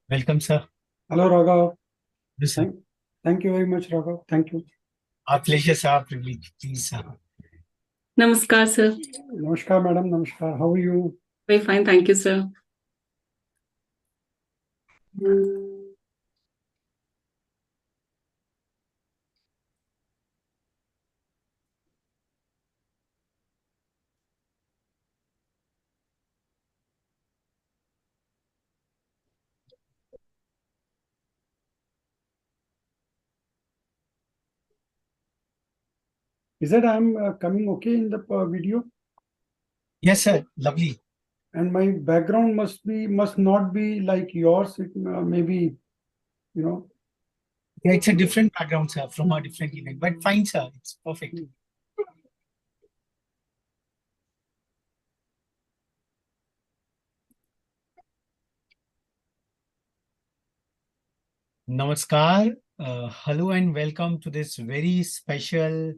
Welcome, sir. Hello, Raghav. Yes, sir. Thank you very much, Raghav. Thank you. Our pleasure, sir. Our privilege. Please, sir. Namaskar, sir. Namaskar, madam. Namaskar. How are you? Very fine, thank you, sir. Is that I'm coming okay in the video? Yes, sir. Lovely. And my background must not be like yours. It maybe, you know. Yeah, it's a different background, sir, from a different event. But fine, sir. It's perfect. Namaskar. Hello and welcome to this very special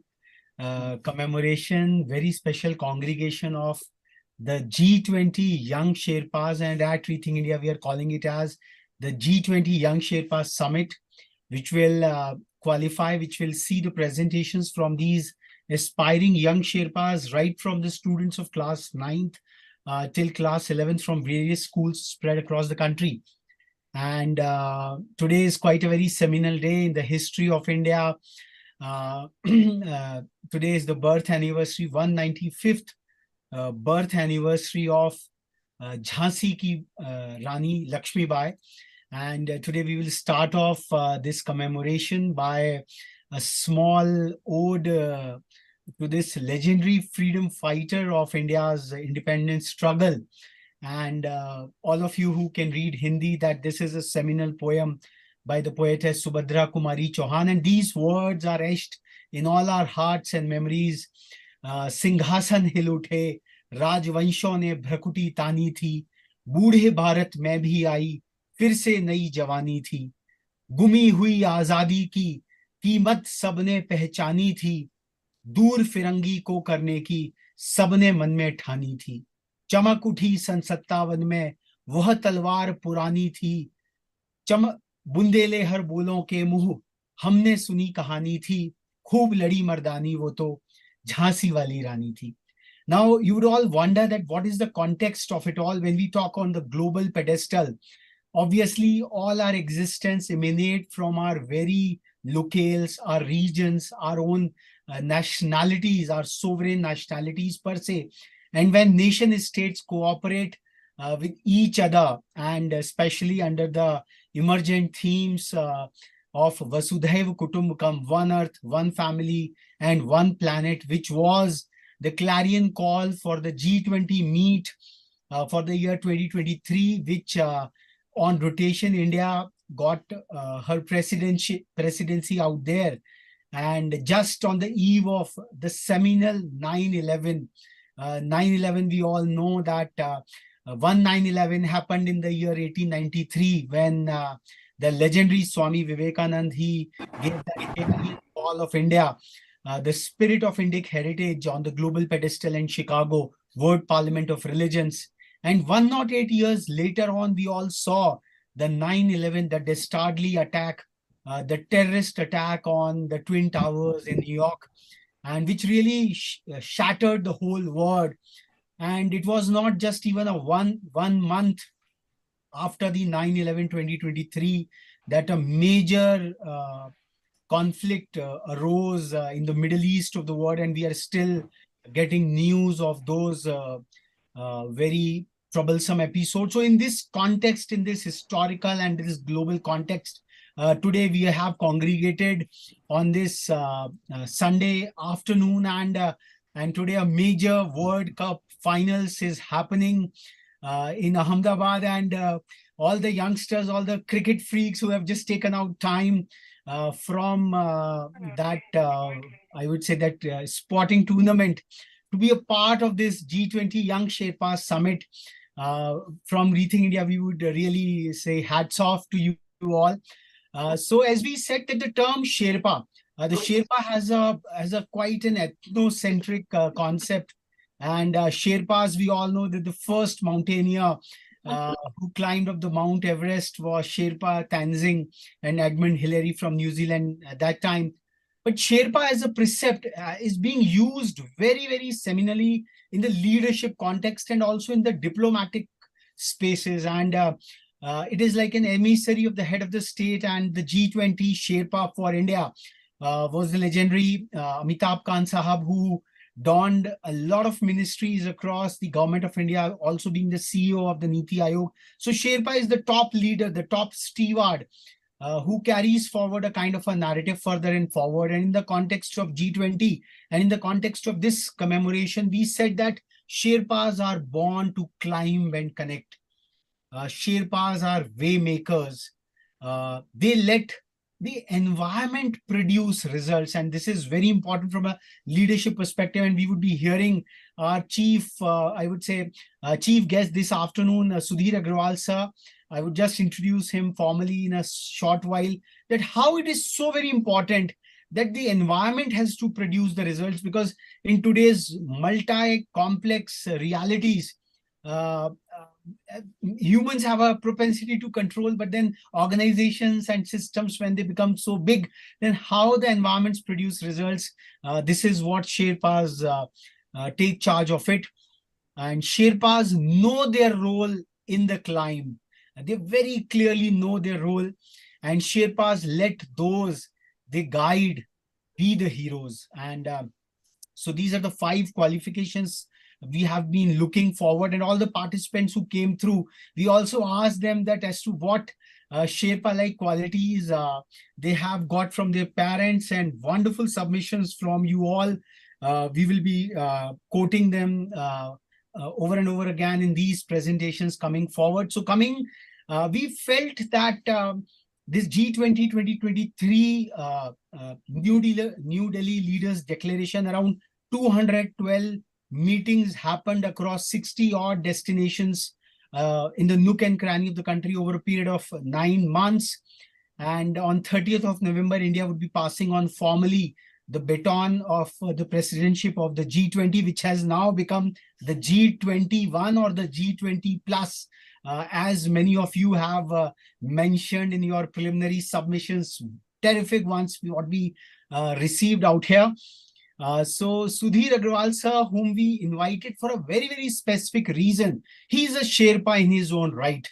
commemoration, very special congregation of the G20 Young Sherpas, and at Rethink India, we are calling it as the G20 Young Sherpas Summit, which will which will see the presentations from these aspiring young Sherpas, right from the students of class 9th till class 11th from various schools spread across the country. And today is quite a very seminal day in the history of India. Today is the birth anniversary, 195th birth anniversary of Jhansi ki Rani Lakshmi Bai. And today we will start off this commemoration by a small ode to this legendary freedom fighter of India's independence struggle. And all of you who can read Hindi, that this is a seminal poem by the poetess Subhadra Kumari Chauhan. And these words are etched in all our hearts and memories. सिंहासन हिल उठे, राजवंशों ने भ्रकुटी तानी थी, बूढ़े भारत में भी आई, फिर से नई जवानी थी, गुमी हुई आजादी की कीमत सबने पहचानी थी, दूर फिरंगी को करने की सबने मन में ठानी थी, चमक उठी सन 57 में वह तलवार पुरानी थी, बुंदेले हर बोलों के मुंह हमने सुनी कहानी थी, खूब लड़ी मर्दानी वो तो झांसी वाली रानी थी. Now you would all wonder that what is the context of it all when we talk on the global pedestal. Obviously, all our existence emanate from our very locales, our regions, our own nationalities, our sovereign nationalities per se. And when nation states cooperate with each other, and especially under the emergent themes of Vasudhaiva Kutumbakam, one earth, one family, and one planet, which was the clarion call for the G20 meet for the year 2023, which on rotation, India got her presidency out there. And just on the eve of the seminal 9/11, 9/11, we all know that one 9/11 happened in the year 1893 when the legendary Swami Vivekanand, he gave the call of India, the spirit of Indic heritage on the global pedestal in Chicago, World Parliament of Religions. And 108 years later on, we all saw the 9/11, the dastardly attack, the terrorist attack on the Twin Towers in New York, and which really shattered the whole world. And it was not just even a one month after the 9/11 2023 that a major conflict arose in the Middle East of the world, and we are still getting news of those very troublesome episodes. So in this context, in this historical and this global context, today we have congregated on this Sunday afternoon, and today a major World Cup finals is happening in Ahmedabad, and all the youngsters, all the cricket freaks who have just taken out time from that, I would say that sporting tournament to be a part of this G20 Young Sherpas Summit. From Rethink India, we would really say hats off to you all. So as we said that the term Sherpa, the Sherpa has a quite an ethnocentric concept, And Sherpas, we all know that the first mountaineer who climbed up the Mount Everest was Sherpa Tenzing and Edmund Hillary from New Zealand at that time. But Sherpa as a precept is being used very, very seminally in the leadership context and also in the diplomatic spaces. And it is like an emissary of the head of the state, and the G20 Sherpa for India was the legendary Amitabh Khan Sahab, who donned a lot of ministries across the government of India, also being the CEO of the Niti Aayog. So Sherpa is the top leader, the top steward, who carries forward a kind of a narrative further and forward. And in the context of G20 and in the context of this commemoration, we said that Sherpas are born to climb and connect. Sherpas are way makers. They let the environment produce results, and this is very important from a leadership perspective. And we would be hearing our chief, I would say, chief guest this afternoon, Sudhir Agrawal sir. I would just introduce him formally in a short while, that how it is so very important that the environment has to produce the results, because in today's multi-complex realities, humans have a propensity to control, but then organizations and systems, when they become so big, then how the environments produce results, this is what Sherpas take charge of it. And Sherpas know their role in the climb. They very clearly know their role, and Sherpas let those they guide be the heroes. And so these are the 5 qualifications we have been looking forward. And all the participants who came through, we also asked them that as to what Sherpa-like qualities they have got from their parents, and wonderful submissions from you all. We will be quoting them over and over again in these presentations coming forward. So we felt that this G20 2023 New Delhi Leaders Declaration, around 212 meetings happened across 60 odd destinations in the nook and cranny of the country over a period of 9 months. And on 30th of November, India would be passing on formally the baton of the presidency of the G20, which has now become the G21 or the G20 plus, as many of you have mentioned in your preliminary submissions. Terrific ones what we received out here. So Sudhir Agrawal sir, whom we invited for a very, very specific reason. He is a Sherpa in his own right.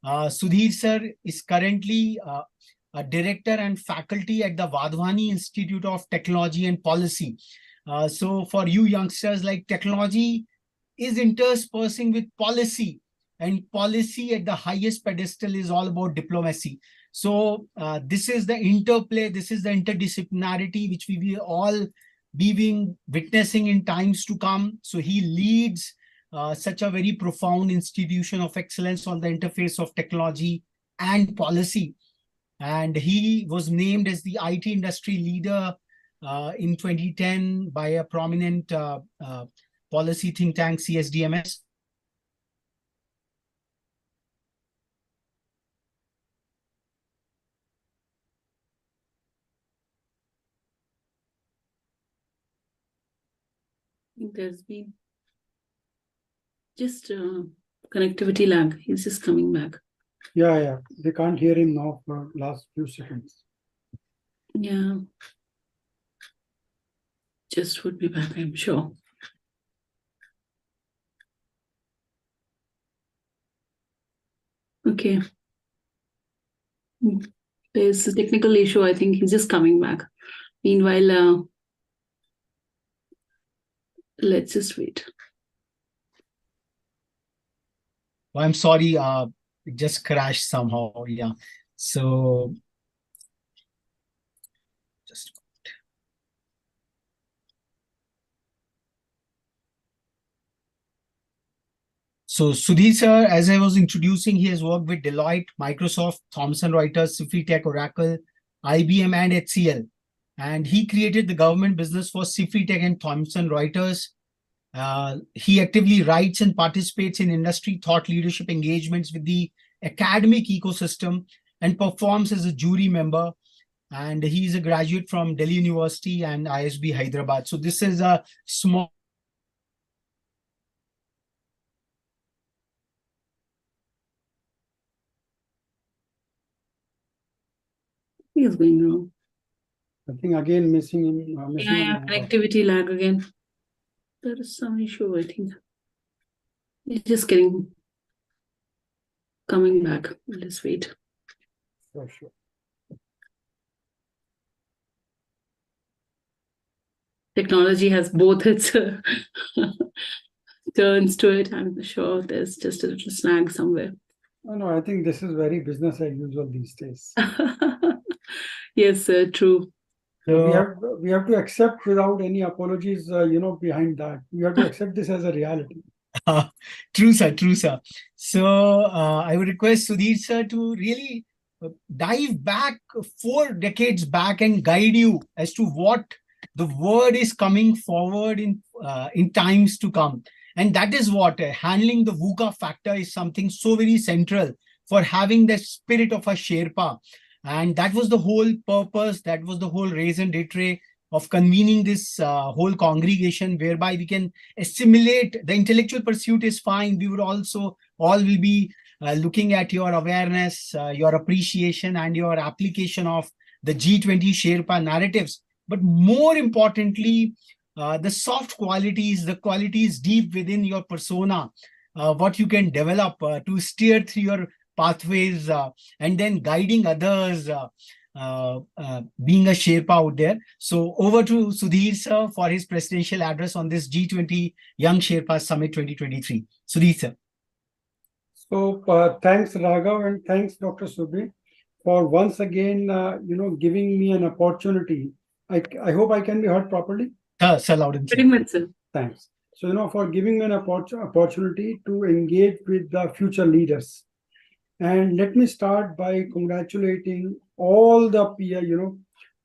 Sudhir sir is currently a director and faculty at the Vadhwani Institute of Technology and Policy. So for you youngsters, like, technology is interspersing with policy, and policy at the highest pedestal is all about diplomacy. So this is the interplay, this is the interdisciplinarity which we will all be witnessing in times to come. So he leads such a very profound institution of excellence on the interface of technology and policy. And he was named as the IT industry leader in 2010 by a prominent policy think tank, CSDMS. I think there's been just connectivity lag. He's just coming back. Yeah. They can't hear him now for last few seconds. Yeah. Just would be back, I'm sure. Okay. There's a technical issue. I think he's just coming back. Meanwhile, let's just wait. Oh, I'm sorry, it just crashed somehow. Yeah. So just So Sudhir sir, as I was introducing, he has worked with Deloitte, Microsoft, Thomson Reuters, Cifri Oracle, IBM, and HCL. And he created the government business for Cifri and Thomson Reuters. He actively writes and participates in industry thought leadership engagements with the academic ecosystem and performs as a jury member. And he is a graduate from Delhi University and ISB Hyderabad. So this is a small is going wrong. I think again missing Yeah, connectivity lag again. There is some issue, I think. It's just coming back. Let's wait. For sure. Technology has both its turns to it. I'm sure there's just a little snag somewhere. No, I think this is very business as usual these days. Yes, true. So we have to accept without any apologies, behind that. We have to accept this as a reality. True, sir. True, sir. So I would request Sudhir, sir, to really dive back 4 decades back and guide you as to what the word is coming forward in times to come. And that is what handling the VUCA factor is something so very central for having the spirit of a Sherpa. And that was the whole purpose, that was the whole raison d'etre of convening this whole congregation, whereby we can assimilate. The intellectual pursuit is fine. We would also all will be looking at your awareness, your appreciation, and your application of the G20 Sherpa narratives. But more importantly, the soft qualities, the qualities deep within your persona, what you can develop to steer through your pathways and then guiding others, being a Sherpa out there. So over to Sudhir sir for his presidential address on this G20 Young Sherpa Summit 2023. Sudhir sir. So thanks Raghav and thanks Dr. Subhi for once again, giving me an opportunity. I hope I can be heard properly. Sir, loud and Pretty much, sir. Thanks. So, for giving me an opportunity to engage with the future leaders. And let me start by congratulating all the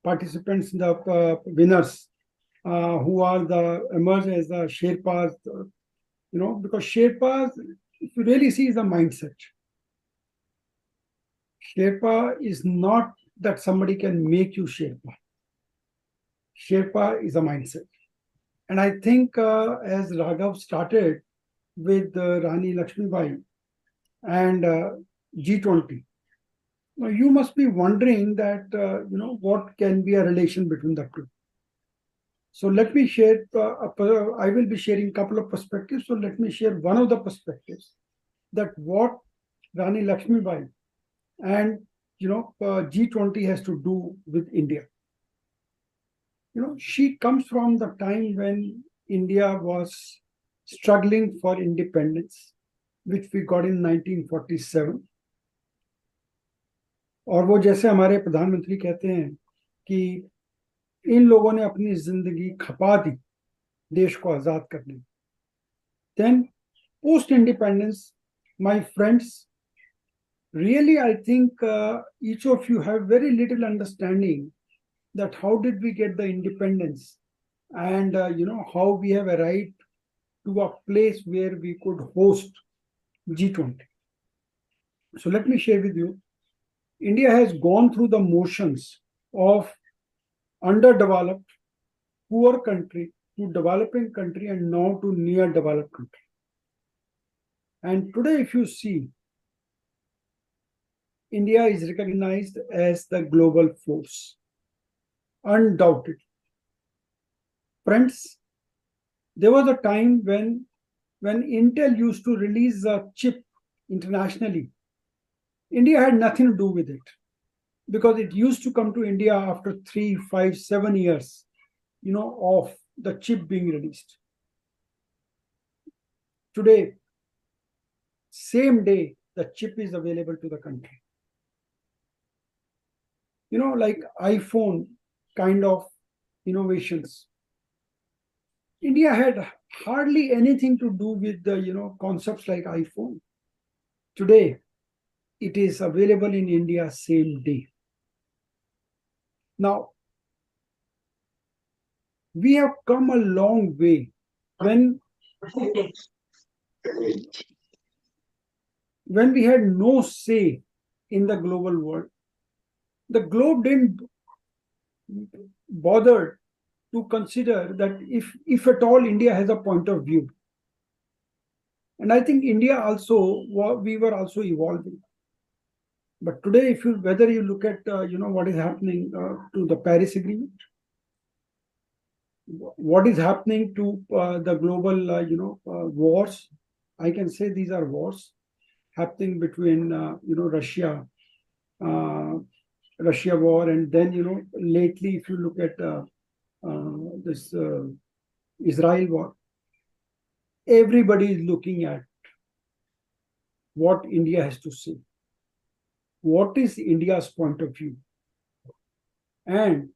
participants, the winners who are emerged as the Sherpas, because Sherpas, if you really see, is a mindset. Sherpa is not that somebody can make you Sherpa. Sherpa is a mindset. And I think as Raghav started with Rani Lakshmibai and G20, now you must be wondering that, what can be a relation between the two. So let me share, I will be sharing a couple of perspectives. So let me share one of the perspectives, that what Rani Lakshmibai and, G20 has to do with India. She comes from the time when India was struggling for independence, which we got in 1947. और वो जैसे हमारे प्रधानमंत्री कहते हैं कि इन लोगों ने अपनी जिंदगी खपा दी देश को आजाद करने. Then post independence, my friends, really I think each of you have very little understanding that how did we get the independence, and how we have arrived to a place where we could host G20. So let me share with you. India has gone through the motions of underdeveloped, poor country to developing country and now to near developed country. And today, if you see, India is recognized as the global force. Undoubted. Friends, there was a time when Intel used to release a chip internationally. India had nothing to do with it, because it used to come to India after 3, 5, 7 years, of the chip being released. Today, same day, the chip is available to the country. Like iPhone kind of innovations. India had hardly anything to do with the concepts like iPhone. Today, it is available in India same day. Now, we have come a long way. When we had no say in the global world, the globe didn't bother to consider that if at all India has a point of view. And I think India also, we were also evolving. But today, whether you look at what is happening to the Paris Agreement, what is happening to the global wars, I can say these are wars happening between Russia war, and then lately if you look at this Israel war, everybody is looking at what India has to say. What is India's point of view? And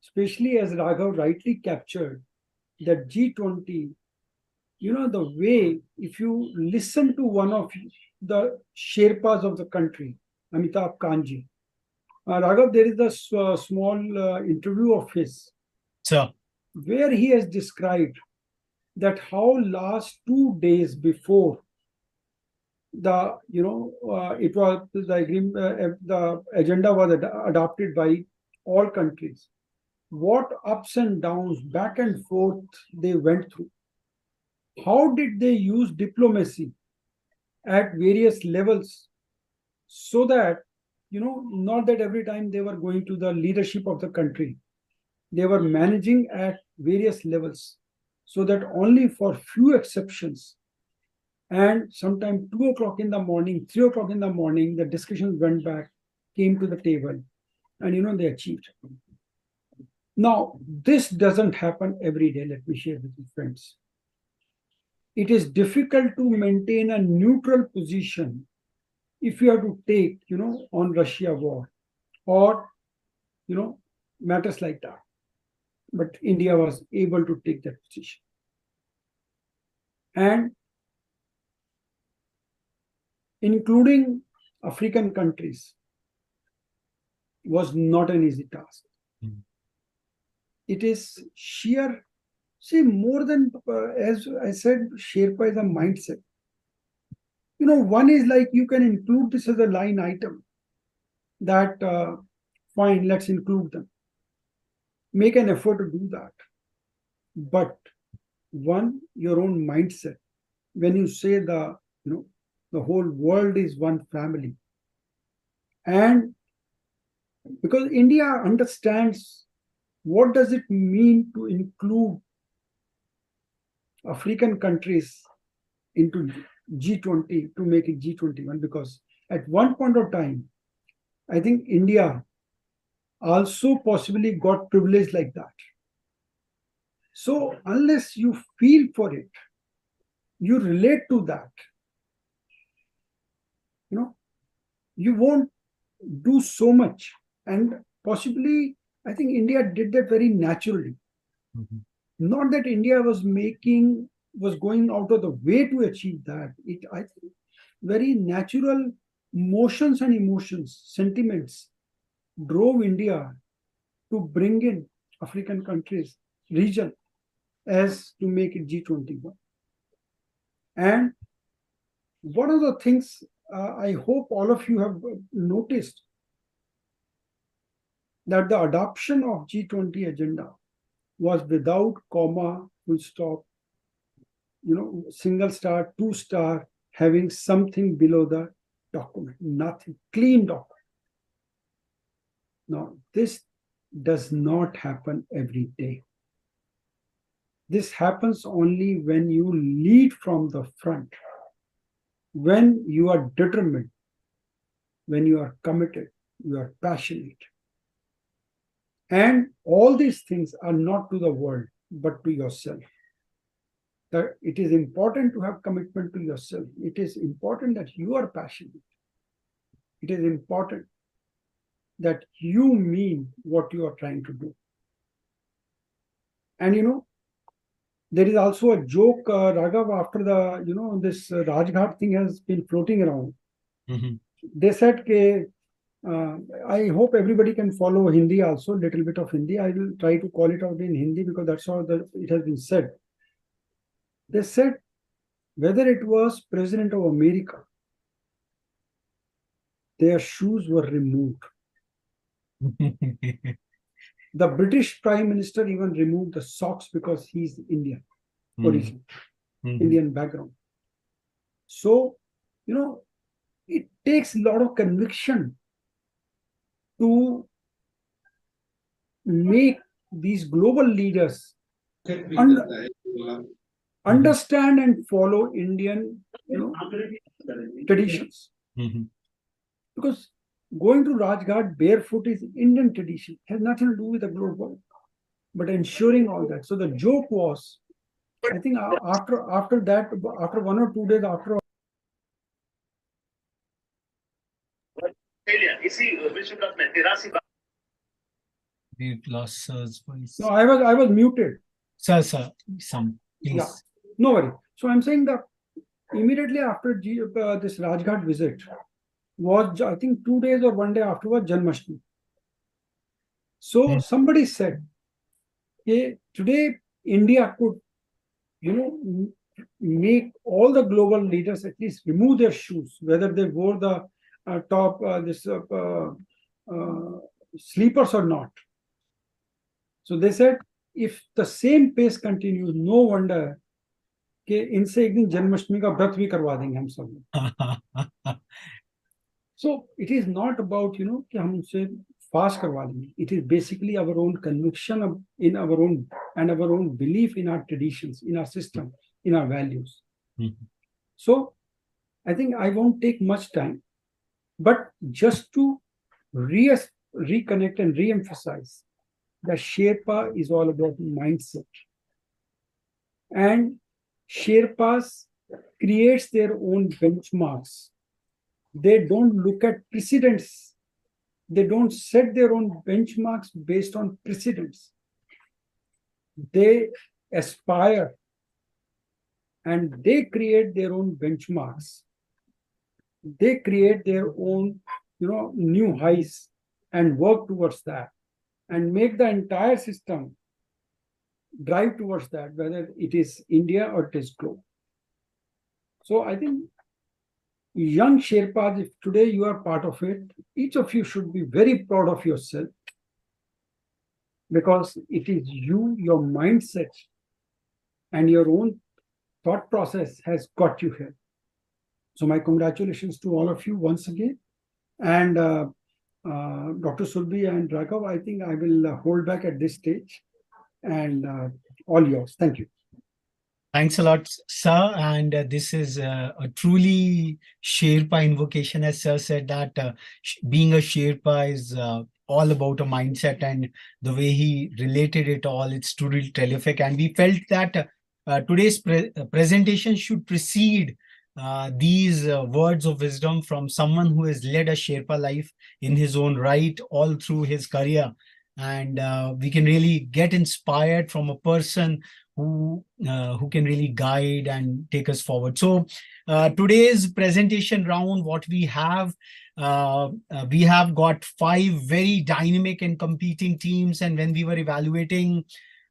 especially as Raghav rightly captured, that G20, the way, if you listen to one of the Sherpas of the country, Amitabh Kanji, Raghav, there is a small interview of his, Sir. where he has described that how last 2 days before the it was the agreement, the agenda was adopted by all countries, what ups and downs, back and forth they went through. How did they use diplomacy at various levels, so that not that every time they were going to the leadership of the country, they were managing at various levels, so that only for few exceptions, and sometime 2 o'clock in the morning, 3 o'clock in the morning, the discussions went back, came to the table, and they achieved. Now, this doesn't happen every day, let me share with you, friends. It is difficult to maintain a neutral position if you have to take, on Russia war or, matters like that. But India was able to take that position. And including African countries was not an easy task. It is sheer, more than, as I said, Sherpa is a mindset. One is like, you can include this as a line item, that fine, let's include them. Make an effort to do that. But one, your own mindset, when you say the whole world is one family, and because India understands what does it mean to include African countries into G20, to make it G21, because at one point of time, I think India also possibly got privilege like that. So unless you feel for it, you relate to that, you won't do so much. And possibly, I think India did that very naturally. Not that India was going out of the way to achieve that. I think very natural motions and emotions, sentiments drove India to bring in African countries, region, as to make it G21. And one of the things I hope all of you have noticed, that the adoption of G20 agenda was without comma, full stop, single star, 2 star, having something below the document, nothing, clean document. Now, this does not happen every day. This happens only when you lead from the front, when you are determined, when you are committed, you are passionate. And all these things are not to the world, but to yourself. That it is important to have commitment to yourself. It is important that you are passionate. It is important that you mean what you are trying to do. And there is also a joke, Raghav, after the this Rajghat thing has been floating around. They said, I hope everybody can follow Hindi also, little bit of Hindi. I will try to call it out in Hindi because that's how it has been said. They said, whether it was President of America, their shoes were removed. The British Prime Minister even removed the socks because he's Indian origin, Indian background. So, it takes a lot of conviction to make these global leaders understand and follow Indian, traditions. Mhm. Because going to Rajghat barefoot is Indian tradition, has nothing to do with the global, but ensuring all that. So the joke was, I think after that, after 1 or 2 days after. We've lost Sir's voice. No, I was muted. Sir, please. Yeah, no worry. So I'm saying that immediately after this Rajghat visit was, I think, 2 days or 1 day afterwards, Janmashtami. So somebody said, okay, today India could, make all the global leaders at least remove their shoes, whether they wore the top sleepers or not. So they said, if the same pace continues, no wonder कि इनसे एक दिन जन्माष्टमी का व्रत भी करवा देंगे हम सब. So it is not about, कि हम उनसे fast करवा देंगे. It is basically our own conviction in our own and our own belief in our traditions, in our system, in our values. So I think I won't take much time, but just to reconnect and re-emphasize that Sherpa is all about mindset. And Sherpas creates their own benchmarks. They don't look at precedents. They don't set their own benchmarks based on precedents. They aspire and they create their own benchmarks. They create their own, new highs and work towards that and make the entire system drive towards that, whether it is India or it is global. So I think young Sherpas, if today you are part of it, each of you should be very proud of yourself, because it is you, your mindset, and your own thought process has got you here. So my congratulations to all of you once again. And Dr. Surbi and Raghav, I think I will hold back at this stage, and all yours. Thank you. Thanks a lot, sir. And this is a truly Sherpa invocation, as sir said, that being a Sherpa is all about a mindset, and the way he related it all, it's truly terrific. And we felt that today's presentation should precede these words of wisdom from someone who has led a Sherpa life in his own right all through his career. And we can really get inspired from a person who can really guide and take us forward. So today's presentation round, what we have got 5 very dynamic and competing teams. And when we were evaluating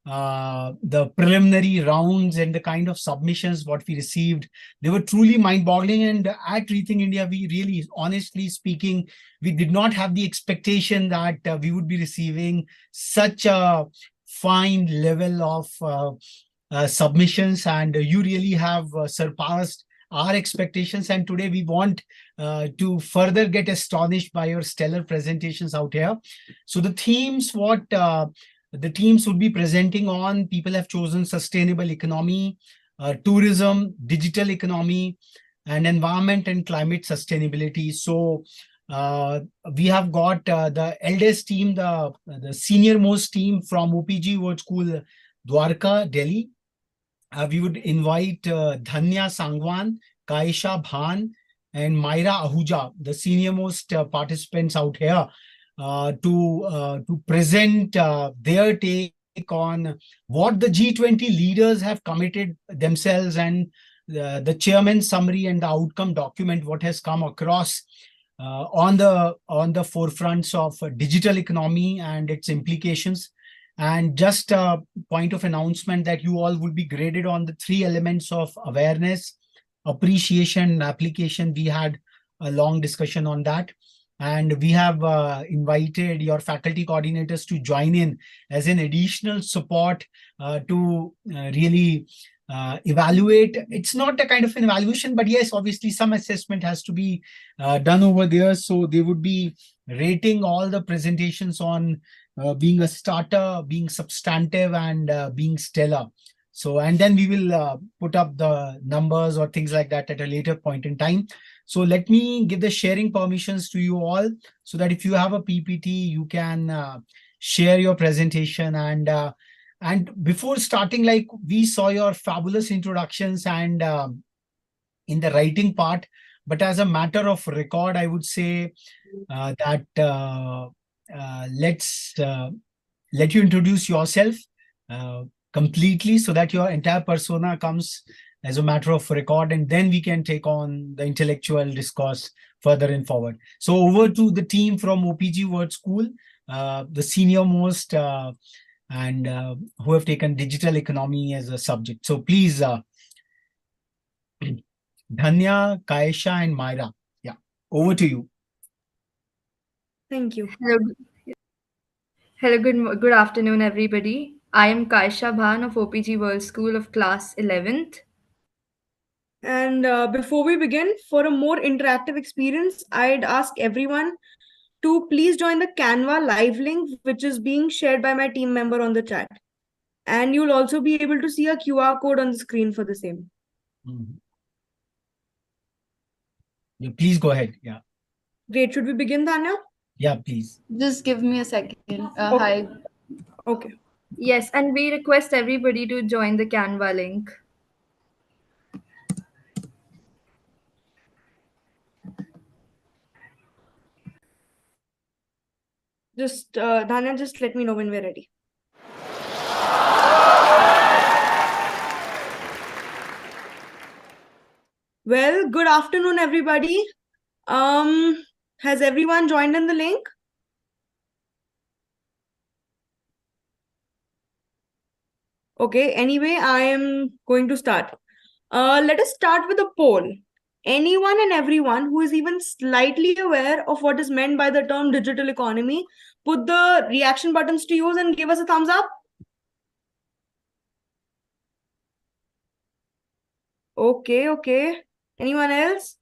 the preliminary rounds and the kind of submissions what we received, they were truly mind-boggling. And at Rethink India, we really, honestly speaking, we did not have the expectation that we would be receiving such a fine level of submissions, and you really have surpassed our expectations. And today we want to further get astonished by your stellar presentations out here. So the themes, what the teams would be presenting on, people have chosen sustainable economy, tourism, digital economy, and environment and climate sustainability. So we have got the eldest team, the senior most team from OPG World School, Dwarka, Delhi. We would invite Dhanya Sangwan, Kaisha Bhan, and Myra Ahuja, the senior most participants out here, to present their take on what the G20 leaders have committed themselves, and the chairman's summary and the outcome document, what has come across on the forefronts of digital economy and its implications. And just a point of announcement that you all will be graded on the 3 elements of awareness, appreciation, and application. We had a long discussion on that. And we have invited your faculty coordinators to join in as an additional support to really evaluate. It's not a kind of an evaluation, but yes, obviously some assessment has to be done over there. So they would be rating all the presentations on being a starter, being substantive, and being stellar. So, and then we will put up the numbers or things like that at a later point in time. So let me give the sharing permissions to you all, so that if you have a PPT, you can share your presentation. And before starting, like, we saw your fabulous introductions and in the writing part, but as a matter of record, I would say that let's let you introduce yourself uh, completely, so that your entire persona comes as a matter of record, and then we can take on the intellectual discourse further and forward. So over to the team from OPG Word School, the senior most and who have taken digital economy as a subject. So please, Dhanya, Kaisha, and Myra. Yeah, over to you. Thank you. Hello, good afternoon, everybody. I am Kaisha Bhan of OPG World School of Class 11th. And before we begin, for a more interactive experience, I'd ask everyone to please join the Canva live link, which is being shared by my team member on the chat. And you'll also be able to see a QR code on the screen for the same. Yeah, please go ahead. Yeah. Great. Should we begin, Tanya? Yeah, please. Just give me a second. Okay. Hi. Okay. Yes, and we request everybody to join the Canva link. Just, Tanya, just let me know when we're ready. Well, good afternoon, everybody. Has everyone joined in the link? Okay, anyway, I am going to start. Let us start with a poll. Anyone and everyone who is even slightly aware of what is meant by the term digital economy, put the reaction buttons to use and give us a thumbs up. Okay. Anyone else?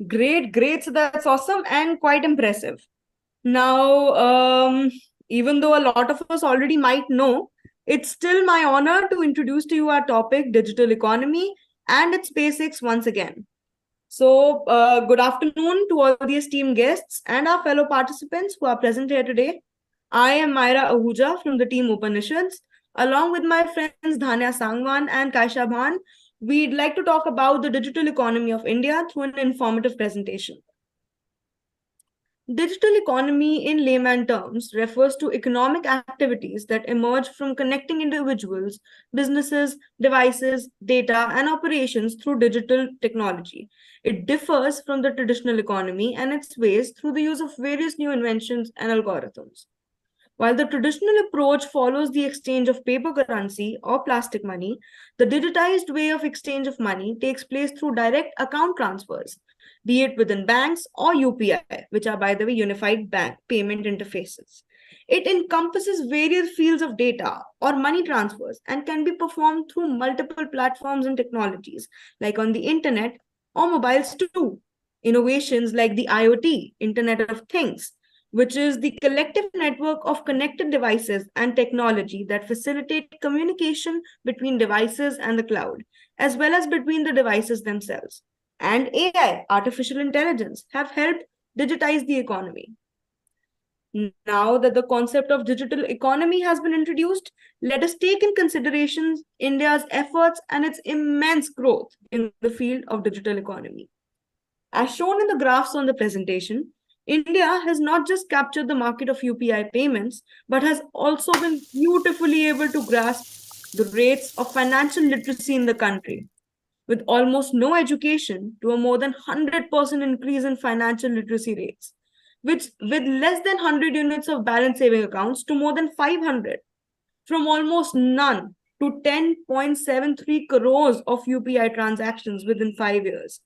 Great. So that's awesome and quite impressive. Now, even though a lot of us already might know, it's still my honor to introduce to you our topic, digital economy, and its basics once again. So, good afternoon to all the esteemed guests and our fellow participants who are present here today. I am Myra Ahuja from the team Upanishads. Along with my friends Dhanya Sangwan and Kaisha Bhan, we'd like to talk about the digital economy of India through an informative presentation. Digital economy, in layman terms, refers to economic activities that emerge from connecting individuals, businesses, devices, data, and operations through digital technology. It differs from the traditional economy and its ways through the use of various new inventions and algorithms. While the traditional approach follows the exchange of paper currency or plastic money, the digitized way of exchange of money takes place through direct account transfers, be it within banks or UPI, which are, by the way, unified bank payment interfaces. It encompasses various fields of data or money transfers and can be performed through multiple platforms and technologies, like on the internet or mobiles too. Innovations like the IoT, Internet of Things, which is the collective network of connected devices and technology that facilitate communication between devices and the cloud, as well as between the devices themselves. And AI, artificial intelligence, have helped digitize the economy. Now that the concept of digital economy has been introduced, let us take in consideration India's efforts and its immense growth in the field of digital economy. As shown in the graphs on the presentation, India has not just captured the market of UPI payments, but has also been beautifully able to grasp the rates of financial literacy in the country, with almost no education to a more than 100% increase in financial literacy rates, which with less than 100 units of balance saving accounts to more than 500, from almost none to 10.73 crores of UPI transactions within 5 years,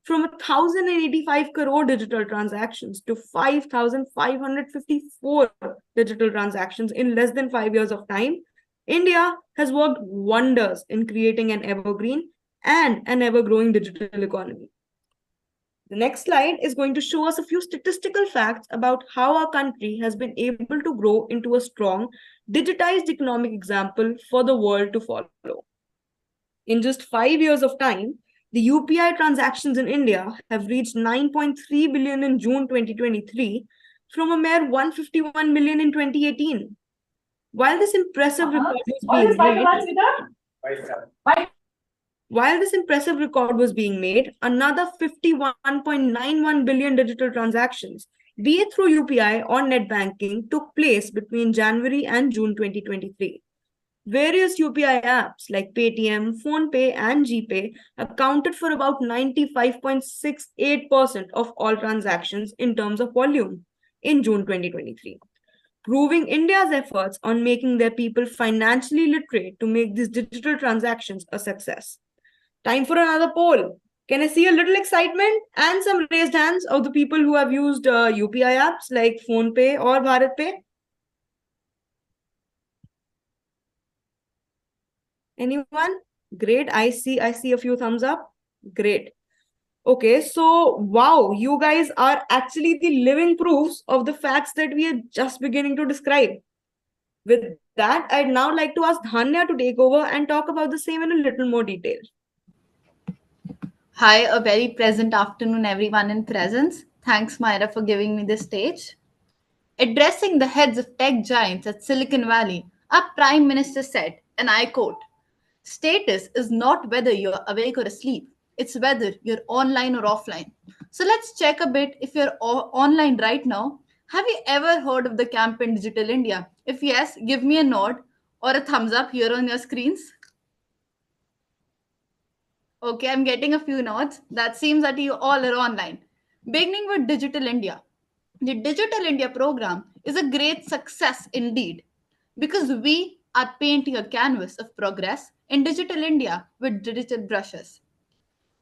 from 1,085 crore digital transactions to 5,554 digital transactions in less than 5 years of time. India has worked wonders in creating an evergreen and an ever growing digital economy. The next slide is going to show us a few statistical facts about how our country has been able to grow into a strong, digitized economic example for the world to follow. In just 5 years of time, the UPI transactions in India have reached 9.3 billion in June 2023 from a mere 151 million in 2018. While this impressive record was being made, while this impressive record was being made, another 51.91 billion digital transactions, be it through UPI or net banking, took place between January and June 2023. Various UPI apps like Paytm, PhonePe, and GPay accounted for about 95.68% of all transactions in terms of volume in June 2023, proving India's efforts on making their people financially literate to make these digital transactions a success. Time for another poll. Can I see a little excitement and some raised hands of the people who have used UPI apps like PhonePe or BharatPe? Anyone? Great. I see a few thumbs up. Great. Okay, so wow, you guys are actually the living proofs of the facts that we are just beginning to describe. With that, I'd now like to ask Dhanya to take over and talk about the same in a little more detail. Hi, a very pleasant afternoon, everyone in presence. Thanks, Myra, for giving me the stage. Addressing the heads of tech giants at Silicon Valley, our Prime Minister said, and I quote, "Status is not whether you're awake or asleep, it's whether you're online or offline." So let's check a bit if you're online right now. Have you ever heard of the campaign Digital India? If yes, give me a nod or a thumbs up here on your screens. Okay, I'm getting a few nods. That seems that you all are online. Beginning with Digital India. The Digital India program is a great success indeed because we are painting a canvas of progress in Digital India with digital brushes.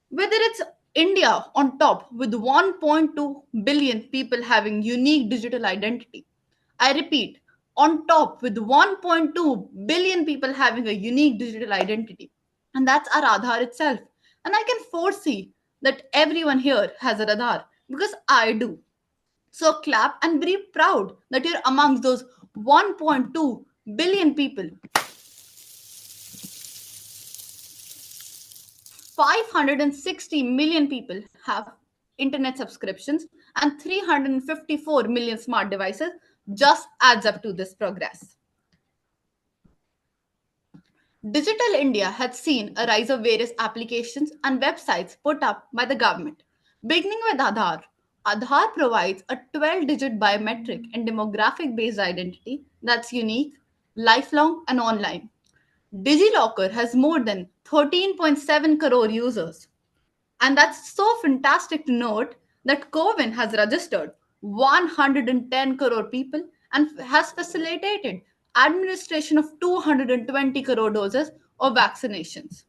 Whether it's India on top with 1.2 billion people having unique digital identity. I repeat, on top with 1.2 billion people having a unique digital identity. And that's our Aadhaar itself. And I can foresee that everyone here has a Aadhaar because I do. So clap and be proud that you're amongst those 1.2 billion people. 560 million people have internet subscriptions and 354 million smart devices just adds up to this progress. Digital India has seen a rise of various applications and websites put up by the government. Beginning with Aadhaar, Aadhaar provides a 12-digit biometric and demographic-based identity that's unique, lifelong, and online. DigiLocker has more than 13.7 crore users. And that's so fantastic to note that COVID has registered 110 crore people and has facilitated administration of 220 crore doses of vaccinations.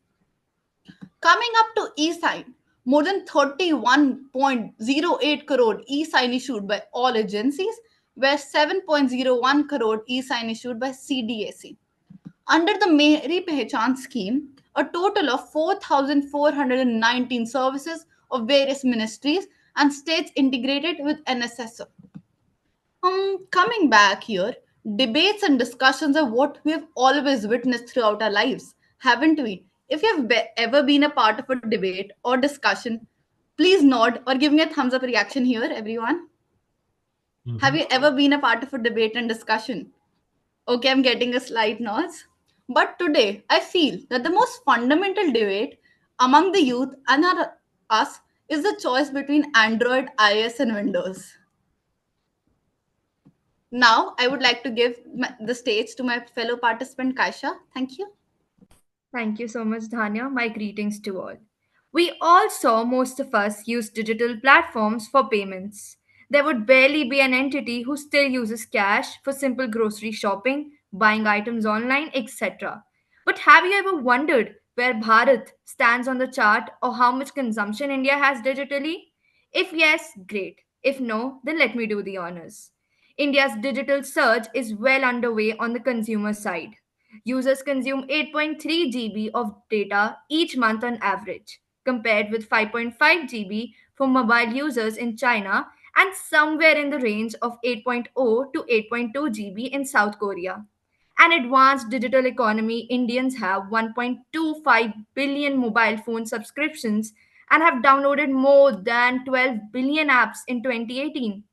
Coming up to e-sign, more than 31.08 crore e-sign issued by all agencies, where 7.01 crore e-sign issued by CDAC. Under the Meri Pehchan scheme, a total of 4,419 services of various ministries and states integrated with NSSO. Coming back here, debates and discussions are what we have always witnessed throughout our lives, haven't we? If you have ever been a part of a debate or discussion, please nod or give me a thumbs up reaction here, everyone. Mm-hmm. Have you ever been a part of a debate and discussion? Okay, I'm getting a slight nods. But today, I feel that the most fundamental debate among the youth and us is the choice between Android, iOS, and Windows. Now, I would like to give the stage to my fellow participant, Kaisha. Thank you. Thank you so much, Dhanya. My greetings to all. We all saw most of us use digital platforms for payments. There would barely be an entity who still uses cash for simple grocery shopping, buying items online, etc. But have you ever wondered where Bharat stands on the chart or how much consumption India has digitally? If yes, great. If no, then let me do the honors. India's digital surge is well underway on the consumer side. Users consume 8.3 GB of data each month on average, compared with 5.5 GB for mobile users in China and somewhere in the range of 8.0 to 8.2 GB in South Korea. An advanced digital economy, Indians have 1.25 billion mobile phone subscriptions and have downloaded more than 12 billion apps in 2018.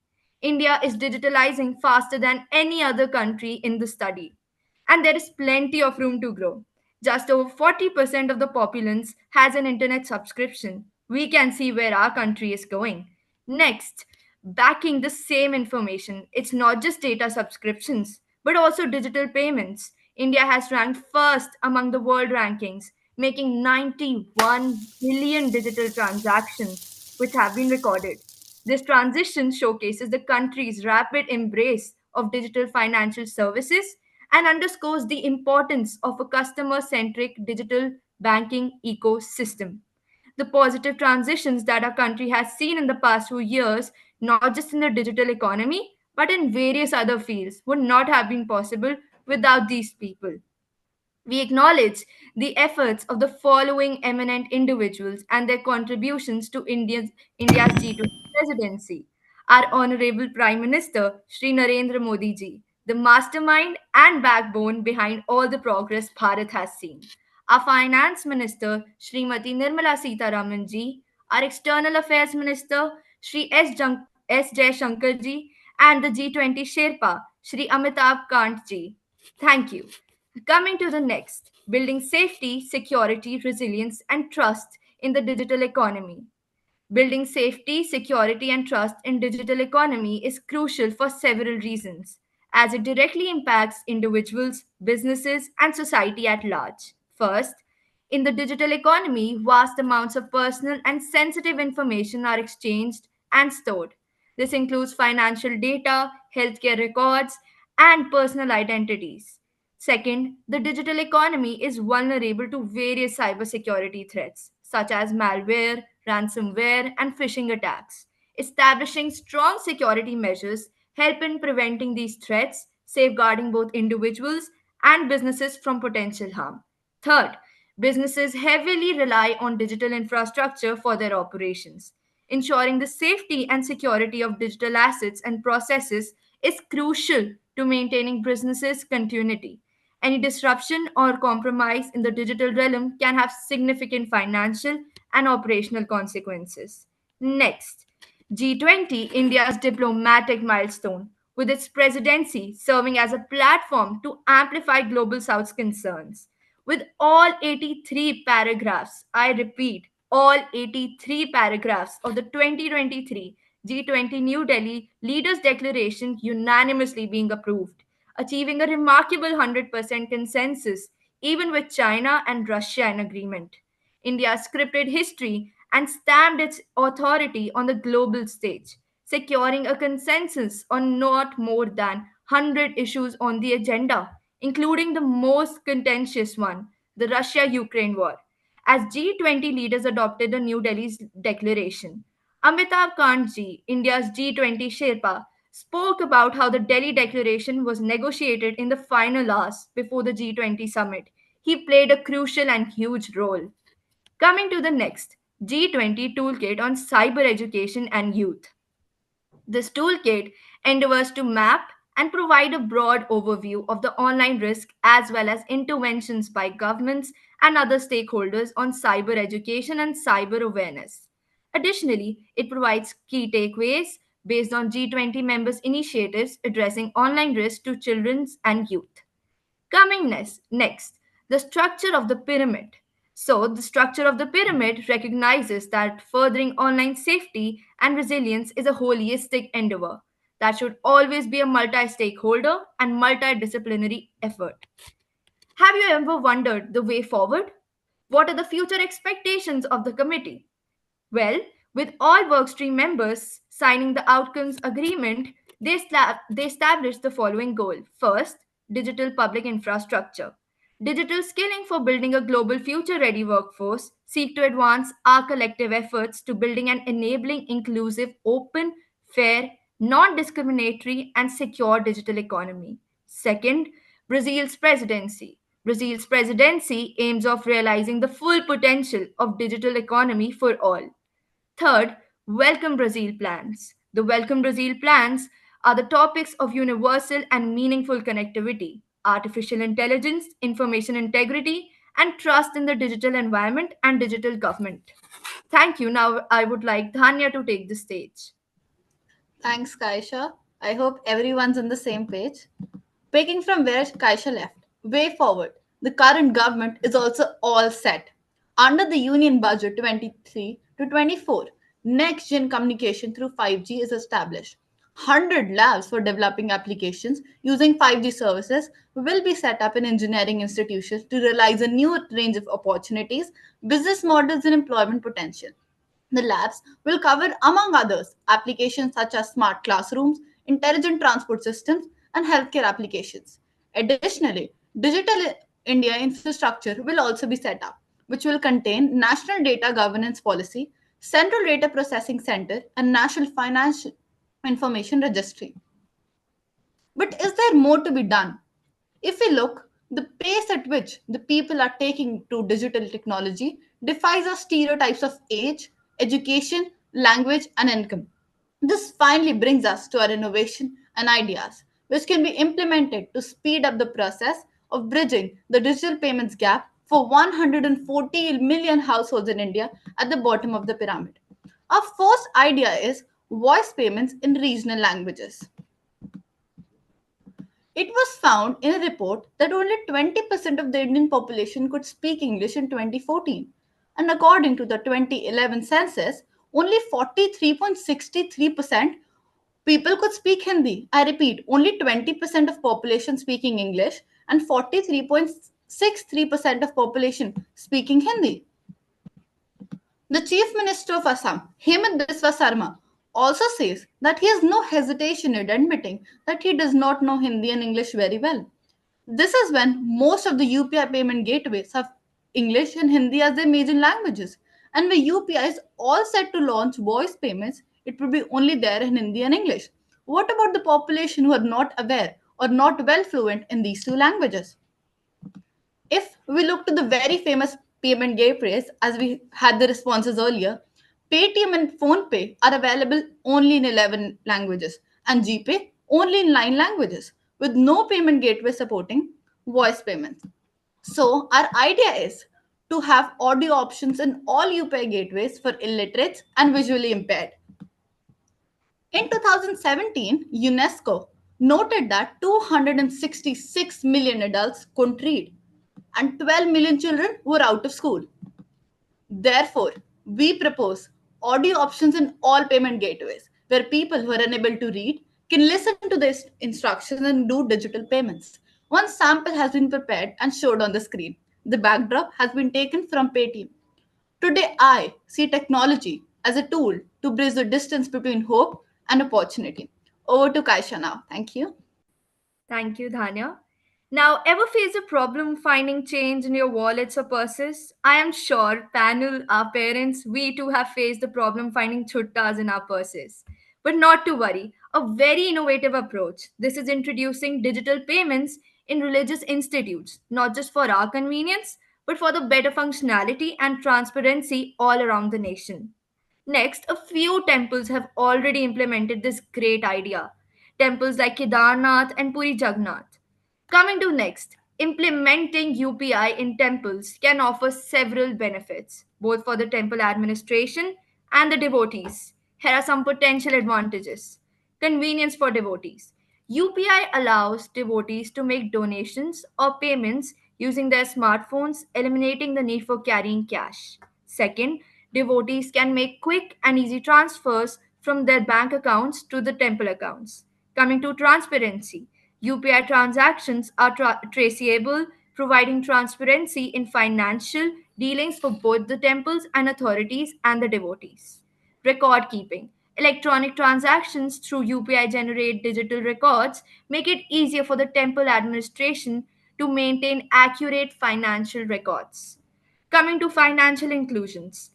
India is digitalizing faster than any other country in the study, and there is plenty of room to grow. Just over 40% of the populace has an internet subscription. We can see where our country is going. Next, backing the same information, it's not just data subscriptions, but also digital payments. India has ranked first among the world rankings, making 91 billion digital transactions which have been recorded. This transition showcases the country's rapid embrace of digital financial services and underscores the importance of a customer centric digital banking ecosystem. The positive transitions that our country has seen in the past few years, not just in the digital economy, but in various other fields, would not have been possible without these people. We acknowledge the efforts of the following eminent individuals and their contributions to India's G20 presidency. Our Honorable Prime Minister, Sri Narendra Modi ji, the mastermind and backbone behind all the progress Bharat has seen. Our Finance Minister, Srimati Nirmala Sitaraman ji, our External Affairs Minister, Sri S. Jaishankar ji, and the G20 Sherpa, Sri Amitabh Kant ji. Thank you. Coming to the next, building safety, security, resilience, and trust in the digital economy. Building safety, security, and trust in digital economy is crucial for several reasons, as it directly impacts individuals, businesses, and society at large. First, in the digital economy, vast amounts of personal and sensitive information are exchanged and stored. This includes financial data, healthcare records, and personal identities. Second, the digital economy is vulnerable to various cybersecurity threats, such as malware, ransomware, and phishing attacks. Establishing strong security measures help in preventing these threats, safeguarding both individuals and businesses from potential harm. Third, businesses heavily rely on digital infrastructure for their operations. Ensuring the safety and security of digital assets and processes is crucial to maintaining businesses' continuity. Any disruption or compromise in the digital realm can have significant financial and operational consequences. Next, G20, India's diplomatic milestone, with its presidency serving as a platform to amplify Global South's concerns. With all 83 paragraphs, I repeat, all 83 paragraphs of the 2023 G20 New Delhi Leaders' Declaration unanimously being approved, achieving a remarkable 100% consensus, even with China and Russia in agreement. India scripted history and stamped its authority on the global stage, securing a consensus on not more than 100 issues on the agenda, including the most contentious one, the Russia Ukraine war. As G20 leaders adopted the New Delhi's declaration, Amitabh Kant ji, India's G20 Sherpa, spoke about how the Delhi Declaration was negotiated in the final hours before the G20 summit. He played a crucial and huge role. Coming to the next, G20 Toolkit on Cyber Education and Youth. This toolkit endeavors to map and provide a broad overview of the online risk as well as interventions by governments and other stakeholders on cyber education and cyber awareness. Additionally, it provides key takeaways based on G20 members' initiatives addressing online risk to children and youth. Coming next, the structure of the pyramid. So, the structure of the pyramid recognizes that furthering online safety and resilience is a holistic endeavor that should always be a multi stakeholder and multidisciplinary effort. Have you ever wondered the way forward? What are the future expectations of the committee? Well, with all workstream members signing the outcomes agreement, they established the following goal. First, digital public infrastructure. Digital skilling for building a global future ready workforce seek to advance our collective efforts to building an enabling, inclusive, open, fair, non discriminatory, and secure digital economy. Second, Brazil's presidency. Brazil's presidency aims of realizing the full potential of digital economy for all. Third, Welcome Brazil plans. The Welcome Brazil plans are the topics of universal and meaningful connectivity, artificial intelligence, information integrity, and trust in the digital environment and digital government. Thank you. Now I would like Dhanya to take the stage. Thanks, Kaisha. I hope everyone's on the same page. Picking from where Kaisha left, way forward, the current government is also all set. Under the Union Budget 23 to 24, next gen communication through 5G is established. 100 labs for developing applications using 5G services will be set up in engineering institutions to realize a new range of opportunities, business models, and employment potential. The labs will cover, among others, applications such as smart classrooms, intelligent transport systems, and healthcare applications. Additionally, Digital India infrastructure will also be set up, which will contain National Data Governance Policy, Central Data Processing Center, and National Financial Information Registry. But is there more to be done? If we look, the pace at which the people are taking to digital technology defies our stereotypes of age, education, language, and income. This finally brings us to our innovation and ideas, which can be implemented to speed up the process of bridging the digital payments gap for 140 million households in India at the bottom of the pyramid. Our first idea is voice payments in regional languages. It was found in a report that only 20% of the Indian population could speak English in 2014. And according to the 2011 census, only 43.63% people could speak Hindi. I repeat, only 20% of population speaking English and 43.63% of population speaking Hindi. The Chief Minister of Assam, Hemant Biswa Sarma, also says that he has no hesitation in admitting that he does not know Hindi and English very well. This is when most of the UPI payment gateways have English and Hindi as their major languages. And when UPI is all set to launch voice payments, it will be only there in Hindi and English. What about the population who are not aware or not well fluent in these two languages? If we look to the very famous payment gateways, as we had the responses earlier, Paytm and PhonePe are available only in 11 languages and GPay only in 9 languages, with no payment gateway supporting voice payments. So, our idea is to have audio options in all UPI gateways for illiterates and visually impaired. In 2017, UNESCO noted that 266 million adults couldn't read and 12 million children were out of school. Therefore, we propose audio options in all payment gateways where people who are unable to read can listen to the instructions and do digital payments. One sample has been prepared and showed on the screen. The backdrop has been taken from Paytm. Today, I see technology as a tool to bridge the distance between hope and opportunity. Over to Kaisha now. Thank you. Thank you, Dhanya. Now, ever face a problem finding change in your wallets or purses? I am sure, panel, our parents, we too have faced the problem finding chuttas in our purses. But not to worry, a very innovative approach. This is introducing digital payments in religious institutes, not just for our convenience, but for the better functionality and transparency all around the nation. Next, a few temples have already implemented this great idea. Temples like Kedarnath and Puri Jagannath. Coming to next, implementing UPI in temples can offer several benefits, both for the temple administration and the devotees. Here are some potential advantages. Convenience for devotees. UPI allows devotees to make donations or payments using their smartphones, eliminating the need for carrying cash. Second, devotees can make quick and easy transfers from their bank accounts to the temple accounts. Coming to transparency, UPI transactions are traceable, providing transparency in financial dealings for both the temples and authorities and the devotees. Record keeping. Electronic transactions through UPI generate digital records, make it easier for the temple administration to maintain accurate financial records. Coming to financial inclusions.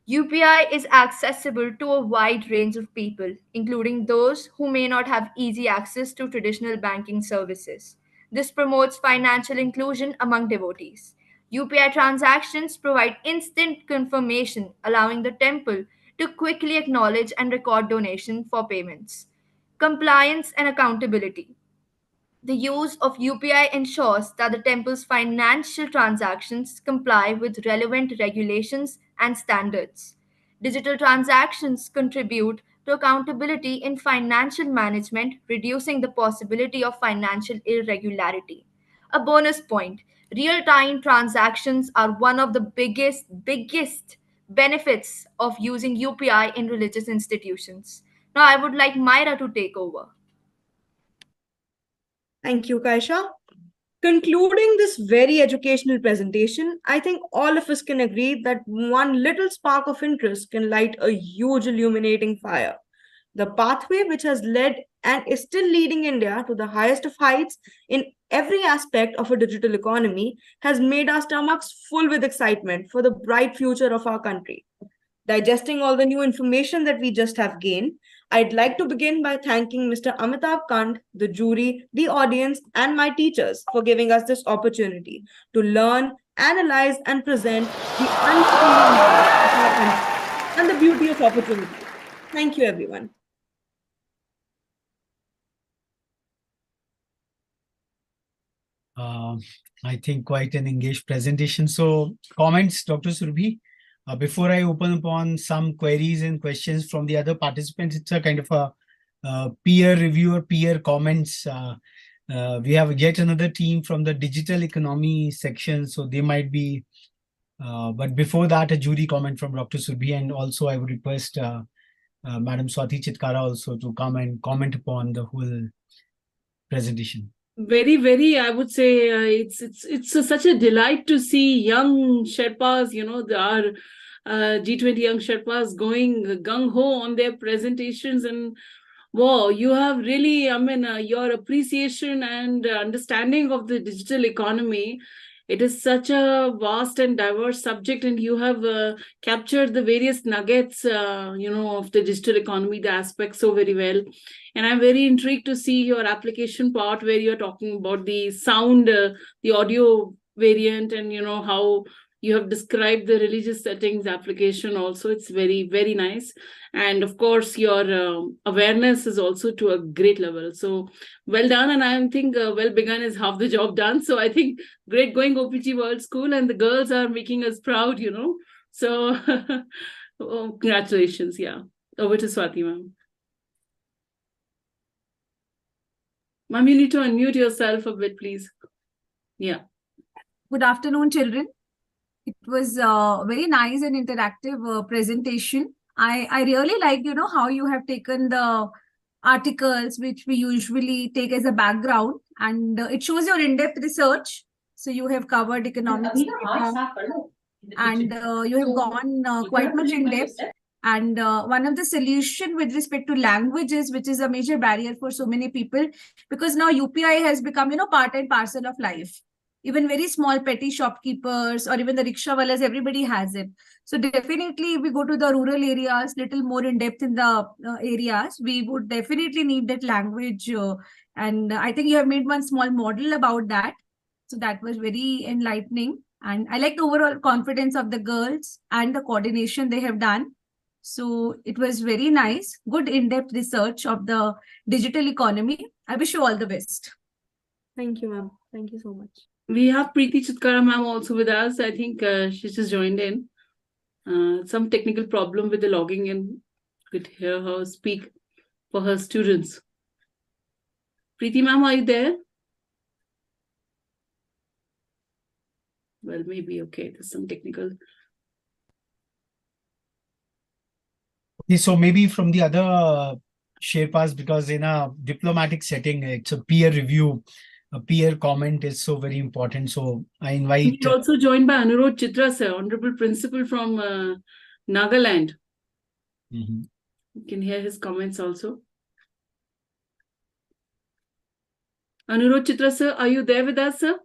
UPI is accessible to a wide range of people, including those who may not have easy access to traditional banking services. This promotes financial inclusion among devotees. UPI transactions provide instant confirmation, allowing the temple to quickly acknowledge and record donation for payments. Compliance and accountability. The use of UPI ensures that the temple's financial transactions comply with relevant regulations and standards. Digital transactions contribute to accountability in financial management, reducing the possibility of financial irregularity. A bonus point, real time transactions are one of the biggest benefits of using UPI in religious institutions. Now, I would like Myra to take over. Thank you, Kaisha. Concluding this very educational presentation, I think all of us can agree that one little spark of interest can light a huge illuminating fire. The pathway which has led and is still leading India to the highest of heights in every aspect of a digital economy has made our stomachs full with excitement for the bright future of our country. Digesting all the new information that we just have gained, I'd like to begin by thanking Mr. Amitabh Kant, the jury, the audience, and my teachers for giving us this opportunity to learn, analyze, and present the unchanging knowledge of our country and the beauty of opportunity. Thank you, everyone. I think quite an engaged presentation. So comments, Dr. Surbhi? Before I open upon some queries and questions from the other participants, it's a kind of a peer review or peer comments. We have yet another team from the digital economy section, so they might be, but before that, a jury comment from Dr. Surbhi, and also I would request Madam Swati Chitkara also to come and comment upon the whole presentation. Very, I would say such a delight to see young Sherpas, our G20 young Sherpas going gung-ho on their presentations. And wow, you have really, your appreciation and understanding of the digital economy. It is such a vast and diverse subject, and you have captured the various nuggets, of the digital economy, the aspects so very well. And I'm very intrigued to see your application part where you're talking about the sound, the audio variant, and how you have described the religious settings application also. It's very, very nice. And of course, your awareness is also to a great level. So well done. And I think well begun is half the job done. So I think great going OPG World School, and the girls are making us proud, So oh, congratulations. Yeah. Over to Swati, ma'am. Ma'am, you need to unmute yourself a bit, please. Yeah. Good afternoon, children. It was very nice and interactive presentation. I really like, how you have taken the articles, which we usually take as a background, and it shows your in-depth research. So you have covered economics, and you have gone quite much in depth. And one of the solution with respect to languages, which is a major barrier for so many people, because now UPI has become, part and parcel of life. Even very small petty shopkeepers or even the rickshawalas, everybody has it. So definitely, if we go to the rural areas, little more in depth in the areas, we would definitely need that language. And I think you have made one small model about that. So that was very enlightening. And I like the overall confidence of the girls and the coordination they have done. So it was very nice, good in-depth research of the digital economy. I wish you all the best. Thank you, ma'am. Thank you so much. We have Preeti Chitkara ma'am also with us. I think she just joined in. Some technical problem with the logging in. Could hear her speak for her students. Preeti ma'am, are you there? Well, maybe okay. There's some technical. Okay, so maybe from the other Sherpas, because in a diplomatic setting, it's a peer review. A peer comment is so very important. So I invite. We're also joined by Anurod Chitra, sir, Honorable Principal from Nagaland. Mm-hmm. You can hear his comments also. Anurod Chitra, sir, are you there with us, sir?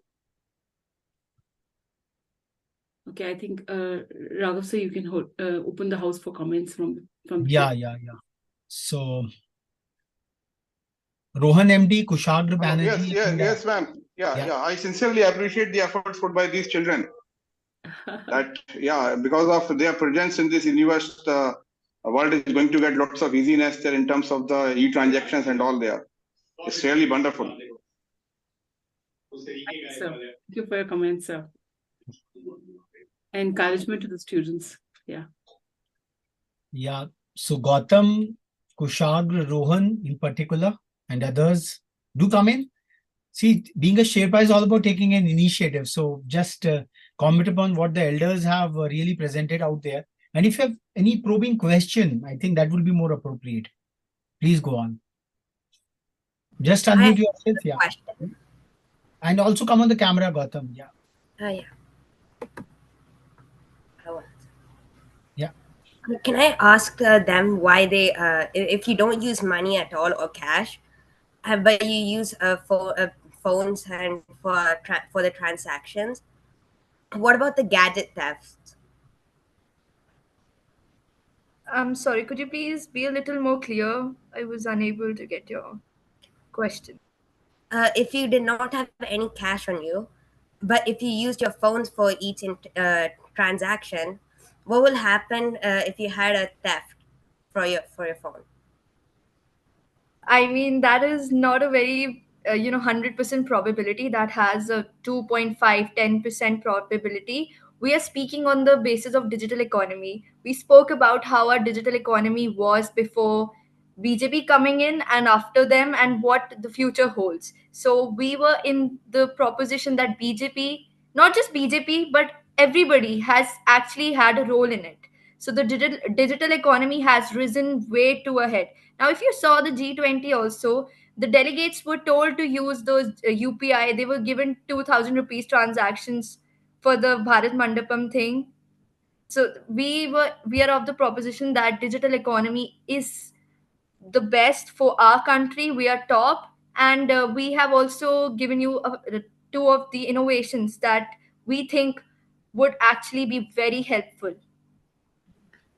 Okay, I think Raghav, sir, you can open the house for comments from. Yeah. So Rohan MD, Kushagra Banerjee. Yes, ma'am. Yeah. I sincerely appreciate the efforts put by these children. Because of their presence in this universe, the world is going to get lots of easiness there in terms of the e-transactions and all there. It's really wonderful. So, thank you for your comments, sir. Encouragement to the students. Yeah. Yeah. So Gautam, Kushagra, Rohan in particular, and others, do come in. See, being a Sherpa is all about taking an initiative. So just comment upon what the elders have really presented out there. And if you have any probing question, I think that will be more appropriate. Please go on. Just unmute yourself. Yeah. Question. And also come on the camera, Gautam. Yeah. Yeah. Yeah. Can I ask them why they, if you don't use money at all or cash, but you use phones and for the transactions, what about the gadget thefts? I'm sorry, could you please be a little more clear? I was unable to get your question. If you did not have any cash on you, but if you used your phones for each transaction, what will happen if you had a theft for your phone? I mean, that is not a very 100% probability. That has a 2.5-10% probability. We are speaking on the basis of digital economy. We spoke about how our digital economy was before BJP coming in and after them, and what the future holds. So we were in the proposition that BJP, not just BJP, but everybody has actually had a role in it. So the digital economy has risen way too ahead. Now, if you saw the G20 also, the delegates were told to use those UPI. They were given 2,000 rupees transactions for the Bharat Mandapam thing. So we are of the proposition that digital economy is the best for our country. We are top, and we have also given you two of the innovations that we think would actually be very helpful.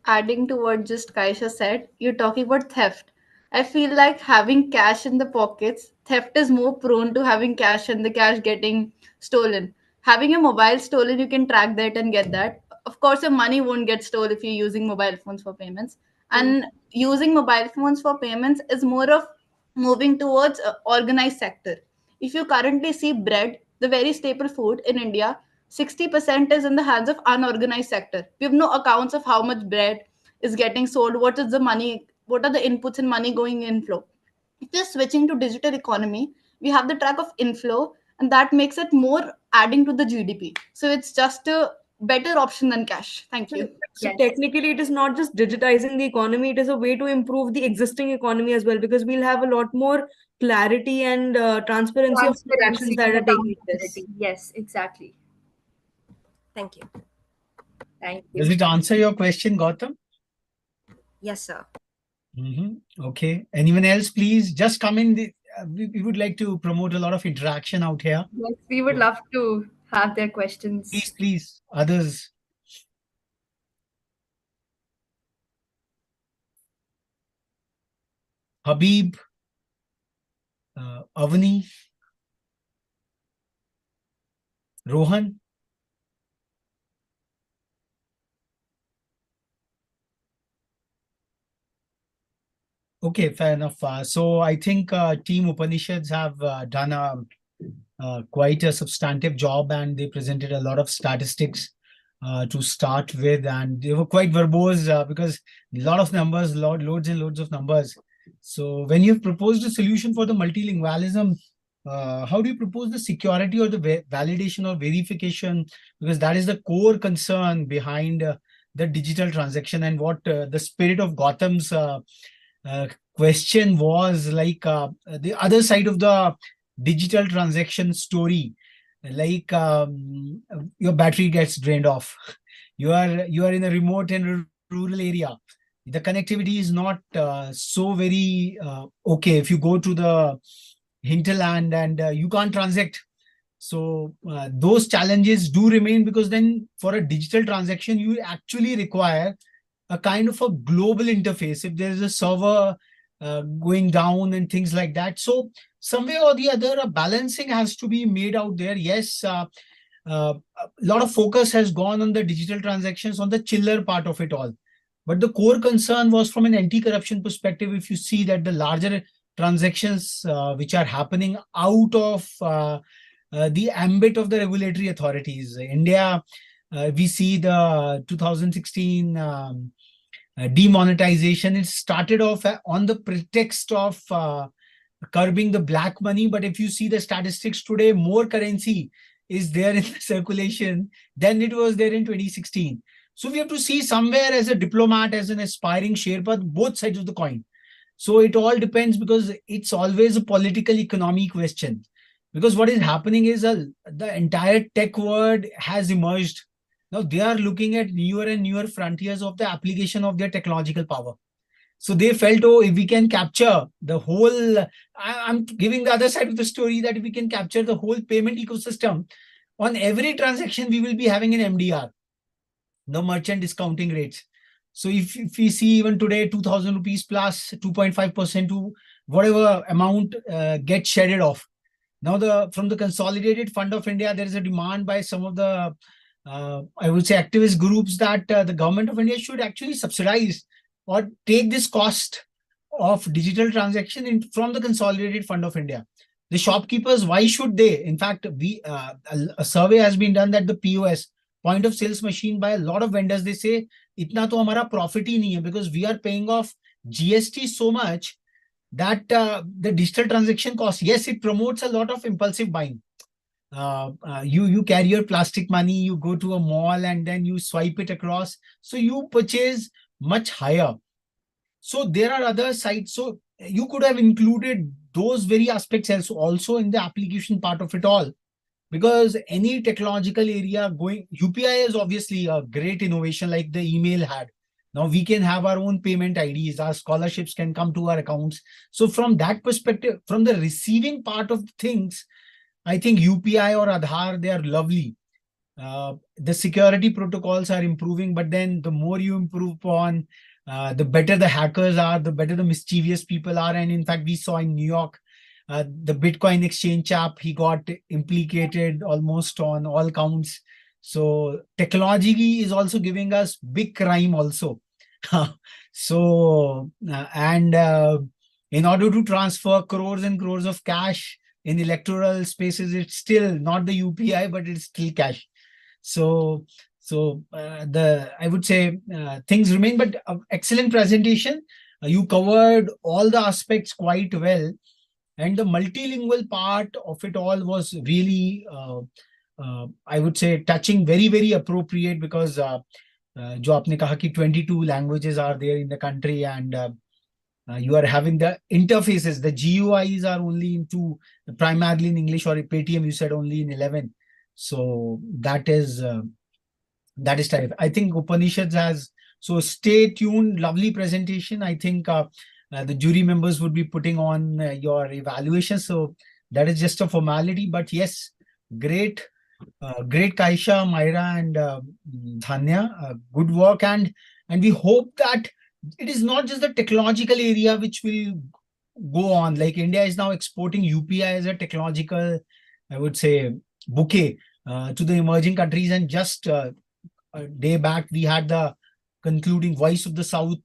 Adding to what just Kaisha said, you're talking about theft. I feel like having cash in the pockets, theft is more prone to having cash and the cash getting stolen. Having your mobile stolen, you can track that and get that. Of course, your money won't get stolen if you're using mobile phones for payments. And using mobile phones for payments is more of moving towards organized sector. If you currently see bread, the very staple food in India, 60% is in the hands of unorganized sector. We have no accounts of how much bread is getting sold, what is the money, what are the inputs and money going inflow. If you're switching to digital economy, we have the track of inflow, and that makes it more adding to the GDP. So it's just a better option than cash. Thank you. So Yes. technically, it is not just digitizing the economy, it is a way to improve the existing economy as well, because we'll have a lot more clarity and transparency of transactions that are taking place. Accountability. Yes, exactly. Thank you. Thank Does you. it answer your question, Gautam? Yes, sir. Okay. Anyone else, please just come in. We would like to promote a lot of interaction out here. Yes, we would love to have their questions. Please, others. Habib, Avani, Rohan. Okay, fair enough. So I think Team Upanishads have done quite a substantive job, and they presented a lot of statistics to start with, and they were quite verbose because a lot of numbers, loads and loads of numbers. So when you've proposed a solution for the multilingualism, how do you propose the security or the validation or verification? Because that is the core concern behind the digital transaction, and what the spirit of Gautam's question was, like the other side of the digital transaction story, like your battery gets drained off. You are in a remote and rural area. The connectivity is not so very okay. If you go to the hinterland and you can't transact, so those challenges do remain, because then for a digital transaction you actually require a kind of a global interface if there is a server going down and things like that. So some way or the other, a balancing has to be made out there. Yes, a lot of focus has gone on the digital transactions, on the chiller part of it all. But the core concern was from an anti-corruption perspective. If you see that the larger transactions which are happening out of the ambit of the regulatory authorities, India, we see the 2016 demonetization. It started off on the pretext of curbing the black money. But if you see the statistics today, more currency is there in the circulation than it was there in 2016. So we have to see somewhere, as a diplomat, as an aspiring Sherpa, both sides of the coin. So it all depends, because it's always a political economy question. Because what is happening is the entire tech world has emerged. Now they are looking at newer and newer frontiers of the application of their technological power. So they felt, oh, if we can capture the whole, I'm giving the other side of the story, that if we can capture the whole payment ecosystem, on every transaction, we will be having an MDR, the merchant discounting rates. So if we see even today, 2,000 rupees plus 2.5% to whatever amount gets shedded off. Now, from the Consolidated Fund of India, there is a demand by some of the, I would say, activist groups that the government of India should actually subsidize or take this cost of digital transaction from the Consolidated Fund of India. The shopkeepers, why should they? In fact, a survey has been done that the POS, point of sales machine, by a lot of vendors, they say, itna to hamara profit hi nahi hai, because we are paying off GST so much that the digital transaction cost, yes, it promotes a lot of impulsive buying. You carry your plastic money, you go to a mall and then you swipe it across. So you purchase much higher. So there are other sites. So you could have included those very aspects also in the application part of it all. Because any technological area going, UPI is obviously a great innovation, like the email had. Now we can have our own payment IDs, our scholarships can come to our accounts. So from that perspective, from the receiving part of things, I think UPI or Aadhaar, they are lovely. The security protocols are improving, but then the more you improve upon, the better the hackers are, the better the mischievous people are. And in fact, we saw in New York, the Bitcoin exchange chap, he got implicated almost on all counts. So technology is also giving us big crime also. So, in order to transfer crores and crores of cash in electoral spaces, it's still not the UPI, but it's still cash. So I would say things remain, but excellent presentation. You covered all the aspects quite well. And the multilingual part of it all was really, I would say, touching, very, very appropriate, because जो आपने कहा कि 22 languages are there in the country, and you are having the interfaces, the GUIs are only into primarily in English, or Paytm you said only in 11. So that is type. I think Upanishads has, so stay tuned, lovely presentation. I think the jury members would be putting on your evaluation. So that is just a formality, but yes, great. Great, Kaisha, Myra, and Dhanya. Good work, and we hope that it is not just the technological area which will go on. Like India is now exporting UPI as a technological, I would say, bouquet to the emerging countries. And just a day back, we had the concluding Voice of the South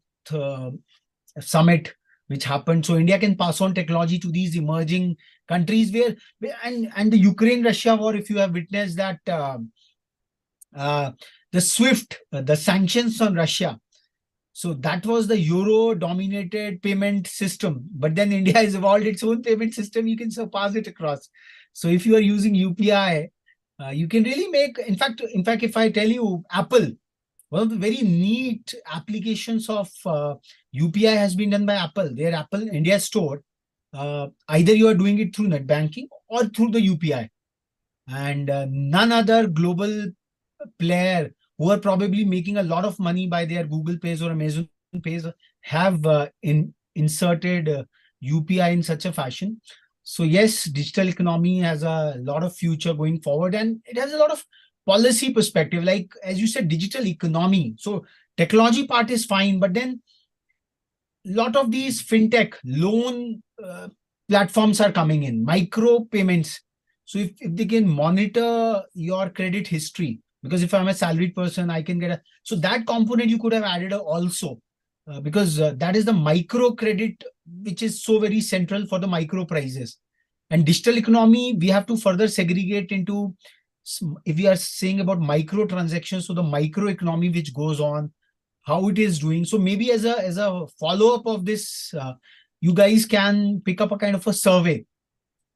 summit, which happened. So India can pass on technology to these emerging countries and the Ukraine-Russia war, if you have witnessed that, the SWIFT, the sanctions on Russia. So that was the Euro-dominated payment system. But then India has evolved its own payment system. You can surpass it across. So if you are using UPI, you can really make, in fact, if I tell you Apple, one of the very neat applications of UPI has been done by Apple. Their Apple India store, either you are doing it through net banking or through the UPI. And none other global player who are probably making a lot of money by their Google Pays or Amazon Pays have inserted UPI in such a fashion. So yes, digital economy has a lot of future going forward, and it has a lot of policy perspective, like as you said, digital economy. So technology part is fine, but then a lot of these fintech loan platforms are coming in, micro payments. So if they can monitor your credit history, because if I'm a salaried person, I can get a, so that component you could have added also, because that is the micro credit, which is so very central for the micro prices. And digital economy, we have to further segregate into, if we are saying about micro transactions, so the micro economy which goes on, how it is doing. So maybe as a follow-up of this, you guys can pick up a kind of a survey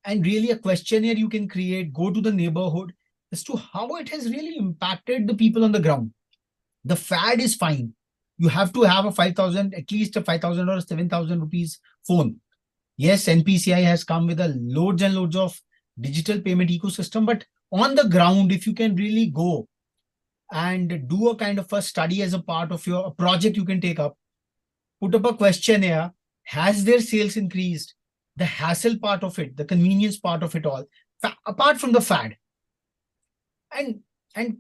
and really a questionnaire you can create, go to the neighborhood as to how it has really impacted the people on the ground. The fad is fine. You have to have a 5,000, at least a 5,000 or 7,000 rupees phone. Yes, NPCI has come with a loads and loads of digital payment ecosystem, but on the ground, if you can really go and do a kind of a study as a part of your project, you can take up, put up a questionnaire. Has their sales increased? The hassle part of it, the convenience part of it all, apart from the fad, and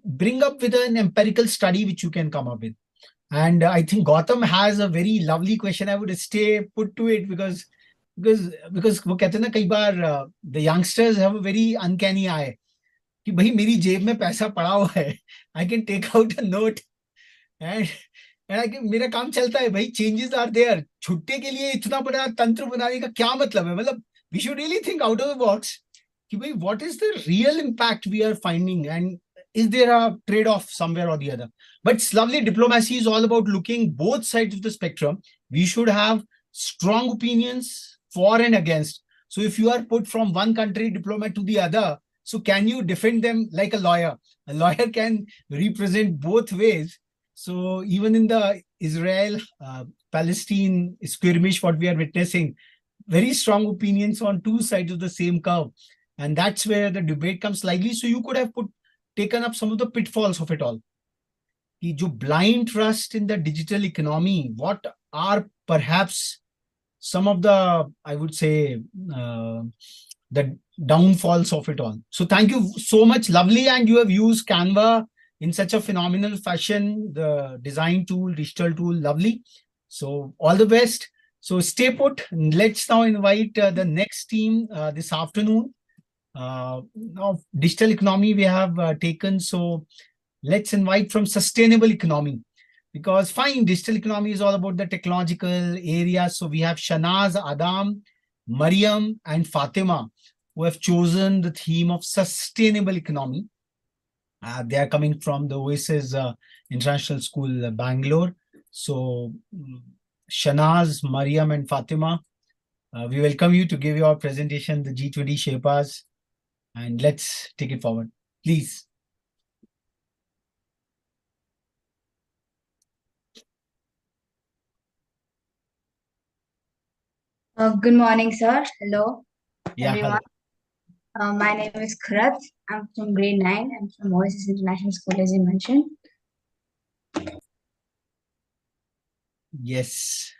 bring up with an empirical study which you can come up with. And I think Gautam has a very lovely question. I would stay put to it because वो कहते हैं ना कई बार the youngsters have a very uncanny eye कि भाई मेरी जेब में पैसा पड़ा हुआ है, I can take out a note and मेरा काम चलता है भाई, चेंजेस आर देयर. छुट्टे के लिए इतना बड़ा तंत्र बनाने का क्या मतलब है? मतलब we should really think out of the box कि भाई what is the real impact we are finding, and is there a trade-off somewhere or the other? But it's lovely. Diplomacy is all about looking both sides of the spectrum. We should have strong opinions for and against. So if you are put from one country diplomat to the other, so can you defend them like a lawyer? A lawyer can represent both ways. So even in the Israel Palestine skirmish, what we are witnessing, very strong opinions on two sides of the same curve, and that's where the debate comes lively. So you could have taken up some of the pitfalls of it all. कि जो blind trust in the digital economy, what are perhaps some of the, I would say, the downfalls of it all. So thank you so much, lovely. And you have used Canva in such a phenomenal fashion, the design tool, digital tool, lovely. So all the best. So stay put. Let's now invite the next team this afternoon. Now, digital economy we have taken. So let's invite from sustainable economy, because fine, digital economy is all about the technological area. So we have Shanaz, Adam, Mariam, and Fatima, who have chosen the theme of sustainable economy. They are coming from the Oasis International School, Bangalore. So Shanaz, Mariam, and Fatima, we welcome you to give your presentation, the G20 Sherpas, and let's take it forward, please. Good morning, sir. Hello, Yeah, everyone. My name is Kharat. I'm from grade 9. I'm from Oasis International School, as you mentioned. Yes.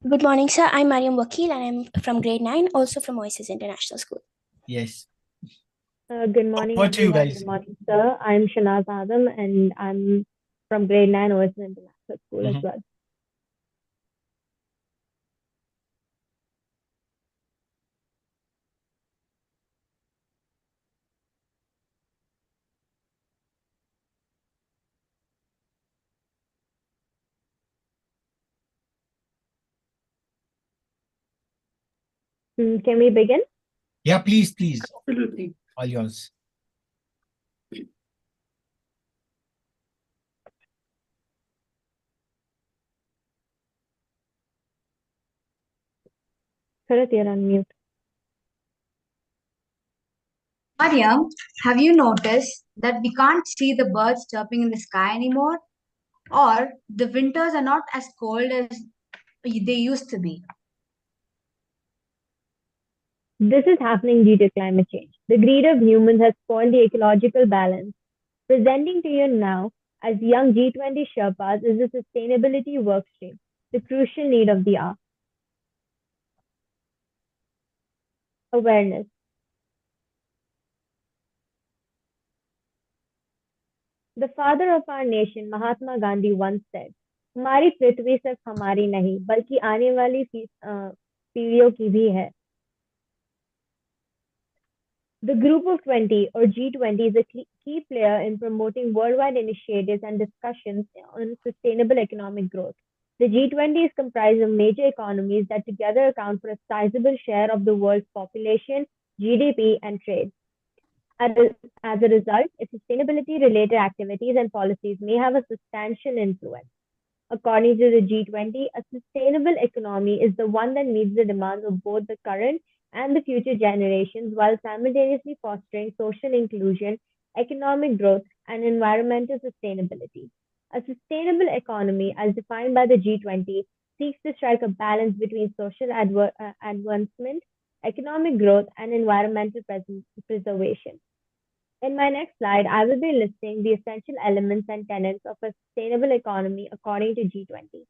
Good morning, sir. I'm Mariam Wakil and I'm from grade 9, also from Oasis International School. Yes. Good morning, Over to you everyone. guys. Good morning, sir. I'm Shanaz Adam and I'm from grade 9 Oasis International School as well. Can we begin? Yeah, please, please. Absolutely. All yours. Kharat, you're on mute. Mariam, have you noticed that we can't see the birds chirping in the sky anymore? Or the winters are not as cold as they used to be? This is happening due to climate change. The greed of humans has spoiled the ecological balance. Presenting to you now as young G20 Sherpas is the sustainability workstream, the crucial need of the hour. Awareness. The father of our nation, Mahatma Gandhi, once said, "हमारी पृथ्वी सिर्फ हमारी नहीं, बल्कि आने वाली पीढ़ियों की भी है। The Group of 20 or G20 is a key player in promoting worldwide initiatives and discussions on sustainable economic growth. The G20 is comprised of major economies that together account for a sizable share of the world's population, GDP, and trade. As a result, its sustainability-related activities and policies may have a substantial influence. According to the G20, a sustainable economy is the one that meets the demands of both the current and the future generations while simultaneously fostering social inclusion, economic growth, and environmental sustainability. A sustainable economy, as defined by the G20, seeks to strike a balance between social advancement, economic growth, and environmental preservation. In my next slide, I will be listing the essential elements and tenets of a sustainable economy according to G20.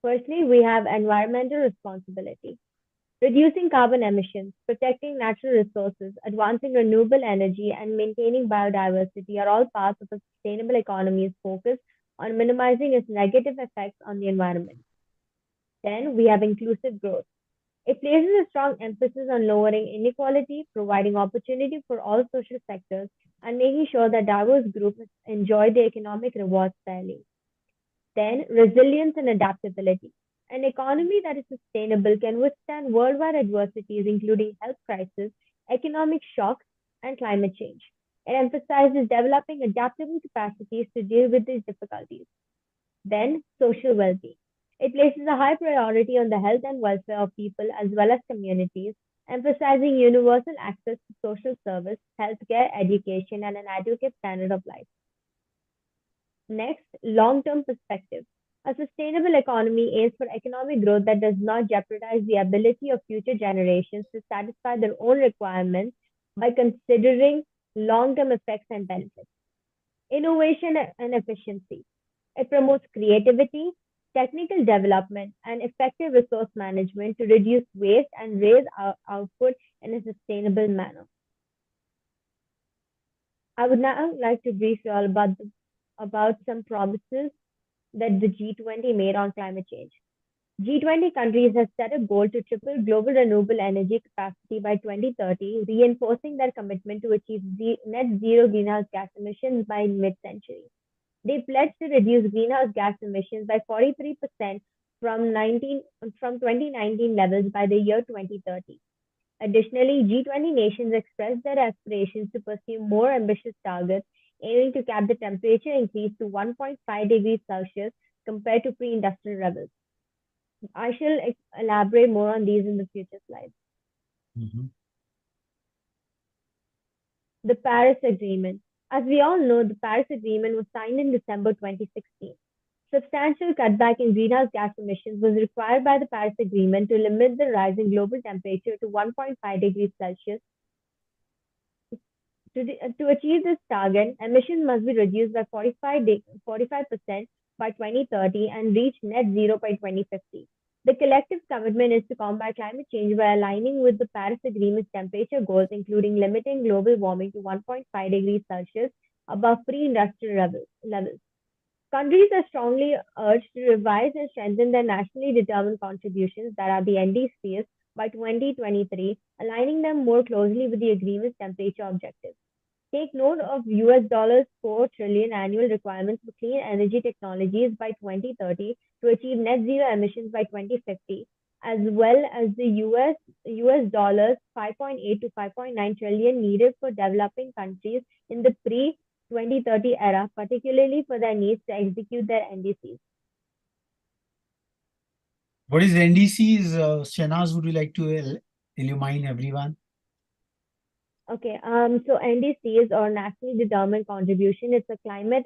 Firstly, we have environmental responsibility. Reducing carbon emissions, protecting natural resources, advancing renewable energy, and maintaining biodiversity are all parts of a sustainable economy's focus on minimizing its negative effects on the environment. Then we have inclusive growth. It places a strong emphasis on lowering inequality, providing opportunity for all social sectors, and making sure that diverse groups enjoy the economic rewards fairly. Then, resilience and adaptability. An economy that is sustainable can withstand worldwide adversities, including health crises, economic shocks, and climate change. It emphasizes developing adaptable capacities to deal with these difficulties. Then, social well-being. It places a high priority on the health and welfare of people as well as communities, emphasizing universal access to social service, healthcare, education, and an adequate standard of life. Next, long-term perspective. A sustainable economy aims for economic growth that does not jeopardize the ability of future generations to satisfy their own requirements by considering long-term effects and benefits. Innovation and efficiency. It promotes creativity, technical development, and effective resource management to reduce waste and raise output in a sustainable manner. I would now like to brief you all about some promises that the G20 made on climate change. G20 countries have set a goal to triple global renewable energy capacity by 2030, reinforcing their commitment to achieve net zero greenhouse gas emissions by mid-century. They pledged to reduce greenhouse gas emissions by 43% from 2019 levels by the year 2030. Additionally, G20 nations expressed their aspirations to pursue more ambitious targets, aiming to cap the temperature increase to 1.5 degrees Celsius compared to pre-industrial levels. I shall elaborate more on these in the future slides. The Paris Agreement. As we all know, the Paris Agreement was signed in December 2016. Substantial cutback in greenhouse gas emissions was required by the Paris Agreement to limit the rise in global temperature to 1.5 degrees Celsius. To achieve this target, emissions must be reduced by 45% by 2030 and reach net zero by 2050. The collective commitment is to combat climate change by aligning with the Paris Agreement's temperature goals, including limiting global warming to 1.5 degrees Celsius above pre-industrial levels. Countries are strongly urged to revise and strengthen their nationally determined contributions, that are the NDCs, by 2023, aligning them more closely with the agreement's temperature objectives. Take note of $4 trillion annual requirements for clean energy technologies by 2030 to achieve net zero emissions by 2050, as well as the US dollars 5.8 to 5.9 trillion needed for developing countries in the pre-2030 era, particularly for their needs to execute their NDCs. What is NDCs? Shanaz, would you like to illumine everyone? Okay, so NDCs, or Nationally Determined Contribution, it's a climate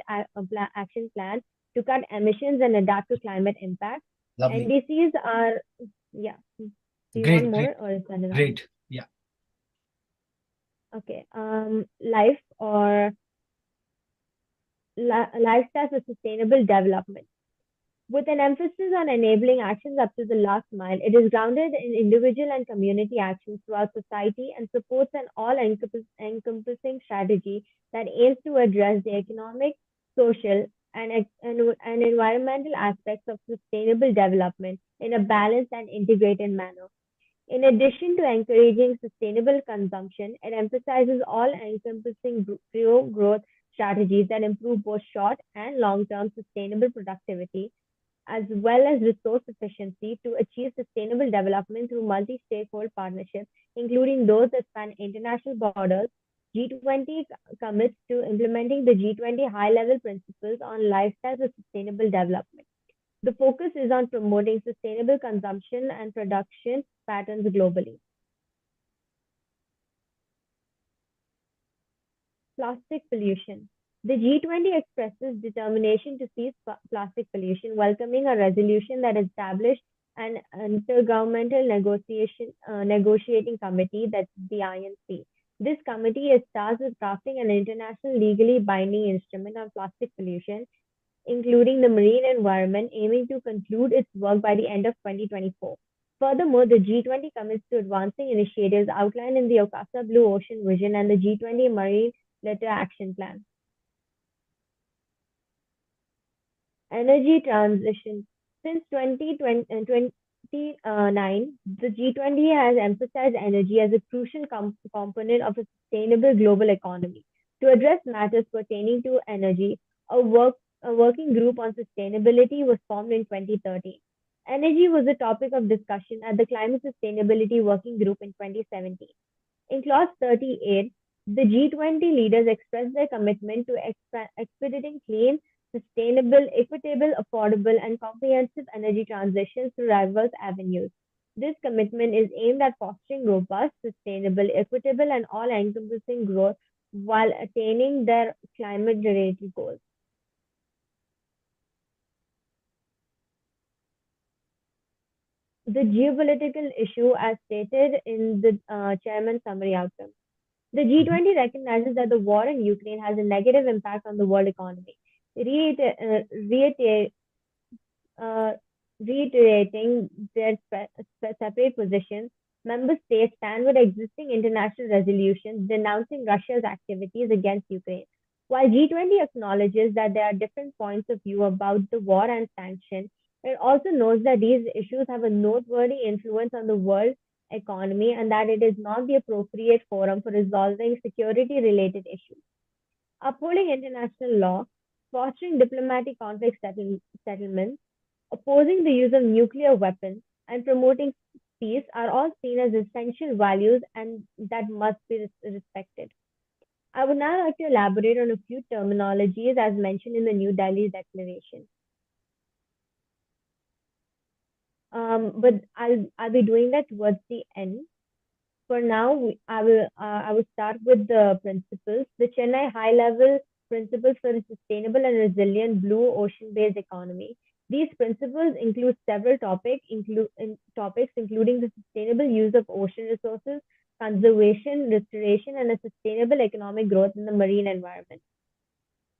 action plan to cut emissions and adapt to climate impact. Lovely. NDCs are, yeah. Do you Great, want more great. or is that enough? Great, yeah. Okay, lifestyle for sustainable development. With an emphasis on enabling actions up to the last mile, it is grounded in individual and community actions throughout society and supports an all-encompassing strategy that aims to address the economic, social, and environmental aspects of sustainable development in a balanced and integrated manner. In addition to encouraging sustainable consumption, it emphasizes all-encompassing growth strategies that improve both short and long-term sustainable productivity, as well as resource efficiency to achieve sustainable development through multi-stakeholder partnerships, including those that span international borders. G20 commits to implementing the G20 high-level principles on lifestyle for sustainable development. The focus is on promoting sustainable consumption and production patterns globally. Plastic pollution. The G20 expresses determination to cease plastic pollution, welcoming a resolution that established an intergovernmental negotiating committee, that's the INC. This committee is tasked with crafting an international legally binding instrument on plastic pollution, including the marine environment, aiming to conclude its work by the end of 2024. Furthermore, the G20 commits to advancing initiatives outlined in the Okasa Blue Ocean Vision and the G20 Marine Litter Action Plan. Energy transition. Since 2029, the G20 has emphasized energy as a crucial component of a sustainable global economy. To address matters pertaining to energy, a working group on sustainability was formed in 2013. Energy was a topic of discussion at the Climate Sustainability Working Group in 2017. In Clause 38, the G20 leaders expressed their commitment to expediting clean, sustainable, equitable, affordable, and comprehensive energy transitions through diverse avenues. This commitment is aimed at fostering robust, sustainable, equitable, and all-encompassing growth while attaining their climate-related goals. The geopolitical issue, as stated in the chairman's summary outcome. The G20 recognizes that the war in Ukraine has a negative impact on the world economy. Reiterating their separate positions, member states stand with existing international resolutions denouncing Russia's activities against Ukraine. While G20 acknowledges that there are different points of view about the war and sanctions, it also notes that these issues have a noteworthy influence on the world economy and that it is not the appropriate forum for resolving security-related issues. Upholding international law, fostering diplomatic conflict settlements, opposing the use of nuclear weapons, and promoting peace are all seen as essential values and that must be respected. I would now like to elaborate on a few terminologies as mentioned in the New Delhi Declaration. But I'll be doing that towards the end. For now, I will start with the principles. The Chennai High Level Principles for a Sustainable and Resilient Blue Ocean-Based Economy. These principles include several topics, including the sustainable use of ocean resources, conservation, restoration, and a sustainable economic growth in the marine environment.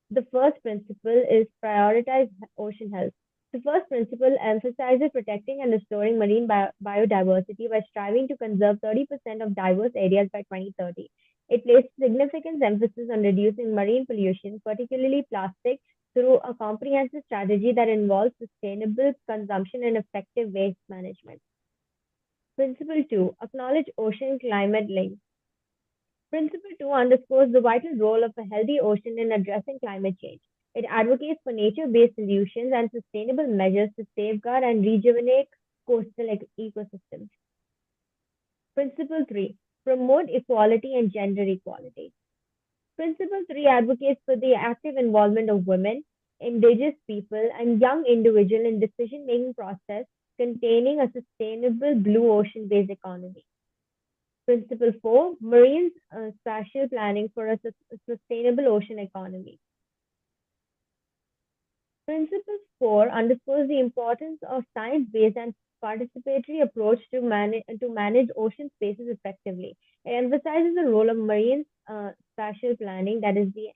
The first principle is prioritize ocean health. The first principle emphasizes protecting and restoring marine biodiversity by striving to conserve 30% of diverse areas by 2030. It places significant emphasis on reducing marine pollution, particularly plastic, through a comprehensive strategy that involves sustainable consumption and effective waste management. Principle 2, acknowledge ocean climate link. Principle 2 underscores the vital role of a healthy ocean in addressing climate change. It advocates for nature-based solutions and sustainable measures to safeguard and rejuvenate coastal ecosystems. Principle 3, promote equality and gender equality. Principle 3 advocates for the active involvement of women, indigenous people, and young individuals in decision-making process containing a sustainable blue ocean-based economy. Principle 4, marine spatial planning for a sustainable ocean economy. Principle 4 underscores the importance of science-based and participatory approach to manage ocean spaces effectively. It emphasizes the role of marine spatial planning, that is the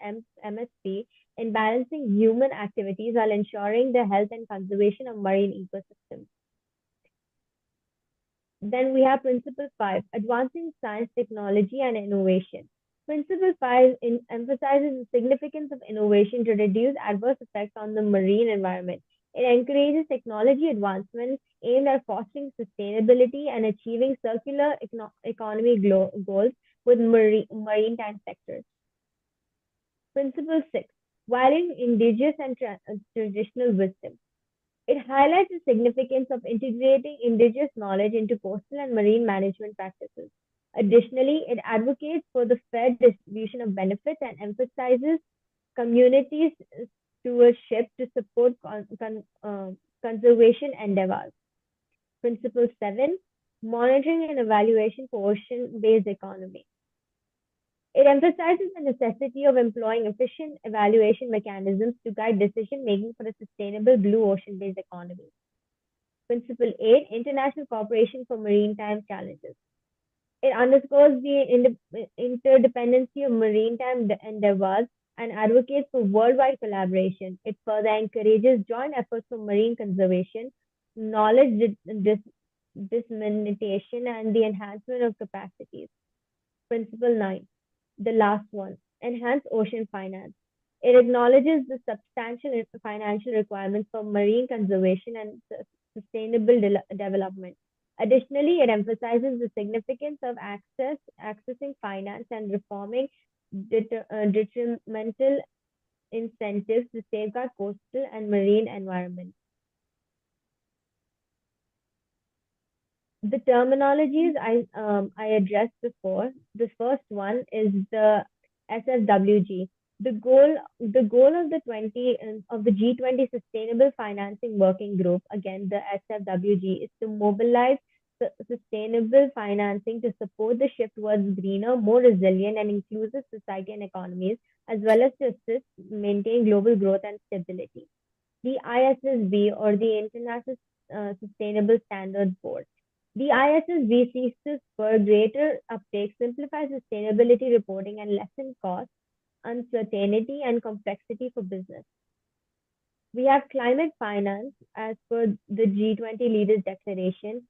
MSP, in balancing human activities while ensuring the health and conservation of marine ecosystems. Then we have principle 5, advancing science, technology, and innovation. Principle 5 emphasizes the significance of innovation to reduce adverse effects on the marine environment. It encourages technology advancement aimed at fostering sustainability and achieving circular economy goals with maritime sectors. Principle 6 valuing indigenous and traditional wisdom. It highlights the significance of integrating indigenous knowledge into coastal and marine management practices. Additionally, it advocates for the fair distribution of benefits and emphasizes communities' stewardship to support conservation endeavors. Principle 7 monitoring and evaluation for ocean based economy. It emphasizes the necessity of employing efficient evaluation mechanisms to guide decision making for a sustainable blue ocean based economy. Principle 8 International Cooperation for Maritime Challenges. It underscores the interdependency of maritime endeavors and advocates for worldwide collaboration. It further encourages joint efforts for marine conservation, knowledge dissemination, and the enhancement of capacities. Principle 9 the last one, enhance ocean finance. It acknowledges the substantial financial requirements for marine conservation and sustainable development. Additionally, it emphasizes the significance of accessing finance and reforming detrimental incentives to safeguard coastal and marine environment. The terminologies I addressed before. The first one is the SFWG. The goal of the G20 Sustainable Financing Working Group, again the SFWG, is to mobilize sustainable financing to support the shift towards greener, more resilient, and inclusive society and economies, as well as to assist maintain global growth and stability. The ISSB, or the International Sustainable Standards Board. The ISSB seeks to spur greater uptake, simplify sustainability reporting, and lessen cost, uncertainty, and complexity for business. We have climate finance as per the G20 Leaders Declaration.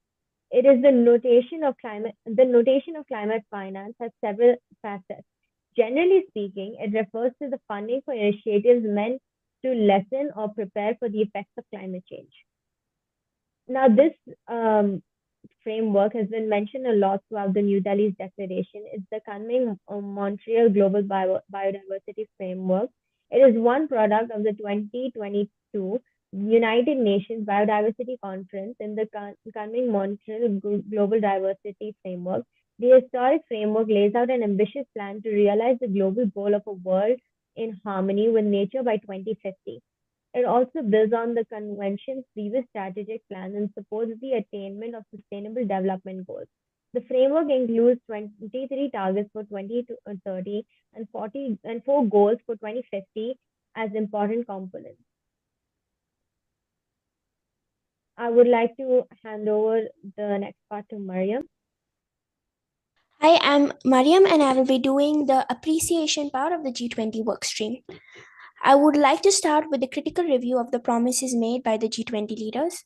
It is the notation of climate finance has several facets. Generally speaking, it refers to the funding for initiatives meant to lessen or prepare for the effects of climate change. Now, this framework has been mentioned a lot throughout the New Delhi's declaration. It's the Kunming Montreal Global Biodiversity Framework. It is one product of the 2022 United Nations Biodiversity Conference in the Kunming Montreal Global Diversity Framework. The historic framework lays out an ambitious plan to realize the global goal of a world in harmony with nature by 2050. It also builds on the convention's previous strategic plan and supports the attainment of sustainable development goals. The framework includes 23 targets for 2030 and 4 goals for 2050 as important components. I would like to hand over the next part to Mariam. Hi, I'm Mariam, and I will be doing the appreciation part of the G20 workstream. I would like to start with a critical review of the promises made by the G20 leaders.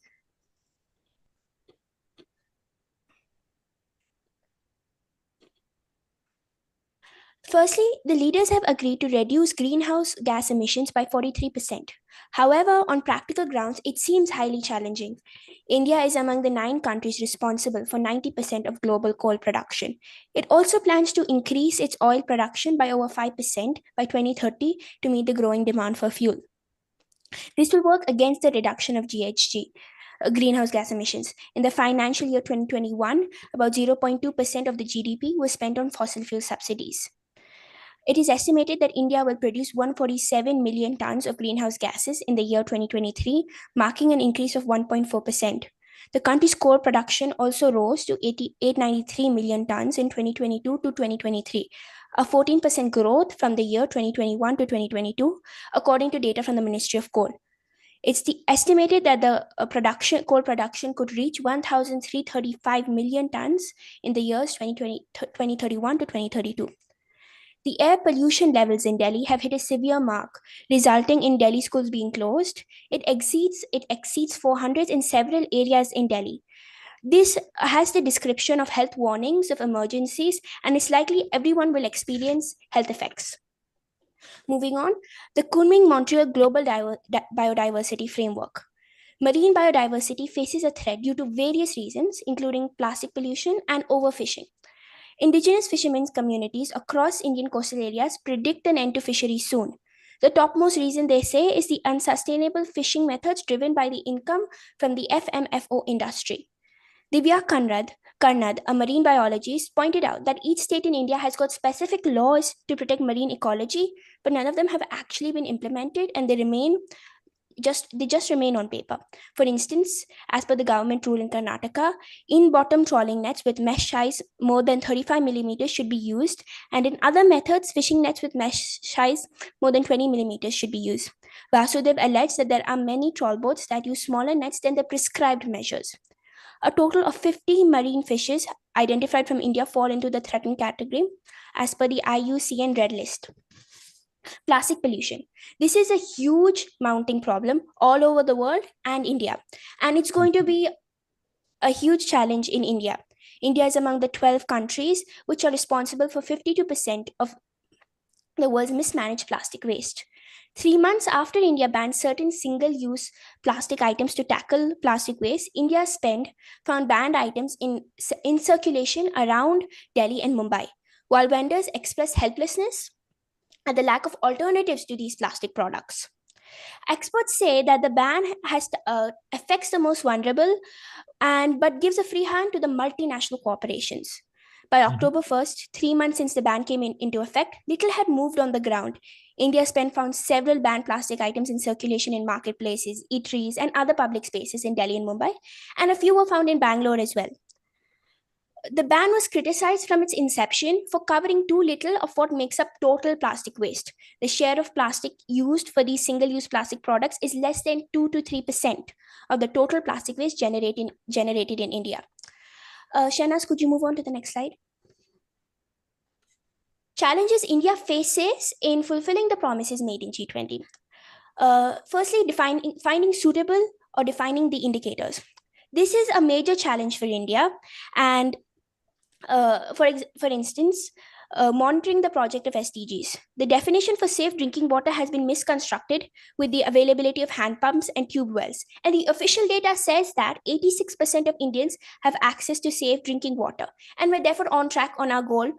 Firstly, the leaders have agreed to reduce greenhouse gas emissions by 43%. However, on practical grounds, it seems highly challenging. India is among the 9 countries responsible for 90% of global coal production. It also plans to increase its oil production by over 5% by 2030 to meet the growing demand for fuel. This will work against the reduction of GHG. Greenhouse gas emissions. In the financial year 2021, about 0.2% of the GDP was spent on fossil fuel subsidies. It is estimated that India will produce 147 million tons of greenhouse gases in the year 2023, marking an increase of 1.4%. The country's coal production also rose to 893 million tons in 2022 to 2023, a 14% growth from the year 2021 to 2022, according to data from the Ministry of Coal. It's estimated that the coal production could reach 1,335 million tons in the years 2031 to 2032. The air pollution levels in Delhi have hit a severe mark, resulting in Delhi schools being closed. It exceeds 400 in several areas in Delhi. This has the description of health warnings of emergencies, and it's likely everyone will experience health effects. Moving on, the Kunming-Montreal Global Biodiversity Framework. Marine biodiversity faces a threat due to various reasons, including plastic pollution and overfishing. Indigenous fishermen communities across Indian coastal areas predict an end to fisheries soon. The topmost reason they say is the unsustainable fishing methods driven by the income from the FMFO industry. Divya Karnad, a marine biologist, pointed out that each state in India has got specific laws to protect marine ecology, but none of them have actually been implemented, and they just remain on paper. For instance, as per the government rule in Karnataka, in-bottom trawling nets with mesh size more than 35 millimeters should be used, and in other methods, fishing nets with mesh size more than 20 millimeters should be used. Vasudev alleged that there are many trawl boats that use smaller nets than the prescribed measures. A total of 50 marine fishes identified from India fall into the threatened category as per the IUCN Red List. Plastic pollution. This is a huge mounting problem all over the world and India, and it's going to be a huge challenge in India. India is among the 12 countries which are responsible for 52% of the world's mismanaged plastic waste. 3 months after India banned certain single-use plastic items to tackle plastic waste, India's spend found banned items in circulation around Delhi and Mumbai, while vendors expressed helplessness at the lack of alternatives to these plastic products. Experts say that the ban affects the most vulnerable but gives a free hand to the multinational corporations. By October 1st, 3 months since the ban came into effect, little had moved on the ground. India's pen found several banned plastic items in circulation in marketplaces, eateries, and other public spaces in Delhi and Mumbai, and a few were found in Bangalore as well. The ban was criticized from its inception for covering too little of what makes up total plastic waste. The share of plastic used for these single-use plastic products is less than 2 to 3% of the total plastic waste generated in India. Shahnaz, could you move on to the next slide? Challenges India faces in fulfilling the promises made in G20. Firstly, finding suitable or defining the indicators. This is a major challenge for India, and for instance, monitoring the project of SDGs. The definition for safe drinking water has been misconstructed with the availability of hand pumps and tube wells. And the official data says that 86% of Indians have access to safe drinking water. And we're therefore on track on our goal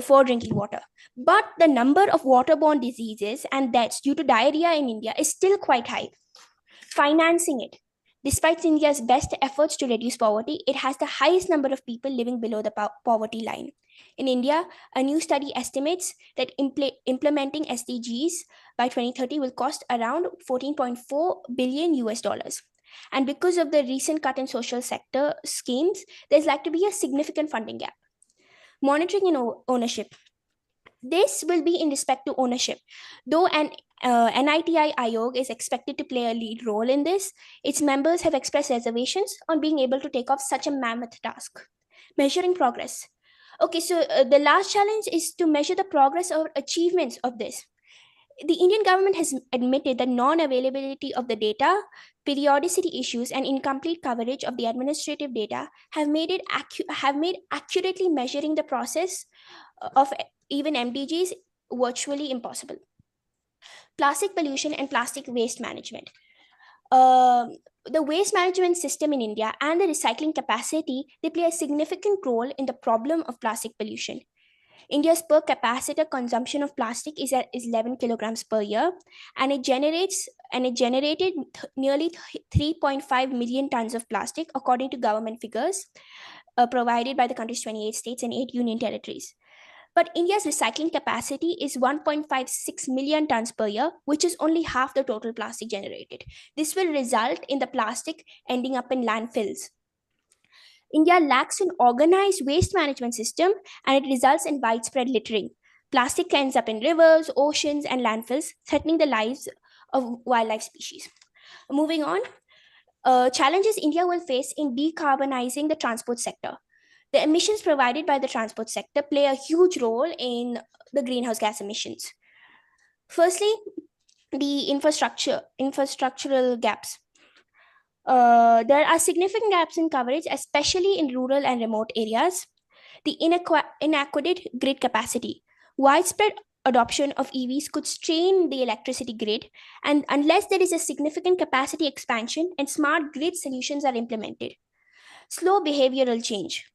for drinking water. But the number of waterborne diseases and deaths due to diarrhea in India is still quite high. Financing it. Despite India's best efforts to reduce poverty, it has the highest number of people living below the poverty line. In India, a new study estimates that implementing SDGs by 2030 will cost around 14.4 billion US dollars. And because of the recent cut in social sector schemes, there's likely to be a significant funding gap. Monitoring and ownership. This will be in respect to ownership. Though an NITI Ayog is expected to play a lead role in this, its members have expressed reservations on being able to take off such a mammoth task. Measuring progress. Okay, so the last challenge is to measure the progress or achievements of this. The Indian government has admitted that non-availability of the data, periodicity issues, and incomplete coverage of the administrative data have made accurately measuring the process of even MDGs virtually impossible. Plastic pollution and plastic waste management. The waste management system in India and the recycling capacity, they play a significant role in the problem of plastic pollution. India's per capita consumption of plastic is 11 kilograms per year, and it generated nearly 3.5 million tons of plastic, according to government figures provided by the country's 28 states and 8 union territories. But India's recycling capacity is 1.56 million tons per year, which is only half the total plastic generated. This will result in the plastic ending up in landfills. India lacks an organized waste management system, and it results in widespread littering. Plastic ends up in rivers, oceans, and landfills, threatening the lives of wildlife species. Moving on, challenges India will face in decarbonizing the transport sector. The emissions provided by the transport sector play a huge role in the greenhouse gas emissions. Firstly, the infrastructural gaps. There are significant gaps in coverage, especially in rural and remote areas. The inadequate grid capacity. Widespread adoption of EVs could strain the electricity grid, and unless there is a significant capacity expansion and smart grid solutions are implemented. Slow behavioral change.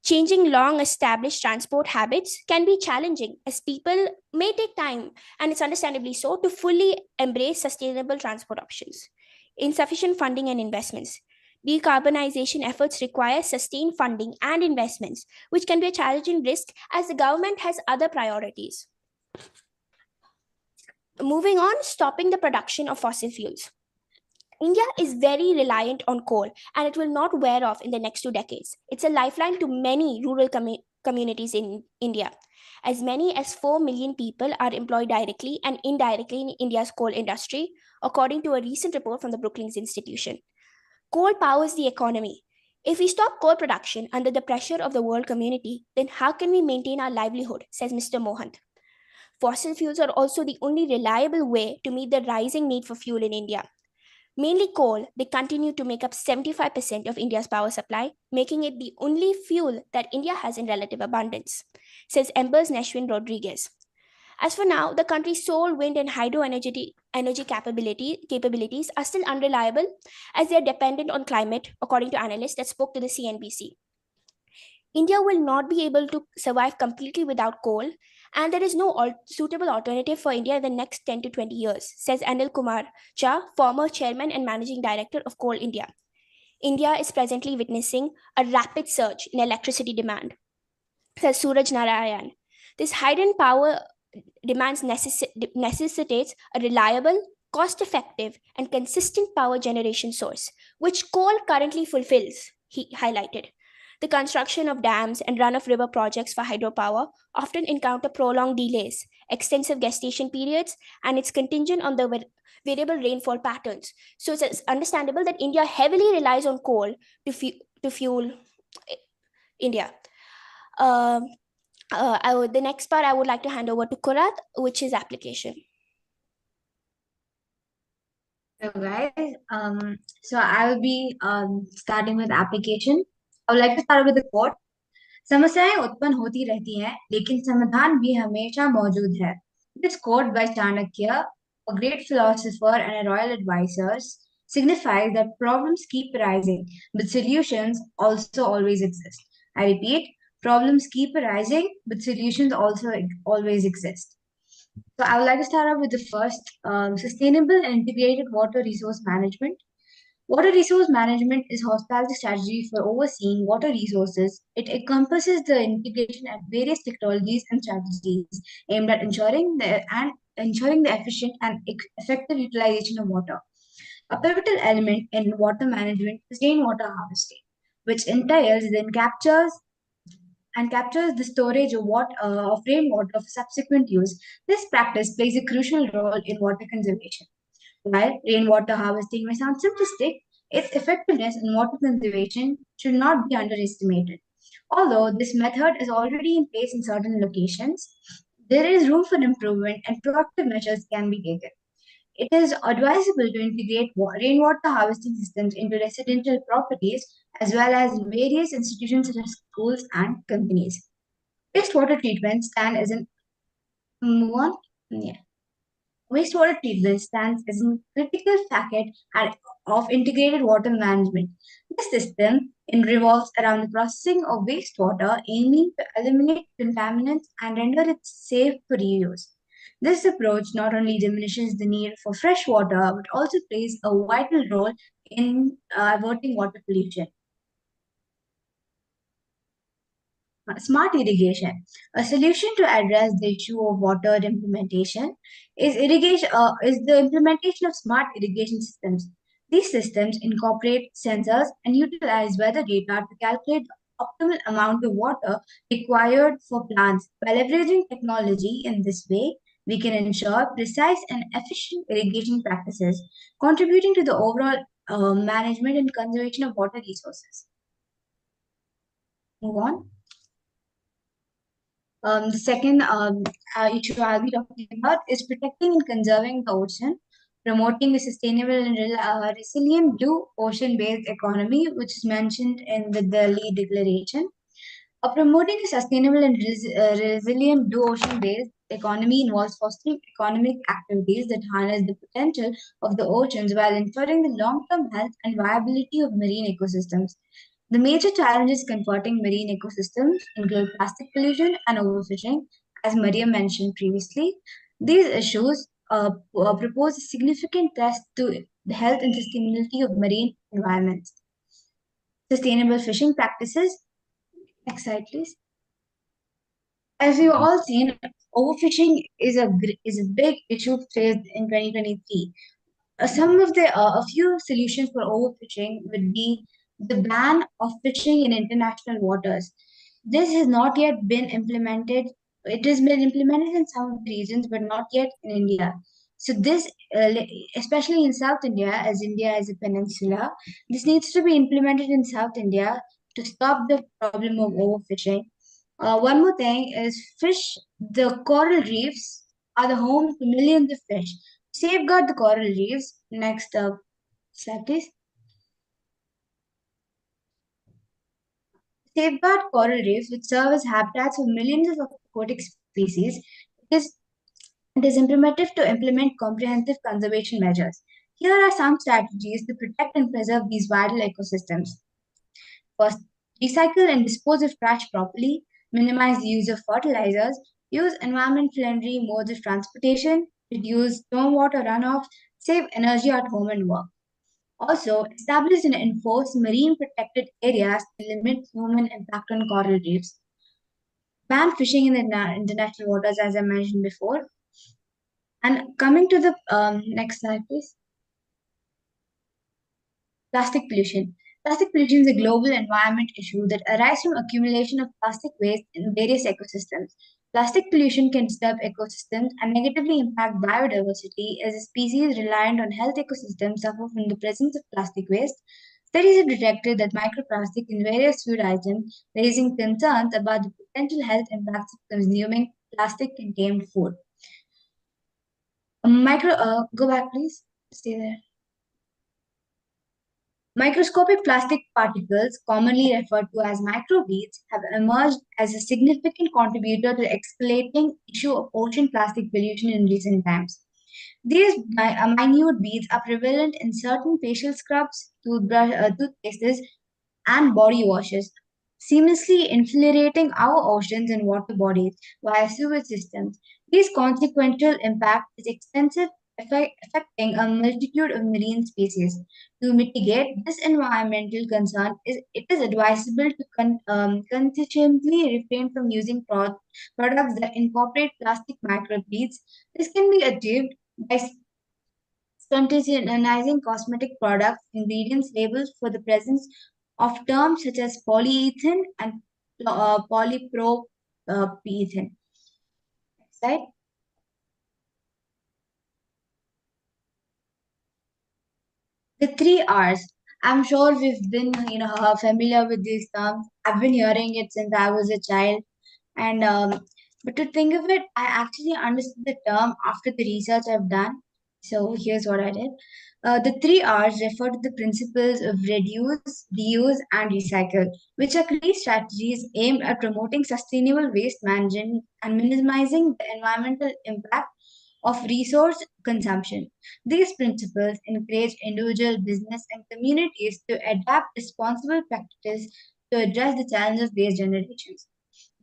Changing long established transport habits can be challenging as people may take time, and it's understandably so, to fully embrace sustainable transport options. Insufficient funding and investments. Decarbonization efforts require sustained funding and investments, which can be a challenging risk as the government has other priorities. Moving on, stopping the production of fossil fuels. India is very reliant on coal and it will not wear off in the next 2 decades. It's a lifeline to many rural communities in India. As many as 4 million people are employed directly and indirectly in India's coal industry, according to a recent report from the Brookings Institution. Coal powers the economy. If we stop coal production under the pressure of the world community, then how can we maintain our livelihood, says Mr. Mohant. Fossil fuels are also the only reliable way to meet the rising need for fuel in India. Mainly coal, they continue to make up 75% of India's power supply, making it the only fuel that India has in relative abundance, says Embers Neshwin Rodriguez. As for now, the country's sole wind and hydro energy capabilities are still unreliable as they are dependent on climate, according to analysts that spoke to the CNBC. India will not be able to survive completely without coal, and there is no suitable alternative for India in the next 10 to 20 years, says Anil Kumar Jha, former chairman and managing director of Coal India. India is presently witnessing a rapid surge in electricity demand, says Suraj Narayan. This heightened power demands necessitates a reliable, cost-effective, and consistent power generation source, which coal currently fulfills, he highlighted. The construction of dams and run-of-river projects for hydropower often encounter prolonged delays, extensive gestation periods, and it's contingent on the variable rainfall patterns. So it's understandable that India heavily relies on coal to fuel India. The next part I would like to hand over to Kurat, which is application. So guys, so I'll be starting with application. I would like to start with the quote. समस्याएं उत्पन्न होती रहती हैं, लेकिन समाधान भी हमेशा मौजूद है. This quote by Chanakya, a great philosopher and a royal advisor, signifies that problems keep arising, but solutions also always exist. I repeat, problems keep arising, but solutions also always exist. So I would like to start off with the first, sustainable and integrated water resource management. Water resource management is hospitality strategy for overseeing water resources. It encompasses the integration of various technologies and strategies aimed at ensuring the efficient and effective utilization of water. A pivotal element in water management is rainwater harvesting, which entails then captures the storage of rainwater for subsequent use. This practice plays a crucial role in water conservation. While rainwater harvesting may sound simplistic, its effectiveness in water conservation should not be underestimated. Although this method is already in place in certain locations, there is room for improvement and proactive measures can be taken. It is advisable to integrate rainwater harvesting systems into residential properties as well as various institutions such as schools and companies. Wastewater treatment stand as an move on. Yeah. Wastewater treatment stands as a critical facet of integrated water management. This system revolves around the processing of wastewater, aiming to eliminate contaminants and render it safe for reuse. This approach not only diminishes the need for fresh water but also plays a vital role in averting water pollution. Smart irrigation. A solution to address the issue of water implementation is the implementation of smart irrigation systems. These systems incorporate sensors and utilize weather data to calculate the optimal amount of water required for plants. By leveraging technology in this way, we can ensure precise and efficient irrigation practices, contributing to the overall management and conservation of water resources. Move on. The second issue I'll be talking about is protecting and conserving the ocean. promoting a sustainable and resilient blue ocean-based economy, which is mentioned in the Lee Declaration. Promoting a sustainable and resilient blue ocean-based economy involves fostering economic activities that harness the potential of the oceans while ensuring the long-term health and viability of marine ecosystems. The major challenges confronting marine ecosystems include plastic pollution and overfishing, as Maria mentioned previously. These issues propose a significant threat to the health and sustainability of marine environments. Sustainable fishing practices. Next slide, please. As we've all seen, overfishing is a big issue faced in 2023. Some of the a few solutions for overfishing would be the ban of fishing in international waters. This has not yet been implemented. It has been implemented in some of the regions, but not yet in India. So this, especially in South India, as India is a peninsula, this needs to be implemented in South India to stop the problem of overfishing. One more thing is the coral reefs are the home to millions of fish. Safeguard the coral reefs. Next slide, please. Safeguard coral reefs, which serve as habitats for millions of aquatic species. It is, it is imperative to implement comprehensive conservation measures. Here are some strategies to protect and preserve these vital ecosystems. First, recycle and dispose of trash properly, minimize the use of fertilizers, use environment-friendly modes of transportation, reduce stormwater runoff, save energy at home and work. Also, establish and enforce marine protected areas to limit human impact on coral reefs. Ban fishing in the international waters, as I mentioned before. And coming to the next slide, please. Plastic pollution. Plastic pollution is a global environment issue that arises from accumulation of plastic waste in various ecosystems. Plastic pollution can disturb ecosystems and negatively impact biodiversity as a species reliant on health ecosystems suffer from the presence of plastic waste. Studies have detected that microplastic in various food items, raising concerns about the potential health impacts of consuming plastic-contained food. Go back, please. Stay there. Microscopic plastic particles, commonly referred to as microbeads, have emerged as a significant contributor to the escalating issue of ocean plastic pollution in recent times. These minute beads are prevalent in certain facial scrubs, toothpastes, and body washes, seamlessly infiltrating our oceans and water bodies via sewage systems. This consequential impact is extensive, affecting a multitude of marine species. To mitigate this environmental concern, it is advisable to consistently refrain from using products that incorporate plastic microbeads. This can be achieved by scrutinizing cosmetic products ingredients labels for the presence of terms such as polyethylene and polypropylene. Next slide. The three R's. I'm sure we've been, familiar with these terms. I've been hearing it since I was a child, and but to think of it, I actually understood the term after the research I've done. So here's what I did. The three R's refer to the principles of reduce, reuse, and recycle, which are key strategies aimed at promoting sustainable waste management and minimizing the environmental impact of resource consumption. These principles encourage individual business and communities to adapt responsible practices to address the challenge of waste generations.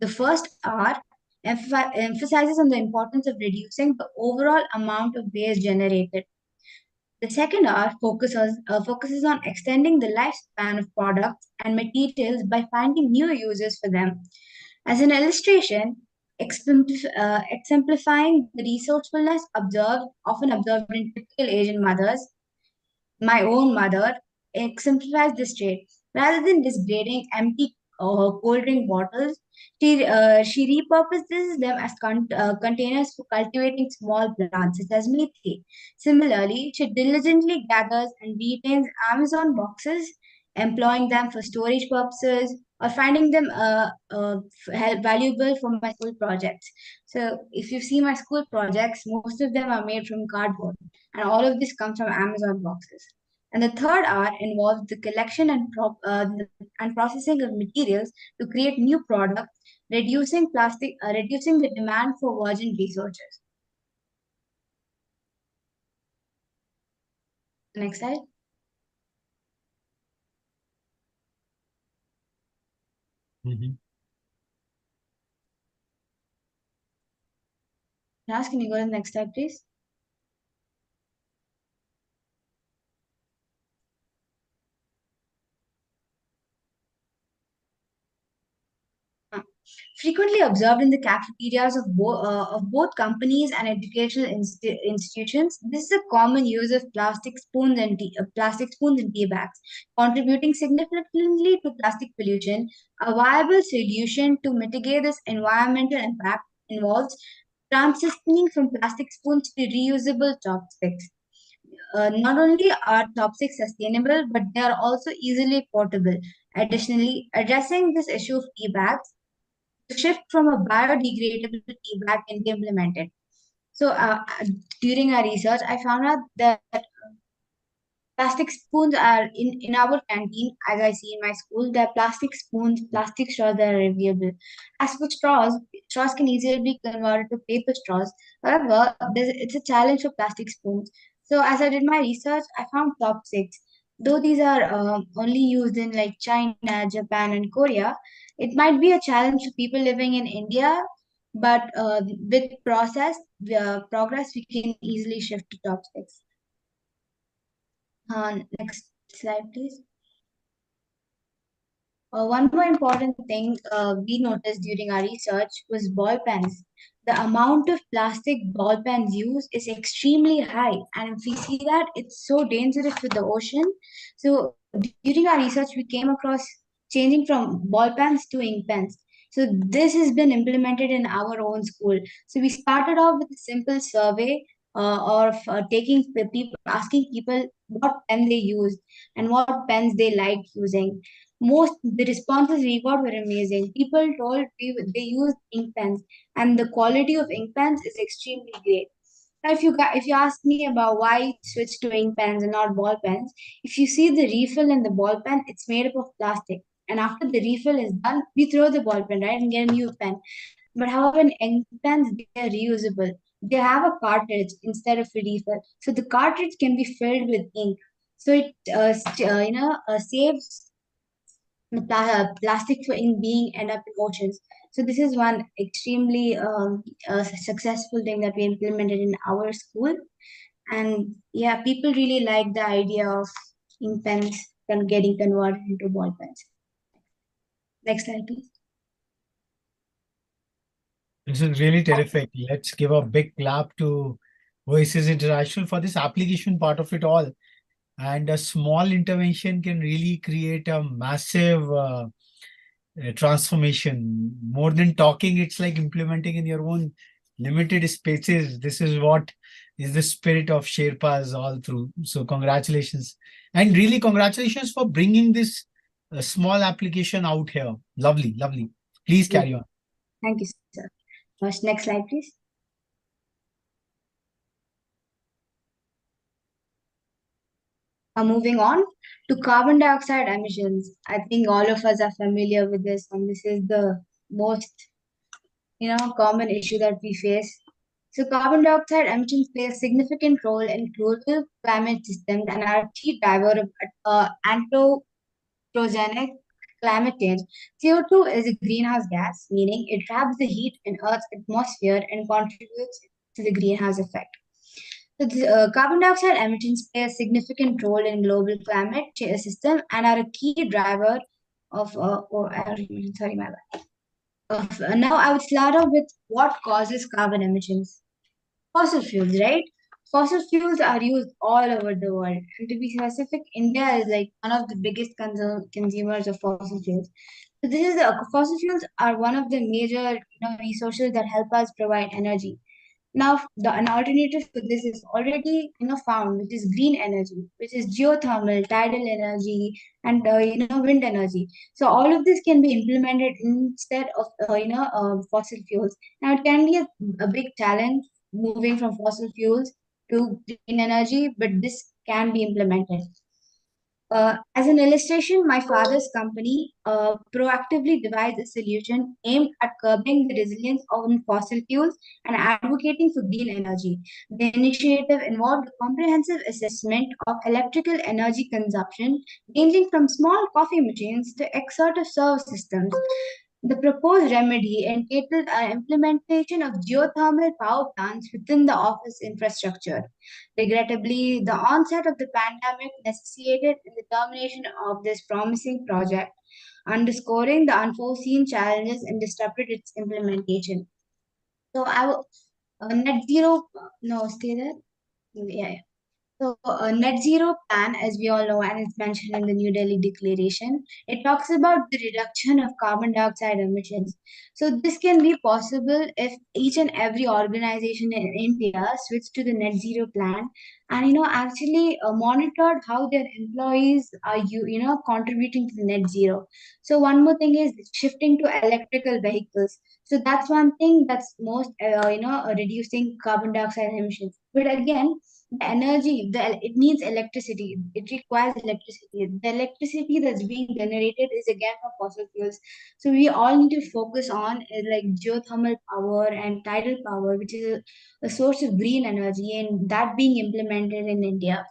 The first R emphasizes on the importance of reducing the overall amount of waste generated. The second R focuses on extending the lifespan of products and materials by finding new uses for them. As an illustration, exemplifying the resourcefulness often observed in typical Asian mothers, my own mother exemplifies this trait. Rather than discarding empty cold drink bottles, she repurposes them as containers for cultivating small plants, such as methi. Similarly, she diligently gathers and retains Amazon boxes, employing them for storage purposes or finding them valuable for my school projects. So, if you see my school projects, most of them are made from cardboard, and all of this comes from Amazon boxes. And the third R involves the collection and processing of materials to create new products, reducing the demand for virgin resources. Next slide. Mhm. Raj, can you go to the next slide, please? Frequently observed in the cafeterias of both companies and educational institutions, this is a common use of plastic spoons and tea bags, contributing significantly to plastic pollution. A viable solution to mitigate this environmental impact involves transitioning from plastic spoons to reusable chopsticks. Not only are chopsticks sustainable, but they are also easily portable. Additionally, addressing this issue of tea bags, the shift from a biodegradable tea bag can be implemented. So, during our research, I found out that plastic spoons are in our canteen, as I see in my school. There are plastic spoons, plastic straws that are reviewable. As for straws can easily be converted to paper straws. However, it's a challenge for plastic spoons. So, as I did my research, I found chopsticks. Though these are only used in like China, Japan, and Korea, it might be a challenge for people living in India. But with progress, we can easily shift to chopsticks. Next slide, please. One more important thing we noticed during our research was ball pens. The amount of plastic ball pens used is extremely high, and if we see that, it's so dangerous to the ocean. So during our research, we came across changing from ball pens to ink pens. So this has been implemented in our own school. So we started off with a simple survey of people, asking people what pen they used and what pens they liked using. Most the responses we got were amazing. People told they used ink pens, and the quality of ink pens is extremely great. Now, if you ask me about why switch to ink pens and not ball pens, if you see the refill in the ball pen, it's made up of plastic. And after the refill is done, we throw the ball pen, right, and get a new pen. But however, in ink pens, they are reusable. They have a cartridge instead of a refill, so the cartridge can be filled with ink. So it saves the plastic for in being end up in oceans. So this is one extremely successful thing that we implemented in our school, and yeah, people really like the idea of ink pens getting converted into ball pens. Next slide, please. This is really terrific. Let's give a big clap to Voices International for this application part of it all. And a small intervention can really create a massive transformation. More than talking, it's like implementing in your own limited spaces. This is what is the spirit of Sherpas all through. So congratulations. And really congratulations for bringing this small application out here. Lovely, lovely. Please carry on. Thank you, sir. Next slide, please. Moving on to carbon dioxide emissions. I think all of us are familiar with this, and this is the most common issue that we face. So carbon dioxide emissions play a significant role in global climate systems and are a key driver of anthropogenic climate change. CO2 is a greenhouse gas, meaning it traps the heat in Earth's atmosphere and contributes to the greenhouse effect. So carbon dioxide emissions play a significant role in global climate system and are a key driver of sorry, my bad. Now I would start off with what causes carbon emissions. Fossil fuels, right? Fossil fuels are used all over the world. And to be specific, India is like one of the biggest consumers of fossil fuels. So this is the fossil fuels are one of the major resources that help us provide energy. Now, an alternative to this is already found, which is green energy, which is geothermal, tidal energy, and wind energy. So all of this can be implemented instead of fossil fuels. Now, it can be a big challenge moving from fossil fuels to green energy, but this can be implemented. As an illustration, my father's company proactively devised a solution aimed at curbing the resilience on fossil fuels and advocating for green energy. The initiative involved a comprehensive assessment of electrical energy consumption, ranging from small coffee machines to exertive server systems. The proposed remedy entailed implementation of geothermal power plants within the office infrastructure. Regrettably, the onset of the pandemic necessitated the termination of this promising project, underscoring the unforeseen challenges and disrupted its implementation. So, net zero, no, stay there. Yeah. So, a net zero plan, as we all know, and it's mentioned in the New Delhi Declaration, it talks about the reduction of carbon dioxide emissions. So, this can be possible if each and every organization in India switch to the net zero plan and actually monitored how their employees are contributing to the net zero. So, one more thing is shifting to electrical vehicles. So, that's one thing that's most reducing carbon dioxide emissions. But again, the energy, it needs electricity. It requires electricity. The electricity that's being generated is again from fossil fuels. So we all need to focus on like geothermal power and tidal power, which is a source of green energy, and that being implemented in India.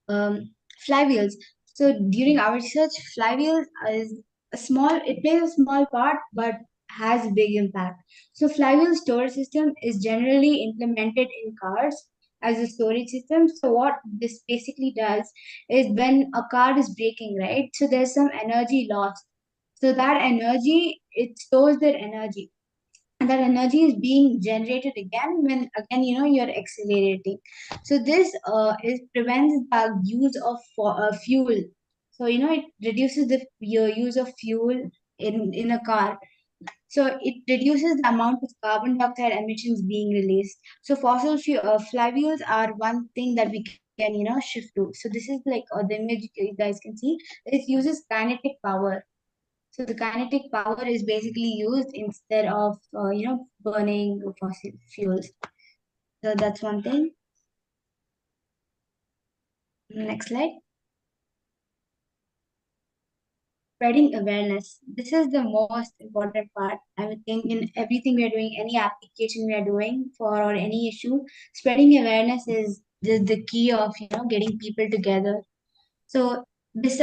Flywheels. So during our research, flywheels is it plays a small part, but has big impact. So flywheel storage system is generally implemented in cars as a storage system. So what this basically does is when a car is braking, right? So there's some energy lost. So that energy, it stores that energy, and that energy is being generated again when again you're accelerating. So this is prevents the use of fuel. So it reduces the your use of fuel in a car. So it reduces the amount of carbon dioxide emissions being released. So flywheels are one thing that we can shift to. So this is like the image you guys can see. It uses kinetic power. So the kinetic power is basically used instead of burning fossil fuels. So that's one thing. Next slide. Spreading awareness. This is the most important part. I would think in everything we are doing, any application we are doing for or any issue, spreading awareness is the key of getting people together. So this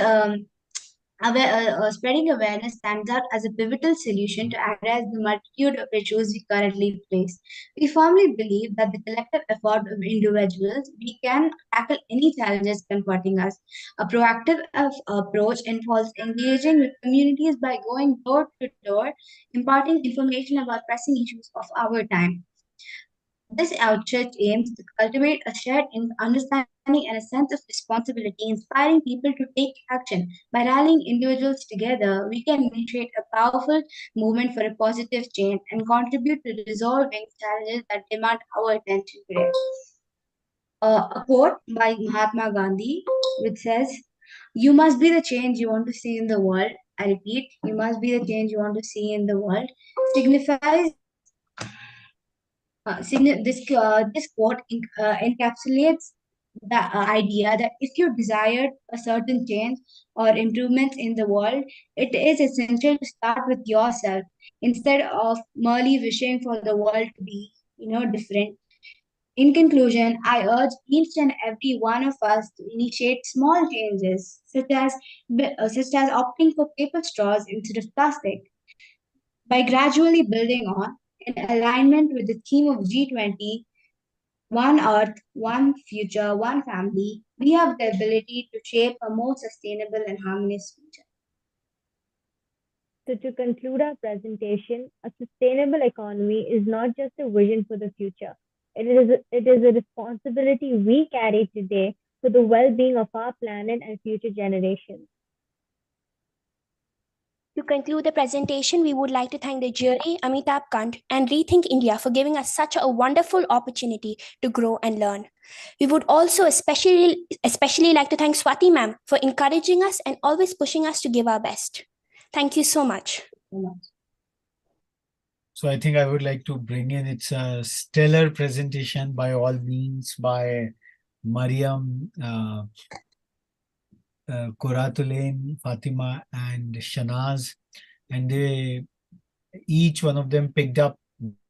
spreading awareness stands out as a pivotal solution to address the multitude of issues we currently face. We firmly believe that the collective effort of individuals, we can tackle any challenges confronting us. A proactive approach involves engaging with communities by going door to door, imparting information about pressing issues of our time. This outreach aims to cultivate a shared understanding and a sense of responsibility, inspiring people to take action. By rallying individuals together, we can initiate a powerful movement for a positive change and contribute to resolving challenges that demand our attention today. A quote by Mahatma Gandhi, which says, "You must be the change you want to see in the world." I repeat, "You must be the change you want to see in the world," signifies this quote encapsulates the idea that if you desire a certain change or improvements in the world, it is essential to start with yourself instead of merely wishing for the world to be, different. In conclusion, I urge each and every one of us to initiate small changes, such as opting for paper straws instead of plastic. By gradually building on, in alignment with the theme of G20, one Earth, one future, one family, we have the ability to shape a more sustainable and harmonious future. So, to conclude our presentation, a sustainable economy is not just a vision for the future. It is a responsibility we carry today for the well being of our planet and future generations. To conclude the presentation, we would like to thank the jury, Amitabh Kant, and Rethink India for giving us such a wonderful opportunity to grow and learn. We would also especially like to thank Swati ma'am for encouraging us and always pushing us to give our best. Thank you so much. So I think I would like to bring in, it's a stellar presentation by all means by Mariam, Kuratulain, Fatima, and Shanaz. And they, each one of them picked up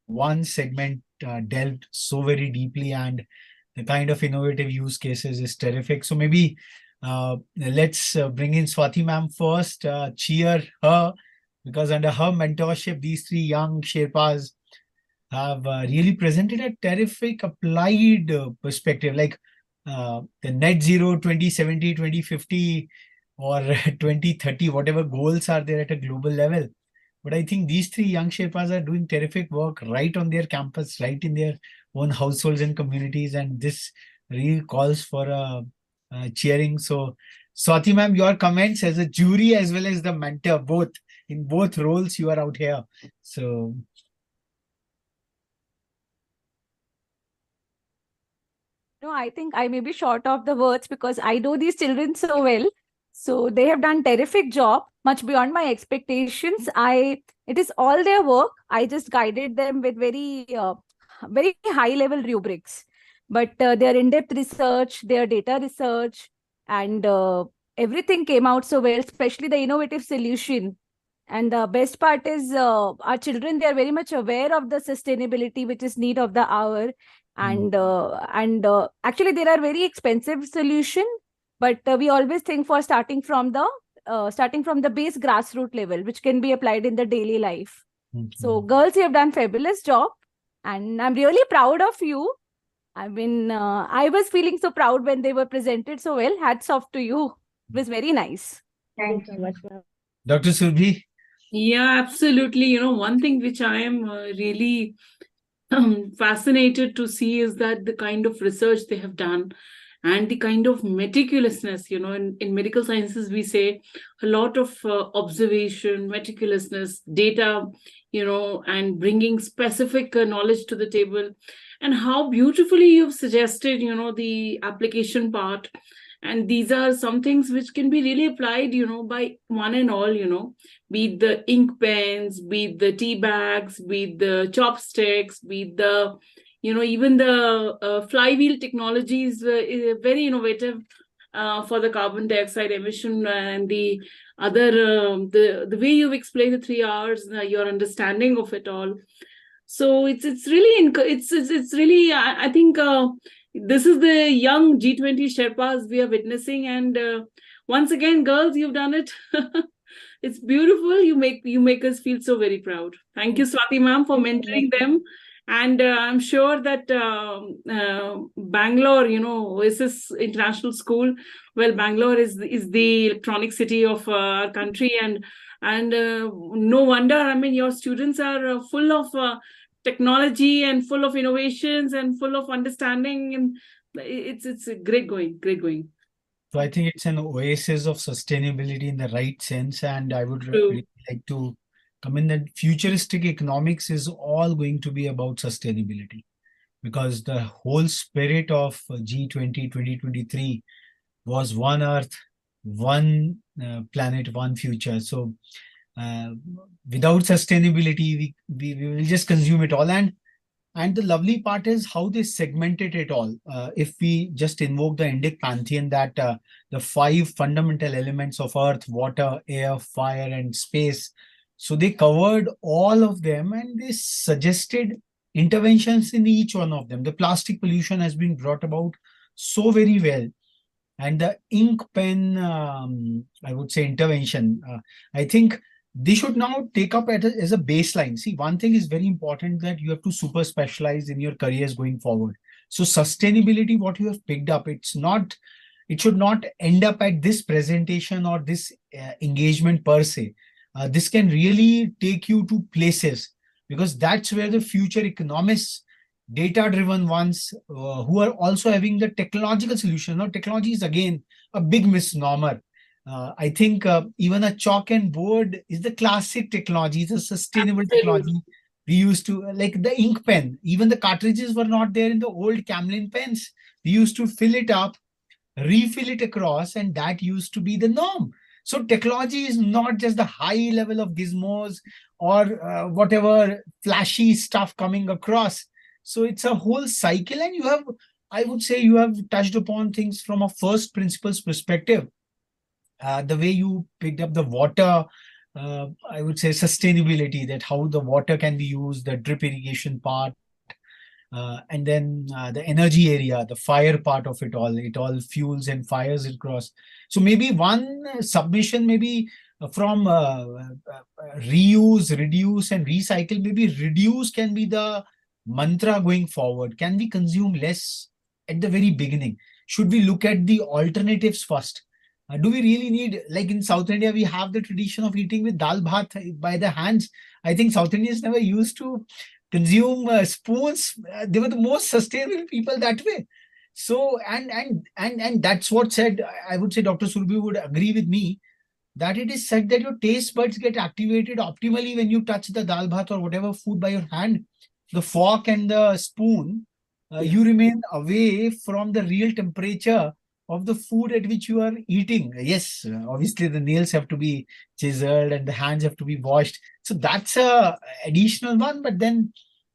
one segment, delved so very deeply, and the kind of innovative use cases is terrific. So maybe let's bring in Swati ma'am first, cheer her, because under her mentorship, these three young Sherpas have really presented a terrific applied perspective, like the net zero 2070, 2050, or 2030, whatever goals are there at a global level. But I think these three young Sherpas are doing terrific work right on their campus, right in their own households and communities. And this really calls for cheering. So, Swati ma'am, your comments as a jury as well as the mentor, both in both roles, you are out here. So, No, I think I may be short of the words because I know these children so well. So they have done terrific job, much beyond my expectations. It is all their work. I just guided them with very high level rubrics. But their in-depth research, their data research, and everything came out so well, especially the innovative solution. And the best part is our children, they are very much aware of the sustainability, which is need of the hour. And actually there are very expensive solution, but we always think for starting from the base grassroots level, which can be applied in the daily life. So girls, you have done fabulous job, and I'm really proud of you. I mean, I was feeling so proud when they were presented so well. Hats off to you. It was very nice. Thank so you. much, ma'am. Dr. Surbhi. Yeah, absolutely. You know, one thing which I am really fascinated to see is that the kind of research they have done and the kind of meticulousness, you know, in medical sciences, we say a lot of observation, meticulousness, data, you know, and bringing specific knowledge to the table. And how beautifully you've suggested, you know, the application part. And these are some things which can be really applied, you know, by one and all, you know, be it the ink pens, be it the tea bags, be it the chopsticks, be it the, you know, even the flywheel technology is very innovative for the carbon dioxide emission, and the other, the way you've explained the 3 hours, your understanding of it all. So it's really, it's really, I think this is the young G20 Sherpas we are witnessing. And once again, girls, you've done it. It's beautiful. You make us feel so very proud. Thank you, Swati ma'am, for mentoring them. And I'm sure that Bangalore, you know, Oasis International School, well, Bangalore is the electronic city of our country, and no wonder. I mean, your students are full of technology and full of innovations and full of understanding, and it's a great going. So I think it's an oasis of sustainability in the right sense, and I would really like to come in that futuristic economics is all going to be about sustainability, because the whole spirit of G20 2023 was one Earth, one planet, one future. So without sustainability, we will just consume it all. And the lovely part is how they segmented it all. If we just invoke the Indic pantheon, that the 5 fundamental elements of earth, water, air, fire, and space. So they covered all of them, and they suggested interventions in each one of them. The plastic pollution has been brought about so very well. And the ink pen, I would say, intervention, I think they should now take up as a baseline. See, one thing is very important, that you have to super specialize in your careers going forward. So sustainability, what you have picked up, it should not end up at this presentation or this engagement per se. This can really take you to places, because that's where the future economists, data-driven ones, who are also having the technological solution. Now, technology is again a big misnomer. I think even a chalk and board is the classic technology, it's a sustainable technology. We used to, like the ink pen, even the cartridges were not there in the old Camlin pens. We used to fill it up, refill it across, and that used to be the norm. So technology is not just the high level of gizmos or whatever flashy stuff coming across. So it's a whole cycle, and you have, I would say, you have touched upon things from a first principles perspective. The way you picked up the water, I would say sustainability, that how the water can be used, the drip irrigation part, and then the energy area, the fire part of it all fuels and fires across. So maybe one submission, maybe from reuse, reduce, and recycle. Maybe reduce can be the mantra going forward. Can we consume less at the very beginning? Should we look at the alternatives first? Do we really need, like in South India, we have the tradition of eating with dal bhat by the hands. I think South Indians never used to consume spoons. They were the most sustainable people that way. So, and that's what said, I would say Dr. Surbi would agree with me, that it is said that your taste buds get activated optimally when you touch the dal bhat or whatever food by your hand. The fork and the spoon, you remain away from the real temperature of the food at which you are eating. Yes, obviously the nails have to be chiseled and the hands have to be washed. So that's a additional one, but then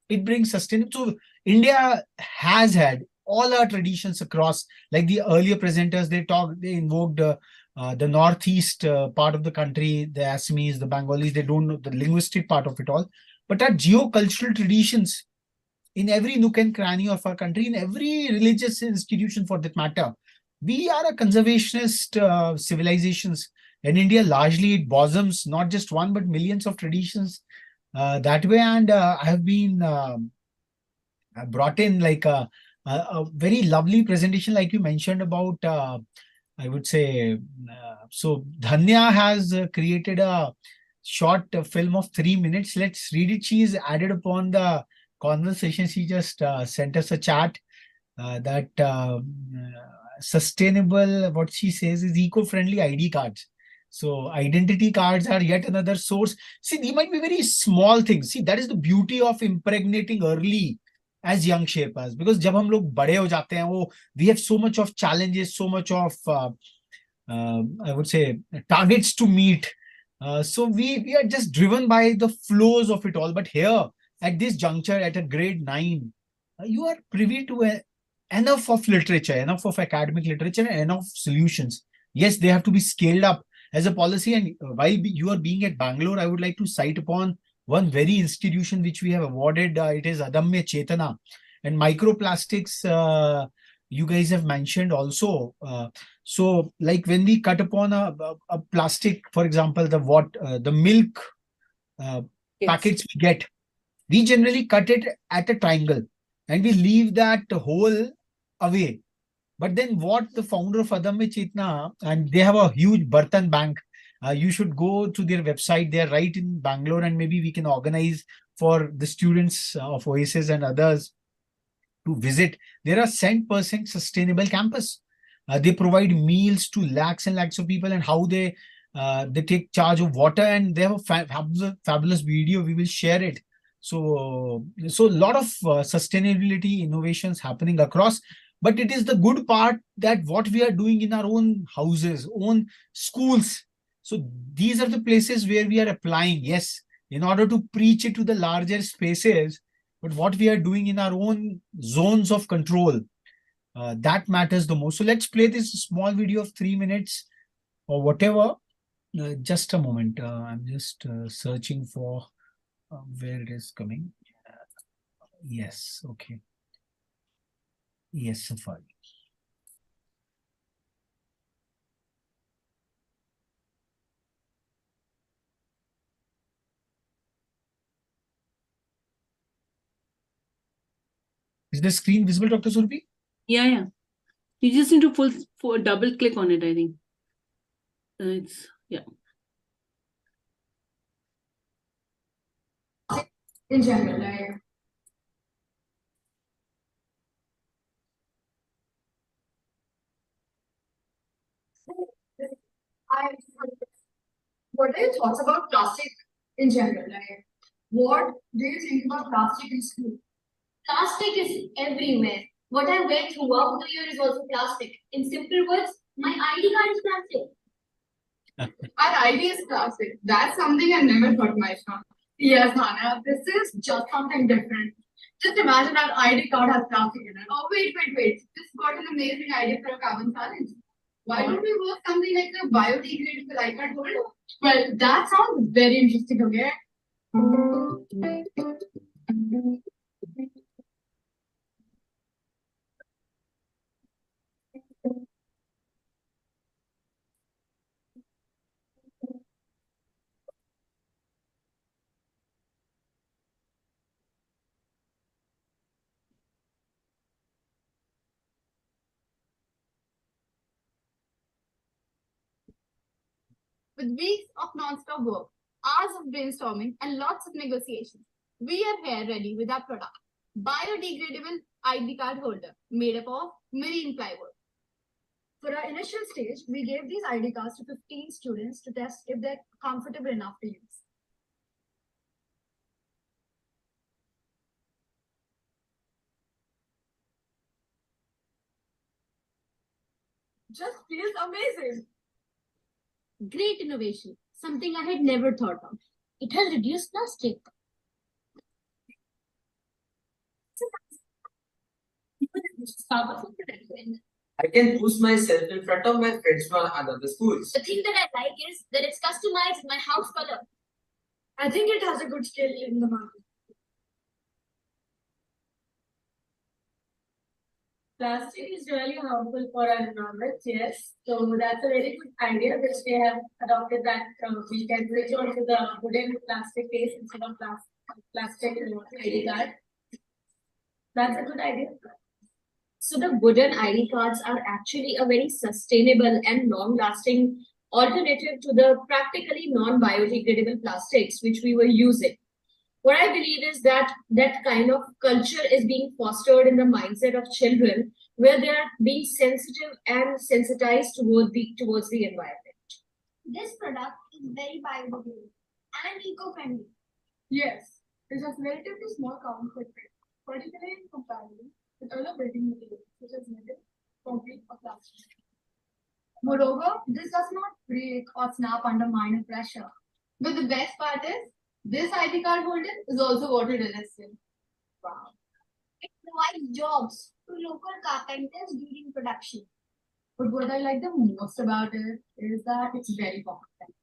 it brings sustainability. So India has had all our traditions across, like the earlier presenters, they invoked the northeast part of the country, the Assamese, the Bengalis, they don't know the linguistic part of it all. But our geocultural traditions in every nook and cranny of our country, in every religious institution for that matter, we are a conservationist civilizations. In India, largely it bosoms not just one, but millions of traditions that way. And I have been brought in like a very lovely presentation, like you mentioned about, I would say, so Dhanya has created a short film of 3 minutes. Let's read it. She is added upon the conversation. She just sent us a chat that sustainable, what she says is eco-friendly ID cards. So identity cards are yet another source. See, they might be very small things. See, that is the beauty of impregnating early as young Sherpas, because जब हम लोग बड़े हो जाते हैं, वो we have so much of challenges, so much of I would say targets to meet. So we are just driven by the flows of it all. But here at this juncture, at a grade 9, you are privy to enough of literature, enough of academic literature, and enough solutions. Yes, they have to be scaled up as a policy. And while you are being at Bangalore, I would like to cite upon one very institution which we have awarded. It is Adamya Chetana. And microplastics, you guys have mentioned also. So like when we cut upon a plastic, for example, the milk packets we get, we generally cut it at a triangle and we leave that hole away. But then what the founder of Adamya Chetna, and they have a huge Bartan bank. You should go to their website. They are right in Bangalore, and maybe we can organize for the students of Oasis and others to visit. They're a 100% sustainable campus. They provide meals to lakhs and lakhs of people, and how they take charge of water, and they have a fabulous video. We will share it. So a lot of sustainability innovations happening across. But it is the good part that what we are doing in our own houses, own schools. So these are the places where we are applying, yes, in order to preach it to the larger spaces. But what we are doing in our own zones of control, that matters the most. So let's play this small video of 3 minutes or whatever. Just a moment. I'm just searching for where it is coming. Yes, okay. Yes, Safari. Is the screen visible, Dr. Surbi? Yeah. You just need to double click on it, I think. It's, yeah. In general, like, what are your thoughts about plastic in general? Like, what do you think about plastic in school? Plastic is everywhere. What I wear throughout the year is also plastic. In simple words, my ID card is plastic. Our ID is classic. That's something I never thought myself. Yes, Hannah, this is just something different. Just imagine our ID card has plastic in it. Oh, wait. Just got an amazing idea for a carbon challenge. Why don't we work something like a biodegradable ID card holder? Well, that sounds very interesting, okay? With weeks of non-stop work, hours of brainstorming, and lots of negotiations, we are here ready with our product, biodegradable ID card holder made up of marine plywood. For our initial stage, we gave these ID cards to 15 students to test if they're comfortable enough to use. Just feels amazing. Great innovation, something I had never thought of. It has reduced plastic. I can boost myself in front of my friends from other schools. The thing that I like is that it's customized my house color. I think it has a good skill in the market. Plastic is really harmful for our environment, yes. So that's a very good idea which they have adopted, that we can switch on to the wooden plastic case instead of plastic ID card. That's a good idea. So the wooden ID cards are actually a very sustainable and long-lasting alternative to the practically non-biodegradable plastics which we were using. What I believe is that that kind of culture is being fostered in the mindset of children, where they are being sensitive and sensitized towards the environment. This product is very biodegradable and eco-friendly. Yes, it has relatively small carbon footprint, particularly in comparison with other building materials such as metal, concrete, or plastic. Moreover, this does not break or snap under minor pressure. But the best part is, this ID card holder is also water resistant. Wow. It provides jobs to local carpenters during production. But what I like the most about it is that it's very popular.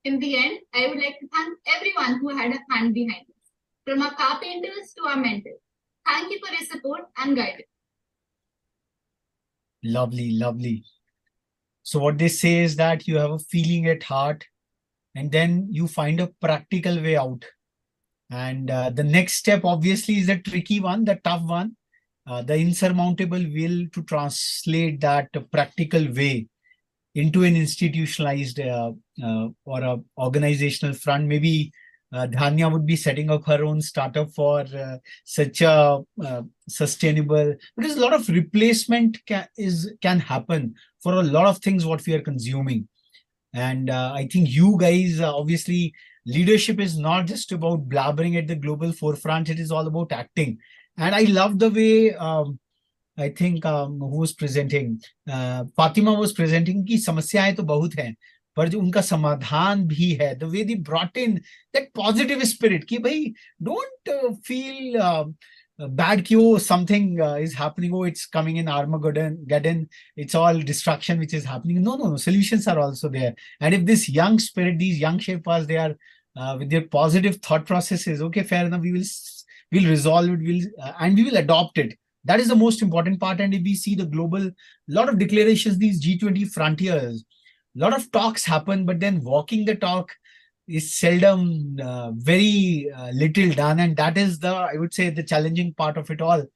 In the end, I would like to thank everyone who had a hand behind this, from our carpenters to our mentors. Thank you for your support and guidance. Lovely. So what they say is that you have a feeling at heart, and then you find a practical way out. And the next step obviously is the tricky one, the tough one, the insurmountable will to translate that practical way into an institutionalized or a organizational front. Maybe Dhanya would be setting up her own startup for such a sustainable, because a lot of replacement can happen for a lot of things what we are consuming. And I think you guys, obviously, leadership is not just about blabbering at the global forefront. It is all about acting. And I love the way, I think, who was presenting? Fatima was presenting कि समस्याएं तो बहुत हैं, पर जो उनका समाधान भी है. The way they brought in that positive spirit कि भाई, don't feel bad कि oh, something is happening, oh, it's coming in Armageddon, it's all destruction which is happening. No, solutions are also there. And if this young spirit, these young Sherpas, they are with their positive thought processes, okay, fair enough, we'll resolve it, and we will adopt it. That is the most important part. And if we see the global, lot of declarations, these G20 frontiers, lot of talks happen, but then walking the talk is seldom very little done. And that is I would say, the challenging part of it all.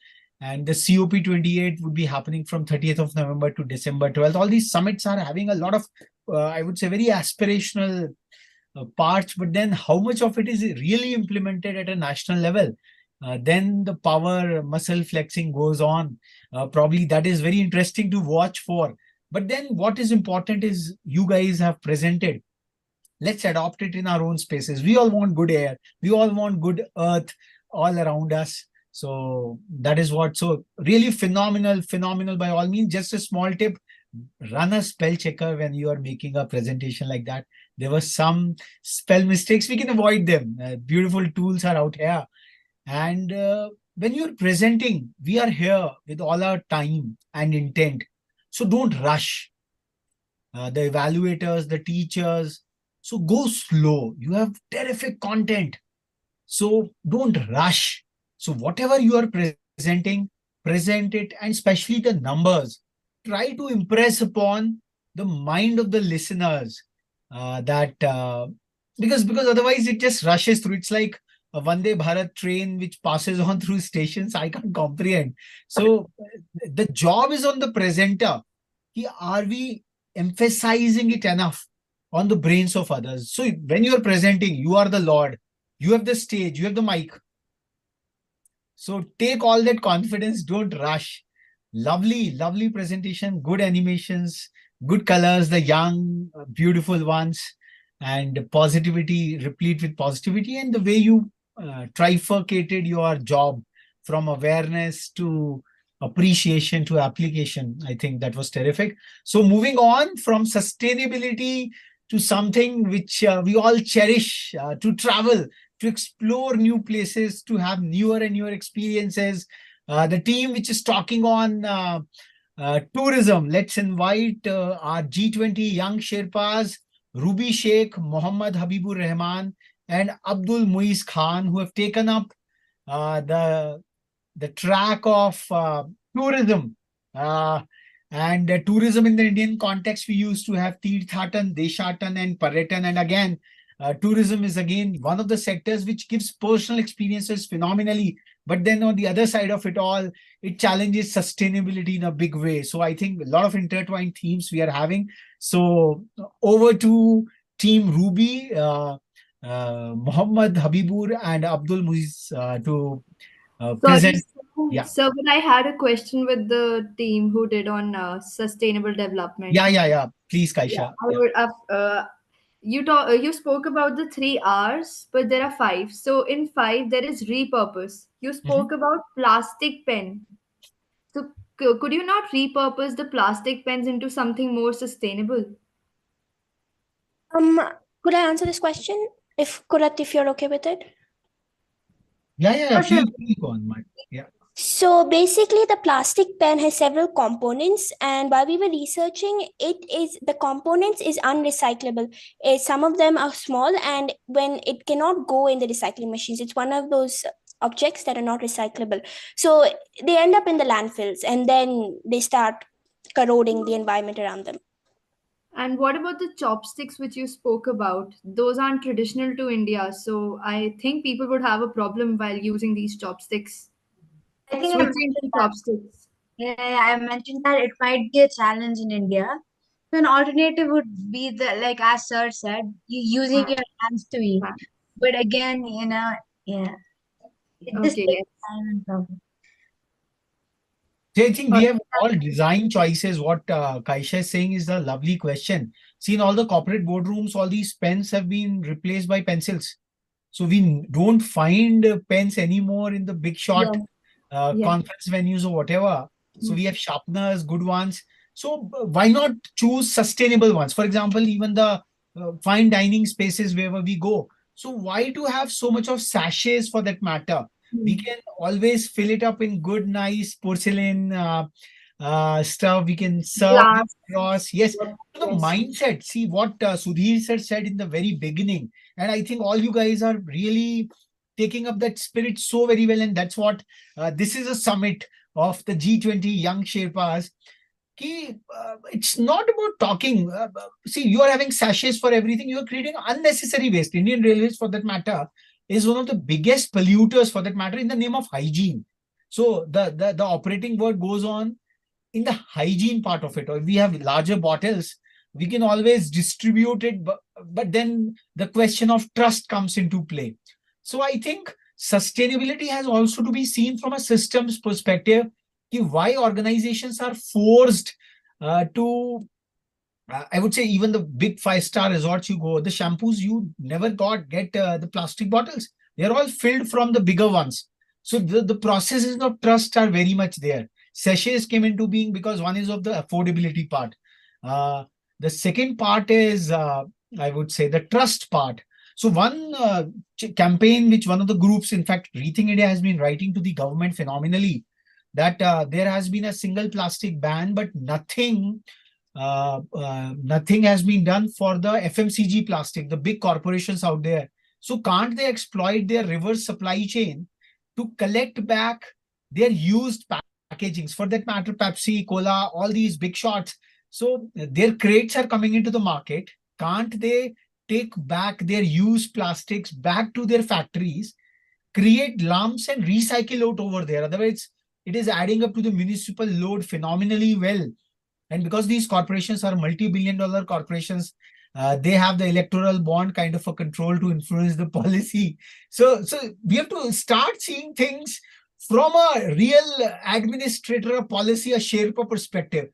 And the COP28 would be happening from 30th of November to December 12th. All these summits are having a lot of, I would say, very aspirational parts, but then how much of it is really implemented at a national level? Then the power muscle flexing goes on. Probably that is very interesting to watch for. But then what is important is you guys have presented. Let's adopt it in our own spaces. We all want good air. We all want good earth all around us. So that is what. So really phenomenal by all means. Just a small tip. run a spell checker when you are making a presentation like that. There were some spell mistakes. We can avoid them. Beautiful tools are out here. And when you're presenting, we are here with all our time and intent. So don't rush. The evaluators, the teachers. So go slow. You have terrific content. So don't rush. So whatever you are presenting, present it, and especially the numbers. Try to impress upon the mind of the listeners because otherwise it just rushes through. It's like a Vande Bharat train which passes on through stations. I can't comprehend. So the job is on the presenter. Are we emphasizing it enough on the brains of others? So when you are presenting, you are the Lord. You have the stage, you have the mic. So take all that confidence, don't rush. Lovely, lovely presentation, good animations, good colors, the young, beautiful ones, and positivity, replete with positivity, and the way you trifurcated your job from awareness to appreciation to application. I think that was terrific. So moving on from sustainability to something which we all cherish, to travel, to explore new places, to have newer and newer experiences. The team which is talking on tourism, let's invite our G20 young Sherpas, Ruby Sheikh, Mohammad Habibur Rahman, and Abdul Muiz Khan, who have taken up the track of tourism. And tourism in the Indian context, we used to have Tirthatan, Deshatan, and Paratan. And again, tourism is again one of the sectors which gives personal experiences phenomenally. But then on the other side of it all, it challenges sustainability in a big way. So I think a lot of intertwined themes we are having. So over to Team Ruby, Mohammad Habibur and Abdul Muiz to present. Yeah. So, but I had a question with the team who did on sustainable development. Yeah. Please, Kaisha. Yeah, I would, you spoke about the 3 R's, but there are 5. So in 5 there is repurpose. You spoke about plastic pen. So could you not repurpose the plastic pens into something more sustainable? Could I answer this question? If Kurat, if you're okay with it? Yeah. Please go on, Mike. Yeah. So basically, the plastic pen has several components, and while we were researching, the components is unrecyclable. Some of them are small, and when it cannot go in the recycling machines, it's one of those objects that are not recyclable. So they end up in the landfills, and then they start corroding the environment around them. And what about the chopsticks which you spoke about? Those aren't traditional to India, so I think people would have a problem while using these chopsticks. I think Switching to chopsticks. I mentioned that it might be a challenge in India. So an alternative would be like as Sir said, using your hands to eat. But again, it just takes time and problem. I think we have all design choices. What Kaisha is saying is a lovely question. See, in all the corporate boardrooms, all these pens have been replaced by pencils. So we don't find pens anymore in the big shot conference venues or whatever. So we have sharpeners, good ones. So why not choose sustainable ones? For example, even the fine dining spaces wherever we go. So why to have so much of sachets for that matter? We can always fill it up in good, nice porcelain stuff. We can serve across. Yes, the mindset. See what Sudhir sir said in the very beginning. And I think all you guys are really taking up that spirit so very well. And that's what this is a summit of the G20 Young Sherpas. It's not about talking. See, you are having sachets for everything. You are creating unnecessary waste. Indian Railways, for that matter, is one of the biggest polluters, for that matter, in the name of hygiene. So the operating word goes on in the hygiene part of it. Or if we have larger bottles, we can always distribute it. But then the question of trust comes into play. So I think sustainability has also to be seen from a systems perspective. Why organizations are forced to, I would say, even the big 5-star resorts you go, the shampoos you never get the plastic bottles. They're all filled from the bigger ones. So the processes of trust are very much there. sachets came into being because one is of the affordability part. The second part is, I would say, the trust part. So one campaign which one of the groups, in fact, Rethink India has been writing to the government phenomenally, that there has been a single plastic ban, but nothing has been done for the FMCG plastic, the big corporations out there. So can't they exploit their reverse supply chain to collect back their used packagings? For that matter, Pepsi, Cola, all these big shots. So their crates are coming into the market. Can't they take back their used plastics back to their factories, create lumps and recycle out over there? Otherwise, it is adding up to the municipal load phenomenally well. And because these corporations are multi-billion-dollar corporations, they have the electoral bond kind of a control to influence the policy. So we have to start seeing things from a real administrator, a policy, a Sherpa perspective.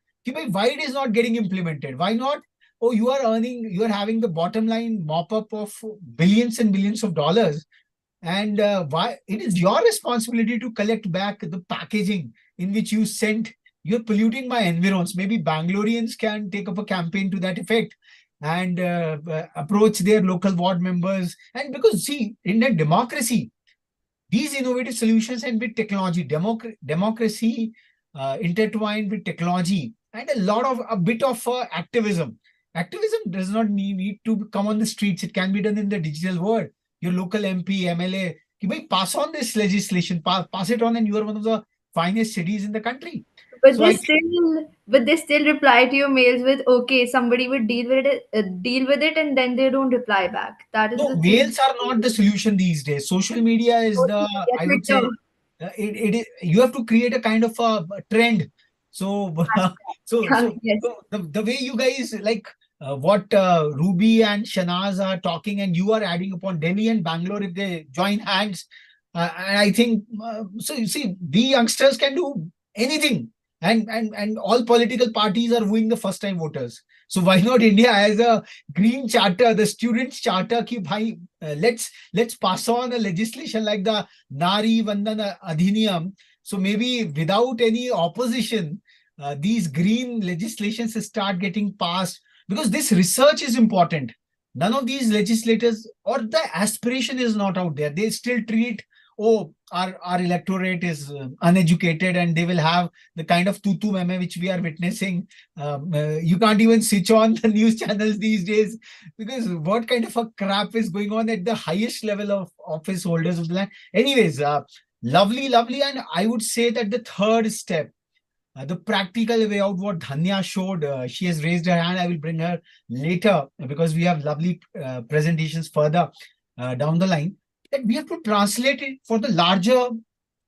Why it is not getting implemented? Why not? Oh, you are having the bottom line mop up of billions and billions of dollars. And why it is your responsibility to collect back the packaging in which you sent. You're polluting my environs. Maybe Bangaloreans can take up a campaign to that effect and approach their local ward members. And because, see, in a democracy, these innovative solutions and with technology, democracy intertwined with technology, and a bit of activism. Activism does not need to come on the streets. It can be done in the digital world. Your local MP, MLA, pass on this legislation, pass it on, and you are one of the finest cities in the country. But So they still reply to your mails with, okay, somebody would deal with it, and then they don't reply back. That is the thing. mails are not the solution these days. Social media is I would say, you have to create a kind of a trend. So the way you guys like what Ruby and Shanaz are talking, and you are adding upon Delhi and Bangalore, if they join hands, and I think so. You see, we youngsters can do anything, and all political parties are wooing the first time voters. So why not India as a green charter, the students charter? Ki bhai, let's pass on a legislation like the Nari Vandana Adhiniyam. So maybe without any opposition, these green legislations start getting passed, because this research is important. None of these legislators, or the aspiration is not out there. They still treat, oh, our electorate is uneducated, and they will have the kind of tutu meme which we are witnessing. You can't even switch on the news channels these days, because what kind of a crap is going on at the highest level of office holders of the land. Anyways, lovely. And I would say that the third step, the practical way out, what Dhanya showed, she has raised her hand. I will bring her later because we have lovely presentations further down the line. That we have to translate it for the larger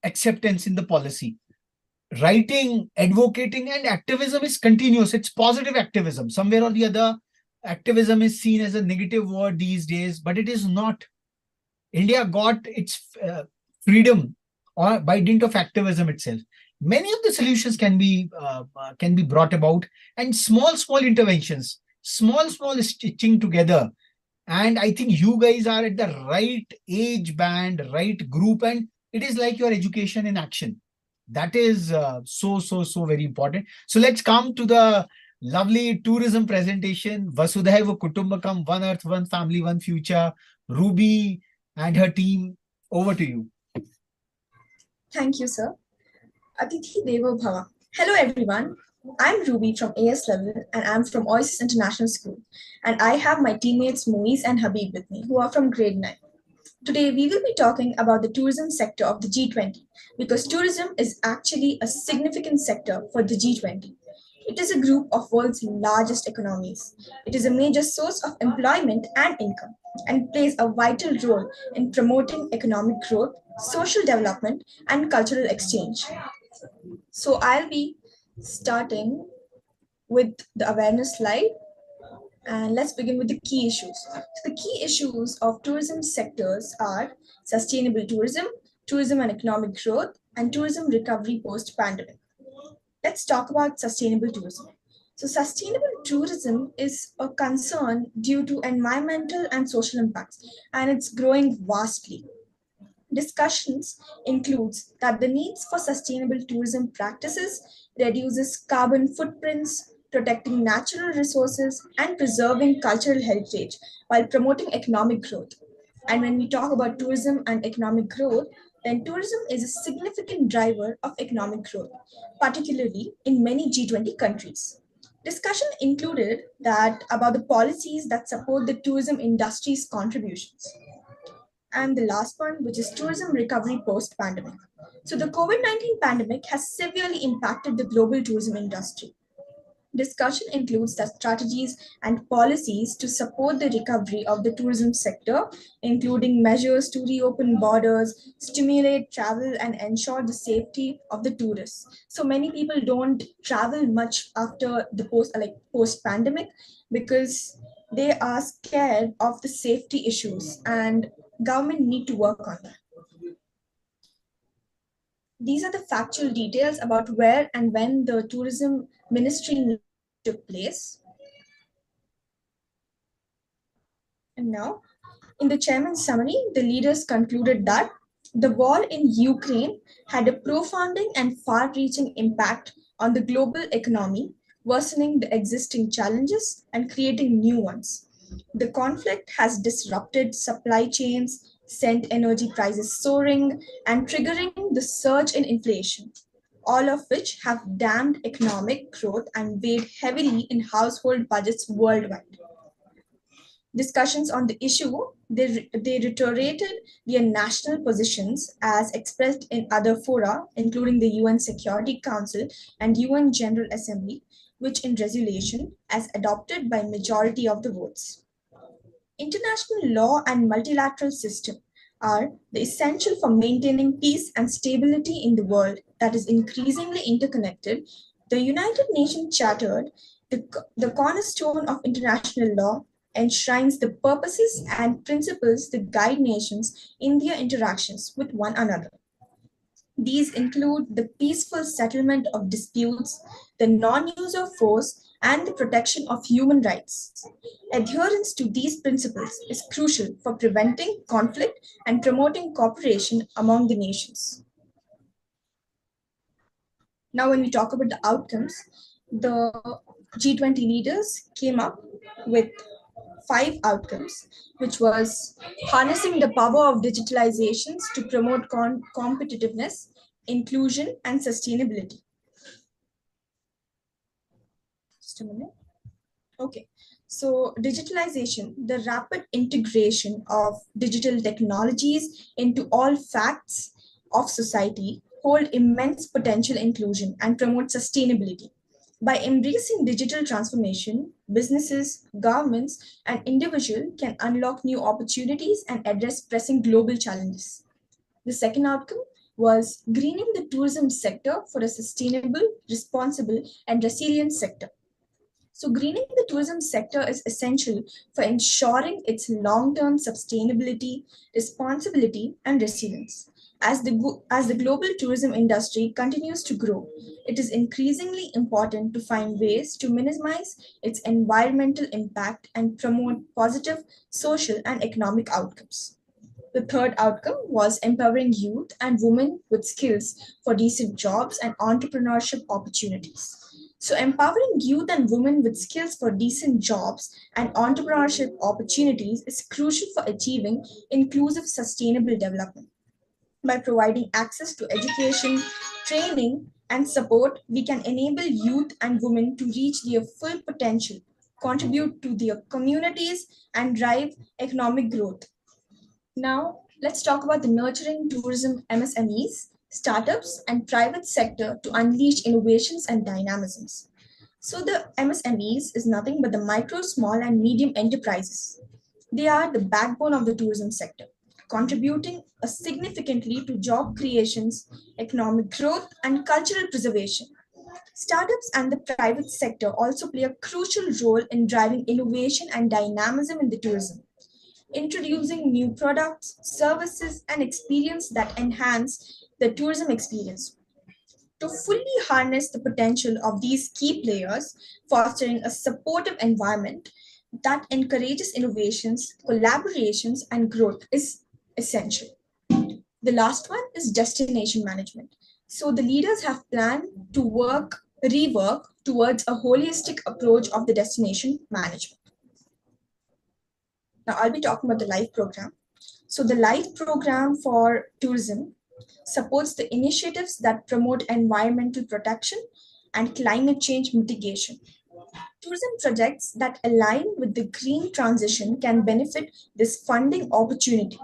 acceptance in the policy. Writing, advocating, and activism is continuous. It's positive activism. Somewhere or the other, activism is seen as a negative word these days, but it is not. India got its freedom by dint of activism itself. Many of the solutions can be brought about, and small interventions, small stitching together. And I think you guys are at the right age band, right group, and it is like your education in action. That is so very important. So let's come to the lovely tourism presentation. Vasudhaiva Kutumbakam, one earth, one family, one future. Ruby and her team, over to you. Thank you, sir. Atithi Devo Bhava. Hello, everyone. I'm Ruby from AS level, and I'm from Oasis International School. And I have my teammates Moise and Habib with me, who are from grade 9. Today, we will be talking about the tourism sector of the G20, because tourism is actually a significant sector for the G20. It is a group of world's largest economies. It is a major source of employment and income, and plays a vital role in promoting economic growth, social development, and cultural exchange. So I'll be starting with the awareness slide, and let's begin with the key issues. So the key issues of tourism sectors are sustainable tourism, tourism and economic growth, and tourism recovery post-pandemic. Let's talk about sustainable tourism. So sustainable tourism is a concern due to environmental and social impacts, and it's growing vastly. discussions includes that the needs for sustainable tourism practices reduces carbon footprints, protecting natural resources, and preserving cultural heritage while promoting economic growth. And when we talk about tourism and economic growth, then tourism is a significant driver of economic growth, particularly in many G20 countries. Discussion included that about the policies that support the tourism industry's contributions. And the last one, which is tourism recovery post-pandemic. So the COVID-19 pandemic has severely impacted the global tourism industry. Discussion includes the strategies and policies to support the recovery of the tourism sector, including measures to reopen borders, stimulate travel, and ensure the safety of the tourists. So many people don't travel much after the post pandemic because they are scared of the safety issues, and government need to work on that. These are the factual details about where and when the tourism ministry took place. And now, in the chairman's summary, the leaders concluded that the war in Ukraine had a profound and far-reaching impact on the global economy, worsening the existing challenges and creating new ones. The conflict has disrupted supply chains, sent energy prices soaring, and triggering the surge in inflation, all of which have dampened economic growth and weighed heavily in household budgets worldwide. Discussions on the issue, they reiterated their national positions as expressed in other fora, including the UN Security Council and UN General Assembly, which in resolution as adopted by majority of the votes. International law and multilateral system are the essential for maintaining peace and stability in the world that is increasingly interconnected. The United Nations Charter, the cornerstone of international law, enshrines the purposes and principles that guide nations in their interactions with one another. These include the peaceful settlement of disputes, the non-use of force, and the protection of human rights. Adherence to these principles is crucial for preventing conflict and promoting cooperation among the nations. Now, when we talk about the outcomes, the G20 leaders came up with 5 outcomes, which was harnessing the power of digitalizations to promote competitiveness, inclusion, and sustainability. Just a minute. Okay, so digitalization, the rapid integration of digital technologies into all facts of society, hold immense potential inclusion and promote sustainability. By embracing digital transformation, businesses, governments, and individuals can unlock new opportunities and address pressing global challenges. The second outcome was greening the tourism sector for a sustainable, responsible, and resilient sector. So greening the tourism sector is essential for ensuring its long-term sustainability, responsibility, and resilience. As the global tourism industry continues to grow, it is increasingly important to find ways to minimize its environmental impact and promote positive social and economic outcomes. The third outcome was empowering youth and women with skills for decent jobs and entrepreneurship opportunities. So, empowering youth and women with skills for decent jobs and entrepreneurship opportunities is crucial for achieving inclusive, sustainable development. By providing access to education, training, and support, we can enable youth and women to reach their full potential, contribute to their communities, and drive economic growth. Now, let's talk about the nurturing tourism MSMEs, startups, and private sector to unleash innovations and dynamisms. So, the MSMEs is nothing but the micro, small, and medium enterprises. They are the backbone of the tourism sector, contributing significantly to job creations, economic growth, and cultural preservation. Startups and the private sector also play a crucial role in driving innovation and dynamism in the tourism, introducing new products, services, and experience that enhance the tourism experience. To fully harness the potential of these key players, fostering a supportive environment that encourages innovations, collaborations, and growth is essential. The The last one is destination management. So the leaders have planned to rework towards a holistic approach of the destination management. Now I'll be talking about the LIFE program. So the LIFE program for tourism supports the initiatives that promote environmental protection and climate change mitigation. Tourism projects that align with the green transition can benefit this funding opportunity.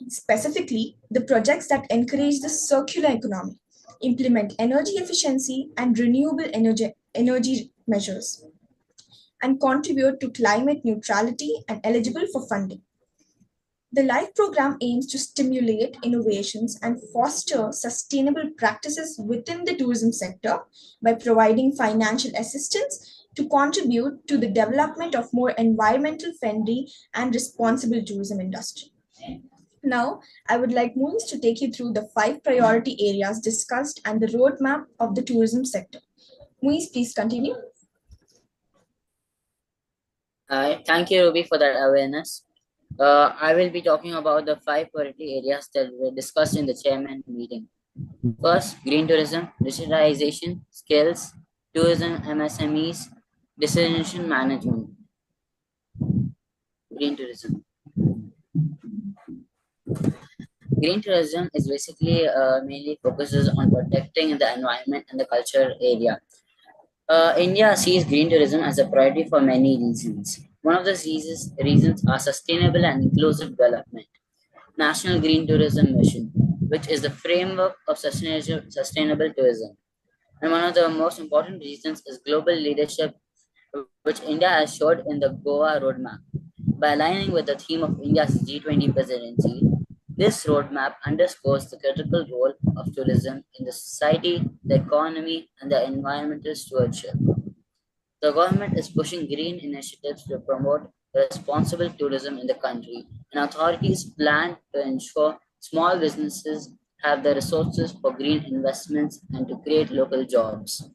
Specifically, the projects that encourage the circular economy, implement energy efficiency and renewable energy measures, and contribute to climate neutrality and eligible for funding. The LIFE program aims to stimulate innovations and foster sustainable practices within the tourism sector by providing financial assistance to contribute to the development of more environmental friendly and responsible tourism industry. Now, I would like Moons to take you through the 5 priority areas discussed and the roadmap of the tourism sector. Moons, please continue. Thank you, Ruby, for that awareness. I will be talking about the 5 priority areas that were discussed in the chairman meeting. First, green tourism, digitalization, skills, tourism, MSMEs, destination management. Green tourism. Green tourism is basically mainly focuses on protecting the environment and the culture area. India sees green tourism as a priority for many reasons. One of the reasons are sustainable and inclusive development. National Green Tourism Mission, which is the framework of sustainable tourism. And one of the most important reasons is global leadership, which India has showed in the Goa roadmap. By aligning with the theme of India's G20 presidency, this roadmap underscores the critical role of tourism in the society, the economy, and the environmental stewardship. The government is pushing green initiatives to promote responsible tourism in the country, and authorities plan to ensure small businesses have the resources for green investments and to create local jobs.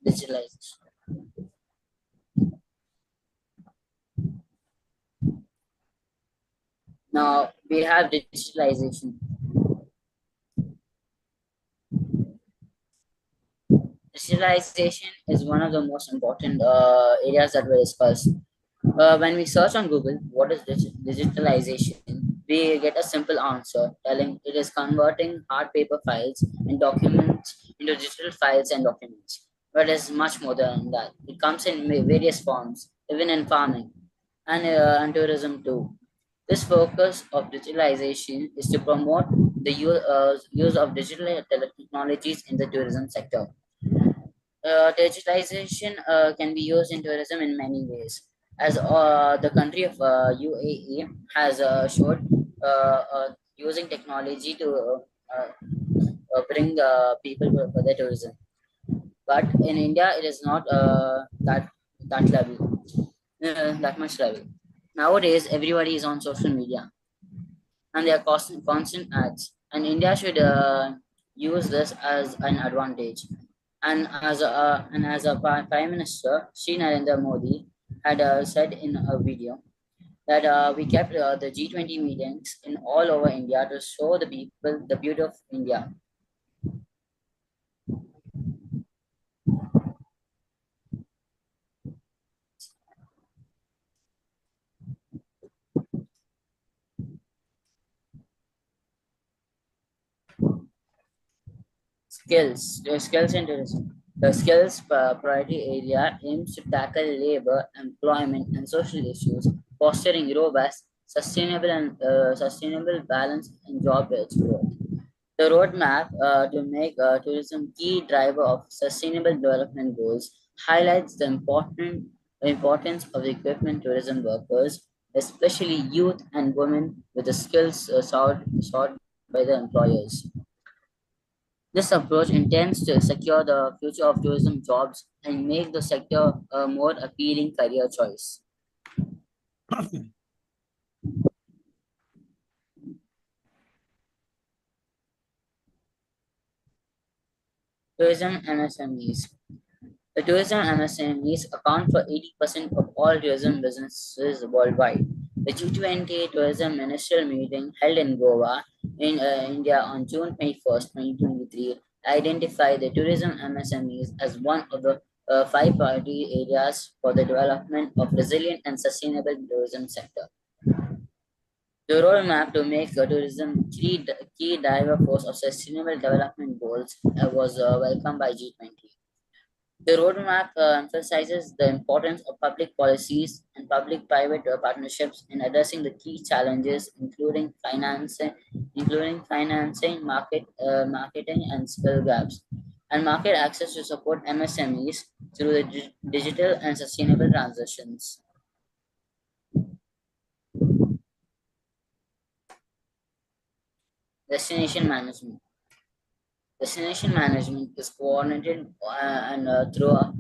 Digitalization. Now we have digitalization. Digitalization is one of the most important areas that were discussed. When we search on Google, what is digitalization? We get a simple answer telling it is converting hard paper files and documents into digital files and documents. But it's much more than that. It comes in various forms, even in farming and tourism too. This focus of digitalization is to promote the use of digital technologies in the tourism sector. Digitalization can be used in tourism in many ways. As the country of UAE has showed using technology to bring people for their tourism. But in India, it is not that level, that much level. Nowadays, everybody is on social media, and they are constant ads. And India should use this as an advantage. And as a Prime Minister, Shri Narendra Modi had said in a video that we kept the G20 meetings in all over India to show the people the beauty of India. Skills in tourism. The skills priority area aims to tackle labor, employment, and social issues, fostering robust, sustainable balance and job growth. The roadmap to make tourism key driver of sustainable development goals highlights the importance of equipment tourism workers, especially youth and women with the skills sought by the employers. This approach intends to secure the future of tourism jobs and make the sector a more appealing career choice. Tourism MSMEs. The tourism MSMEs account for 80% of all tourism businesses worldwide. The G20 tourism ministerial meeting held in Goa, in India on June 21st, 2023, identified the tourism MSMEs as one of the five priority areas for the development of resilient and sustainable tourism sector. The roadmap to make tourism key driver force of sustainable development goals was welcomed by G20. The roadmap emphasizes the importance of public policies and public-private partnerships in addressing the key challenges, including financing, marketing, and skill gaps, and market access to support MSMEs through the digital and sustainable transitions. Destination management. Destination management is coordinated and through a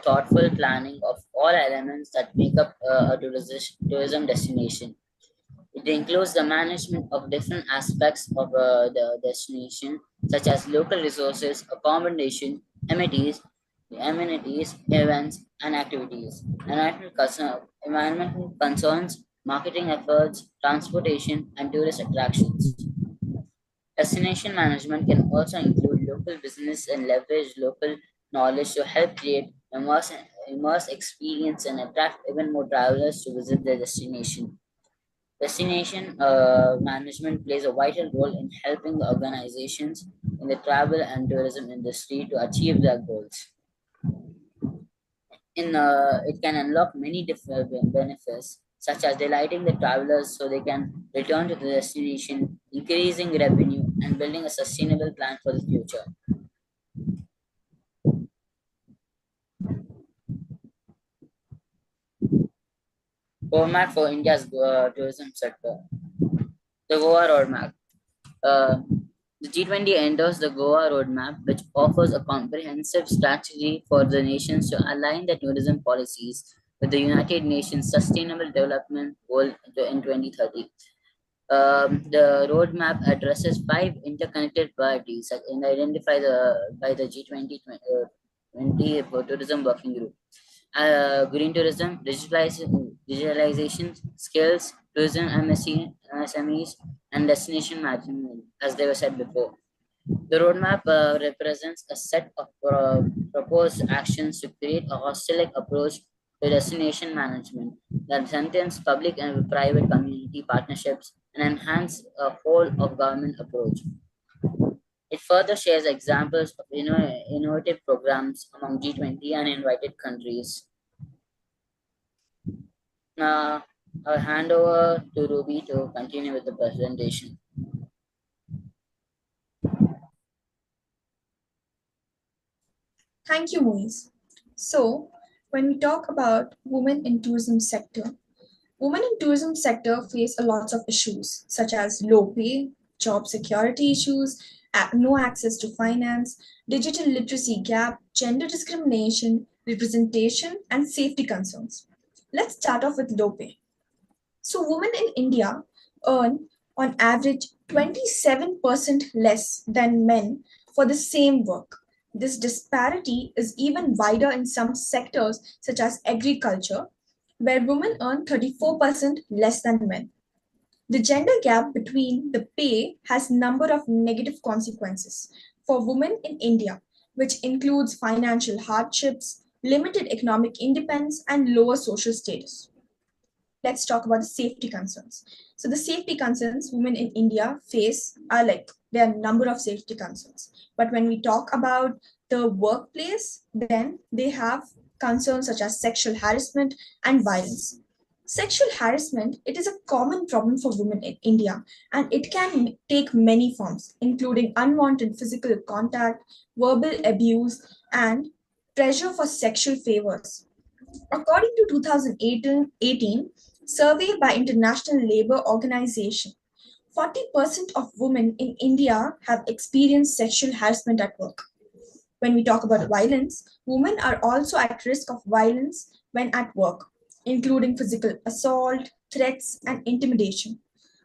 thoughtful planning of all elements that make up a tourism destination. It includes the management of different aspects of the destination, such as local resources, accommodation, amenities, events, and activities, environmental concerns, marketing efforts, transportation, and tourist attractions. Destination management can also include local business and leverage local knowledge to help create immerse experience and attract even more travelers to visit the destination. Destination management plays a vital role in helping the organizations in the travel and tourism industry to achieve their goals. It can unlock many different benefits, such as delighting the travelers so they can return to the destination, increasing revenue, and building a sustainable plan for the future. Roadmap for India's tourism sector. The Goa Roadmap. The G20 endorsed the Goa Roadmap, which offers a comprehensive strategy for the nations to align their tourism policies with the United Nations Sustainable Development Goal in 2030. The roadmap addresses five interconnected priorities and identified by the G20 20 Tourism Working Group. Green tourism, digitalization, skills, tourism MSMEs, and destination management, as they were said before. The roadmap represents a set of proposed actions to create a holistic approach to destination management that strengthens public and private community partnerships and enhance a whole of government approach. It further shares examples of innovative programs among G20 and invited countries. Now, I'll hand over to Ruby to continue with the presentation. Thank you, Moise. So, when we talk about women in tourism sector, women in tourism sector face a lot of issues such as low pay, job security issues, no access to finance, digital literacy gap, gender discrimination, representation, and safety concerns. Let's start off with low pay. So, women in India earn on average 27% less than men for the same work. This disparity is even wider in some sectors, such as agriculture, where women earn 34% less than men. The gender gap between the pay has number of negative consequences for women in India, which includes financial hardships, limited economic independence, and lower social status. Let's talk about the safety concerns. So the safety concerns women in India face are there are a number of safety concerns. But when we talk about the workplace, then they have concerns such as sexual harassment and violence. Sexual harassment, it is a common problem for women in India, and it can take many forms, including unwanted physical contact, verbal abuse, and pressure for sexual favors. According to 2018 survey by International Labour Organization, 40% of women in India have experienced sexual harassment at work. When we talk about violence, women are also at risk of violence when at work, including physical assault, threats, and intimidation.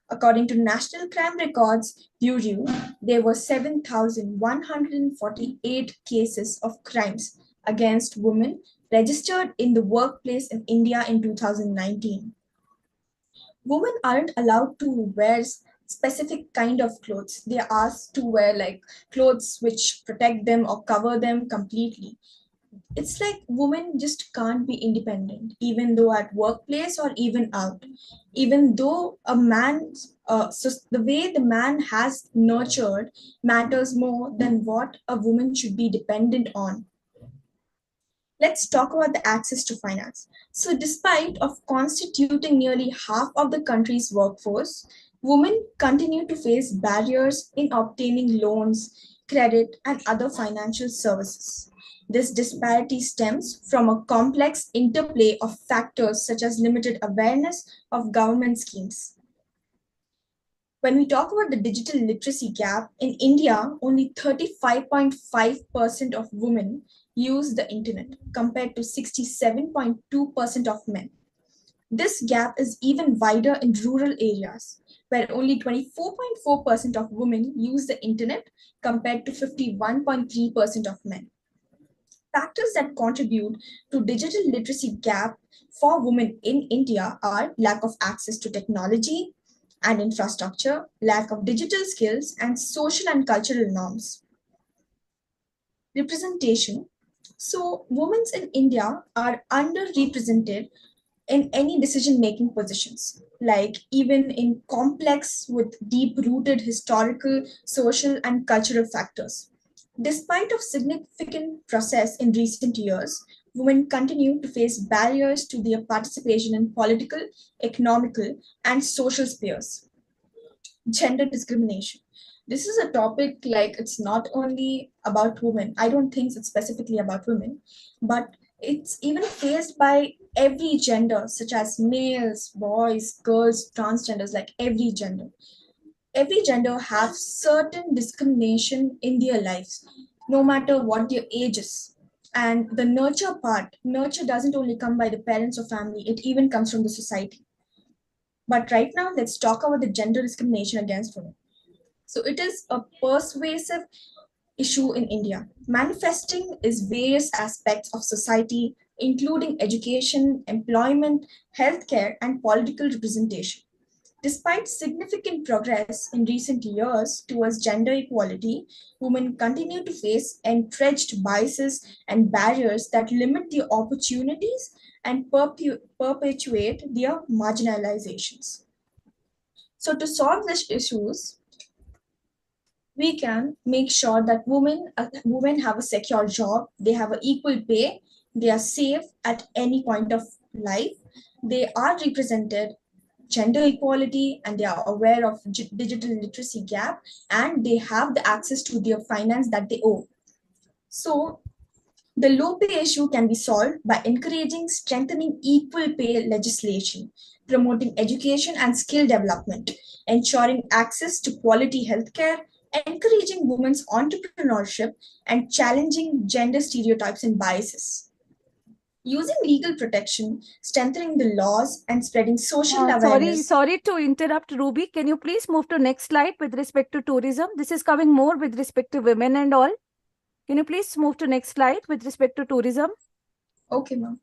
According to National Crime Records Bureau, there were 7,148 cases of crimes against women registered in the workplace in India in 2019. Women aren't allowed to wear specific kind of clothes. They are asked to wear like clothes which protect them or cover them completely. It's like women just can't be independent, even though at workplace or even out. Even though a man, so the way the man has nurtured matters more than what a woman should be dependent on. Let's talk about the access to finance. So, despite of constituting nearly half of the country's workforce, women continue to face barriers in obtaining loans, credit, and other financial services. This disparity stems from a complex interplay of factors such as limited awareness of government schemes. When we talk about the digital literacy gap, in India, only 35.5% of women use the internet compared to 67.2% of men. This gap is even wider in rural areas, where only 24.4% of women use the internet compared to 51.3% of men. Factors that contribute to digital literacy gap for women in India are lack of access to technology and infrastructure, lack of digital skills, and social and cultural norms. Representation. So, women in India are underrepresented in any decision making positions, like even in complex with deep rooted historical, social, and cultural factors. Despite of significant process in recent years, women continue to face barriers to their participation in political, economical, and social spheres. Gender discrimination. This is a topic like it's not only about women. I don't think it's specifically about women, but it's even faced by every gender, such as males, boys, girls, transgenders, like every gender. Every gender have certain discrimination in their lives, no matter what their age is. And the nurture part, nurture doesn't only come by the parents or family, it even comes from the society. But right now, let's talk about the gender discrimination against women. So it is a pervasive issue in India, manifesting is various aspects of society, including education, employment, healthcare, and political representation. Despite significant progress in recent years towards gender equality, women continue to face entrenched biases and barriers that limit their opportunities and perpetuate their marginalizations. So, to solve these issues, we can make sure that women have a secure job, they have an equal pay, they are safe at any point of life, they are represented gender equality, and they are aware of digital literacy gap, and they have the access to their finance that they owe. So the low pay issue can be solved by encouraging strengthening equal pay legislation, promoting education and skill development, ensuring access to quality healthcare, encouraging women's entrepreneurship, and challenging gender stereotypes and biases. Using legal protection, strengthening the laws, and spreading social awareness. Sorry to interrupt, Ruby. Can you please move to next slide with respect to tourism? This is coming more with respect to women and all. Can you please move to next slide with respect to tourism? Okay, ma'am.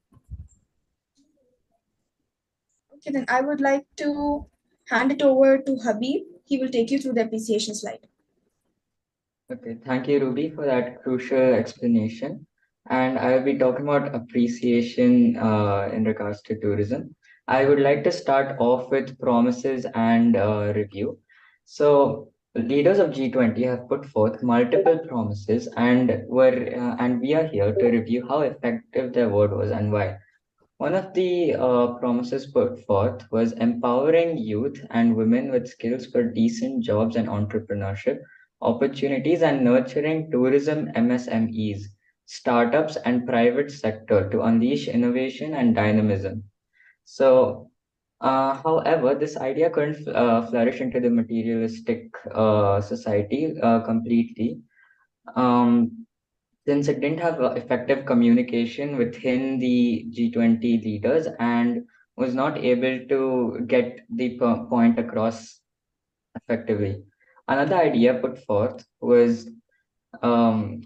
Okay, then I would like to hand it over to Habib. He will take you through the appreciation slide. Okay, thank you, Ruby, for that crucial explanation. And I will be talking about appreciation in regards to tourism. I would like to start off with promises and review. So, leaders of G20 have put forth multiple promises, and we are here to review how effective their word was and why. One of the promises put forth was empowering youth and women with skills for decent jobs and entrepreneurship opportunities and nurturing tourism MSMEs, startups, and private sector to unleash innovation and dynamism. So, however, this idea couldn't flourish into the materialistic society completely. Um, since it didn't have effective communication within the G20 leaders and was not able to get the point across effectively. Another idea put forth was um,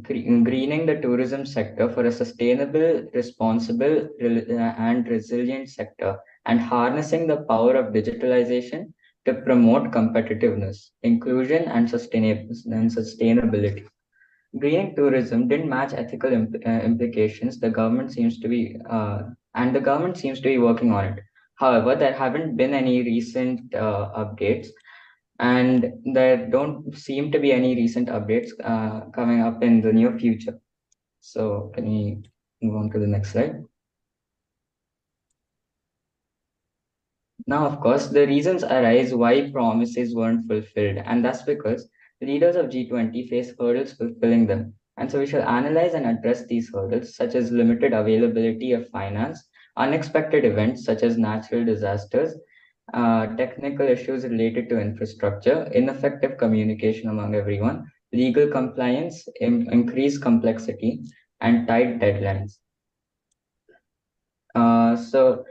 greening the tourism sector for a sustainable, responsible, and resilient sector and harnessing the power of digitalization to promote competitiveness, inclusion, and sustainability. Greening tourism didn't match ethical implications. The government seems to be working on it. However, there haven't been any recent updates, and there don't seem to be any recent updates coming up in the near future. So, can we move on to the next slide? Now, of course, the reasons arise why promises weren't fulfilled, and that's because leaders of G20 face hurdles fulfilling them. And so we shall analyze and address these hurdles, such as limited availability of finance, unexpected events such as natural disasters, technical issues related to infrastructure, ineffective communication among everyone, legal compliance, increased complexity, and tight deadlines. So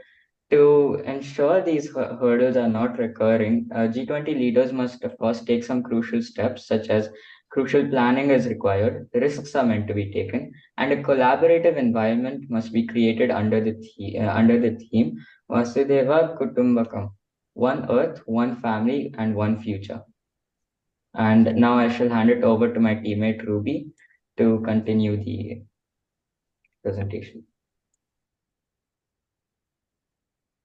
to ensure these hurdles are not recurring, G20 leaders must, of course, take some crucial steps, such as crucial planning is required, risks are meant to be taken, and a collaborative environment must be created under the theme Vasudhaiva Kutumbakam, one earth, one family, and one future. And now I shall hand it over to my teammate Ruby to continue the presentation.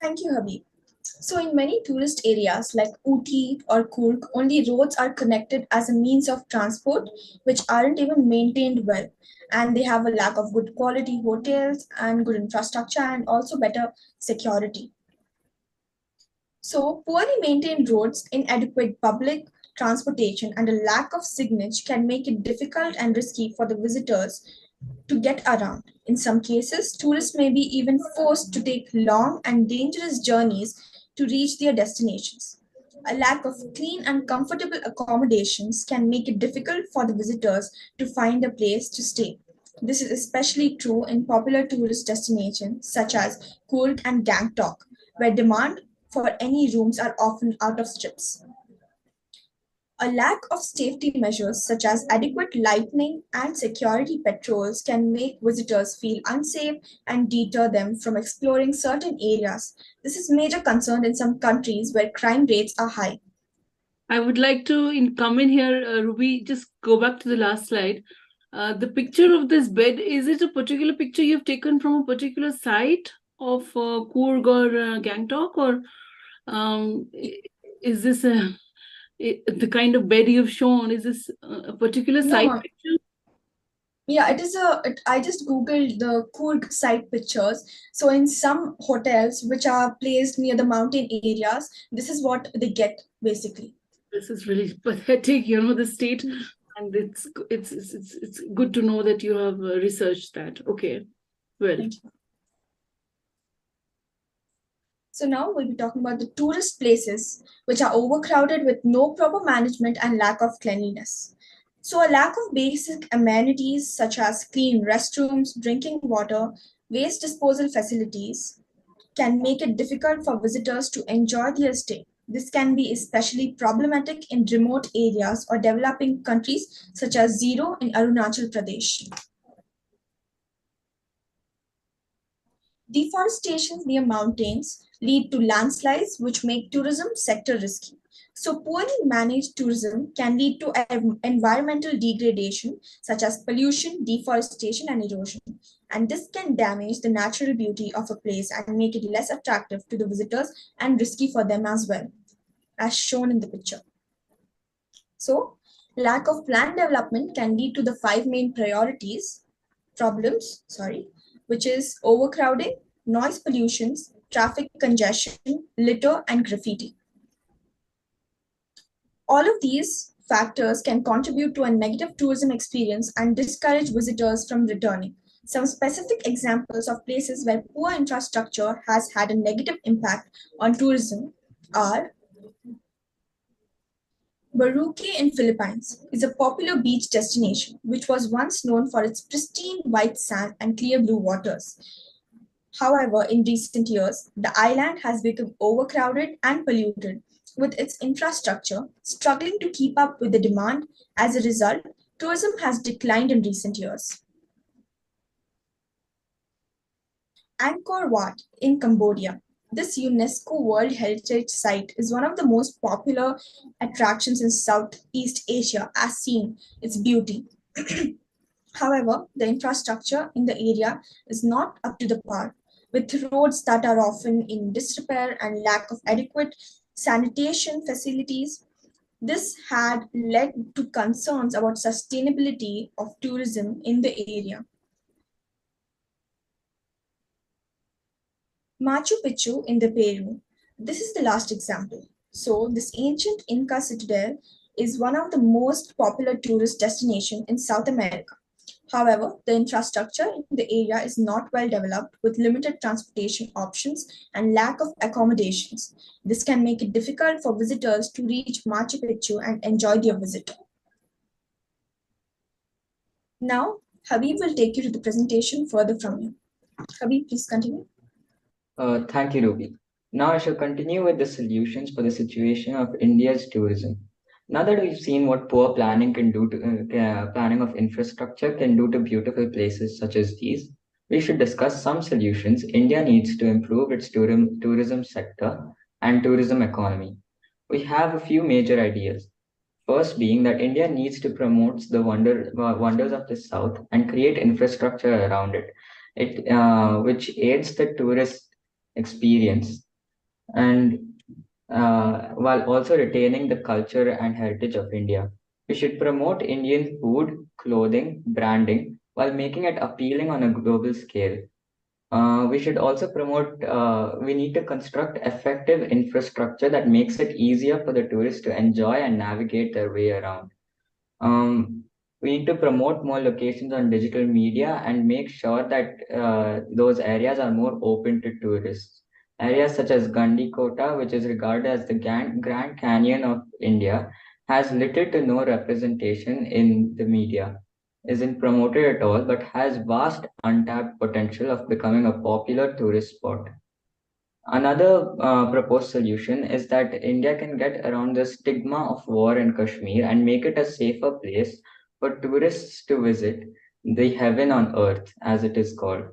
Thank you, Habib. So in many tourist areas like Ooty or Kurg, only roads are connected as a means of transport, which aren't even maintained well. And they have a lack of good quality hotels and good infrastructure and also better security. So poorly maintained roads, inadequate public transportation, and a lack of signage can make it difficult and risky for the visitors to get around. In some cases, tourists may be even forced to take long and dangerous journeys to reach their destinations. A lack of clean and comfortable accommodations can make it difficult for the visitors to find a place to stay. This is especially true in popular tourist destinations such as Kurg and Gangtok, where demand for any rooms are often out of strips. A lack of safety measures such as adequate lighting and security patrols can make visitors feel unsafe and deter them from exploring certain areas. This is a major concern in some countries where crime rates are high. I would like to come in here, Ruby, just go back to the last slide. The picture of this bed, is it a particular picture you've taken from a particular site of Coorg or Gangtok, or is this the kind of bed you've shown? Is this a particular site No. picture? Yeah, I just googled the Coorg site pictures. So in some hotels which are placed near the mountain areas, this is what they get basically. This is really pathetic, the state, and it's good to know that you have researched that. Okay, well. Thank you. So now we'll be talking about the tourist places which are overcrowded with no proper management and lack of cleanliness. So a lack of basic amenities such as clean restrooms, drinking water, waste disposal facilities can make it difficult for visitors to enjoy their stay. This can be especially problematic in remote areas or developing countries such as Zero in Arunachal Pradesh. Deforestation near mountains lead to landslides which make tourism sector risky. So poorly managed tourism can lead to environmental degradation such as pollution, deforestation and erosion. And this can damage the natural beauty of a place and make it less attractive to the visitors and risky for them as well, as shown in the picture. So lack of planned development can lead to the 5 main problems, which is overcrowding, noise pollutions, traffic congestion, litter, and graffiti. All of these factors can contribute to a negative tourism experience and discourage visitors from returning. Some specific examples of places where poor infrastructure has had a negative impact on tourism are Boracay in Philippines is a popular beach destination which was once known for its pristine white sand and clear blue waters. However, in recent years, the island has become overcrowded and polluted, with its infrastructure struggling to keep up with the demand. As a result, tourism has declined in recent years. Angkor Wat in Cambodia This UNESCO World Heritage Site is one of the most popular attractions in Southeast Asia, as seen its beauty. However, the infrastructure in the area is not up to the par, with roads that are often in disrepair and lack of adequate sanitation facilities. This had led to concerns about sustainability of tourism in the area. Machu Picchu in the Peru. This is the last example. So, this ancient Inca citadel is one of the most popular tourist destinations in South America. However, the infrastructure in the area is not well developed with limited transportation options and lack of accommodations. This can make it difficult for visitors to reach Machu Picchu and enjoy their visit. Now, Habib will take you to the presentation further from you. Habib, please continue. Thank you, Ruby. Now I shall continue with the solutions for the situation of India's tourism. Now that we've seen what poor planning can do to planning of infrastructure can do to beautiful places such as these, we should discuss some solutions India needs to improve its tourism sector and tourism economy. We have a few major ideas. First being that India needs to promote the wonders of the South and create infrastructure around it, which aids the tourist experience and while also retaining the culture and heritage of India. We should promote Indian food, clothing, branding while making it appealing on a global scale. We should also promote, we need to construct effective infrastructure that makes it easier for the tourists to enjoy and navigate their way around. We need to promote more locations on digital media and make sure that those areas are more open to tourists. Areas such as Gandikota, which is regarded as the Grand Canyon of India, has little to no representation in the media, isn't promoted at all, but has vast untapped potential of becoming a popular tourist spot. Another proposed solution is that India can get around the stigma of war in Kashmir and make it a safer place for tourists to visit, the heaven on earth, as it is called.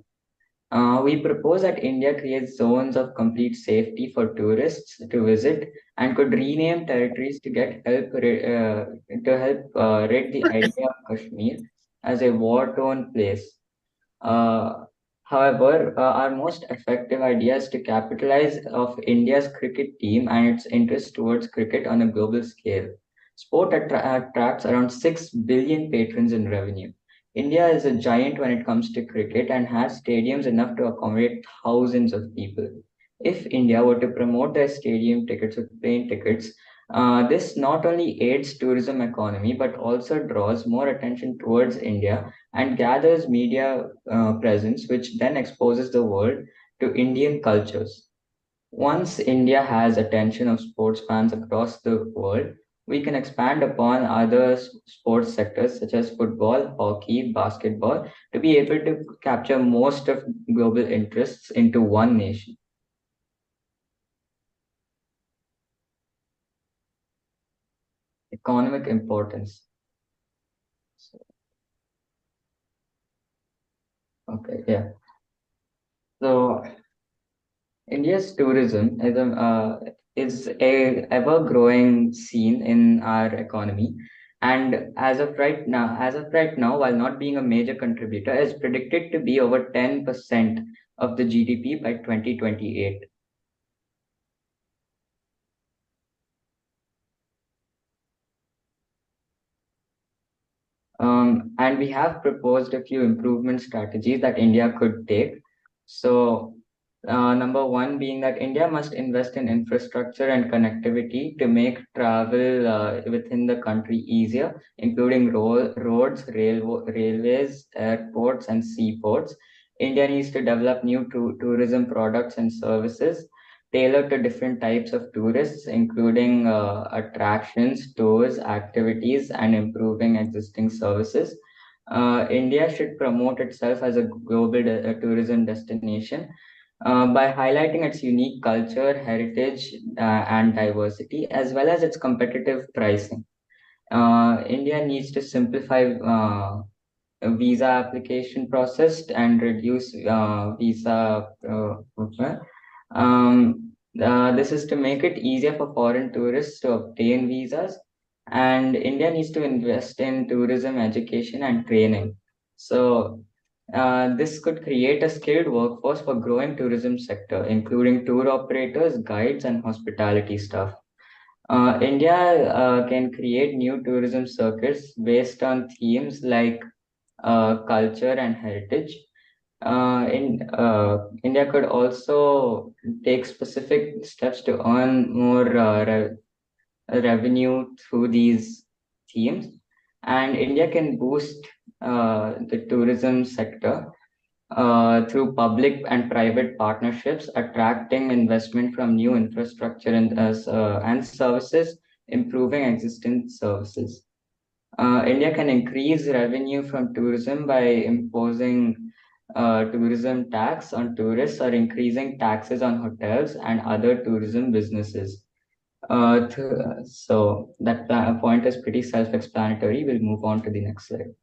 We propose that India creates zones of complete safety for tourists to visit and could rename territories to get help to help rid the idea of Kashmir as a war-torn place. Uh, However, our most effective idea is to capitalize of India's cricket team and its interest towards cricket on a global scale. Sport attracts around 6 billion patrons in revenue. India is a giant when it comes to cricket and has stadiums enough to accommodate thousands of people. If India were to promote their stadium tickets with plane tickets, this not only aids tourism economy but also draws more attention towards India and gathers media presence, which then exposes the world to Indian cultures. Once India has attention of sports fans across the world, we can expand upon other sports sectors such as football, hockey, basketball to be able to capture most of global interests into one nation. Economic importance. Okay, yeah. So India's tourism is a ever-growing scene in our economy, and as of right now, while not being a major contributor, is predicted to be over 10% of the GDP by 2028. And we have proposed a few improvement strategies that India could take. So, number one being that India must invest in infrastructure and connectivity to make travel within the country easier, including roads, railways, airports, and seaports. India needs to develop new tourism products and services tailored to different types of tourists, including attractions, tours, activities, and improving existing services. India should promote itself as a global tourism destination by highlighting its unique culture, heritage, and diversity, as well as its competitive pricing. India needs to simplify visa application process and reduce visa This is to make it easier for foreign tourists to obtain visas, and India needs to invest in tourism, education, and training. So, this could create a skilled workforce for growing tourism sector, including tour operators, guides, and hospitality staff. India can create new tourism circuits based on themes like culture and heritage. India could also take specific steps to earn more revenue through these themes, and India can boost the tourism sector through public and private partnerships, attracting investment from new infrastructure and services, improving existing services. India can increase revenue from tourism by imposing tourism tax on tourists or increasing taxes on hotels and other tourism businesses. So that point is pretty self-explanatory. We'll move on to the next slide.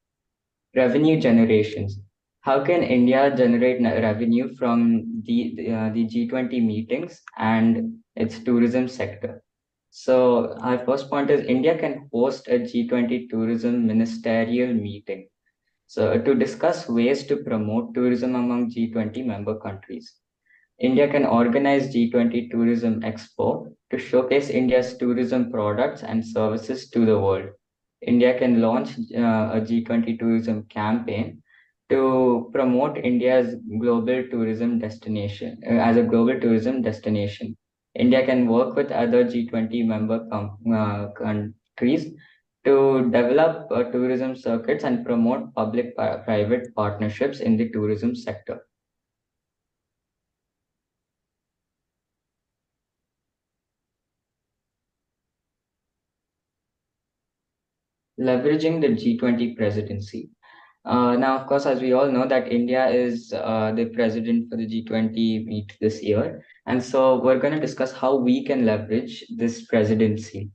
Revenue generations. How can India generate revenue from the G20 meetings and its tourism sector? So our first point is India can host a G20 tourism ministerial meeting. So to discuss ways to promote tourism among G20 member countries. India can organize G20 Tourism Expo to showcase India's tourism products and services to the world. India can launch a G20 tourism campaign to promote India's global tourism destination as a global tourism destination. India can work with other G20 member countries to develop tourism circuits and promote public-private partnerships in the tourism sector. Leveraging the G20 presidency. Now, of course, as we all know, that India is the president for the G20 meet this year. And so we're going to discuss how we can leverage this presidency.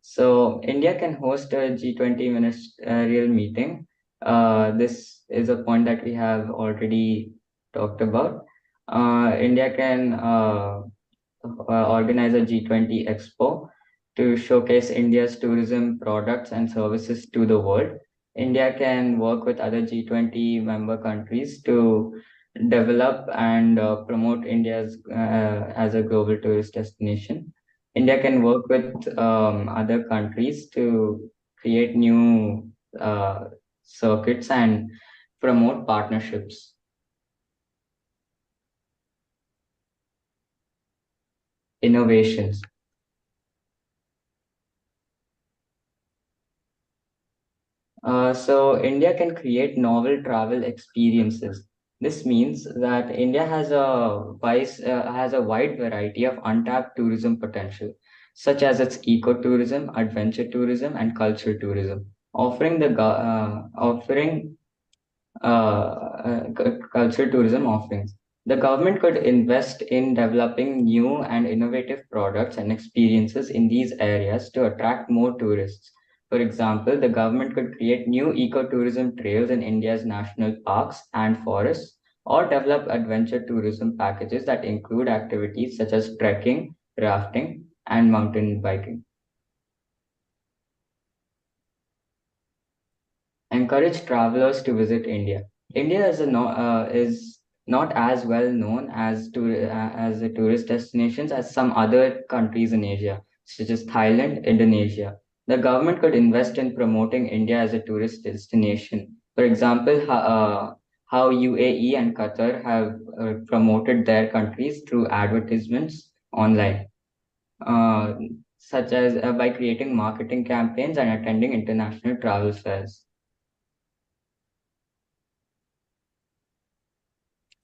So India can host a G20 ministerial meeting. This is a point that we have already talked about. India can organize a G20 expo to showcase India's tourism products and services to the world. India can work with other G20 member countries to develop and promote India's as a global tourist destination. India can work with other countries to create new circuits and promote partnerships. Innovations. So India can create novel travel experiences. This means that India has has a wide variety of untapped tourism potential, such as its ecotourism, adventure tourism, and cultural tourism, offering cultural tourism offerings. The government could invest in developing new and innovative products and experiences in these areas to attract more tourists. For example, the government could create new ecotourism trails in India's national parks and forests, or develop adventure tourism packages that include activities such as trekking, rafting, and mountain biking. Encourage travelers to visit India. India is not as well known as a tourist destinations as some other countries in Asia, such as Thailand, Indonesia. The government could invest in promoting India as a tourist destination. For example, how UAE and Qatar have promoted their countries through advertisements online, uh, such as by creating marketing campaigns and attending international travel fairs.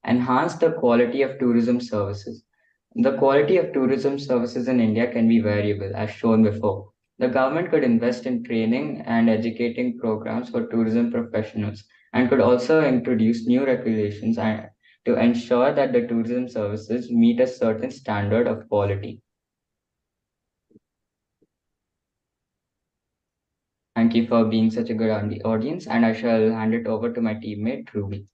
Enhance the quality of tourism services. The quality of tourism services in India can be variable, as shown before. The government could invest in training and educating programs for tourism professionals and could also introduce new regulations to ensure that the tourism services meet a certain standard of quality. Thank you for being such a good audience, and I shall hand it over to my teammate, Ruby.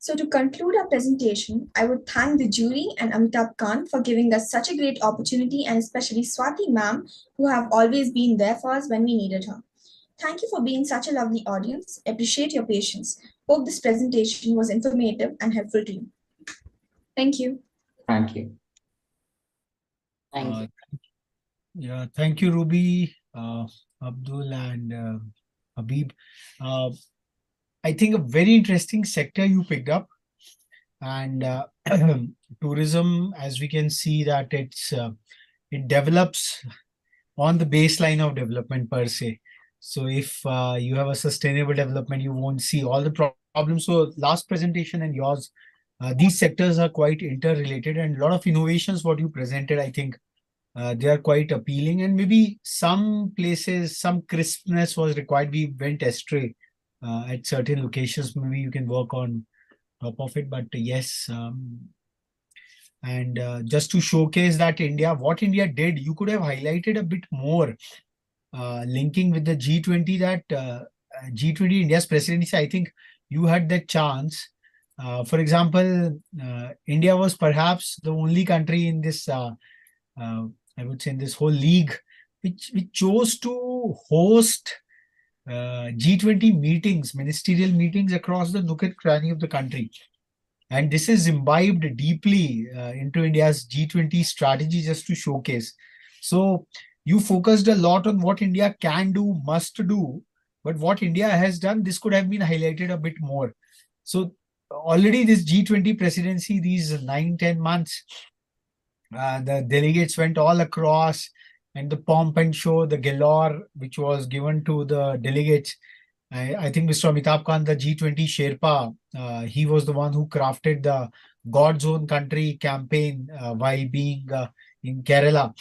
So to conclude our presentation, I would thank the jury and Amitabh Khan for giving us such a great opportunity, and especially Swati ma'am, who have always been there for us when we needed her. Thank you for being such a lovely audience. Appreciate your patience. Hope this presentation was informative and helpful to you. Thank you. Thank you. Thank you. Yeah, thank you, Ruby, Abdul, and Habib. I think a very interesting sector you picked up, and tourism, as we can see, that it develops on the baseline of development per se. So if you have a sustainable development, you won't see all the problems. So last presentation and yours, these sectors are quite interrelated, and a lot of innovations what you presented, I think they are quite appealing. And maybe some places, some crispness was required. We went astray at certain locations. Maybe you can work on top of it. But yes, and just to showcase that what India did, you could have highlighted a bit more, linking with the G20, that G20 India's presidency. I think you had that chance. For example, India was perhaps the only country in this, I would say, in this whole league, which chose to host G20 meetings, ministerial meetings across the nook and cranny of the country. And this is imbibed deeply into India's G20 strategy, just to showcase. So you focused a lot on what India can do, must do, but what India has done, this could have been highlighted a bit more. So already this G20 presidency, these 9-10 months, the delegates went all across, and the pomp and show, the galore which was given to the delegates. I think Mr. Amitabh Khan, the G20 Sherpa, he was the one who crafted the God's Own Country campaign while being in Kerala.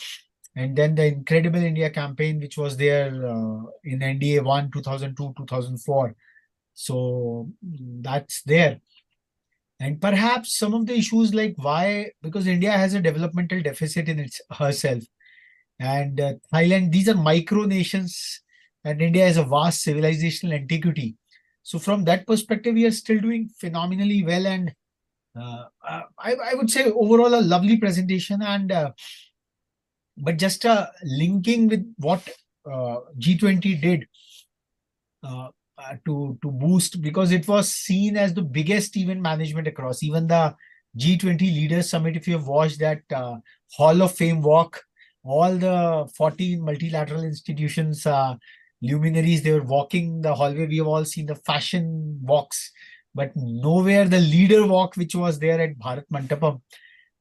And then the Incredible India campaign, which was there in NDA 1, 2002, 2004. So that's there. And perhaps some of the issues like why, because India has a developmental deficit in herself. And Thailand, these are micro nations, and India is a vast civilizational antiquity. So from that perspective, we are still doing phenomenally well. And I would say overall a lovely presentation. And but just linking with what G20 did to boost, because it was seen as the biggest event management across. Even the G20 Leaders Summit, if you have watched that Hall of Fame walk, all the 14 multilateral institutions, luminaries, they were walking the hallway. We have all seen the fashion walks, but nowhere the leader walk, which was there at Bharat Mantapam,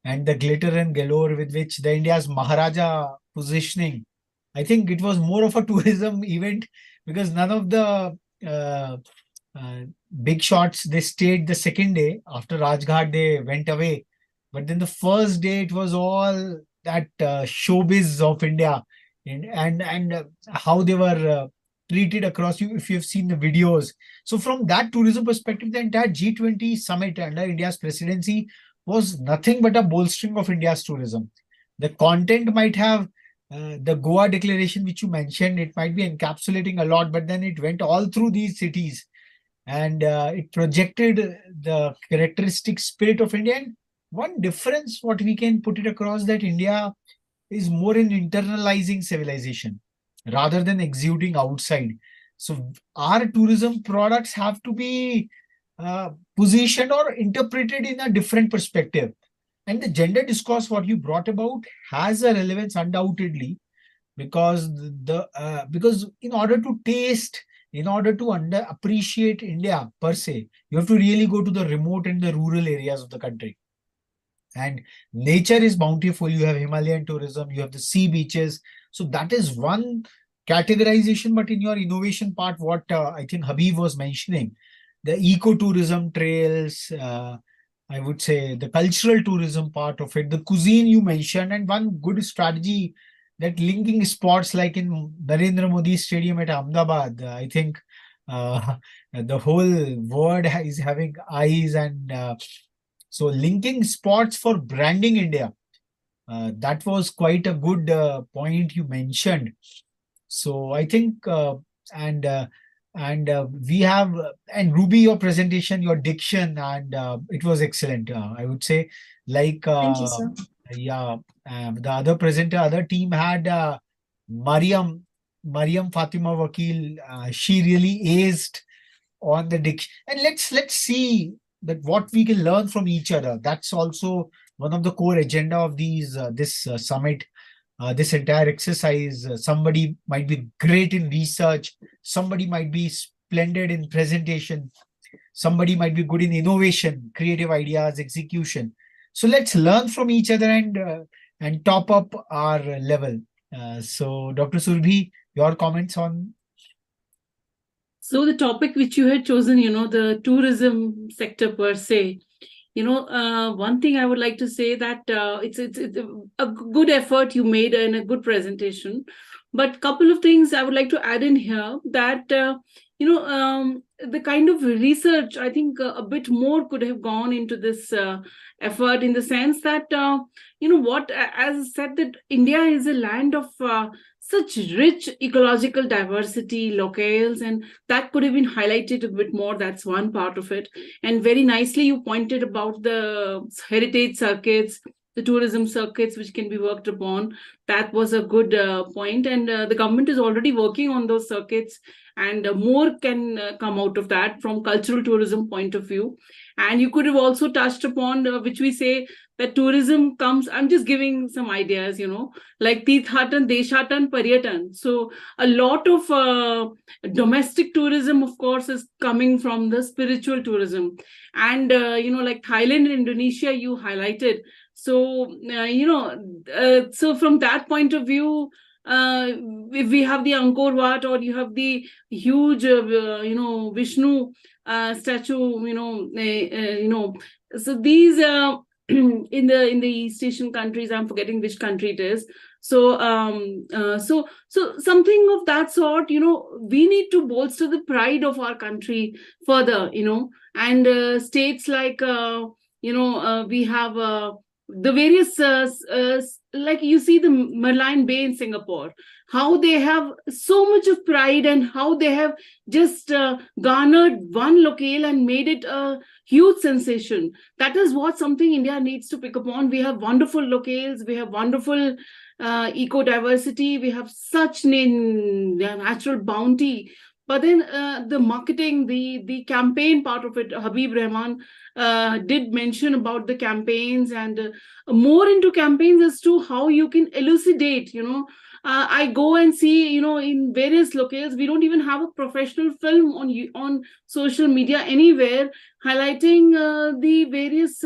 and the glitter and galore with which the India's Maharaja positioning. I think it was more of a tourism event, because none of the big shots, they stayed the second day. After Rajghat, they went away. But then the first day, it was all that showbiz of India, and how they were treated across. You, if you've seen the videos. So from that tourism perspective, the entire G20 summit under India's presidency was nothing but a bolstering of India's tourism. The content might have the Goa declaration, which you mentioned, it might be encapsulating a lot, but then it went all through these cities, and it projected the characteristic spirit of India. And one difference, what we can put it across, that India is more in internalizing civilization rather than exuding outside. So our tourism products have to be positioned or interpreted in a different perspective. And the gender discourse, what you brought about, has a relevance undoubtedly, because because in order to taste, in order to appreciate India per se, you have to really go to the remote and the rural areas of the country. And nature is bountiful. You have Himalayan tourism, you have the sea beaches. So that is one categorization. But in your innovation part, what I think Habib was mentioning, the ecotourism trails, I would say the cultural tourism part of it, the cuisine you mentioned, and one good strategy, that linking spots like in Narendra Modi Stadium at Ahmedabad. I think the whole world is having eyes, and so linking spots for branding India. That was quite a good point you mentioned. So I think, and And we have, and Ruby, your presentation, your diction, and it was excellent. I would say, like, Thank you, sir. yeah, the other presenter, other team had Mariam Fatima Vakil. She really aced on the diction. And let's see that what we can learn from each other. That's also one of the core agenda of this summit, this entire exercise. Somebody might be great in research, somebody might be splendid in presentation, somebody might be good in innovation, creative ideas, execution. So let's learn from each other and top up our level. So Dr. Surbhi, your comments on? So the topic which you had chosen, the tourism sector per se, one thing I would like to say that it's a good effort you made and a good presentation. But couple of things I would like to add in here that the kind of research, I think a bit more could have gone into this effort, in the sense that as I said, that India is a land of such rich ecological diversity, locales, and that could have been highlighted a bit more. That's one part of it. And very nicely you pointed about the heritage circuits, the tourism circuits, which can be worked upon. That was a good point. And the government is already working on those circuits, and more can come out of that from cultural tourism point of view. And you could have also touched upon, which we say that tourism comes, I'm just giving some ideas, like Tirthatan, Deshatan, Paryatan. So a lot of domestic tourism, of course, is coming from the spiritual tourism. And, like Thailand and Indonesia, you highlighted. So, so from that point of view, if we have the Angkor Wat, or you have the huge, Vishnu statue, so these in the East Asian countries, I'm forgetting which country it is. So so something of that sort, we need to bolster the pride of our country further, and states like we have the various like you see the Merlion Bay in Singapore, how they have so much of pride, and how they have just garnered one locale and made it a huge sensation. That is what something India needs to pick upon. We have wonderful locales, we have wonderful eco diversity, we have such natural bounty. But then the marketing, the campaign part of it, Habib Rahman did mention about the campaigns, and more into campaigns as to how you can elucidate, I go and see, in various locales, we don't even have a professional film on social media anywhere highlighting the various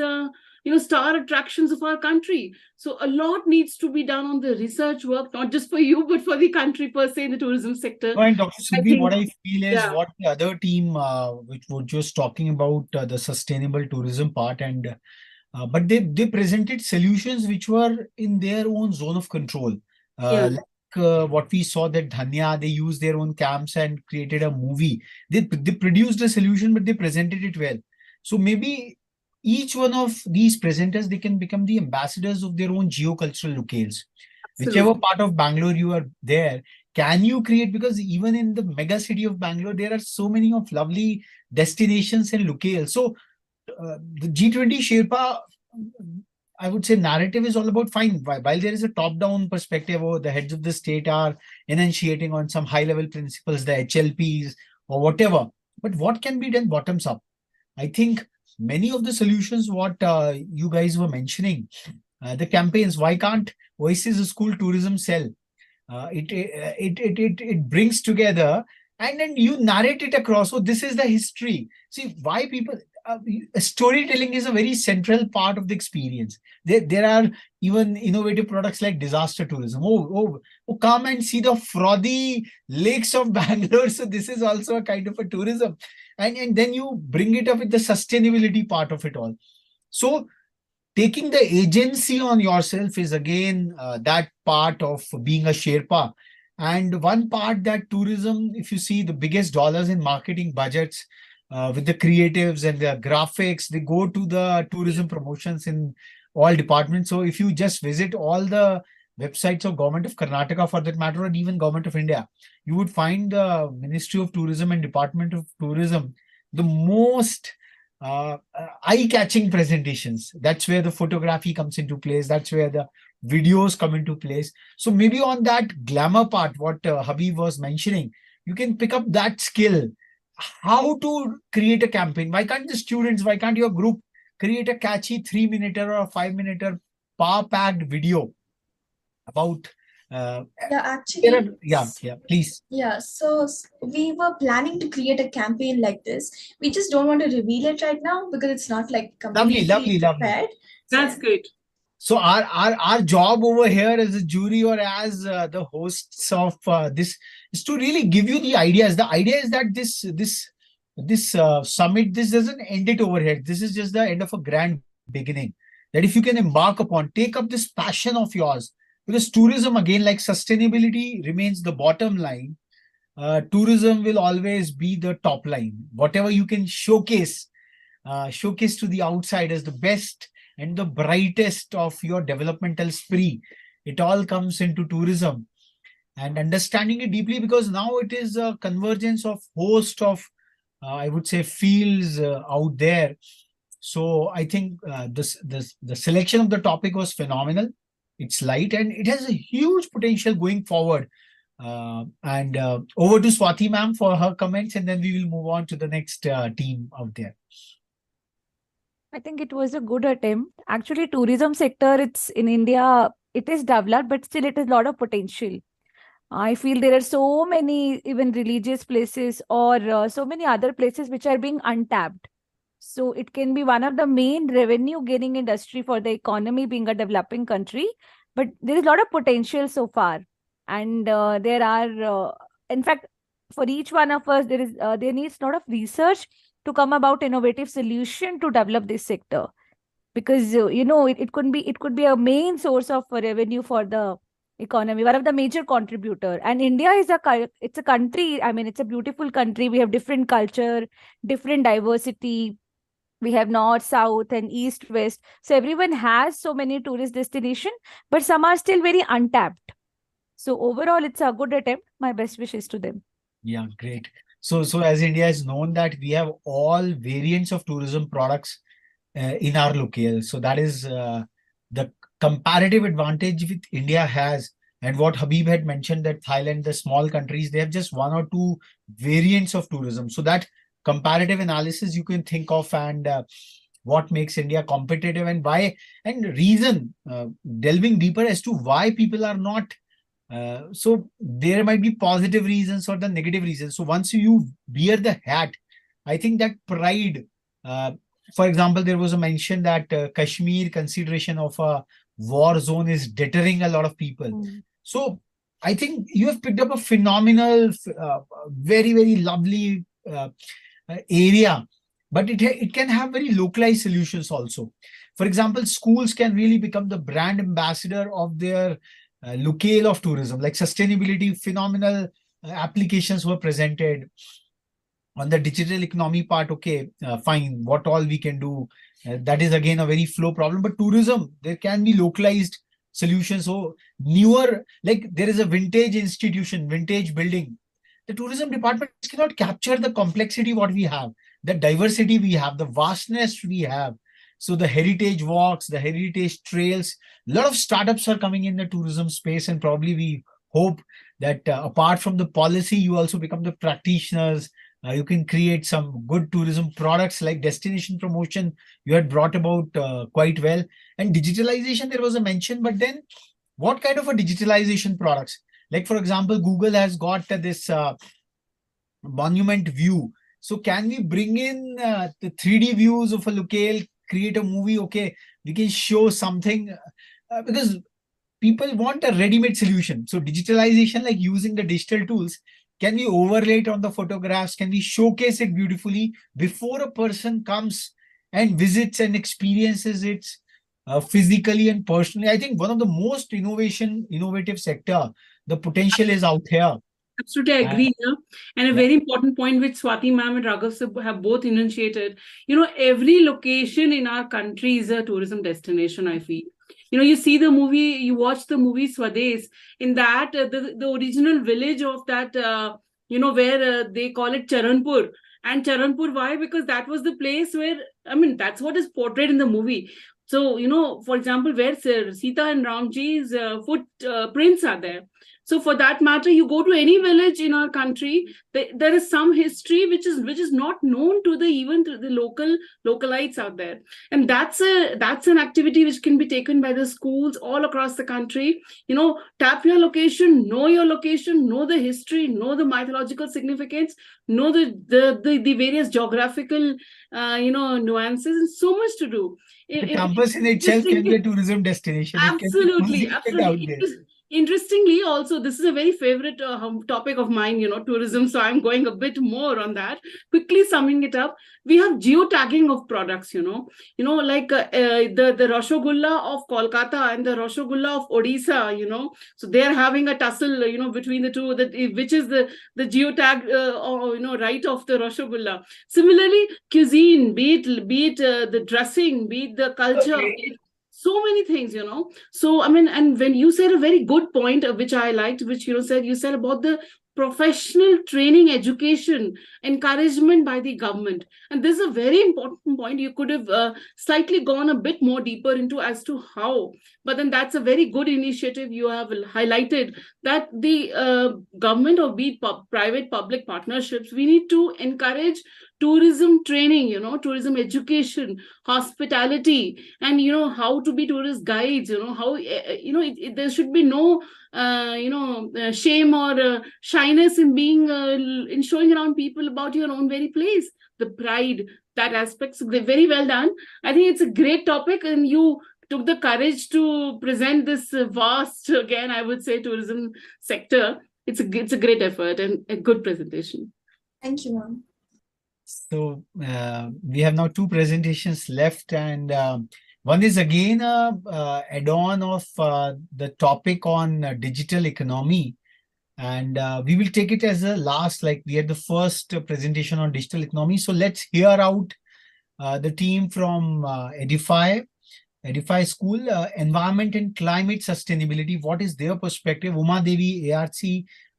star attractions of our country. So a lot needs to be done on the research work, not just for you, but for the country per se in the tourism sector. No, and Dr. I Surbhi, think, what I feel is yeah. what the other team, which was just talking about the sustainable tourism part, and but they presented solutions which were in their own zone of control. Yeah. Like what we saw that Dhanya, they used their own camps and created a movie. They produced a solution, but they presented it well. So maybe each one of these presenters, they can become the ambassadors of their own geocultural locales. Whichever Absolutely. part of Bangalore you are there, can you create, because even in the mega city of Bangalore, there are so many of lovely destinations and locales. So the G20 Sherpa, I would say, narrative is all about fine. While there is a top-down perspective, or the heads of the state are enunciating on some high-level principles, the HLPs or whatever, but what can be done bottoms up? I think many of the solutions what you guys were mentioning, the campaigns, why can't Oasis School Tourism Cell? It brings together, and then you narrate it across. So this is the history. See why people storytelling is a very central part of the experience. There are even innovative products like disaster tourism. Oh, come and see the frothy lakes of Bangalore. So this is also a kind of a tourism, and then you bring it up with the sustainability part of it all. So taking the agency on yourself is again that part of being a Sherpa. And one part that tourism, if you see the biggest dollars in marketing budgets with the creatives and the graphics, they go to the tourism promotions in all departments. So if you just visit all the websites of Government of Karnataka, for that matter, or even Government of India, you would find the Ministry of Tourism and Department of Tourism the most eye-catching presentations. That's where the photography comes into place. That's where the videos come into place. So maybe on that glamour part, what Habib was mentioning, you can pick up that skill. How to create a campaign? Why can't the students, why can't your group create a catchy 3-minute or a 5-minute power-packed video about please. Yeah, so we were planning to create a campaign like this. We just don't want to reveal it right now because it's not like completely Lovely. prepared. That's great. So our job over here as a jury or as the hosts of this is to really give you the ideas. The idea is that this summit, this doesn't end it over here. This is just the end of a grand beginning. That if you can embark upon, take up this passion of yours, because tourism, again, like sustainability remains the bottom line. Tourism will always be the top line. Whatever you can showcase to the outsiders, the best and the brightest of your developmental spree, it all comes into tourism. And understanding it deeply, because now it is a convergence of host of I would say fields out there. So I think the selection of the topic was phenomenal. It's light and it has a huge potential going forward. And over to Swati ma'am for her comments, and then we will move on to the next team out there. I think it was a good attempt. Actually, tourism sector, it's in India, it is developed, but still it has a lot of potential. I feel there are so many even religious places or so many other places which are being untapped. So it can be one of the main revenue gaining industry for the economy being a developing country. But there is a lot of potential so far. And there are, in fact, for each one of us, there needs a lot of research to come about innovative solution to develop this sector. Because, it could be a main source of revenue for the economy, one of the major contributor. And India is it's a country, I mean, it's a beautiful country. We have different culture, different diversity. We have north, south, and east, west. So everyone has so many tourist destinations, but some are still very untapped. So overall, it's a good attempt. My best wishes to them. Yeah, great. So as India is known that we have all variants of tourism products in our locale. So that is the comparative advantage which India has. And what Habib had mentioned, that Thailand, the small countries, they have just 1 or 2 variants of tourism. So that comparative analysis you can think of, and what makes India competitive and why, and reason, delving deeper as to why people are not. So there might be positive reasons or the negative reasons. So once you wear the hat, I think that pride, for example, there was a mention that Kashmir consideration of a war zone is deterring a lot of people. So I think you have picked up a phenomenal, very, very lovely area, but it can have very localized solutions also. For example, schools can really become the brand ambassador of their locale of tourism, like sustainability, phenomenal applications were presented. On the digital economy part, okay, fine, what all we can do, that is again a very flow problem. But tourism, there can be localized solutions. So newer, like there is a vintage institution, vintage building. The tourism department cannot capture the complexity what we have, the diversity we have, the vastness we have. So the heritage walks, the heritage trails, a lot of startups are coming in the tourism space, and probably we hope that apart from the policy, you also become the practitioners. You can create some good tourism products like destination promotion. You had brought about quite well. And digitalization, there was a mention, but then what kind of a digitalization products? Like, for example, Google has got this monument view. So can we bring in the 3D views of a locale, create a movie? Okay, we can show something because people want a ready-made solution. So digitalization, like using the digital tools, can we overlay it on the photographs? Can we showcase it beautifully before a person comes and visits and experiences it physically and personally? I think one of the most innovative sector, the potential is out here. Absolutely, I agree. And a very important point which Swati ma'am and Raghav sir have both enunciated, every location in our country is a tourism destination, I feel. You see the movie, you watch the movie Swades. In that, the original village of that, where they call it Charanpur. And Charanpur, why? Because that was the place where, I mean, that's what is portrayed in the movie. So, for example, where Sita and Ramji's footprints are there. So for that matter, you go to any village in our country, there is some history which is not known to even to the localites out there. And that's an activity which can be taken by the schools all across the country. Tap your location, know the history, know the mythological significance, know the various geographical nuances, and so much to do. The campus in itself can be a tourism destination. It can be Absolutely, considered out there. Interestingly, also, this is a very favorite topic of mine, tourism. So I'm going a bit more on that. Quickly summing it up, we have geotagging of products. Like the Rasgulla of Kolkata and the Rasgulla of Odisha. So they are having a tussle, between the two. Which is the geotag, right of the Rasgulla. Similarly, cuisine, be it the dressing, be it the culture. So many things. So I mean, and when you said a very good point, which I liked, which you said about the professional training, education, encouragement by the government. And this is a very important point. You could have slightly gone a bit more deeper into as to how, but then that's a very good initiative you have highlighted, that the government, or be it private public partnerships, we need to encourage tourism training, tourism education, hospitality, and how to be tourist guides, how there should be no shame or shyness in being in showing around people about your own very place, the pride, that aspects. Very well done. I think it's a great topic, and you took the courage to present this vast, again, I would say, tourism sector. It's a great effort and a good presentation. Thank you, ma'am. So we have now two presentations left, and one is again add-on of the topic on digital economy, and we will take it as a last, like we had the first presentation on digital economy. So let's hear out the team from Edify School, Environment and Climate Sustainability. What is their perspective? Uma Devi, ARC,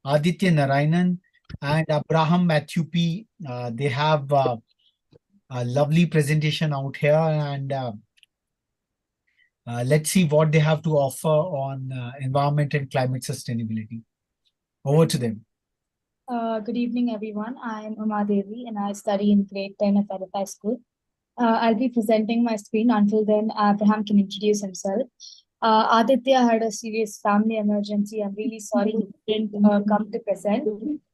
Aditya Narayanan, and Abraham Matthew P. They have a lovely presentation out here, and let's see what they have to offer on environment and climate sustainability. Over to them. Good evening, everyone. I am Uma Devi, and I study in grade 10 of Edify School. I'll be presenting my screen. Until then, Abraham can introduce himself. Aditya had a serious family emergency. I'm really sorry he didn't come to present.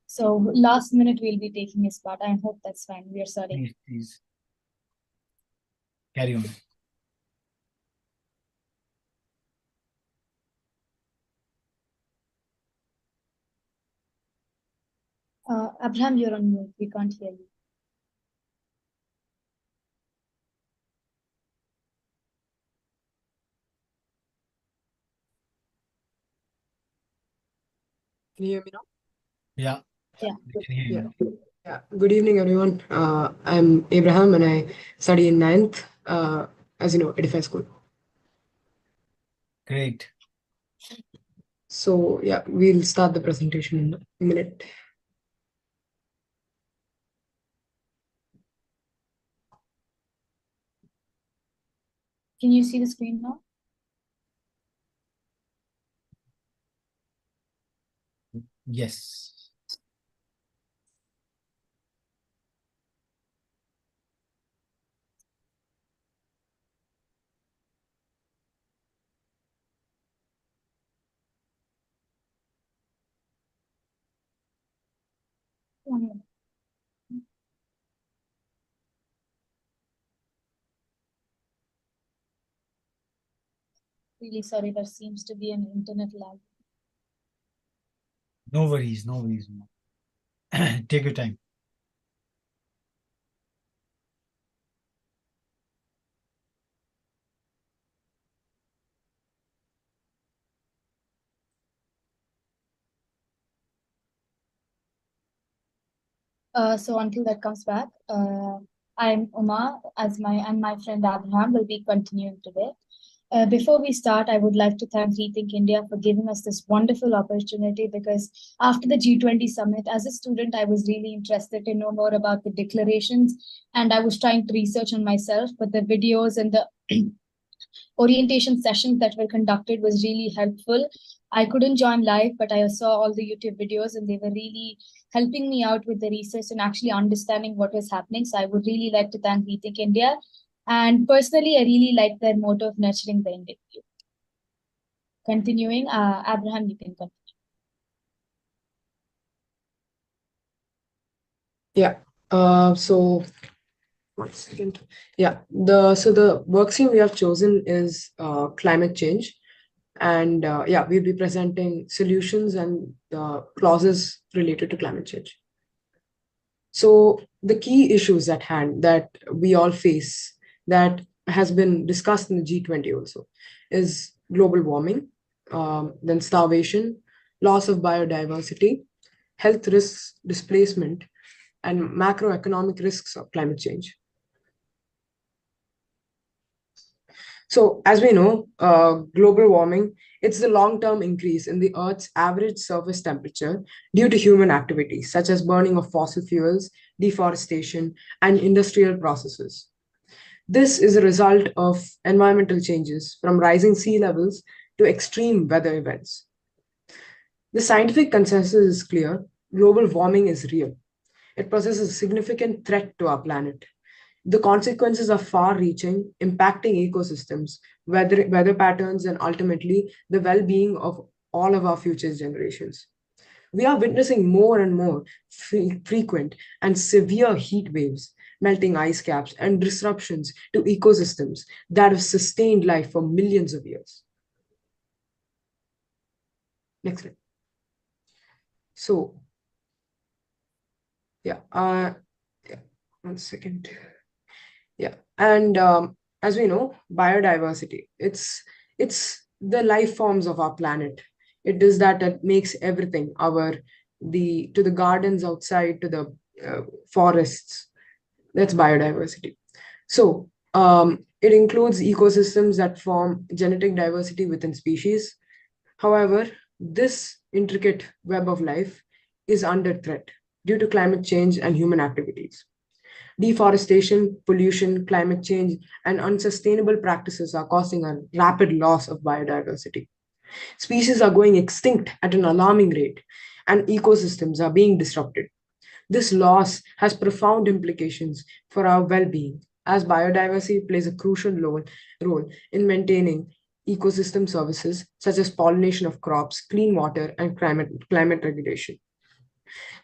So last minute, we'll be taking his part. I hope that's fine. We are sorry. Please. Carry on. Abraham, you're on mute. We can't hear you. Can you hear me now? Yeah. Yeah. Yeah. Good evening, everyone. I'm Abraham, and I study in 9th, as you know, Edify School. Great. So yeah, we'll start the presentation in a minute. Can you see the screen now? Yes. Really sorry, there seems to be an internet lag. No worries, no worries. Take your time. So until that comes back, I'm Uma, and my friend Abraham will be continuing today. Before we start, I would like to thank Rethink India for giving us this wonderful opportunity because after the G20 summit, as a student, I was really interested to know more about the declarations and I was trying to research on myself, but the videos and the orientation sessions that were conducted was really helpful. I couldn't join live, but I saw all the YouTube videos and they were really helping me out with the research and actually understanding what was happening. So I would really like to thank Rethink India. And personally, I really like their motto of nurturing the Indian youth. Continuing, Abraham, you can continue. Yeah. So 1 second. Yeah. The work stream we have chosen is climate change, and yeah, we'll be presenting solutions and clauses related to climate change. So the key issues at hand that we all face that has been discussed in the G20 also is global warming, then starvation, loss of biodiversity, health risks, displacement, and macroeconomic risks of climate change. So, as we know, global warming, it's the long-term increase in the Earth's average surface temperature due to human activities, such as burning of fossil fuels, deforestation, and industrial processes. This is a result of environmental changes from rising sea levels to extreme weather events. The scientific consensus is clear: global warming is real. It poses a significant threat to our planet. The consequences are far reaching, impacting ecosystems, weather patterns, and ultimately the well being of all of our future generations. We are witnessing more and more frequent and severe heat waves, melting ice caps, and disruptions to ecosystems that have sustained life for millions of years. Next slide. So, yeah, 1 second. Yeah, and as we know, biodiversity, it's the life forms of our planet. It is that makes everything to the gardens outside to the forests. That's biodiversity. So it includes ecosystems that form genetic diversity within species. However, this intricate web of life is under threat due to climate change and human activities. Deforestation, pollution, climate change, and unsustainable practices are causing a rapid loss of biodiversity. Species are going extinct at an alarming rate, and ecosystems are being disrupted. This loss has profound implications for our well being, as biodiversity plays a crucial role in maintaining ecosystem services such as pollination of crops, clean water, and climate regulation.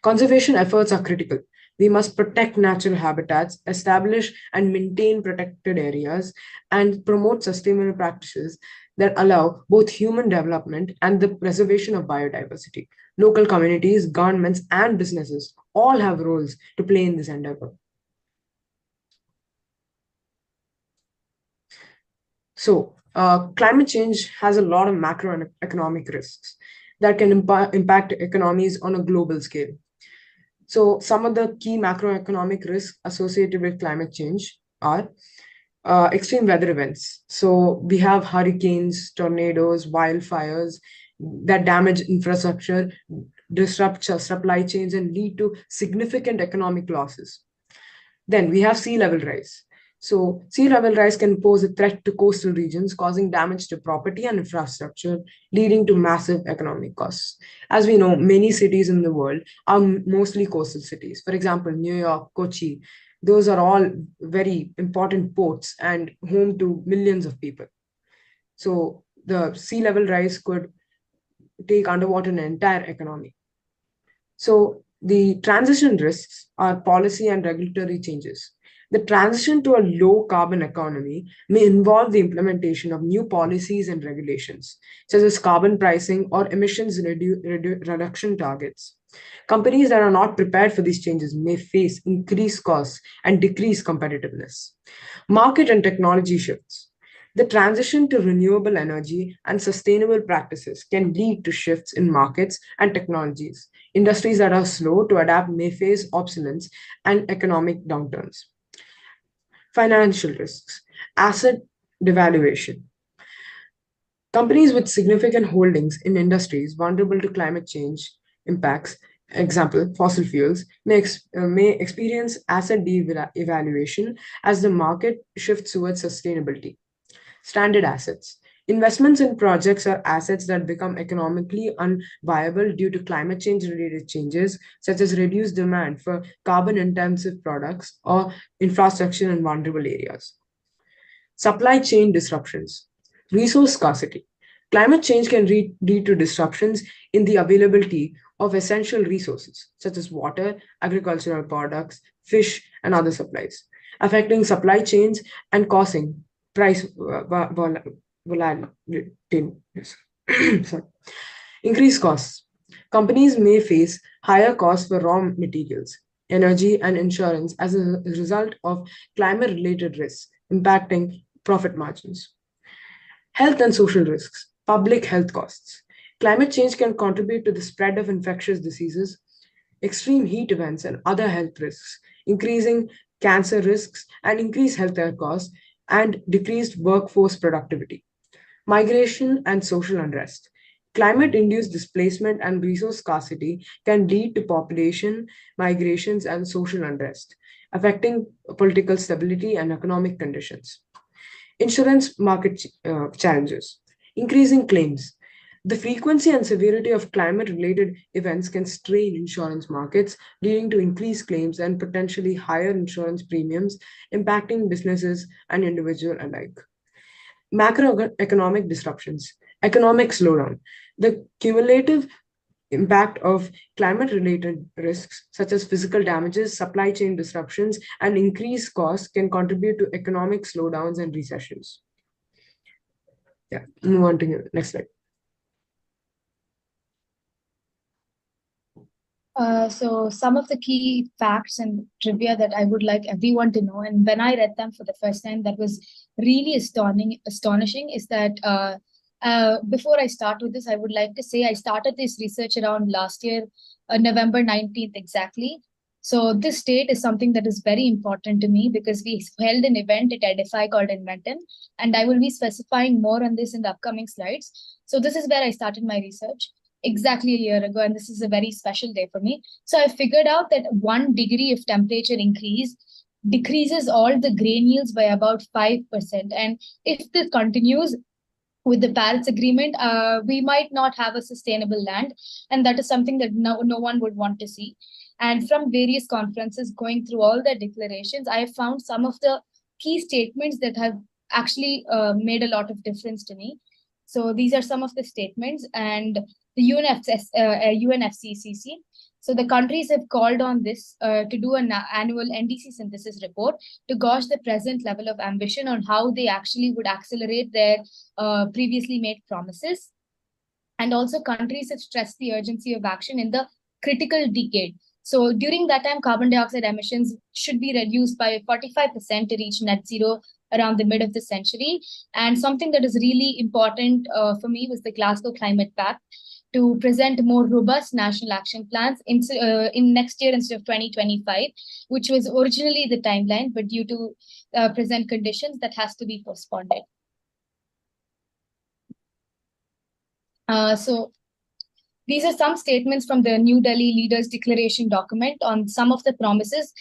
Conservation efforts are critical. We must protect natural habitats, establish and maintain protected areas, and promote sustainable practices that allow both human development and the preservation of biodiversity. Local communities, governments, and businesses all have roles to play in this endeavor. So, climate change has a lot of macroeconomic risks that can impact economies on a global scale. So some of the key macroeconomic risks associated with climate change are extreme weather events. So we have hurricanes, tornadoes, wildfires that damage infrastructure, disrupt supply chains, and lead to significant economic losses. Then we have sea level rise. So sea level rise can pose a threat to coastal regions, causing damage to property and infrastructure, leading to massive economic costs. As we know, many cities in the world are mostly coastal cities. For example, New York, Kochi, those are all very important ports and home to millions of people. So the sea level rise could take underwater an entire economy. So the transition risks are policy and regulatory changes. The transition to a low carbon economy may involve the implementation of new policies and regulations, such as carbon pricing or emissions reduction targets. Companies that are not prepared for these changes may face increased costs and decreased competitiveness. Market and technology shifts. The transition to renewable energy and sustainable practices can lead to shifts in markets and technologies. Industries that are slow to adapt may face obsolescence and economic downturns. Financial risks, asset devaluation. Companies with significant holdings in industries vulnerable to climate change impacts, example, fossil fuels, may experience asset de-evaluation as the market shifts towards sustainability. Stranded assets. Investments in projects are assets that become economically unviable due to climate change related changes, such as reduced demand for carbon intensive products or infrastructure in vulnerable areas. Supply chain disruptions. Resource scarcity. Climate change can lead to disruptions in the availability of essential resources, such as water, agricultural products, fish, and other supplies, affecting supply chains and causing price volatility. Sorry. Increased costs. Companies may face higher costs for raw materials, energy, and insurance as a result of climate related risks impacting profit margins. Health and social risks, public health costs. Climate change can contribute to the spread of infectious diseases, extreme heat events, and other health risks, increasing cancer risks and increased healthcare costs and decreased workforce productivity. Migration and social unrest. Climate induced displacement and resource scarcity can lead to population migrations and social unrest, affecting political stability and economic conditions. Insurance market challenges, increasing claims. The frequency and severity of climate related events can strain insurance markets, leading to increased claims and potentially higher insurance premiums, impacting businesses and individuals alike. Macroeconomic disruptions, economic slowdown. The cumulative impact of climate related risks such as physical damages, supply chain disruptions, and increased costs can contribute to economic slowdowns and recessions. Yeah, move on to the next slide. So some of the key facts and trivia that I would like everyone to know, and when I read them for the first time, that was really astonishing, is that before I start with this, I would like to say I started this research around last year, November 19th exactly. So this date is something that is very important to me because we held an event at Edify called Inventum, and I will be specifying more on this in the upcoming slides. So this is where I started my research exactly a year ago, and this is a very special day for me. So I figured out that 1 degree of temperature increase decreases all the grain yields by about 5%. And if this continues with the Paris Agreement, we might not have a sustainable land. And that is something that no one would want to see. And from various conferences, going through all the declarations, I have found some of the key statements that have actually made a lot of difference to me. So these are some of the statements, and the UNFCCC. So the countries have called on this to do an annual NDC synthesis report to gauge the present level of ambition on how they actually would accelerate their previously made promises. And also countries have stressed the urgency of action in the critical decade. So during that time, carbon dioxide emissions should be reduced by 45% to reach net zero around the mid of the century. And something that is really important for me was the Glasgow Climate Pact to present more robust national action plans in next year instead of 2025, which was originally the timeline, but due to present conditions, that has to be postponed. So these are some statements from the New Delhi Leaders Declaration document on some of the promises.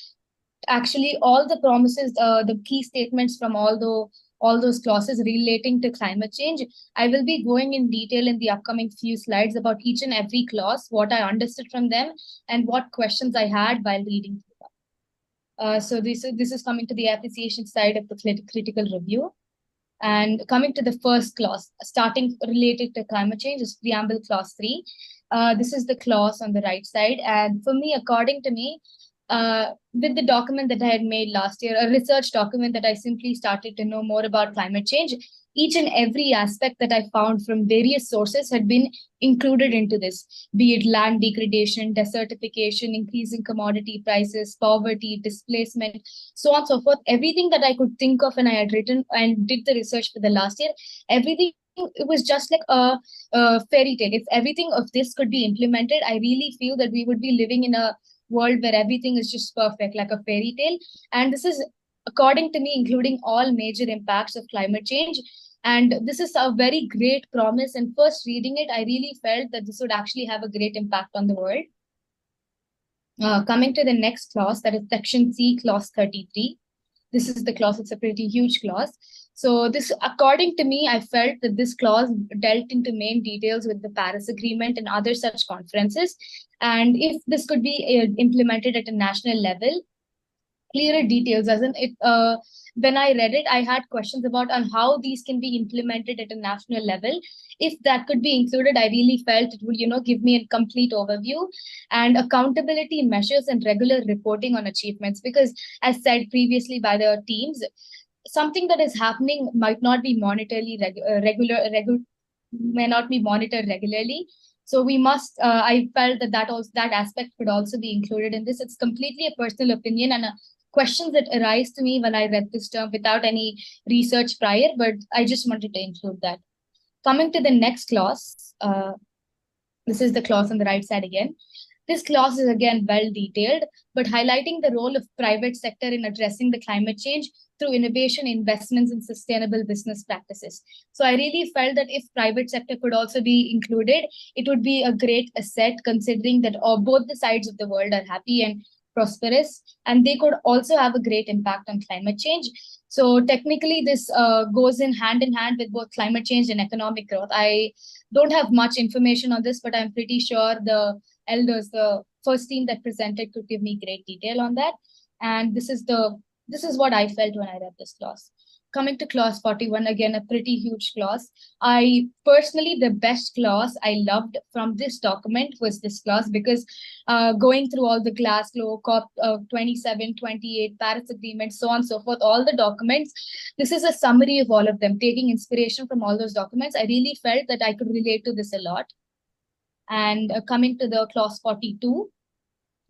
Actually, all the promises, the key statements from all those clauses relating to climate change, I will be going in detail in the upcoming few slides about each and every clause, what I understood from them, and what questions I had while reading through them. So this is coming to the appreciation side of the critical review. And coming to the first clause, starting related to climate change, is preamble clause 3. This is the clause on the right side. And for me, according to me, with the document that I had made last year, a research document that I simply started to know more about climate change, each and every aspect that I found from various sources had been included into this, be it land degradation, desertification, increasing commodity prices, poverty, displacement, so on and so forth. Everything that I could think of and I had written and did the research for the last year, everything, it was just like a fairy tale. If everything of this could be implemented, I really feel that we would be living in a world where everything is just perfect, like a fairy tale. And this is, according to me, including all major impacts of climate change. And this is a very great promise. And first reading it, I really felt that this would actually have a great impact on the world. Coming to the next clause, that is Section C, Clause 33. This is the clause, it's a pretty huge clause. So this, according to me, I felt that this clause dealt into main details with the Paris Agreement and other such conferences. And if this could be implemented at a national level, clearer details, as in it, when I read it, I had questions about on how these can be implemented at a national level. If that could be included, I really felt it would, give me a complete overview and accountability measures and regular reporting on achievements. Because as said previously by the teams, something that is happening might not be monetarily may not be monitored regularly. So we must, I felt that aspect could also be included in this. It's completely a personal opinion and a questions that arise to me when I read this term without any research prior, but I just wanted to include that. Coming to the next clause, this is the clause on the right side again. This clause is again well detailed, but highlighting the role of private sector in addressing the climate change through innovation, investments, and sustainable business practices. So I really felt that if private sector could also be included, it would be a great asset, considering that both the sides of the world are happy and prosperous, and they could also have a great impact on climate change. So technically, this goes in hand with both climate change and economic growth. I don't have much information on this, but I'm pretty sure the elders, the first team that presented, could give me great detail on that. And this is what I felt when I read this clause. Coming to clause 41, again, a pretty huge clause. I personally, the best clause I loved from this document was this clause, because going through all the Glasgow, COP 27, 28, Paris Agreement, so on and so forth, all the documents, this is a summary of all of them, taking inspiration from all those documents. I really felt that I could relate to this a lot. And coming to the clause 42,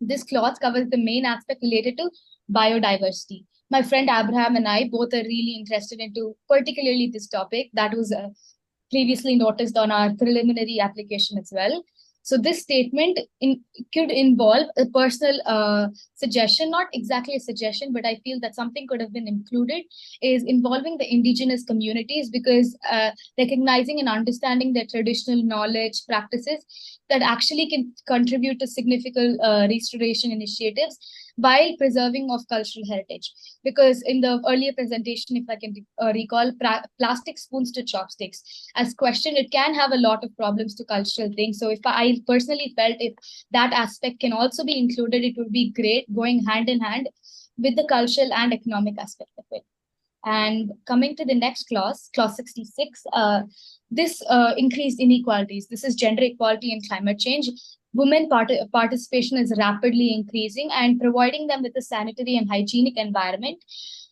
this clause covers the main aspect related to biodiversity. My friend Abraham and I both are really interested into particularly this topic that was previously noticed on our preliminary application as well. So this statement could involve a personal suggestion, not exactly a suggestion, but I feel that something could have been included, is involving the indigenous communities, because recognizing and understanding their traditional knowledge, practices that actually can contribute to significant restoration initiatives while preserving of cultural heritage. Because in the earlier presentation, if I can recall, plastic spoons to chopsticks, as questioned, it can have a lot of problems to cultural things. So if I personally felt if that aspect can also be included, it would be great, going hand in hand with the cultural and economic aspect of it. And coming to the next clause, clause 66, this increased inequalities. This is gender equality and climate change. Women participation is rapidly increasing, and providing them with a sanitary and hygienic environment.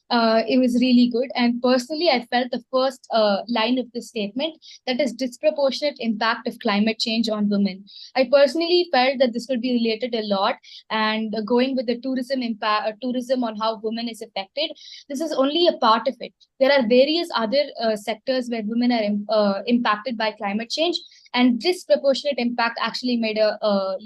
It was really good. And personally, I felt the first line of this statement, that is disproportionate impact of climate change on women. I personally felt that this could be related a lot, and going with the tourism impact, tourism on how women is affected. This is only a part of it. There are various other sectors where women are impacted by climate change, and disproportionate impact actually made a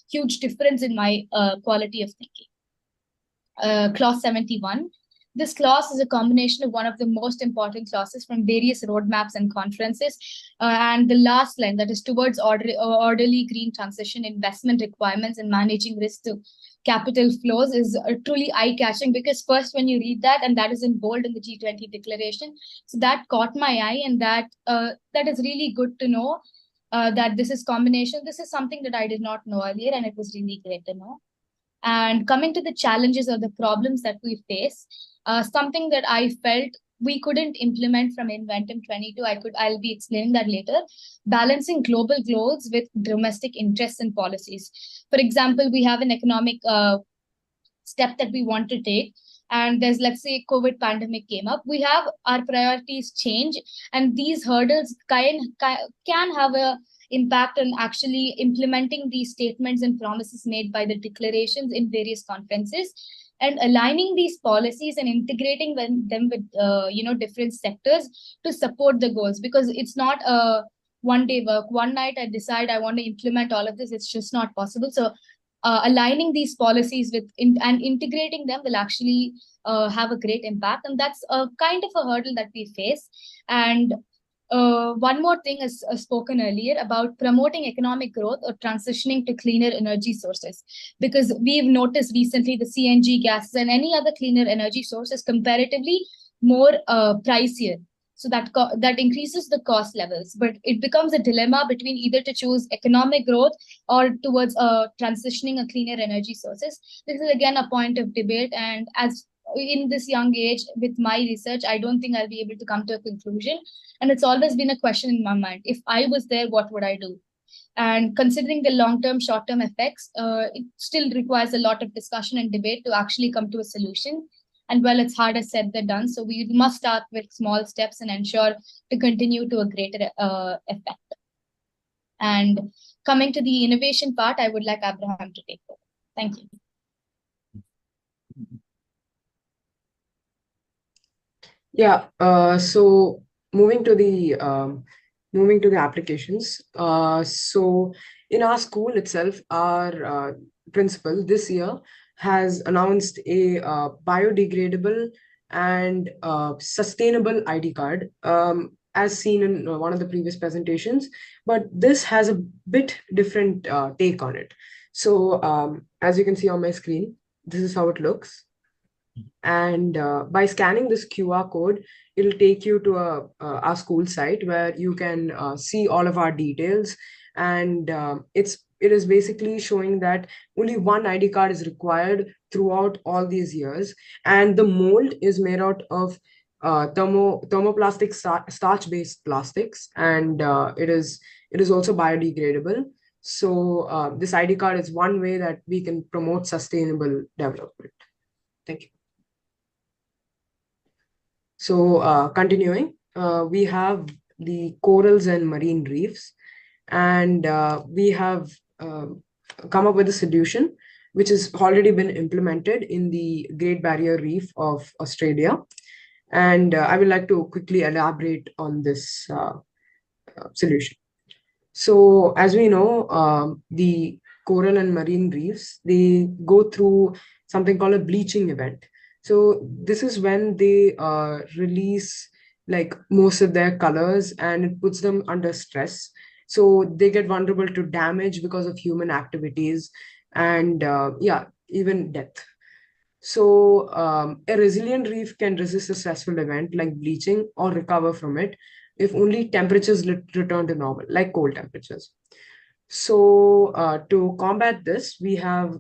huge difference in my quality of thinking. Clause 71. This clause is a combination of one of the most important clauses from various roadmaps and conferences. And the last line, that is towards orderly green transition, investment requirements, and managing risk to capital flows, is truly eye-catching, because first when you read that, and that is in bold in the G20 declaration, so that caught my eye, and that is really good to know that this is combination. This is something that I did not know earlier, and it was really great to know. And coming to the challenges or the problems that we face, something that I felt we couldn't implement from Inventum 22, I'll be explaining that later. Balancing global goals with domestic interests and policies. For example, we have an economic step that we want to take, and there's, let's say, COVID pandemic came up. We have our priorities change, and these hurdles can have a impact on actually implementing these statements and promises made by the declarations in various conferences, and aligning these policies and integrating them with different sectors to support the goals. Because it's not a one day work, one night I decide I want to implement all of this, it's just not possible. So aligning these policies with and integrating them will actually have a great impact. And that's a kind of a hurdle that we face. And one more thing is spoken earlier about promoting economic growth or transitioning to cleaner energy sources, because we've noticed recently the CNG gases and any other cleaner energy source is comparatively more pricier. So that increases the cost levels, but it becomes a dilemma between either to choose economic growth or towards transitioning a cleaner energy sources. This is again a point of debate, and as in this young age with my research, I don't think I'll be able to come to a conclusion. And it's always been a question in my mind: if I was there, what would I do? And considering the long-term, short-term effects, it still requires a lot of discussion and debate to actually come to a solution. And well, it's harder said than done. So we must start with small steps and ensure to continue to a greater effect. And coming to the innovation part, I would like Abraham to take over. Thank you. Yeah. So moving to the applications. So in our school itself, our principal this year has announced a biodegradable and sustainable ID card, as seen in one of the previous presentations. But this has a bit different take on it. So as you can see on my screen, this is how it looks. And by scanning this QR code, it'll take you to our school site where you can see all of our details. And it is basically showing that only one ID card is required throughout all these years. And the mold is made out of thermoplastic starch-based plastics, and it is also biodegradable. So this ID card is one way that we can promote sustainable development. Thank you. So continuing, we have the corals and marine reefs, and we have come up with a solution which has already been implemented in the Great Barrier Reef of Australia. And I would like to quickly elaborate on this solution. So as we know, the coral and marine reefs, they go through something called a bleaching event. So this is when they release like most of their colors, and it puts them under stress. So they get vulnerable to damage because of human activities, and yeah, even death. So a resilient reef can resist a stressful event like bleaching or recover from it if only temperatures return to normal, like cold temperatures. So to combat this, we have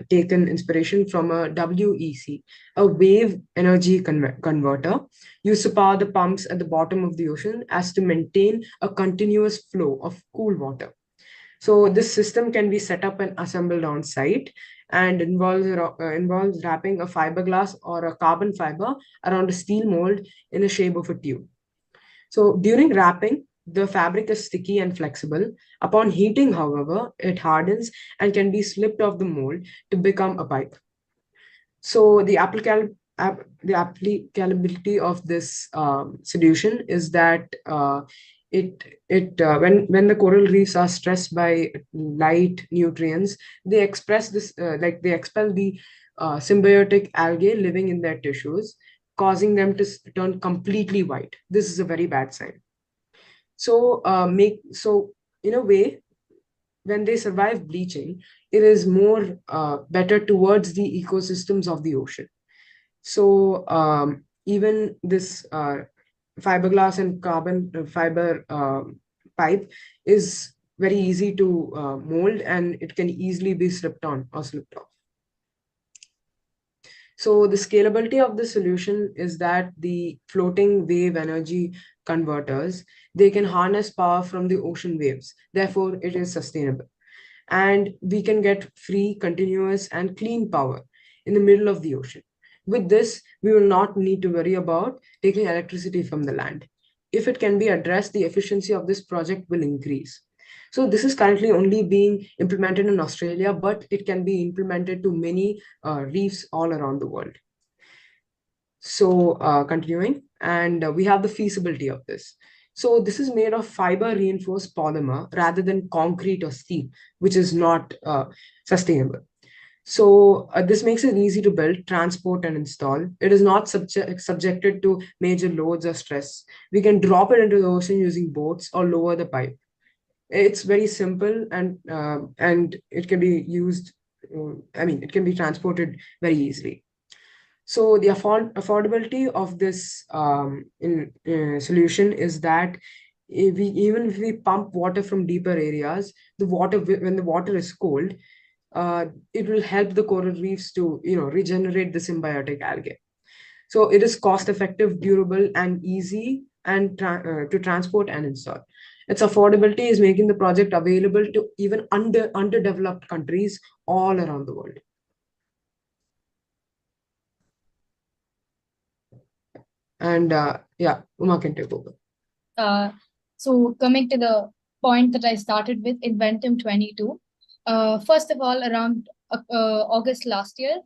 taken inspiration from a WEC, a wave energy converter, used to power the pumps at the bottom of the ocean as to maintain a continuous flow of cool water. So this system can be set up and assembled on site, and involves wrapping a fiberglass or a carbon fiber around a steel mold in the shape of a tube. So during wrapping, the fabric is sticky and flexible. Upon heating, however, it hardens and can be slipped off the mold to become a pipe. So the applicability of this solution is that when the coral reefs are stressed by light nutrients, they expel the symbiotic algae living in their tissues, causing them to turn completely white. This is a very bad sign. So in a way, when they survive bleaching, it is more better towards the ecosystems of the ocean. So even this fiberglass and carbon fiber pipe is very easy to mold, and it can easily be slipped on or slipped off. So the scalability of the solution is that the floating wave energy converters, they can harness power from the ocean waves. Therefore, it is sustainable. And we can get free, continuous, and clean power in the middle of the ocean. With this, we will not need to worry about taking electricity from the land. If it can be addressed, the efficiency of this project will increase. So this is currently only being implemented in Australia, but it can be implemented to many reefs all around the world. So continuing, and we have the feasibility of this. So this is made of fiber reinforced polymer rather than concrete or steel, which is not sustainable. So this makes it easy to build, transport, and install. It is not subjected to major loads or stress. We can drop it into the ocean using boats or lower the pipe. It's very simple, and it can be used. It can be transported very easily. So the affordability of this solution is that even if we pump water from deeper areas, when the water is cold, it will help the coral reefs to regenerate the symbiotic algae. So it is cost effective, durable, and easy to transport and install. Its affordability is making the project available to even underdeveloped countries all around the world. And Uma can take over. So coming to the point that I started with, Inventum 22. First of all, around August last year,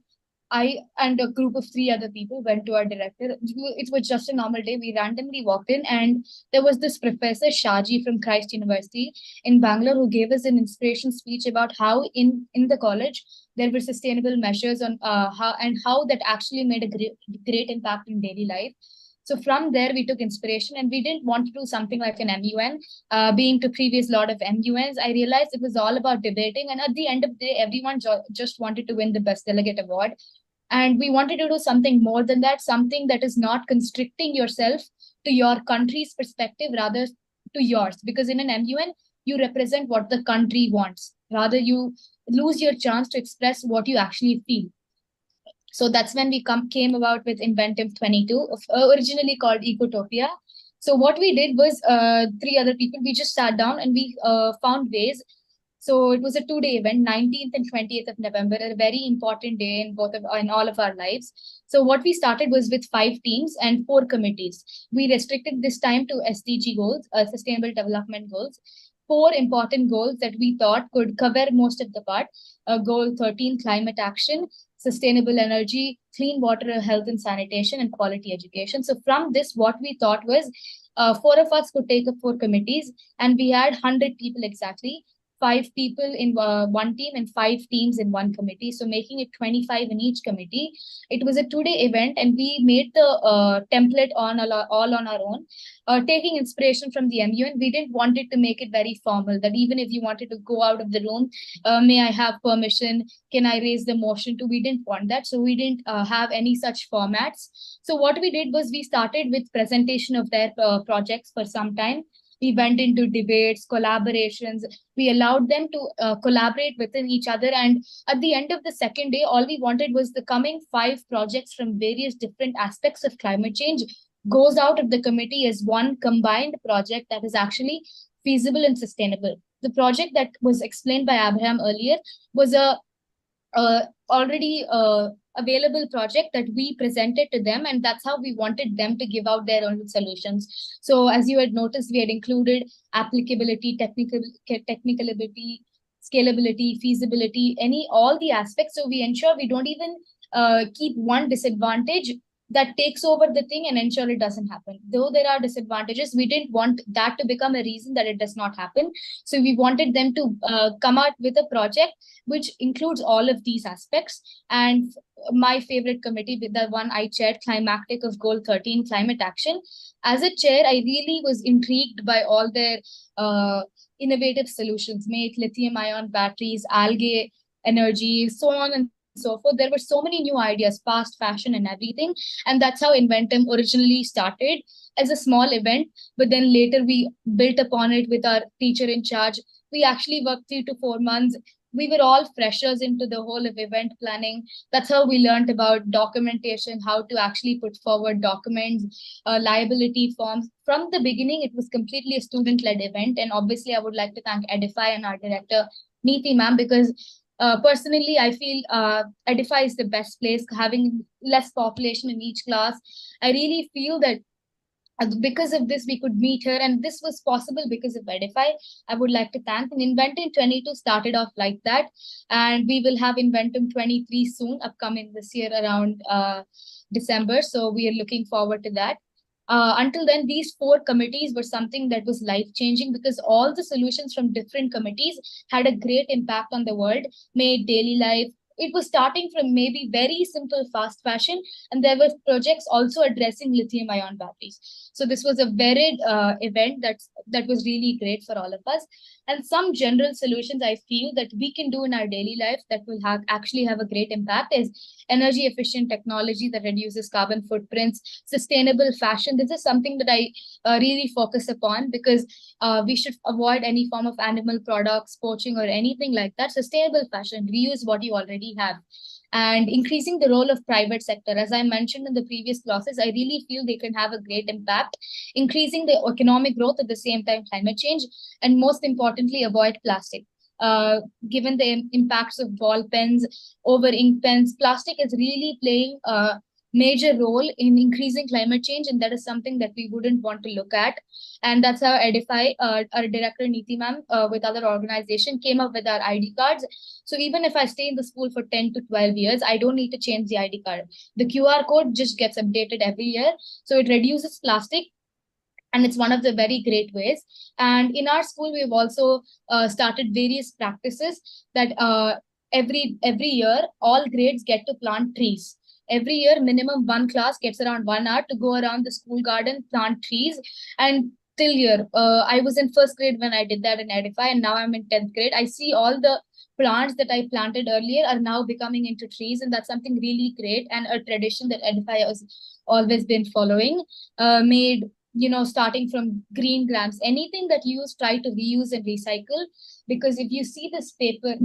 I and a group of 3 other people went to our director. It was just a normal day. We randomly walked in, and there was this Professor Shaji from Christ University in Bangalore who gave us an inspiration speech about how in the college there were sustainable measures on how that actually made a great impact in daily life. So from there, we took inspiration, and we didn't want to do something like an MUN. Being to previous lot of MUNs, I realized it was all about debating. And at the end of the day, everyone just wanted to win the best delegate award. And we wanted to do something more than that, something that is not constricting yourself to your country's perspective, rather to yours. Because in an MUN, you represent what the country wants. Rather, you lose your chance to express what you actually feel. So that's when we came about with Inventive 22, originally called Ecotopia. So what we did was 3 other people, we just sat down and we found ways. So it was a 2-day event, 19th and 20th of November, a very important day in all of our lives. So what we started was with 5 teams and 4 committees. We restricted this time to SDG goals, Sustainable Development Goals. 4 important goals that we thought could cover most of the part. Goal 13, climate action, sustainable energy, clean water, health and sanitation, and quality education. So from this, what we thought was 4 of us could take up 4 committees, and we had 100 people exactly. 5 people in one team and 5 teams in one committee, so making it 25 in each committee. It was a 2-day event, and we made the template all on our own, taking inspiration from the MUN. We didn't want it to make it very formal, that even if you wanted to go out of the room, may I have permission, can I raise the motion to? We didn't want that, so we didn't have any such formats. So what we did was we started with presentation of their projects for some time. We went into debates, collaborations. We allowed them to collaborate within each other. And at the end of the second day, all we wanted was the coming 5 projects from various different aspects of climate change goes out of the committee as one combined project that is actually feasible and sustainable. The project that was explained by Abraham earlier was a already available project that we presented to them, and that's how we wanted them to give out their own solutions. So as you had noticed, we had included applicability, technicability, scalability, feasibility, all the aspects. So we ensure we don't even keep one disadvantage that takes over the thing and ensure it doesn't happen. Though there are disadvantages, we didn't want that to become a reason that it does not happen. So we wanted them to come out with a project which includes all of these aspects. And my favorite committee, the one I chaired, Climactic of Goal 13, Climate Action. As a chair, I really was intrigued by all their innovative solutions, make lithium-ion batteries, algae energy, so on and so forth. There were so many new ideas, fast fashion and everything. And that's how Inventum originally started as a small event. But then later we built upon it with our teacher in charge. We actually worked 3 to 4 months. We were all freshers into the whole of event planning. That's how we learned about documentation, how to actually put forward documents, liability forms. From the beginning, it was completely a student-led event. And obviously, I would like to thank Edify and our director, Neeti ma'am, because personally, I feel Edify is the best place, having less population in each class. I really feel that because of this, we could meet her, and this was possible because of Edify. I would like to thank. And Inventum 22 started off like that, and we will have Inventum 23 soon, upcoming this year around December. So we are looking forward to that. Until then, these 4 committees were something that was life changing because all the solutions from different committees had a great impact on the world, made daily life. It was starting from maybe very simple fast fashion, and there were projects also addressing lithium ion batteries. So this was a varied event that was really great for all of us. And some general solutions I feel that we can do in our daily life that will actually have a great impact is energy efficient technology that reduces carbon footprints, sustainable fashion. This is something that I really focus upon because we should avoid any form of animal products, poaching, or anything like that. Sustainable fashion, reuse what you already have. And increasing the role of private sector, as I mentioned in the previous clauses, I really feel they can have a great impact. Increasing the economic growth at the same time climate change, and most importantly, avoid plastic. Given the impacts of ball pens, over ink pens, plastic is really playing a major role in increasing climate change, and that is something that we wouldn't want to look at. And that's how Edify, our director Neeti ma'am, with other organization, came up with our ID cards. So even if I stay in the school for 10 to 12 years, I don't need to change the ID card. The QR code just gets updated every year, so it reduces plastic, and it's one of the very great ways. And in our school, we've also started various practices that every year all grades get to plant trees. Every year, minimum one class gets around 1 hour to go around the school garden, plant trees. And till year, I was in first grade when I did that in Edify, and now I'm in 10th grade. I see all the plants that I planted earlier are now becoming into trees, and that's something really great and a tradition that Edify has always been following. Made, starting from green grams, anything that you use, try to reuse and recycle. Because if you see this paper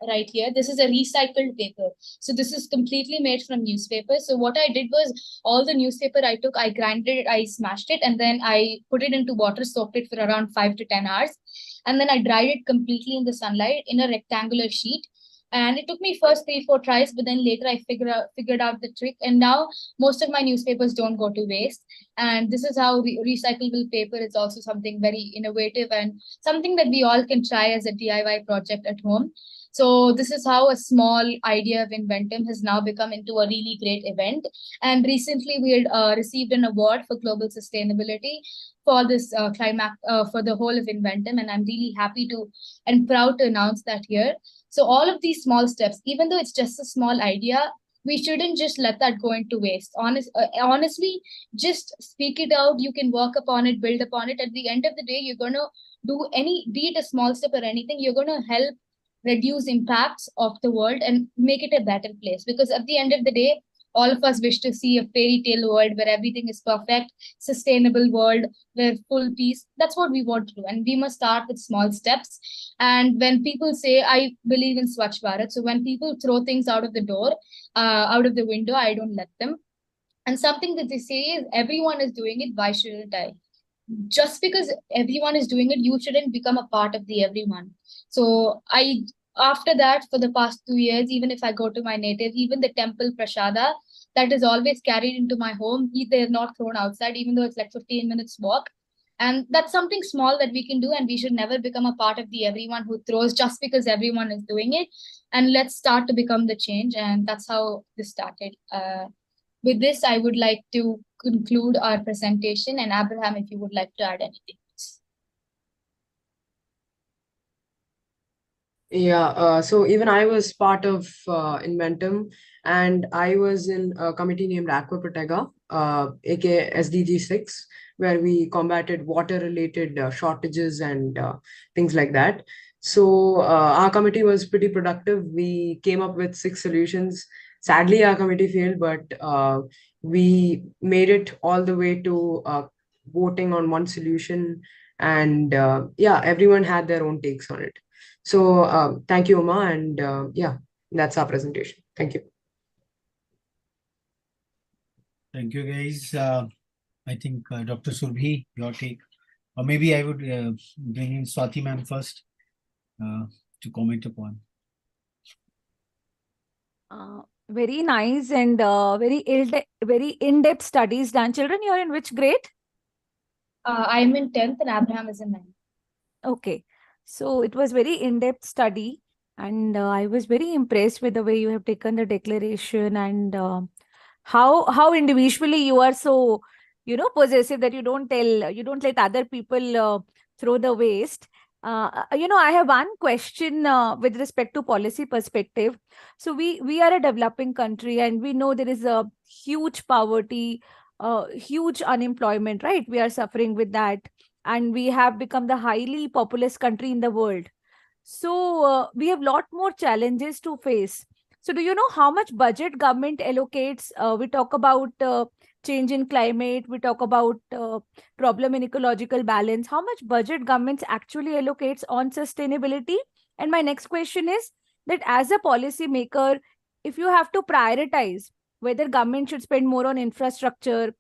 right here, this is a recycled paper. So this is completely made from newspaper. So what I did was, all the newspaper I took, I grinded it, I smashed it, and then I put it into water, soaked it for around 5 to 10 hours. And then I dried it completely in the sunlight in a rectangular sheet. And it took me first 3, 4 tries, but then later I figured out the trick. And now most of my newspapers don't go to waste. And this is how recyclable paper is also something very innovative and something that we all can try as a DIY project at home. So this is how a small idea of Inventum has now become into a really great event. And recently we had received an award for global sustainability for this for the whole of Inventum. And I'm really happy to and proud to announce that here. So all of these small steps, even though it's just a small idea, we shouldn't just let that go into waste. Honestly, just speak it out. You can work upon it, build upon it. At the end of the day, you're going to do be it a small step or anything, you're going to help reduce impacts of the world and make it a better place. Because at the end of the day, all of us wish to see a fairy tale world where everything is perfect, sustainable world where full peace. That's what we want to do. And we must start with small steps. And when people say, I believe in Swachh Bharat, so when people throw things out of the door, out of the window, I don't let them. And something that they say is, everyone is doing it, why shouldn't I? Just because everyone is doing it, you shouldn't become a part of the everyone. So after that, for the past 2 years, even if I go to my native, even the temple prasada that is always carried into my home, they're not thrown outside, even though it's like 15 minutes walk. And that's something small that we can do, and we should never become a part of the everyone who throws just because everyone is doing it. And let's start to become the change. And that's how this started. With this, I would like to conclude our presentation. And Abraham, if you would like to add anything. Yeah, so even I was part of Inventum, and I was in a committee named Aqua Protega, aka SDG 6, where we combated water-related shortages and things like that. So our committee was pretty productive. We came up with 6 solutions. Sadly, our committee failed, but we made it all the way to voting on one solution, and yeah, everyone had their own takes on it. So thank you, Uma, and yeah, that's our presentation. Thank you. Thank you, guys. I think Dr. Surbhi, your take. Or maybe I would bring in Swati ma'am first to comment upon. Very nice and very in-depth studies done. Children, you're in which grade? I'm in 10th and Abraham is in 9th. Okay. So it was very in-depth study, and I was very impressed with the way you have taken the declaration and how individually you are so possessive, that you don't let other people throw the waste. I have one question with respect to policy perspective. So we are a developing country, and we know there is a huge poverty, huge unemployment, right? We are suffering with that, and we have become the highly populous country in the world. So we have lot more challenges to face. So do you know how much budget government allocates? We talk about change in climate. We talk about problem in ecological balance. How much budget governments actually allocates on sustainability? And my next question is that as a policy maker, if you have to prioritize whether government should spend more on infrastructure,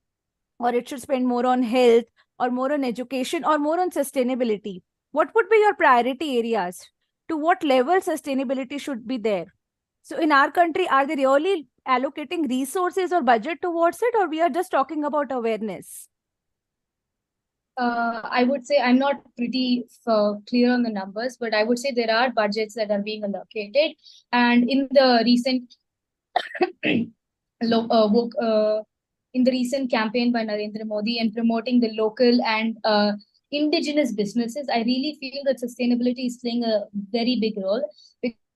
or it should spend more on health, or more on education, or more on sustainability, what would be your priority areas? To what level sustainability should be there? So in our country, are they really allocating resources or budget towards it, or we are just talking about awareness? I would say I'm not pretty clear on the numbers, but I would say there are budgets that are being allocated. And in the recent in the recent campaign by Narendra Modi and promoting the local and indigenous businesses, I really feel that sustainability is playing a very big role.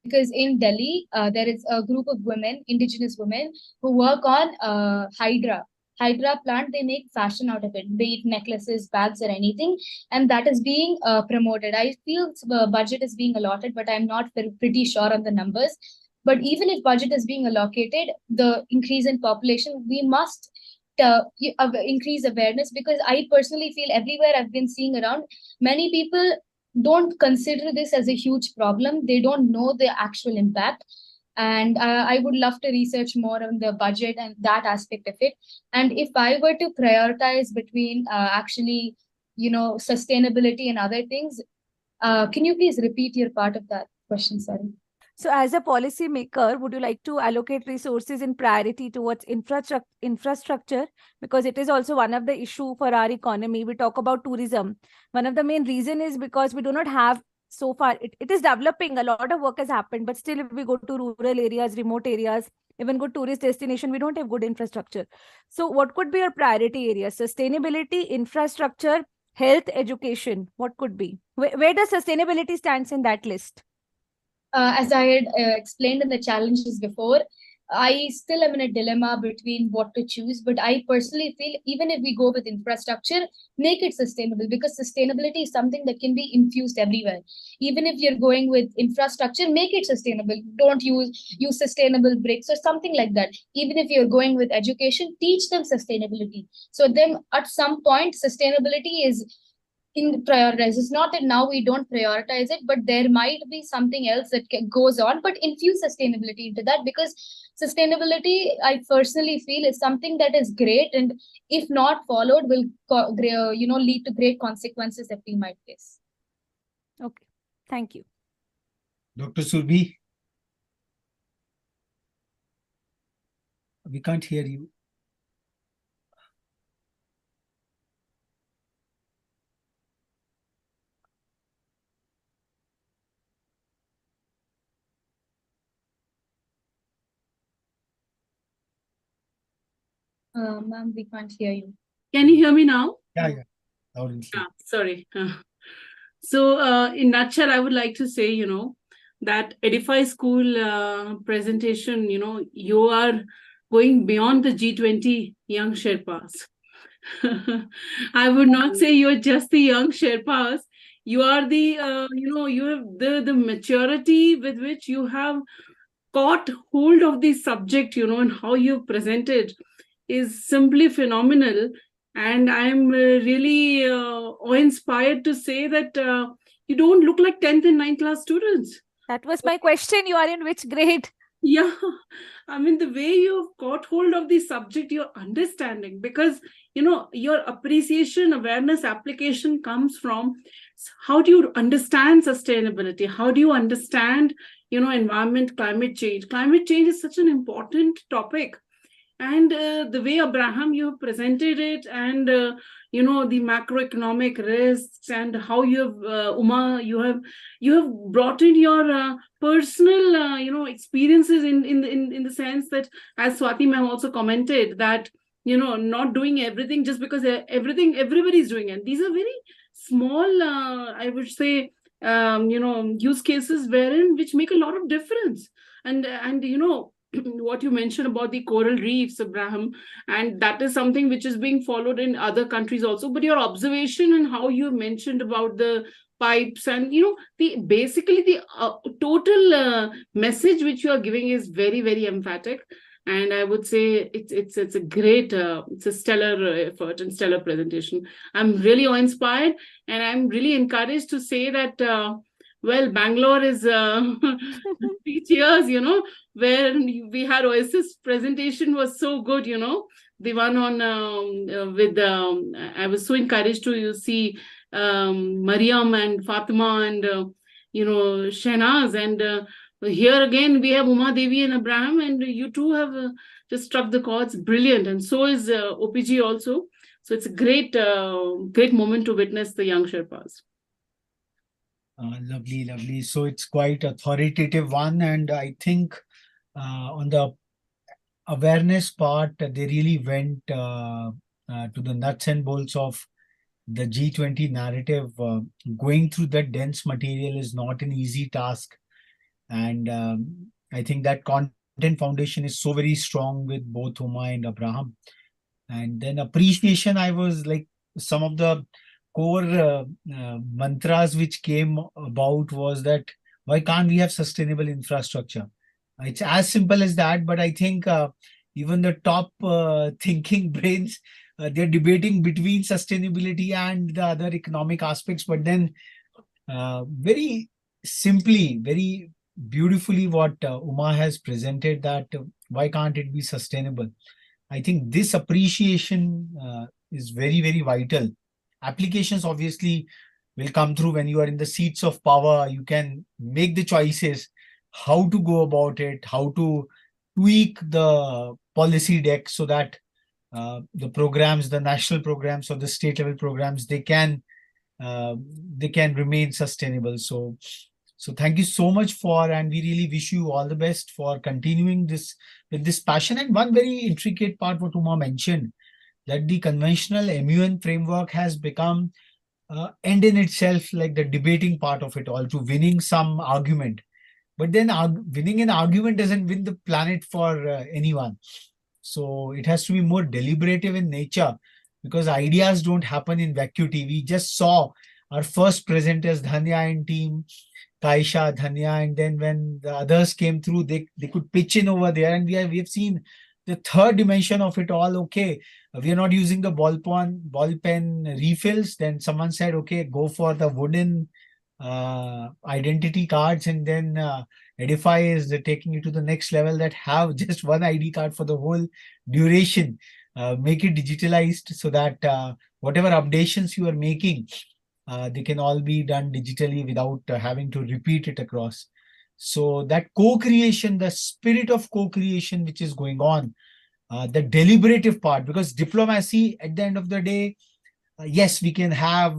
Because in Delhi, there is a group of women, indigenous women, who work on Hydra plant. They make fashion out of it, be it necklaces, bags, or anything, and that is being promoted. I feel the budget is being allotted, but I'm not pretty sure on the numbers. But even if budget is being allocated, the increase in population, we must increase awareness, because I personally feel everywhere I've been seeing around, many people don't consider this as a huge problem. They don't know the actual impact. And I would love to research more on the budget and that aspect of it. And if I were to prioritize between actually, sustainability and other things, can you please repeat your part of that question, sorry? So as a policy maker, would you like to allocate resources in priority towards infrastructure? Because it is also one of the issue for our economy. We talk about tourism. One of the main reason is because we do not have, so far, it is developing. A lot of work has happened, but still if we go to rural areas, remote areas, even good tourist destination, we don't have good infrastructure. So what could be your priority areas? Sustainability, infrastructure, health, education. What could be? Where does sustainability stands in that list? As I had explained in the challenges before, I still am in a dilemma between what to choose. But I personally feel even if we go with infrastructure, make it sustainable, because sustainability is something that can be infused everywhere. Even if you're going with infrastructure, make it sustainable. Don't use sustainable bricks or something like that. Even if you're going with education, teach them sustainability. So then at some point, sustainability is in prioritize. It's not that now we don't prioritize it, but there might be something else that goes on, but infuse sustainability into that, because sustainability, I personally feel, is something that is great, and if not followed, will lead to great consequences that we might face. Okay, thank you. Dr. Surbhi, we can't hear you. Ma'am, we can't hear you. Can you hear me now? Yeah. Loud and clear. Sorry. So in nutshell, I would like to say, that Edify School presentation, you are going beyond the G20 young Sherpas. I would not say you're just the young Sherpas. You are the, you have the maturity with which you have caught hold of the subject, and how you presented is simply phenomenal. And I'm really awe-inspired to say that you don't look like 10th and 9th class students. That was my question. You are in which grade? Yeah, I mean, the way you've caught hold of the subject, your understanding, because, your appreciation, awareness, application comes from how do you understand sustainability? How do you understand, environment, climate change? Climate change is such an important topic. And the way, Abraham, you have presented it, and the macroeconomic risks, and how you have Uma, you have brought in your personal experiences in the sense that, as Swati ma'am also commented, that not doing everything just because everybody's doing it. These are very small, I would say, use cases which make a lot of difference. And what you mentioned about the coral reefs, Abraham, and that is something which is being followed in other countries also. But your observation and how you mentioned about the pipes and the total message which you are giving is very, very emphatic. And I would say it's a great, it's a stellar effort and stellar presentation. I'm really awe-inspired, and I'm really encouraged to say that, well, Bangalore is 3 years, where we had Oasis presentation was so good, the one on I was so encouraged to see Mariam and Fatima and Shehnaz, and here again we have Uma Devi and Abraham, and you two have just struck the chords brilliant, and so is OPG also. So it's a great moment to witness the young Sherpas. Lovely. So it's quite authoritative one, and I think on the awareness part, they really went to the nuts and bolts of the G20 narrative. Going through that dense material is not an easy task, and I think that content foundation is so very strong with both Uma and Abraham. And then appreciation, I was like, some of the core mantras which came about was that why can't we have sustainable infrastructure? It's as simple as that, but I think even the top thinking brains, they're debating between sustainability and the other economic aspects, but then very simply, very beautifully what Uma has presented, that why can't it be sustainable? I think this appreciation is very, very vital. Applications obviously will come through when you are in the seats of power. You can make the choices, how to go about it, how to tweak the policy deck so that the programs, the national programs or the state level programs, they can remain sustainable. So thank you so much and we really wish you all the best for continuing this with this passion. And one very intricate part what Uma mentioned, that the conventional MUN framework has become end in itself, like the debating part of it all, to winning some argument. But then winning an argument doesn't win the planet for anyone. So it has to be more deliberative in nature, because ideas don't happen in vacuum. We just saw our first presenters, Dhanya and team, Kaisha, Dhanya, and then when the others came through, they could pitch in over there, and we have seen the third dimension of it all. Okay, we are not using the ball pen refills. Then someone said, okay, go for the wooden identity cards, and then Edify is taking you to the next level, that have just one ID card for the whole duration. Make it digitalized so that whatever updations you are making, they can all be done digitally without having to repeat it across. So that co-creation, the spirit of co-creation which is going on, the deliberative part, because diplomacy at the end of the day, yes, we can have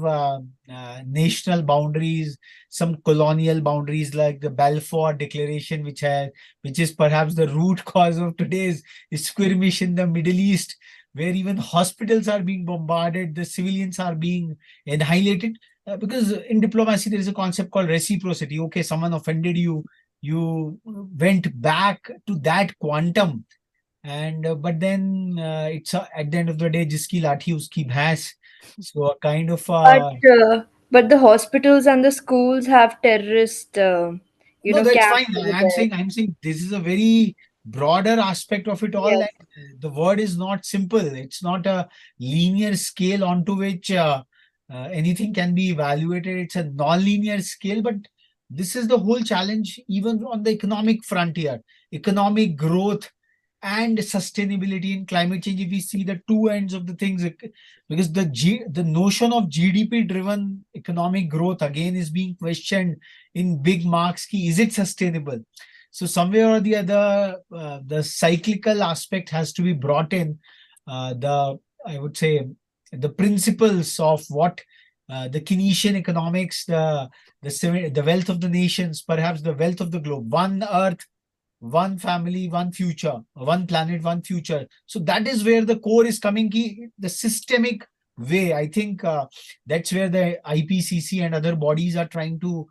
national boundaries, some colonial boundaries like the Balfour Declaration, which is perhaps the root cause of today's skirmish in the Middle East, where even hospitals are being bombarded, the civilians are being annihilated. Because in diplomacy, there is a concept called reciprocity. Okay, someone offended you, you went back to that quantum. And but then it's at the end of the day, jiski lathi uski bhais. So a kind of But the hospitals and the schools have terrorist no, that's fine. camps over I'm there. saying this is a very broader aspect of it all. Yes. And the word is not simple. It's not a linear scale onto which anything can be evaluated. It's a non-linear scale, but this is the whole challenge, even on the economic frontier, economic growth and sustainability in climate change. If we see the two ends of the things, because the notion of GDP driven economic growth again is being questioned in big marks. Is it sustainable? So somewhere or the other, the cyclical aspect has to be brought in. I would say the principles of what the Keynesian economics, the wealth of the nations, perhaps the wealth of the globe, one earth, one family, one future, one planet, one future. So that is where the core is coming, the systemic way. I think that's where the IPCC and other bodies are trying to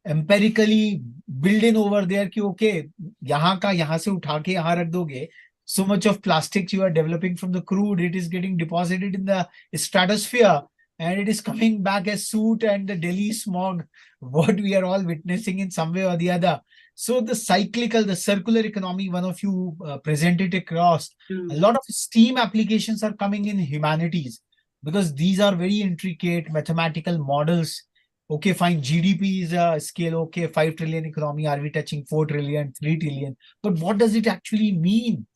empirically build in over there कि okay, यहाँ से उठा के यहाँ रख दोगे, so much of plastics you are developing from the crude, it is getting deposited in the stratosphere and it is coming back as soot and the Delhi smog, what we are all witnessing in some way or the other. So the cyclical, the circular economy, one of you presented across, a lot of STEAM applications are coming in humanities because these are very intricate mathematical models. Okay, fine, GDP is a scale, okay, 5 trillion economy, are we touching 4 trillion, 3 trillion? But what does it actually mean?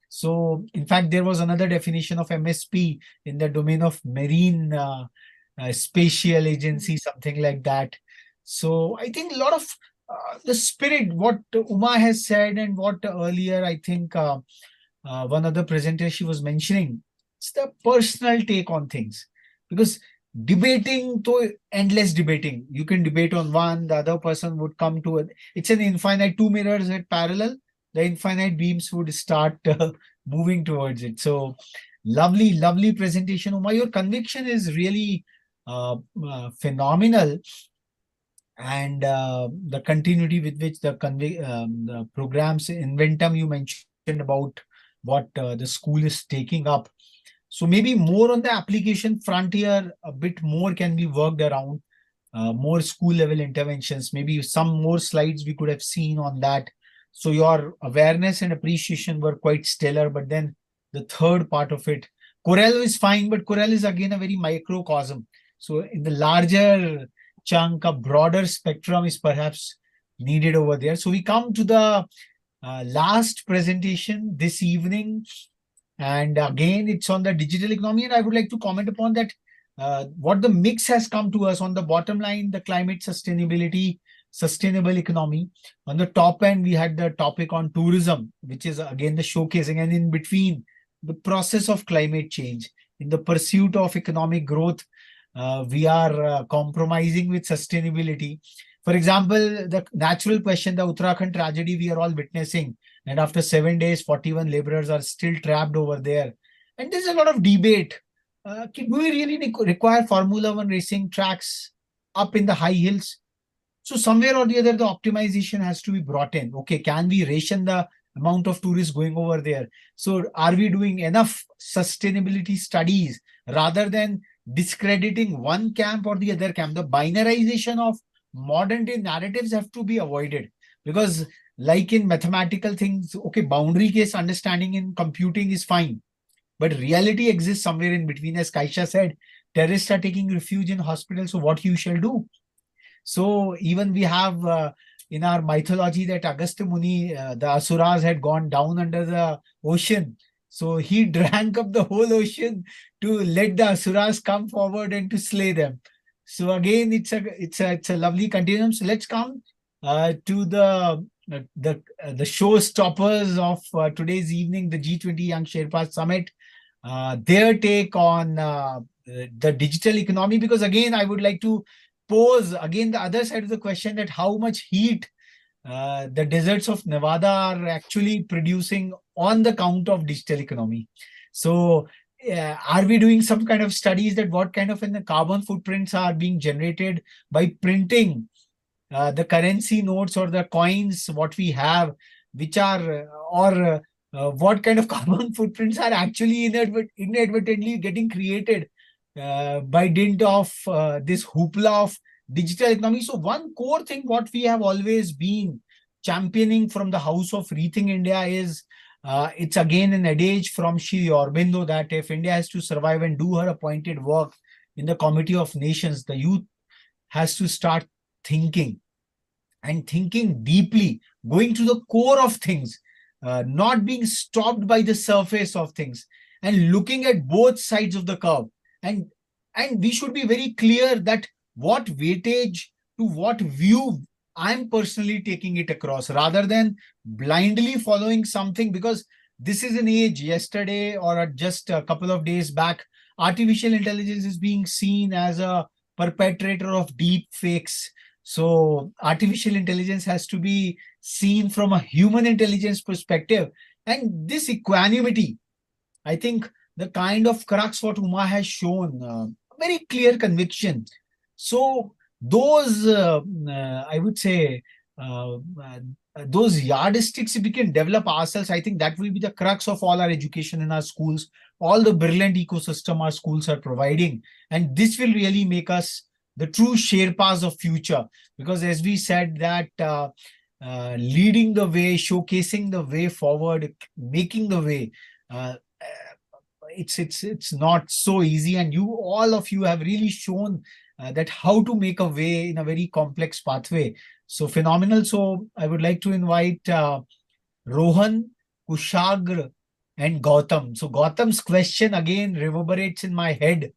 So, in fact, there was another definition of MSP in the domain of marine spatial agency, something like that. So, I think a lot of the spirit, what Uma has said and what earlier, I think one other presenter she was mentioning, it's the personal take on things. Because debating to endless debating, you can debate on one, the other person would come to it. It's an infinite, two mirrors at parallel, the infinite beams would start moving towards it. So lovely, lovely presentation, Uma. Your conviction is really phenomenal. And the continuity with which the programs Inventum you mentioned about what the school is taking up. So maybe more on the application frontier, a bit more can be worked around, more school level interventions, maybe some more slides we could have seen on that. So your awareness and appreciation were quite stellar, but then the third part of it, Corel is fine, but Corel is again a very microcosm. So in the larger chunk, a broader spectrum is perhaps needed over there. So we come to the last presentation this evening. And again, it's on the digital economy. And I would like to comment upon that, what the mix has come to us on the bottom line, the climate sustainability, sustainable economy. On the top end, we had the topic on tourism, which is again the showcasing. And in between, the process of climate change. In the pursuit of economic growth, we are compromising with sustainability. For example, the natural question, the Uttarakhand tragedy we are all witnessing. And after 7 days, 41 laborers are still trapped over there. And there's a lot of debate. Do we really require Formula One racing tracks up in the high hills? So somewhere or the other, the optimization has to be brought in. Okay, can we ration the amount of tourists going over there? So are we doing enough sustainability studies rather than discrediting one camp or the other camp? The binarization of modern day narratives have to be avoided, because like in mathematical things, okay, boundary case understanding in computing is fine, but reality exists somewhere in between. As Kaisha said, terrorists are taking refuge in hospitals, so what you shall do? So even we have in our mythology that Agastya Muni, the Asuras had gone down under the ocean. So he drank up the whole ocean to let the Asuras come forward and to slay them. So again, it's a lovely continuum. So let's come to the showstoppers of today's evening, the G20 Young Sherpas Summit. Their take on the digital economy, because again, I would like to pose again the other side of the question, that how much heat the deserts of Nevada are actually producing on the count of digital economy. So are we doing some kind of studies that what kind of carbon footprints are being generated by printing the currency notes or the coins what we have, which are what kind of carbon footprints are actually inadvertently getting created by dint of this hoopla of digital economy. So one core thing what we have always been championing from the House of Rethink India is it's again an adage from Shri Aurobindo that if India has to survive and do her appointed work in the Committee of Nations, the youth has to start thinking, and thinking deeply, going to the core of things, not being stopped by the surface of things, and looking at both sides of the curve. And we should be very clear that what weightage to what view I'm personally taking it across, rather than blindly following something, because this is an age. Yesterday or just a couple of days back, artificial intelligence is being seen as a perpetrator of deep fakes. So artificial intelligence has to be seen from a human intelligence perspective. And this equanimity, I think the kind of crux what Uma has shown, very clear conviction. So those, I would say, those yardsticks, if we can develop ourselves, I think that will be the crux of all our education in our schools, all the brilliant ecosystem our schools are providing. And this will really make us the true Sherpas of future. Because as we said that leading the way, showcasing the way forward, making the way, it's not so easy, and you all of you have really shown that how to make a way in a very complex pathway. So phenomenal. So I would like to invite Rohan, Kushagra, and Gautam. So Gautam's question again reverberates in my head.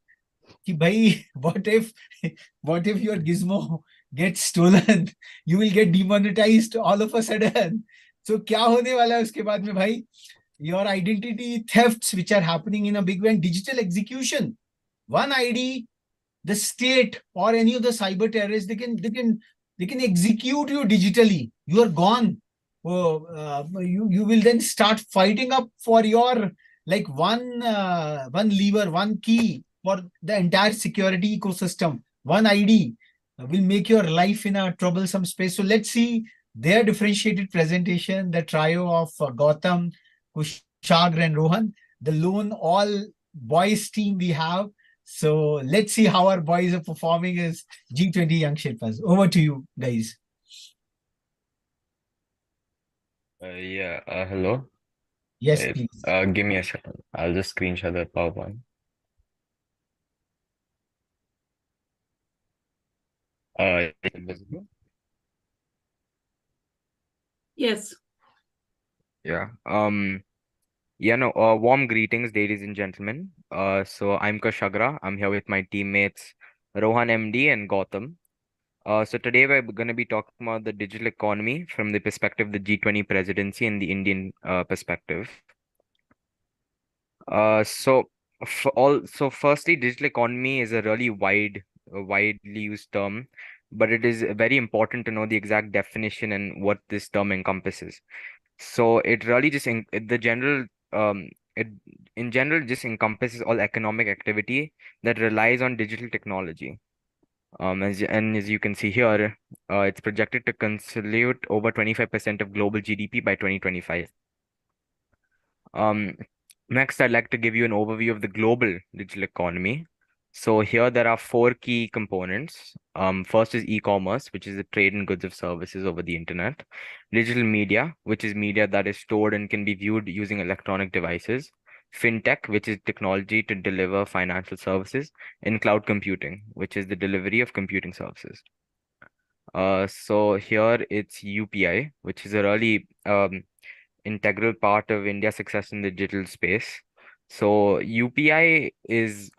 Ki bhai, what if your gizmo gets stolen? You will get demonetized all of a sudden. So क्या होने वाला है उसके बाद में भाई? Your identity thefts which are happening in a big way, and digital execution. One ID, the state or any of the cyber terrorists, they can execute you digitally. You are gone. You will then start fighting up for your like one lever, one key for the entire security ecosystem. One ID will make your life in a troublesome space. So let's see their differentiated presentation, the trio of Gautam, Kushagra, and Rohan, the lone all boys team we have. So let's see how our boys are performing as G20 Young Sherpas. Over to you, guys. Hello. Yes, please. Give me a second. I'll just screenshot the PowerPoint. Is it visible? Yes. Yeah. Warm greetings, ladies and gentlemen. So I'm Kashagra. I'm here with my teammates Rohan MD and Gautam. So today we're going to be talking about the digital economy from the perspective of the G20 presidency and the Indian perspective. So firstly, digital economy is a really widely used term, but it is very important to know the exact definition and what this term encompasses. So it really just it in general just encompasses all economic activity that relies on digital technology. As you can see here, it's projected to constitute over 25% of global GDP by 2025. Next, I'd like to give you an overview of the global digital economy. So here there are four key components. First is e-commerce, which is the trade in goods of services over the internet. Digital media, which is media that is stored and can be viewed using electronic devices. Fintech, which is technology to deliver financial services. And cloud computing, which is the delivery of computing services. So here it's UPI, which is a really integral part of India's success in the digital space. So UPI is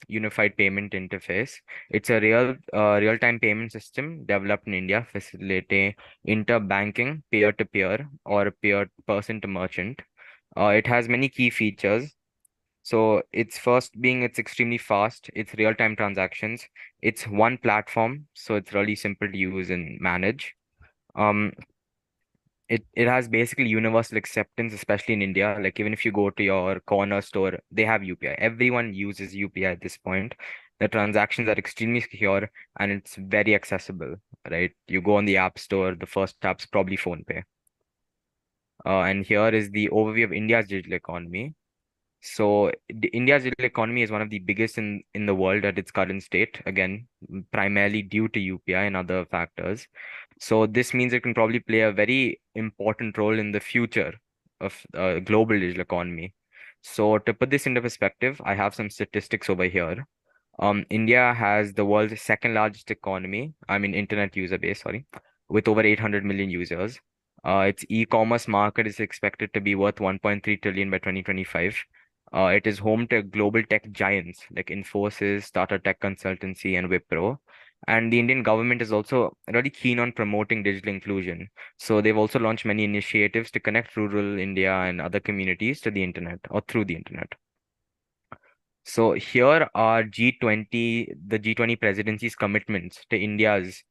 Unified Payment Interface. It's a real-time payment system developed in India, facilitating interbanking, peer-to-peer, or peer person to merchant. It has many key features. So it's extremely fast. It's real-time transactions. It's one platform, so it's really simple to use and manage. It has basically universal acceptance, especially in India. Like even if you go to your corner store, they have UPI. Everyone uses UPI at this point. The transactions are extremely secure and it's very accessible, right? You go on the app store, the first app's probably PhonePe. And here is the overview of India's digital economy. So India's digital economy is one of the biggest in the world at its current state, again, primarily due to UPI and other factors. So this means it can probably play a very important role in the future of global digital economy. So to put this into perspective, I have some statistics over here. India has the world's second largest economy, I mean internet user base, sorry, with over 800 million users. Its e-commerce market is expected to be worth 1.3 trillion by 2025. It is home to global tech giants like Infosys, Tata Tech Consultancy, and Wipro. And the Indian government is also really keen on promoting digital inclusion. So they've also launched many initiatives to connect rural India and other communities to the internet or through the internet. So here are the G20 presidency's commitments to India's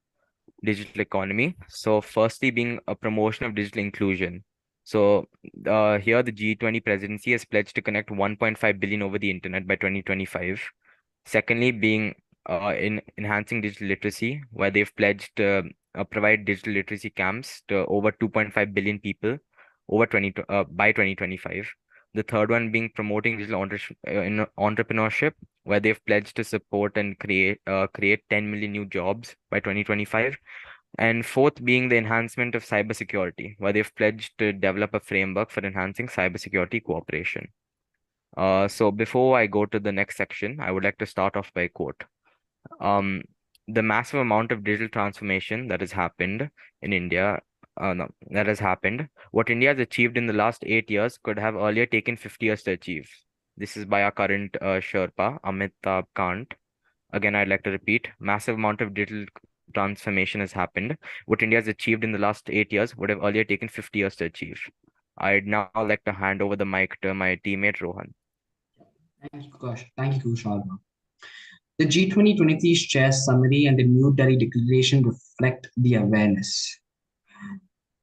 digital economy. So, firstly, being a promotion of digital inclusion. So, here the G20 presidency has pledged to connect 1.5 billion over the internet by 2025. Secondly, being in enhancing digital literacy, where they've pledged to provide digital literacy camps to over 2.5 billion people by 2025. The third one being promoting digital entrepreneurship, where they've pledged to support and create 10 million new jobs by 2025. And fourth being the enhancement of cybersecurity, where they've pledged to develop a framework for enhancing cybersecurity cooperation. So before I go to the next section, I would like to start off by a quote. Um, the massive amount of digital transformation that has happened in India, no, that has happened. What India has achieved in the last 8 years could have earlier taken 50 years to achieve. This is by our current Sherpa, Amitabh Kant. Again, I'd like to repeat, massive amount of digital transformation has happened. What India has achieved in the last 8 years would have earlier taken 50 years to achieve. I'd now like to hand over the mic to my teammate Rohan. Thank you, Sharma. The G20 23 Chair's summary and the New Delhi Declaration reflect the awareness.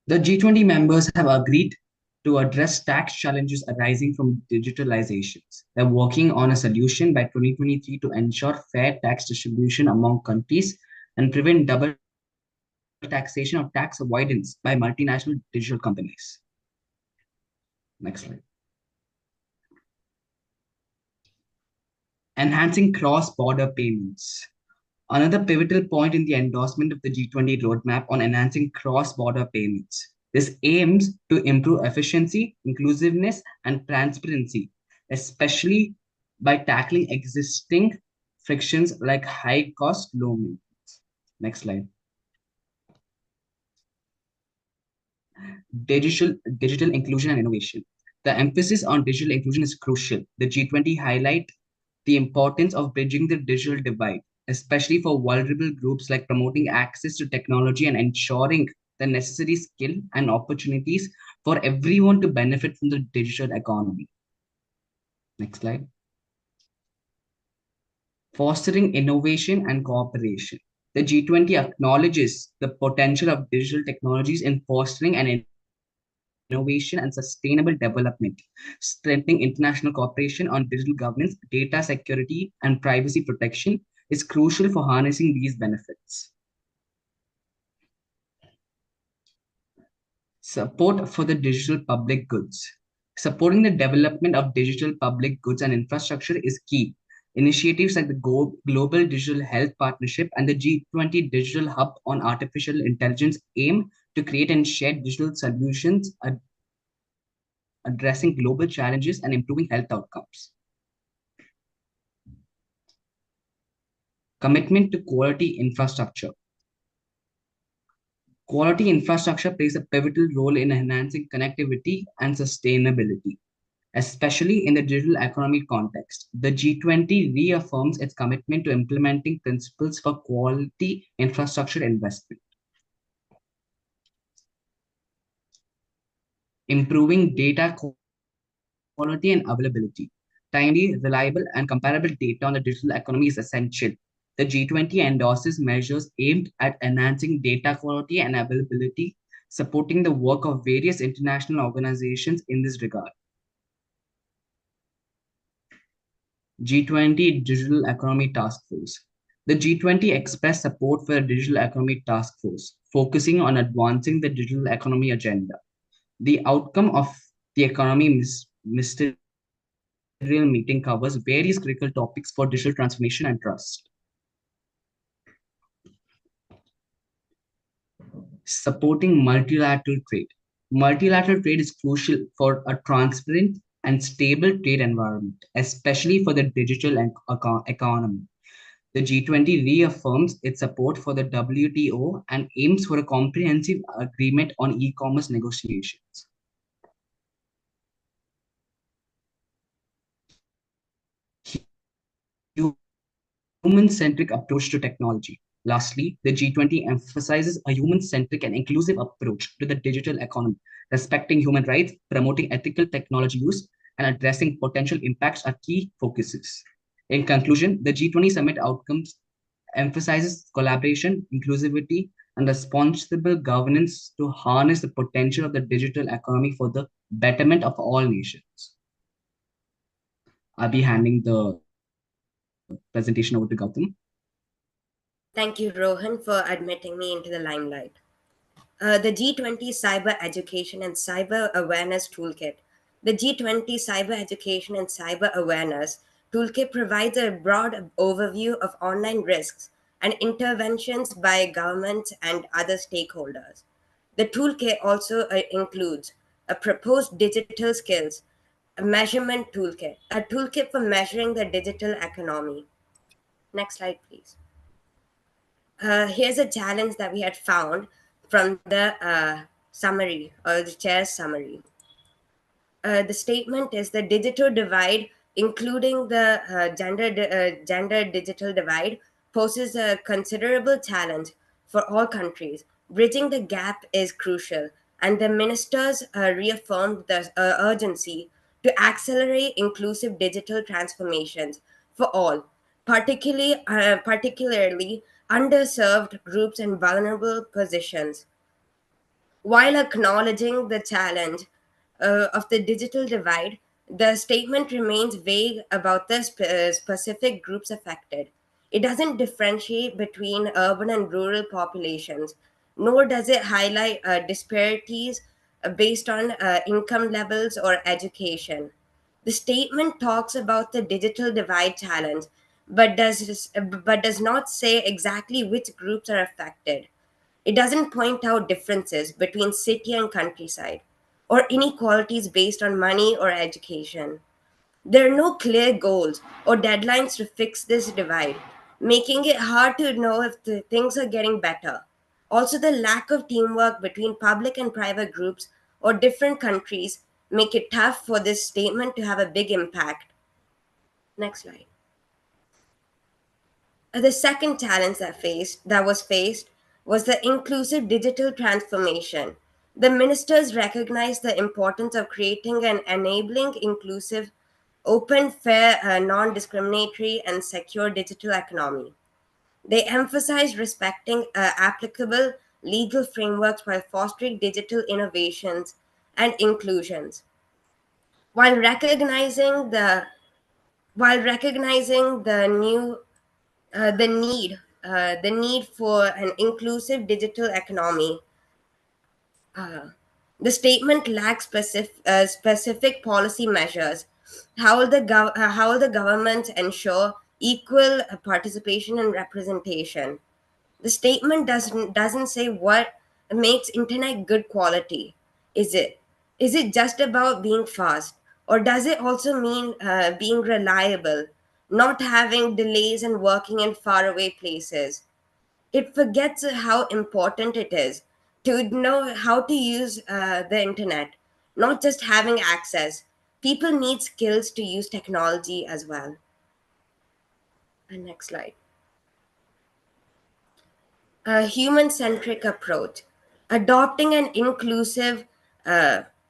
The G20 members have agreed to address tax challenges arising from digitalizations. They're working on a solution by 2023 to ensure fair tax distribution among countries and prevent double taxation or tax avoidance by multinational digital companies. Next slide. Enhancing cross-border payments. Another pivotal point in the endorsement of the G20 roadmap on enhancing cross-border payments. This aims to improve efficiency, inclusiveness, and transparency, especially by tackling existing frictions like high-cost loan payments. Next slide. Digital inclusion and innovation. The emphasis on digital inclusion is crucial. The G20 highlight the importance of bridging the digital divide, especially for vulnerable groups, like promoting access to technology and ensuring the necessary skill and opportunities for everyone to benefit from the digital economy. Next slide. Fostering innovation and cooperation. The G20 acknowledges the potential of digital technologies in fostering an innovation and sustainable development, strengthening international cooperation on digital governance, data security, and privacy protection is crucial for harnessing these benefits. Support for the digital public goods. Supporting the development of digital public goods and infrastructure is key. Initiatives like the Global Digital Health Partnership and the G20 Digital Hub on Artificial Intelligence aim to create and share digital solutions addressing global challenges and improving health outcomes. Commitment to quality infrastructure. Quality infrastructure plays a pivotal role in enhancing connectivity and sustainability, especially in the digital economy context. The G20 reaffirms its commitment to implementing principles for quality infrastructure investment. Improving data quality and availability. Timely, reliable, and comparable data on the digital economy is essential. The G20 endorses measures aimed at enhancing data quality and availability, supporting the work of various international organizations in this regard. G20 Digital Economy Task Force. The G20 expressed support for a digital economy task force, focusing on advancing the digital economy agenda. The outcome of the economy ministerial meeting covers various critical topics for digital transformation and trust. Supporting multilateral trade. Multilateral trade is crucial for a transparent and stable trade environment, especially for the digital economy. The G20 reaffirms its support for the WTO and aims for a comprehensive agreement on e-commerce negotiations. Human-centric approach to technology. Lastly, the G20 emphasizes a human-centric and inclusive approach to the digital economy, respecting human rights, promoting ethical technology use, and addressing potential impacts are key focuses. In conclusion, the G20 summit outcomes emphasizes collaboration, inclusivity, and responsible governance to harness the potential of the digital economy for the betterment of all nations. I'll be handing the presentation over to Gautam. Thank you, Rohan, for admitting me into the limelight. The G20 Cyber Education and Cyber Awareness Toolkit. The G20 Cyber Education and Cyber Awareness Toolkit provides a broad overview of online risks and interventions by governments and other stakeholders. The toolkit also includes a proposed digital skills, a measurement toolkit, a toolkit for measuring the digital economy. Next slide, please. Here's a challenge that we had found from the summary or the chair's summary. The statement is the digital divide, including the gender digital divide, poses a considerable challenge for all countries. Bridging the gap is crucial, and the ministers reaffirmed the urgency to accelerate inclusive digital transformations for all, particularly underserved groups and vulnerable positions. While acknowledging the challenge of the digital divide, the statement remains vague about the specific groups affected. It doesn't differentiate between urban and rural populations, nor does it highlight disparities based on income levels or education. The statement talks about the digital divide challenge, but does not say exactly which groups are affected. It doesn't point out differences between city and countryside or inequalities based on money or education. There are no clear goals or deadlines to fix this divide, making it hard to know if the things are getting better. Also, the lack of teamwork between public and private groups or different countries make it tough for this statement to have a big impact. Next slide. The second challenge that was faced was the inclusive digital transformation. The ministers recognized the importance of creating an enabling, inclusive, open, fair, non-discriminatory, and secure digital economy. They emphasized respecting applicable legal frameworks while fostering digital innovations and inclusions. While recognizing the new the need for an inclusive digital economy. The statement lacks specific policy measures. How will the government ensure equal participation and representation? The statement doesn't say what makes internet good quality. Is it just about being fast, or does it also mean being reliable, not having delays and working in faraway places? It forgets how important it is to know how to use the internet, not just having access. People need skills to use technology as well. And next slide. A human-centric approach. Adopting an inclusive,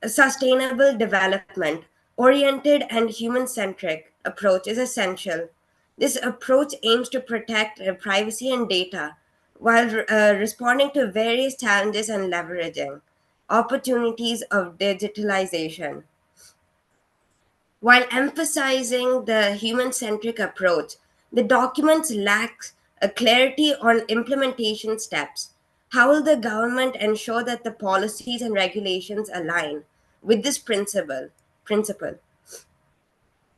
sustainable development oriented and human-centric approach is essential. This approach aims to protect privacy and data while responding to various challenges and leveraging opportunities of digitalization. While emphasizing the human centric approach, the documents lack a clarity on implementation steps. How will the government ensure that the policies and regulations align with this principle?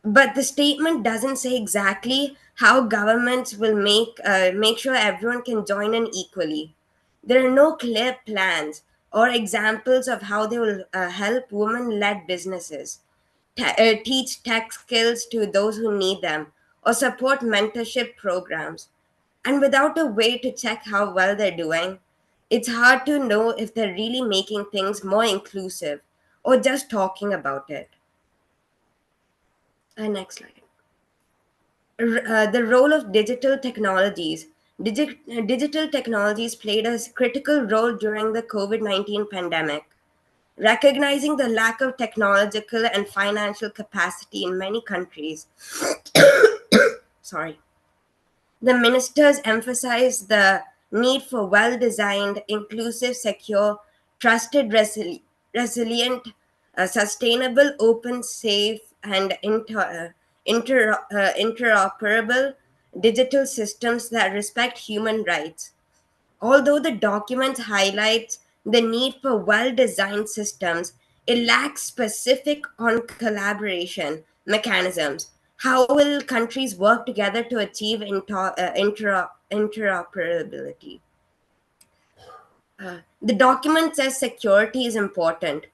But the statement doesn't say exactly how governments will make sure everyone can join in equally. There are no clear plans or examples of how they will help women-led businesses, teach tech skills to those who need them, or support mentorship programs. And without a way to check how well they're doing, it's hard to know if they're really making things more inclusive or just talking about it. Next slide. The role of digital technologies. Digital technologies played a critical role during the COVID-19 pandemic. Recognizing the lack of technological and financial capacity in many countries, sorry, the ministers emphasized the need for well-designed, inclusive, secure, trusted, resilient, sustainable, open, safe, and interoperable digital systems that respect human rights. Although the document highlights the need for well designed systems, it lacks specific on collaboration mechanisms. How will countries work together to achieve interoperability? The document says security is important,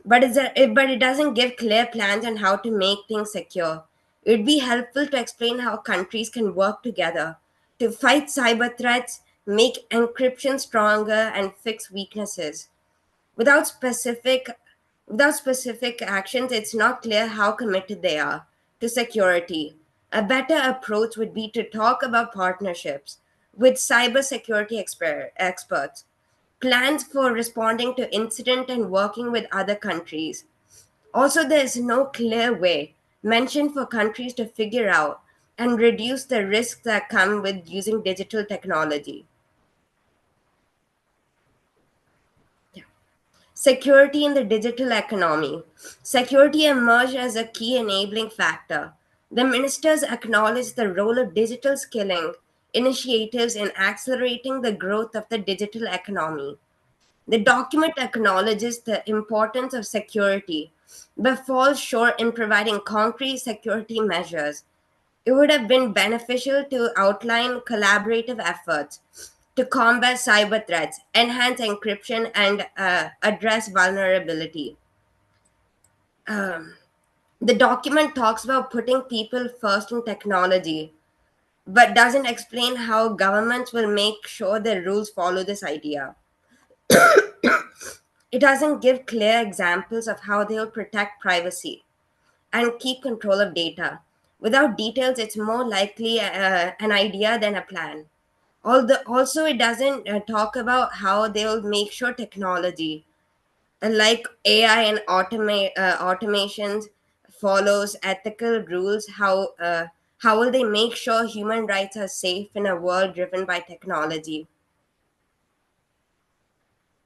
but it doesn't give clear plans on how to make things secure. It would be helpful to explain how countries can work together to fight cyber threats, make encryption stronger, and fix weaknesses. Without specific without specific actions, it's not clear how committed they are to security. A better approach would be to talk about partnerships with cybersecurity experts, plans for responding to incident and working with other countries. Also, there is no clear way mentioned for countries to figure out and reduce the risks that come with using digital technology. Security in the digital economy. Security emerged as a key enabling factor. The ministers acknowledged the role of digital skilling initiatives in accelerating the growth of the digital economy. The document acknowledges the importance of security, but falls short in providing concrete security measures. It would have been beneficial to outline collaborative efforts to combat cyber threats, enhance encryption, and address vulnerability. Um, the document talks about putting people first in technology, but doesn't explain how governments will make sure their rules follow this idea. It doesn't give clear examples of how they will protect privacy and keep control of data. Without details, it's more likely an idea than a plan. Although, also, it doesn't talk about how they will make sure technology, like AI and automations, follows ethical rules. How will they make sure human rights are safe in a world driven by technology?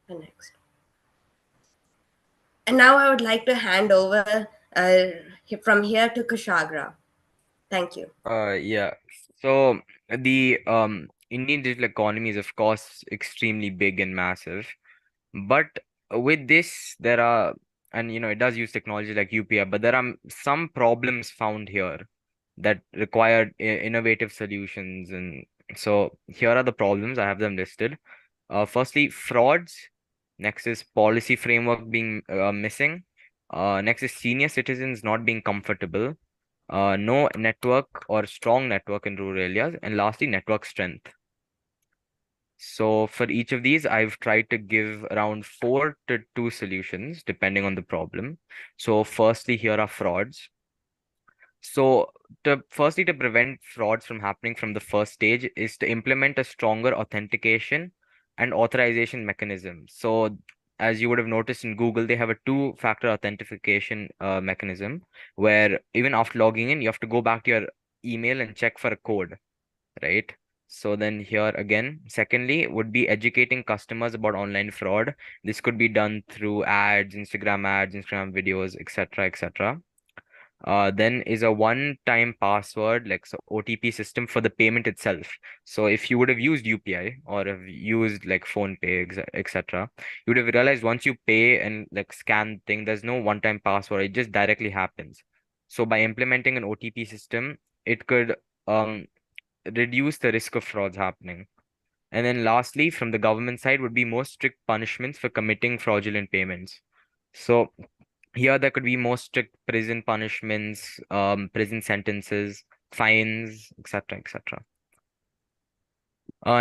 Next. And now I would like to hand over from here to Kushagra. Thank you. Yeah. So the Indian digital economy is of course extremely big and massive, but with this there are, and it does use technology like UPI, but there are some problems found here that require innovative solutions. And so here are the problems. I have them listed. Firstly, frauds. Next is policy framework being missing. Next is senior citizens not being comfortable. No network or strong network in rural areas. And lastly, network strength. So for each of these, I've tried to give around 4 to 2 solutions depending on the problem. So firstly, here are frauds. So firstly, to prevent frauds from happening from the first stage is to implement a stronger authentication and authorization mechanism. So as you would have noticed in Google, they have a two-factor authentication mechanism where even after logging in, you have to go back to your email and check for a code, right? So then here again, secondly, would be educating customers about online fraud. This could be done through ads, Instagram videos, etc., etc. Then is a one-time password, like so OTP system for the payment itself. So if you would have used UPI or have used like phone pay, etc., you would have realized once you pay and like scan thing, there's no one-time password. It just directly happens. So by implementing an OTP system, it could reduce the risk of frauds happening. And then lastly, from the government side would be more strict punishments for committing fraudulent payments. So here there could be more strict prison punishments, prison sentences, fines, etc., etc.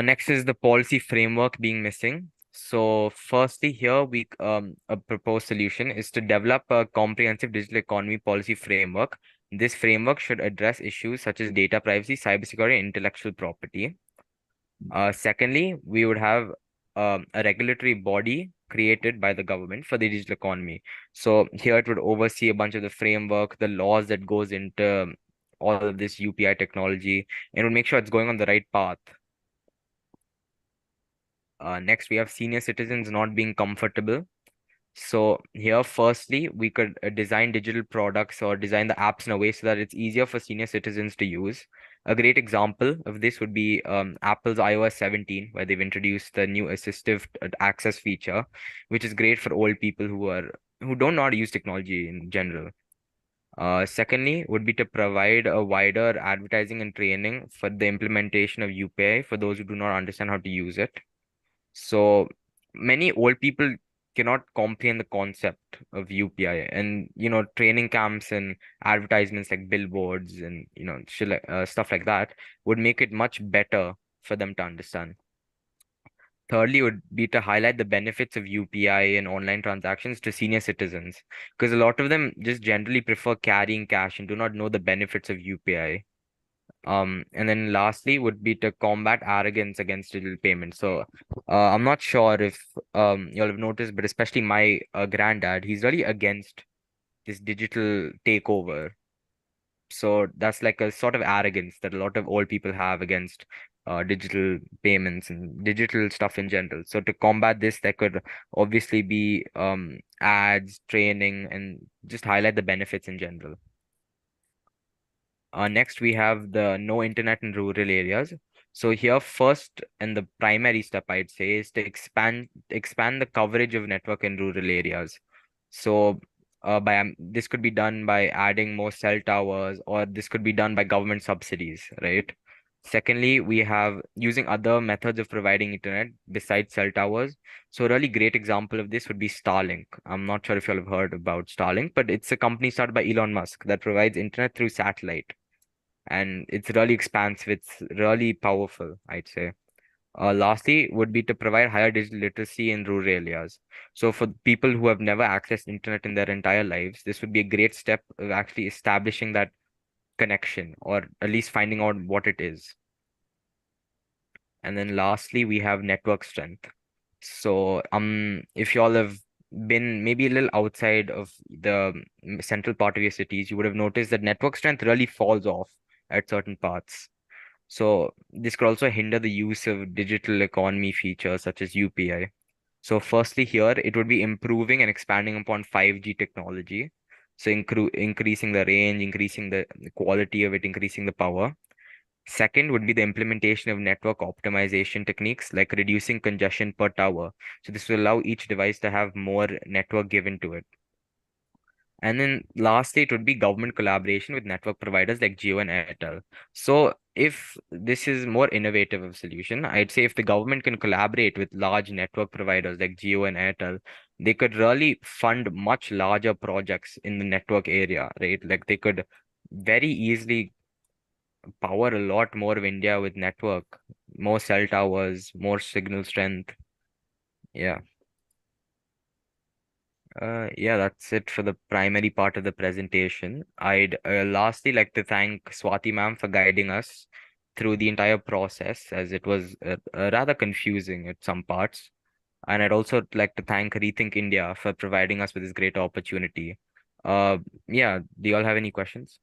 Next is the policy framework being missing. So firstly, here a proposed solution is to develop a comprehensive digital economy policy framework. This framework should address issues such as data privacy, cybersecurity, and intellectual property. Secondly, we would have a regulatory body created by the government for the digital economy. So here it would oversee a bunch of the framework, the laws that goes into all of this UPI technology, and would make sure it's going on the right path. Next, we have senior citizens not being comfortable. So here, firstly, we could design digital products or design the apps in a way so that it's easier for senior citizens to use. A great example of this would be Apple's iOS 17, where they've introduced the new assistive access feature, which is great for old people who don't know how to use technology in general. Secondly, would be to provide a wider advertising and training for the implementation of UPI for those who do not understand how to use it. So many old people cannot comprehend the concept of UPI, and training camps and advertisements like billboards and stuff like that would make it much better for them to understand. Thirdly, would be to highlight the benefits of UPI and online transactions to senior citizens, because a lot of them just generally prefer carrying cash and do not know the benefits of UPI. And then lastly would be to combat arrogance against digital payments. So I'm not sure if you'll have noticed, but especially my granddad, he's really against this digital takeover. So that's like a sort of arrogance that a lot of old people have against digital payments and digital stuff in general. So to combat this, there could obviously be ads, training, and just highlight the benefits in general. Next, we have the no internet in rural areas. So here, first and the primary step I'd say is to expand the coverage of network in rural areas. So this could be done by adding more cell towers, or this could be done by government subsidies, right? Secondly, we have using other methods of providing internet besides cell towers. So a really great example of this would be Starlink. I'm not sure if you all have heard about Starlink, but it's a company started by Elon Musk that provides internet through satellite, and it's really expansive. It's really powerful, I'd say. Lastly, would be to provide higher digital literacy in rural areas. So for people who have never accessed internet in their entire lives, this would be a great step of actually establishing that connection, or at least finding out what it is. And then lastly, we have network strength. So if you all have been maybe a little outside of the central part of your cities, you would have noticed that network strength really falls off at certain parts. So this could also hinder the use of digital economy features such as UPI. So firstly, here it would be improving and expanding upon 5G technology. So increasing the range, increasing the quality of it, increasing the power. Second would be the implementation of network optimization techniques like reducing congestion per tower. So this will allow each device to have more network given to it. And then lastly, it would be government collaboration with network providers like Jio and Airtel. So if this is more innovative of solution, I'd say if the government can collaborate with large network providers like Jio and Airtel, they could really fund much larger projects in the network area, right? Like they could very easily power a lot more of India with network, more cell towers, more signal strength. Yeah. Yeah, that's it for the primary part of the presentation. I'd lastly like to thank Swati ma'am for guiding us through the entire process, as it was rather confusing at some parts. And I'd also like to thank Rethink India for providing us with this great opportunity. Yeah, do you all have any questions?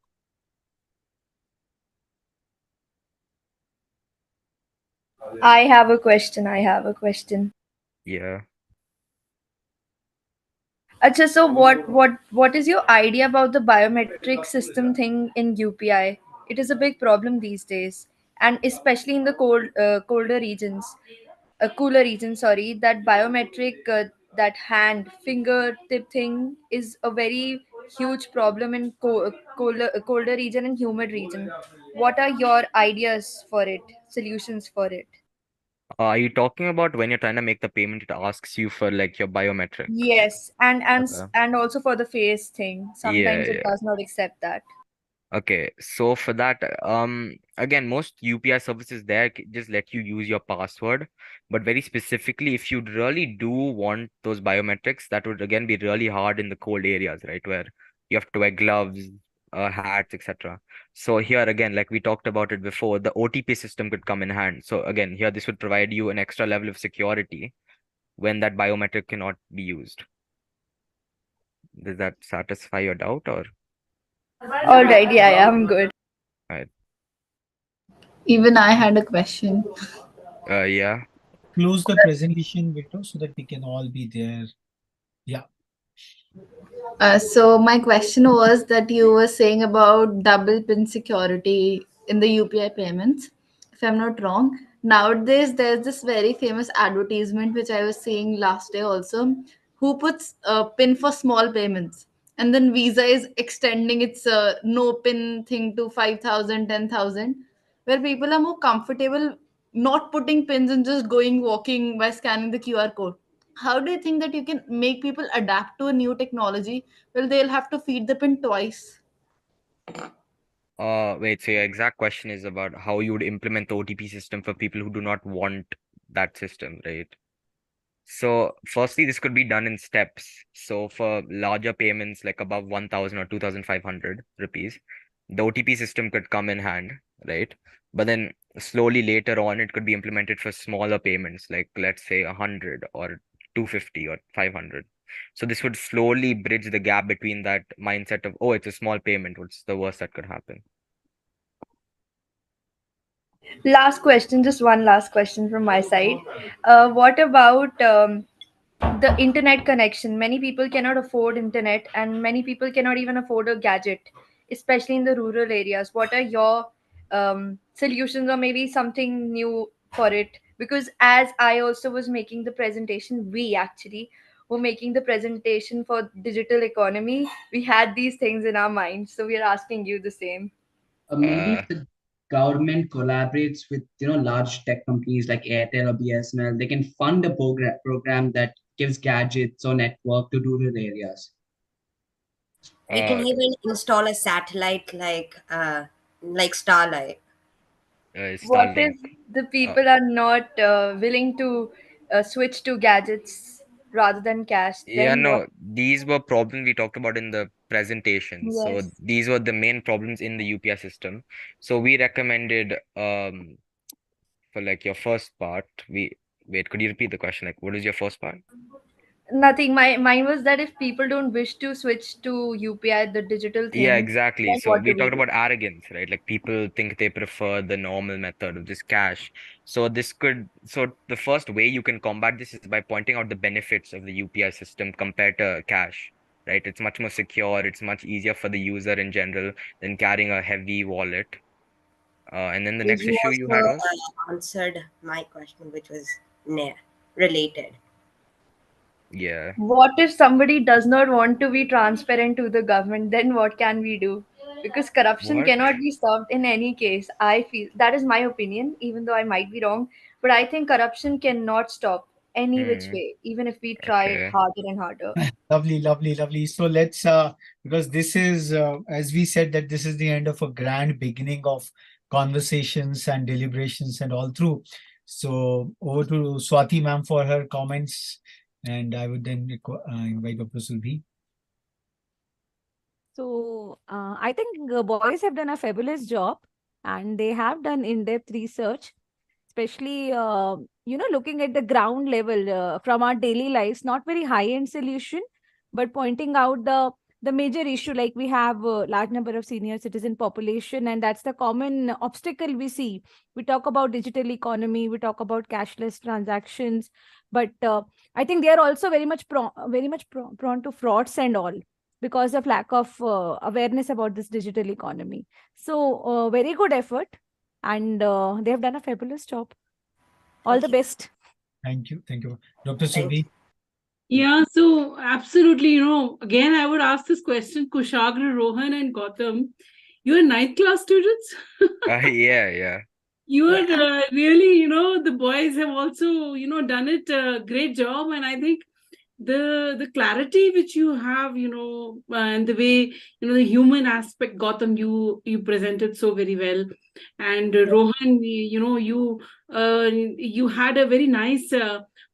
I have a question. I have a question. Yeah. Acha, so what is your idea about the biometric system thing in UPI? It is a big problem these days, and especially in the cooler regions. Sorry, that biometric, that hand fingertip thing is a very huge problem in colder region and humid region. What are your ideas for it? Solutions for it? Are you talking about when you're trying to make the payment, it asks you for like your biometric? Yes, Okay. and also for the face thing. Yeah, Sometimes it yeah. does not accept that. Okay, so for that, again, most UPI services there just let you use your password, but very specifically, if you really do want those biometrics, that would again be really hard in the cold areas, right, where you have to wear gloves, hats, etc. So here again, like we talked about it before, the OTP system could come in hand. So again, here this would provide you an extra level of security when that biometric cannot be used. Does that satisfy your doubt, or? All right, yeah, I'm good. Right. Even I had a question. Yeah. close the presentation, Victor, so that we can all be there. Yeah. So my question was that you were saying about double pin security in the UPI payments, if I'm not wrong. Nowadays, there's this very famous advertisement which I was seeing last day also, who puts a pin for small payments, and then Visa is extending its no pin thing to 5,000, 10,000, where people are more comfortable not putting pins and just going walking by scanning the QR code. How do you think that you can make people adapt to a new technology? Well, they'll have to feed the pin twice. Wait, so your exact question is about how you would implement the OTP system for people who do not want that system, right? So firstly, this could be done in steps. So for larger payments like above 1,000 or 2,500 rupees, the OTP system could come in hand, right? But then slowly later on, it could be implemented for smaller payments, like let's say 100 or 250 or 500. So this would slowly bridge the gap between that mindset of, oh, it's a small payment. What's the worst that could happen? Last question, just one last question from my side. What about the internet connection? Many people cannot afford internet, and many people cannot even afford a gadget, especially in the rural areas. What are your solutions, or maybe something new for it? Because as I also was making the presentation, we actually were making the presentation for digital economy. We had these things in our minds, so we are asking you the same. Maybe if the government collaborates with large tech companies like Airtel or BSNL, they can fund a program that gives gadgets or network to rural areas. You can even install a satellite like Starlight. What Starlink. if the people are not willing to switch to gadgets rather than cash? Yeah, Then what? no, these were problems we talked about in the presentation. So Yes. these were the main problems in the UPI system. So we recommended for like your first part, wait, could you repeat the question? Like, what is your first part? Nothing. Mine was that if people don't wish to switch to UPI, the digital Yeah, thing, exactly. then So what we do we talked do? about arrogance, right? Like people think they prefer the normal method of just cash. So the first way you can combat this is by pointing out the benefits of the UPI system compared to cash, right? It's much more secure. It's much easier for the user in general than carrying a heavy wallet. And then the next You issue you also had was? answered my question, which was related. Yeah. What if somebody does not want to be transparent to the government? Then what can we do? Because corruption What? cannot be stopped in any case. I feel that is my opinion, even though I might be wrong. But I think corruption cannot stop any which Hmm. way, even if we try Okay. harder and harder. Lovely, lovely, lovely. So let's because this is as we said that this is the end of a grand beginning of conversations and deliberations and all through. So over to Swati ma'am for her comments, and I would then invite Dr. Sulbhi. So I think boys have done a fabulous job, and they have done in-depth research, especially looking at the ground level from our daily lives. Not very high-end solution, but pointing out the major issue, like we have a large number of senior citizen population, and that's the common obstacle we see. We talk about digital economy, we talk about cashless transactions, but I think they are also very much prone to frauds and all, because of lack of awareness about this digital economy. So very good effort, and they have done a fabulous job. All the best. Thank you, Dr. Thank Sulbhi. Yeah, so absolutely, again, I would ask this question, Kushagra, Rohan, and Gautam. You're ninth class students? Yeah. You are really, the boys have also, done it a great job. And I think the clarity which you have, and the way, the human aspect, Gautam, you presented so very well. And Rohan, you had a very nice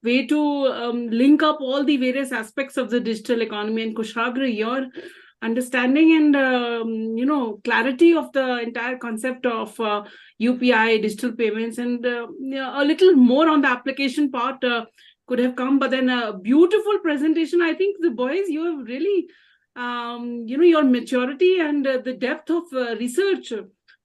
way to link up all the various aspects of the digital economy. And Kushagra, your understanding and clarity of the entire concept of UPI, digital payments, and a little more on the application part could have come. But then a beautiful presentation. I think the boys, you have really, your maturity and the depth of research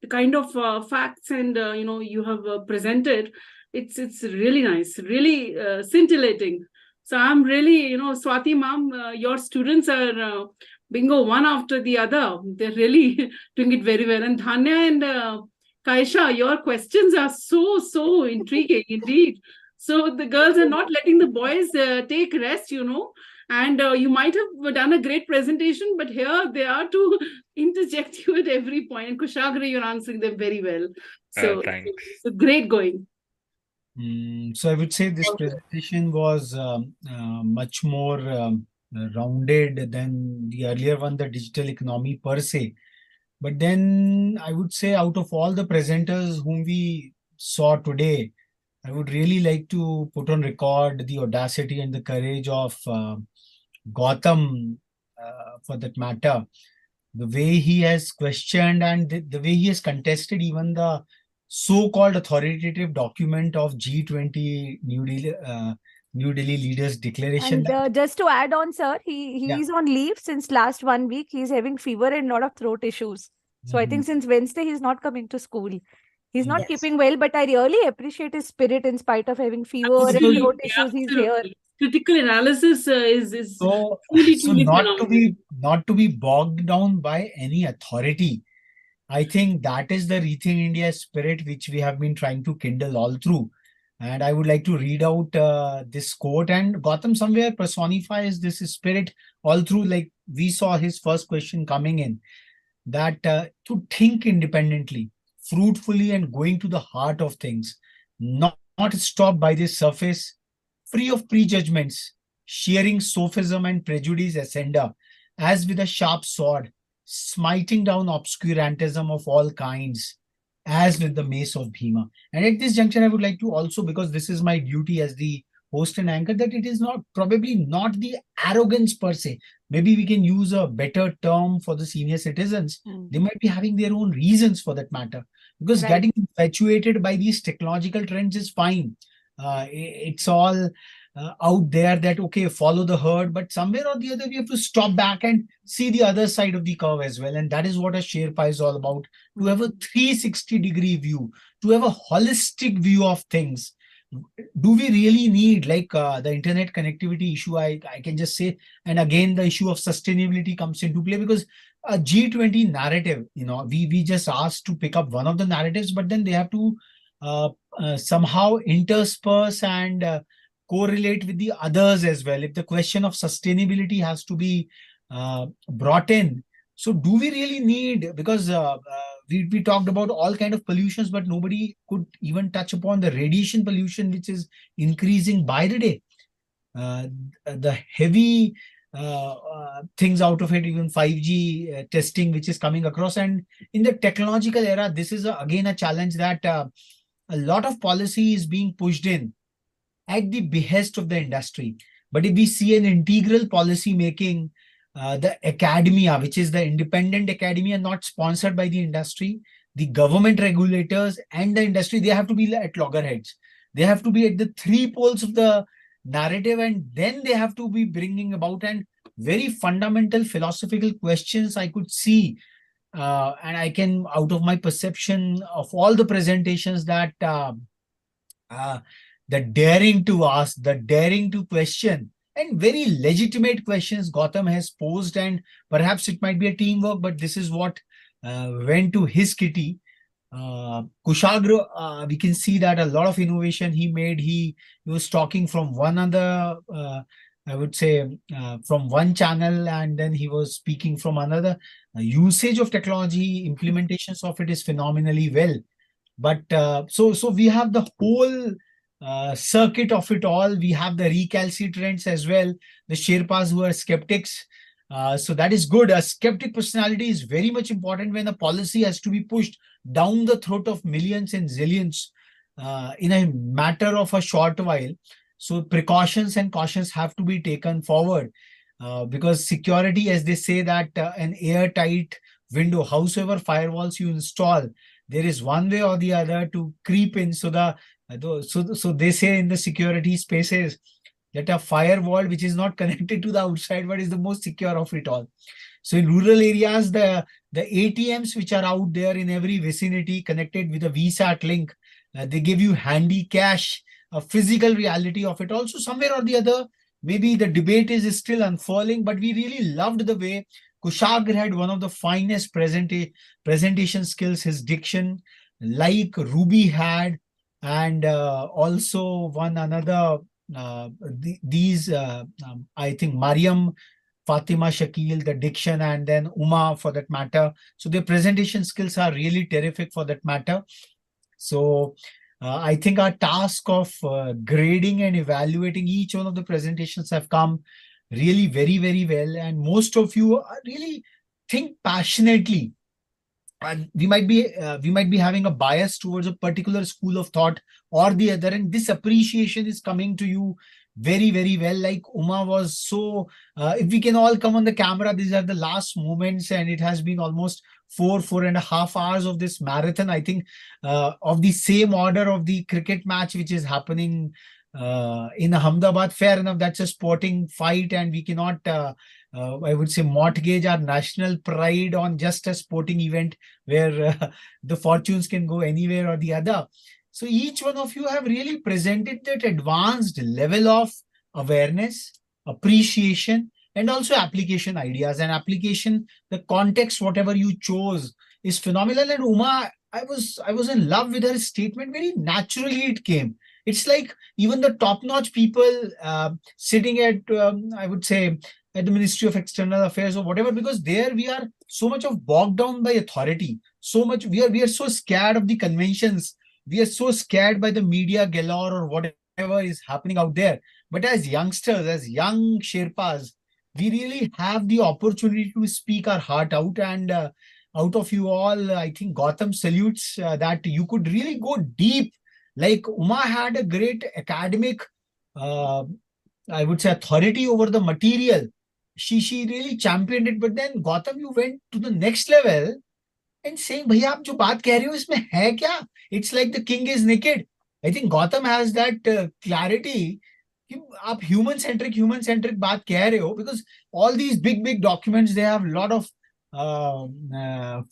the kind of facts and you have presented, it's really nice, really scintillating. So I'm really, Swati ma'am, your students are bingo one after the other. They're really doing it very well. And Dhanya and Kaisha, your questions are so intriguing indeed. So the girls are not letting the boys take rest, and you might have done a great presentation, but here they are to interject you at every point. And Kushagra, you're answering them very well. So, Thanks. so great going. So I would say this presentation was much more rounded than the earlier one, the digital economy per se. But then I would say out of all the presenters whom we saw today, I would really like to put on record the audacity and the courage of Gautam, for that matter. The way he has questioned and the way he has contested even the so-called authoritative document of G20 New Delhi Leaders Declaration. And just to add on, sir, he's on leave since last 1 week. He's having fever and a lot of throat issues. So I think since Wednesday, he's not coming to school. He's not keeping well, but I really appreciate his spirit in spite of having fever and throat issues. He's here. Critical analysis is so truly not to be bogged down by any authority. I think that is the Rethink India spirit which we have been trying to kindle all through. And I would like to read out this quote, and Gautam somewhere personifies this spirit all through. Like we saw his first question coming in, that to think independently, fruitfully, and going to the heart of things, not stopped by the surface, free of prejudgments, shearing sophism and prejudice ascender, as with a sharp sword, smiting down obscurantism of all kinds, as with the mace of Bhima. And at this juncture, I would like to also, because this is my duty as the host and anchor, that it is probably not the arrogance per se. Maybe we can use a better term for the senior citizens. They might be having their own reasons for that matter, because getting infatuated by these technological trends is fine. It's all out there that, okay, follow the herd, but somewhere or the other, we have to stop back and see the other side of the curve as well. And that is what a Sherpa is all about, to have a 360-degree view, to have a holistic view of things. Do we really need, like the internet connectivity issue, I can just say, and again, the issue of sustainability comes into play, because a G20 narrative, we just asked to pick up one of the narratives, but then they have to somehow intersperse and correlate with the others as well. If the question of sustainability has to be brought in, so do we really need, because we talked about all kind of pollutions, but nobody could even touch upon the radiation pollution, which is increasing by the day. The heavy things out of it, even 5G testing, which is coming across. And in the technological era, this is again a challenge that a lot of policy is being pushed in at the behest of the industry. But if we see an integral policy making, the academia, which is the independent academia, not sponsored by the industry, the government regulators and the industry, they have to be at loggerheads. They have to be at the three poles of the narrative, and then they have to be bringing about and very fundamental philosophical questions I could see. And I can, out of my perception of all the presentations, that the daring to ask, the daring to question, and very legitimate questions Gautam has posed, and perhaps it might be a teamwork, but this is what went to his kitty. Kushagra, we can see that a lot of innovation he made. He was talking from one other, I would say, from one channel, and then he was speaking from another. Usage of technology, implementations of it is phenomenally well. But so we have the whole circuit of it all. We have the recalcitrants as well, the Sherpas who are skeptics. So that is good. A skeptic personality is very much important when a policy has to be pushed down the throat of millions and zillions in a matter of a short while. So precautions and cautions have to be taken forward, because security, as they say, that an airtight window, howsoever firewalls you install, there is one way or the other to creep in. So so they say in the security spaces that a firewall which is not connected to the outside but is the most secure of it all. So in rural areas, the the ATMs which are out there in every vicinity connected with a VSAT link. They give you handy cash, a physical reality of it. Also, somewhere or the other, maybe the debate is still unfurling, but we really loved the way Kushagra had one of the finest presentation skills, his diction, like Ruby had, and also one another, I think Mariam, Fatima Shakil, the diction, and then Uma for that matter. So their presentation skills are really terrific for that matter. So I think our task of grading and evaluating each one of the presentations have come really very, very well. And most of you really think passionately. And we might be having a bias towards a particular school of thought or the other, and this appreciation is coming to you very, very well. Like Uma was so, if we can all come on the camera, these are the last moments, and it has been almost 4.5 hours of this marathon. I think of the same order of the cricket match which is happening in Ahmedabad. Fair enough, that's a sporting fight, and we cannot I would say mortgage our national pride on just a sporting event where the fortunes can go anywhere or the other. So each one of you have really presented that advanced level of awareness, appreciation, and also application ideas. And application, the context, whatever you chose, is phenomenal. And Uma, I was in love with her statement. Very naturally it came. It's like even the top-notch people sitting at, I would say, at the Ministry of External Affairs or whatever, because there we are so much of bogged down by authority. So much we are so scared of the conventions. We are so scared by the media galore or whatever is happening out there. But as youngsters, as young Sherpas, we really have the opportunity to speak our heart out. And out of you all, I think Gautam salutes that you could really go deep. Like Uma had a great academic, I would say, authority over the material. She really championed it. But then Gautam, you went to the next level and saying, "Bhaiya, aap jo baat keh rahe ho, isme hai kya?" It's like the king is naked. I think Gautam has that clarity. आप human centric बात कह रहे हो, because all these big documents, they have a lot of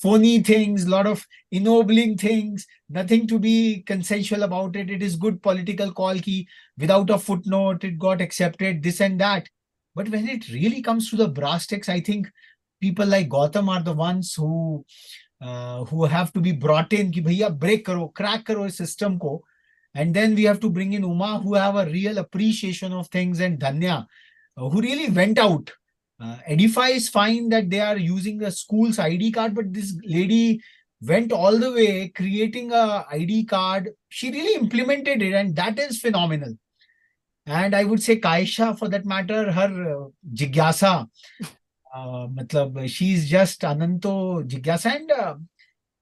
phony things, lot of ennobling things, nothing to be consensual about it. It is good political call ki without a footnote it got accepted, this and that. But when it really comes to the brass tacks, I think people like Gautam are the ones who have to be brought in ki bhaiya break karo, crack karo is system ko. And then we have to bring in Uma, who have a real appreciation of things, and Dhanya, who really went out. Edify is fine that they are using the school's ID card, but this lady went all the way creating a ID card. She really implemented it, and that is phenomenal. And I would say Kaisha, for that matter, her jigyasa, matlab, she's just Ananto jigyasa. And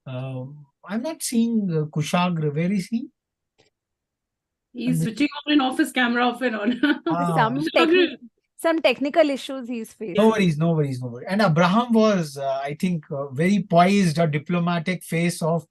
I'm not seeing Kushagra. Where is he? He's switching on and off his camera off and on. Some technical issues he's facing. No worries. And Abraham was, I think, very poised, a diplomatic face of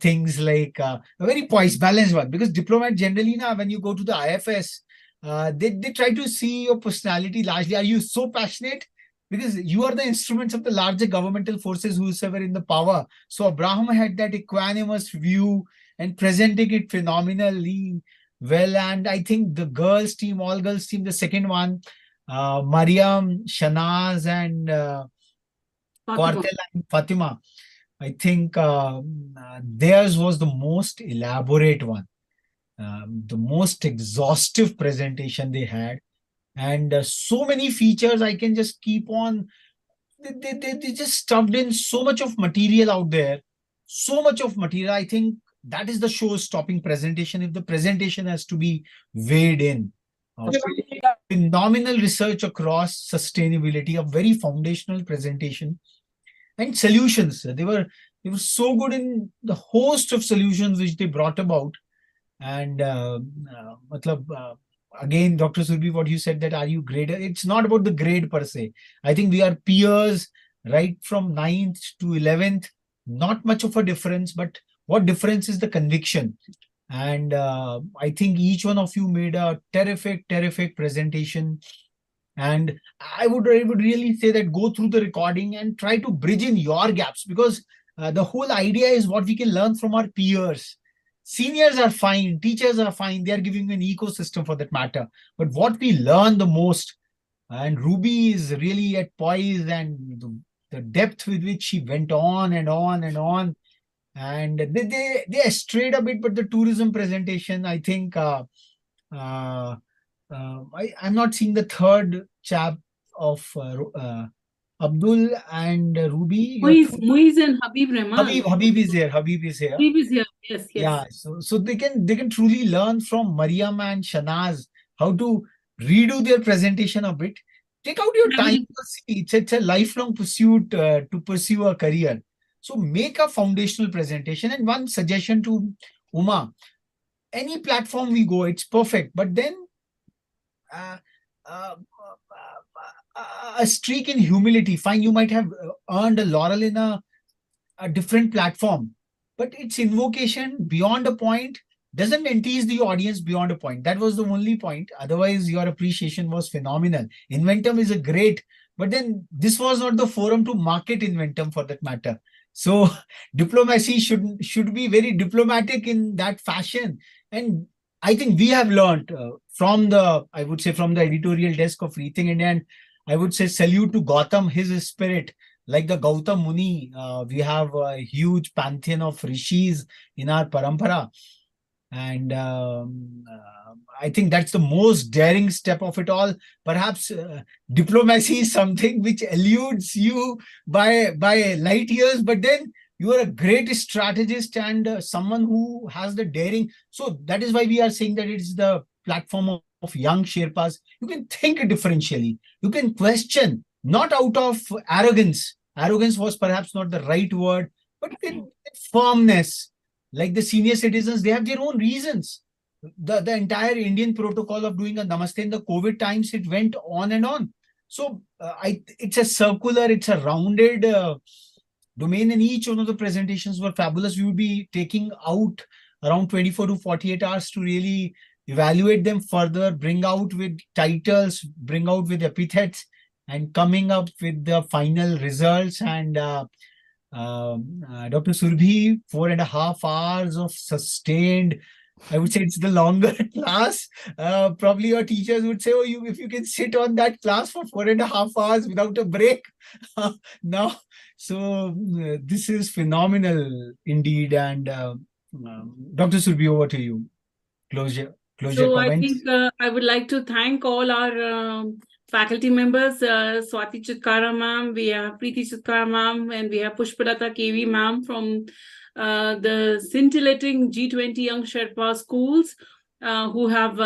things like a very poised, balanced one. Because diplomat generally, when you go to the IFS, they try to see your personality largely. Are you so passionate? Because you are the instruments of the larger governmental forces whosoever in the power. So Abraham had that equanimous view and presenting it phenomenally well. And I think the girls team, all girls team, the second one, Mariam, Shanaz, and Quartel and Fatima, I think theirs was the most elaborate one, the most exhaustive presentation they had. And so many features, I can just keep on. They just stuffed in so much of material out there. So much of material. I think that is the show-stopping presentation if the presentation has to be weighed in. Phenomenal research across sustainability, a very foundational presentation. And solutions. They were so good in the host of solutions which they brought about. And again, Dr. Surbi, what you said, that are you grader? It's not about the grade per se. I think we are peers right from 9th to 11th. Not much of a difference, but what difference is the conviction. And I think each one of you made a terrific presentation. And I would really say that go through the recording and try to bridge in your gaps, because the whole idea is what we can learn from our peers. Seniors are fine, teachers are fine, they are giving an ecosystem for that matter. But what we learn the most, and Ruby is really at poise, and the depth with which she went on and on and on. And they strayed a bit, but the tourism presentation, I think, I'm not seeing the third chap of Abdul and Ruby. Muiz and Habib Rahman. Habib is here. Habib is here. Habib is here. Yes, yes. Yeah, so they can truly learn from Mariam and Shanaz how to redo their presentation a bit. Take out your time. It's a lifelong pursuit to pursue a career. So make a foundational presentation. And one suggestion to Uma, any platform we go, it's perfect. But then a streak in humility. Fine, you might have earned a laurel in a different platform, but its invocation beyond a point doesn't entice the audience beyond a point. That was the only point. Otherwise, your appreciation was phenomenal. Inventum is a great, but then this was not the forum to market Inventum for that matter. So diplomacy should be very diplomatic in that fashion. And I think we have learned from the editorial desk of Rethink India, and I would say salute to Gautam, his spirit. Like the Gautam Muni, we have a huge pantheon of rishis in our parampara. And I think that's the most daring step of it all. Perhaps diplomacy is something which eludes you by light years, but then you are a great strategist and someone who has the daring. So that is why we are saying that it's the platform of young Sherpas. You can think differentially. You can question, not out of arrogance. Arrogance was perhaps not the right word, but firmness. Like the senior citizens, they have their own reasons. The entire Indian protocol of doing a namaste in the COVID times, it went on and on. So it's a circular, it's a rounded domain, and each one of the presentations were fabulous. We would be taking out around 24 to 48 hours to really evaluate them further, bring out with titles, bring out with epithets, and coming up with the final results. And Dr. Surbhi, 4.5 hours of sustained, I would say it's the longer class. Probably your teachers would say, oh, if you can sit on that class for 4.5 hours without a break. Now, so this is phenomenal indeed. And Dr. Surbhi, over to you. Closure So comments. I think I would like to thank all our faculty members, Swati Chitkara ma'am, we have Preeti Chitkara ma'am, and we have Pushpalata KV ma'am from the scintillating G20 Young Sherpa schools, who have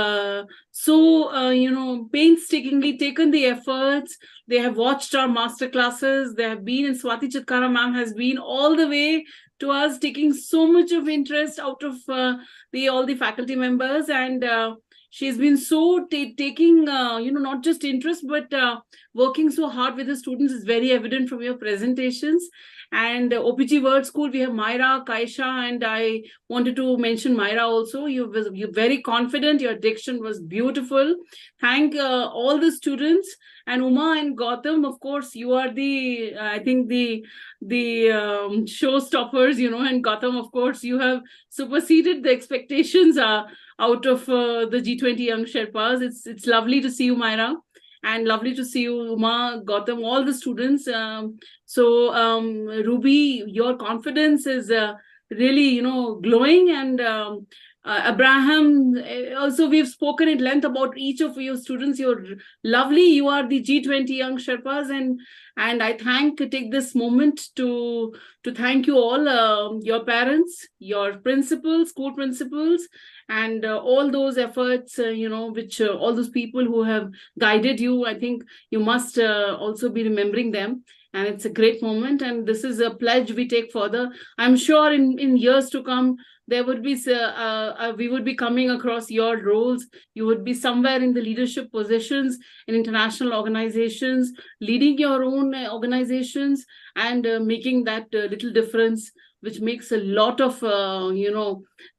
painstakingly taken the efforts. They have watched our master classes. They have been, and Swati Chitkara ma'am has been all the way to us, taking so much of interest out of all the faculty members, and she's been so taking not just interest, but working so hard with the students is very evident from your presentations. And OPG World School, we have Myra, Kaisha, and I wanted to mention Myra also. You're very confident. Your diction was beautiful. Thank all the students. And Uma and Gautam, of course, you are the showstoppers, and Gautam, of course, you have superseded the expectations out of the G20 Young Sherpas. It's lovely to see you, Myra, and lovely to see you, Uma, Gautam, all the students. Ruby, your confidence is really, glowing, and Abraham, also we've spoken at length about each of your students. You're lovely. You are the G20 Young Sherpas, and I take this moment to thank you all, your parents, your principals, school principals, and all those efforts, which all those people who have guided you. I think you must also be remembering them. And it's a great moment, and this is a pledge we take further. I'm sure in years to come, there would be we would be coming across your roles. You would be somewhere in the leadership positions in international organizations, leading your own organizations, and making that little difference, which makes a lot of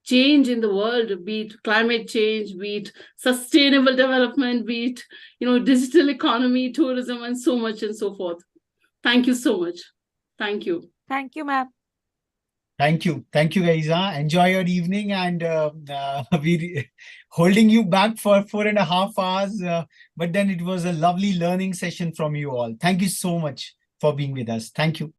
change in the world, be it climate change, be it sustainable development, be it digital economy, tourism, and so much and so forth. Thank you so much. Thank you. Thank you, ma'am. Thank you. Thank you, guys. Enjoy your evening, and we holding you back for 4.5 hours. But then it was a lovely learning session from you all. Thank you so much for being with us. Thank you.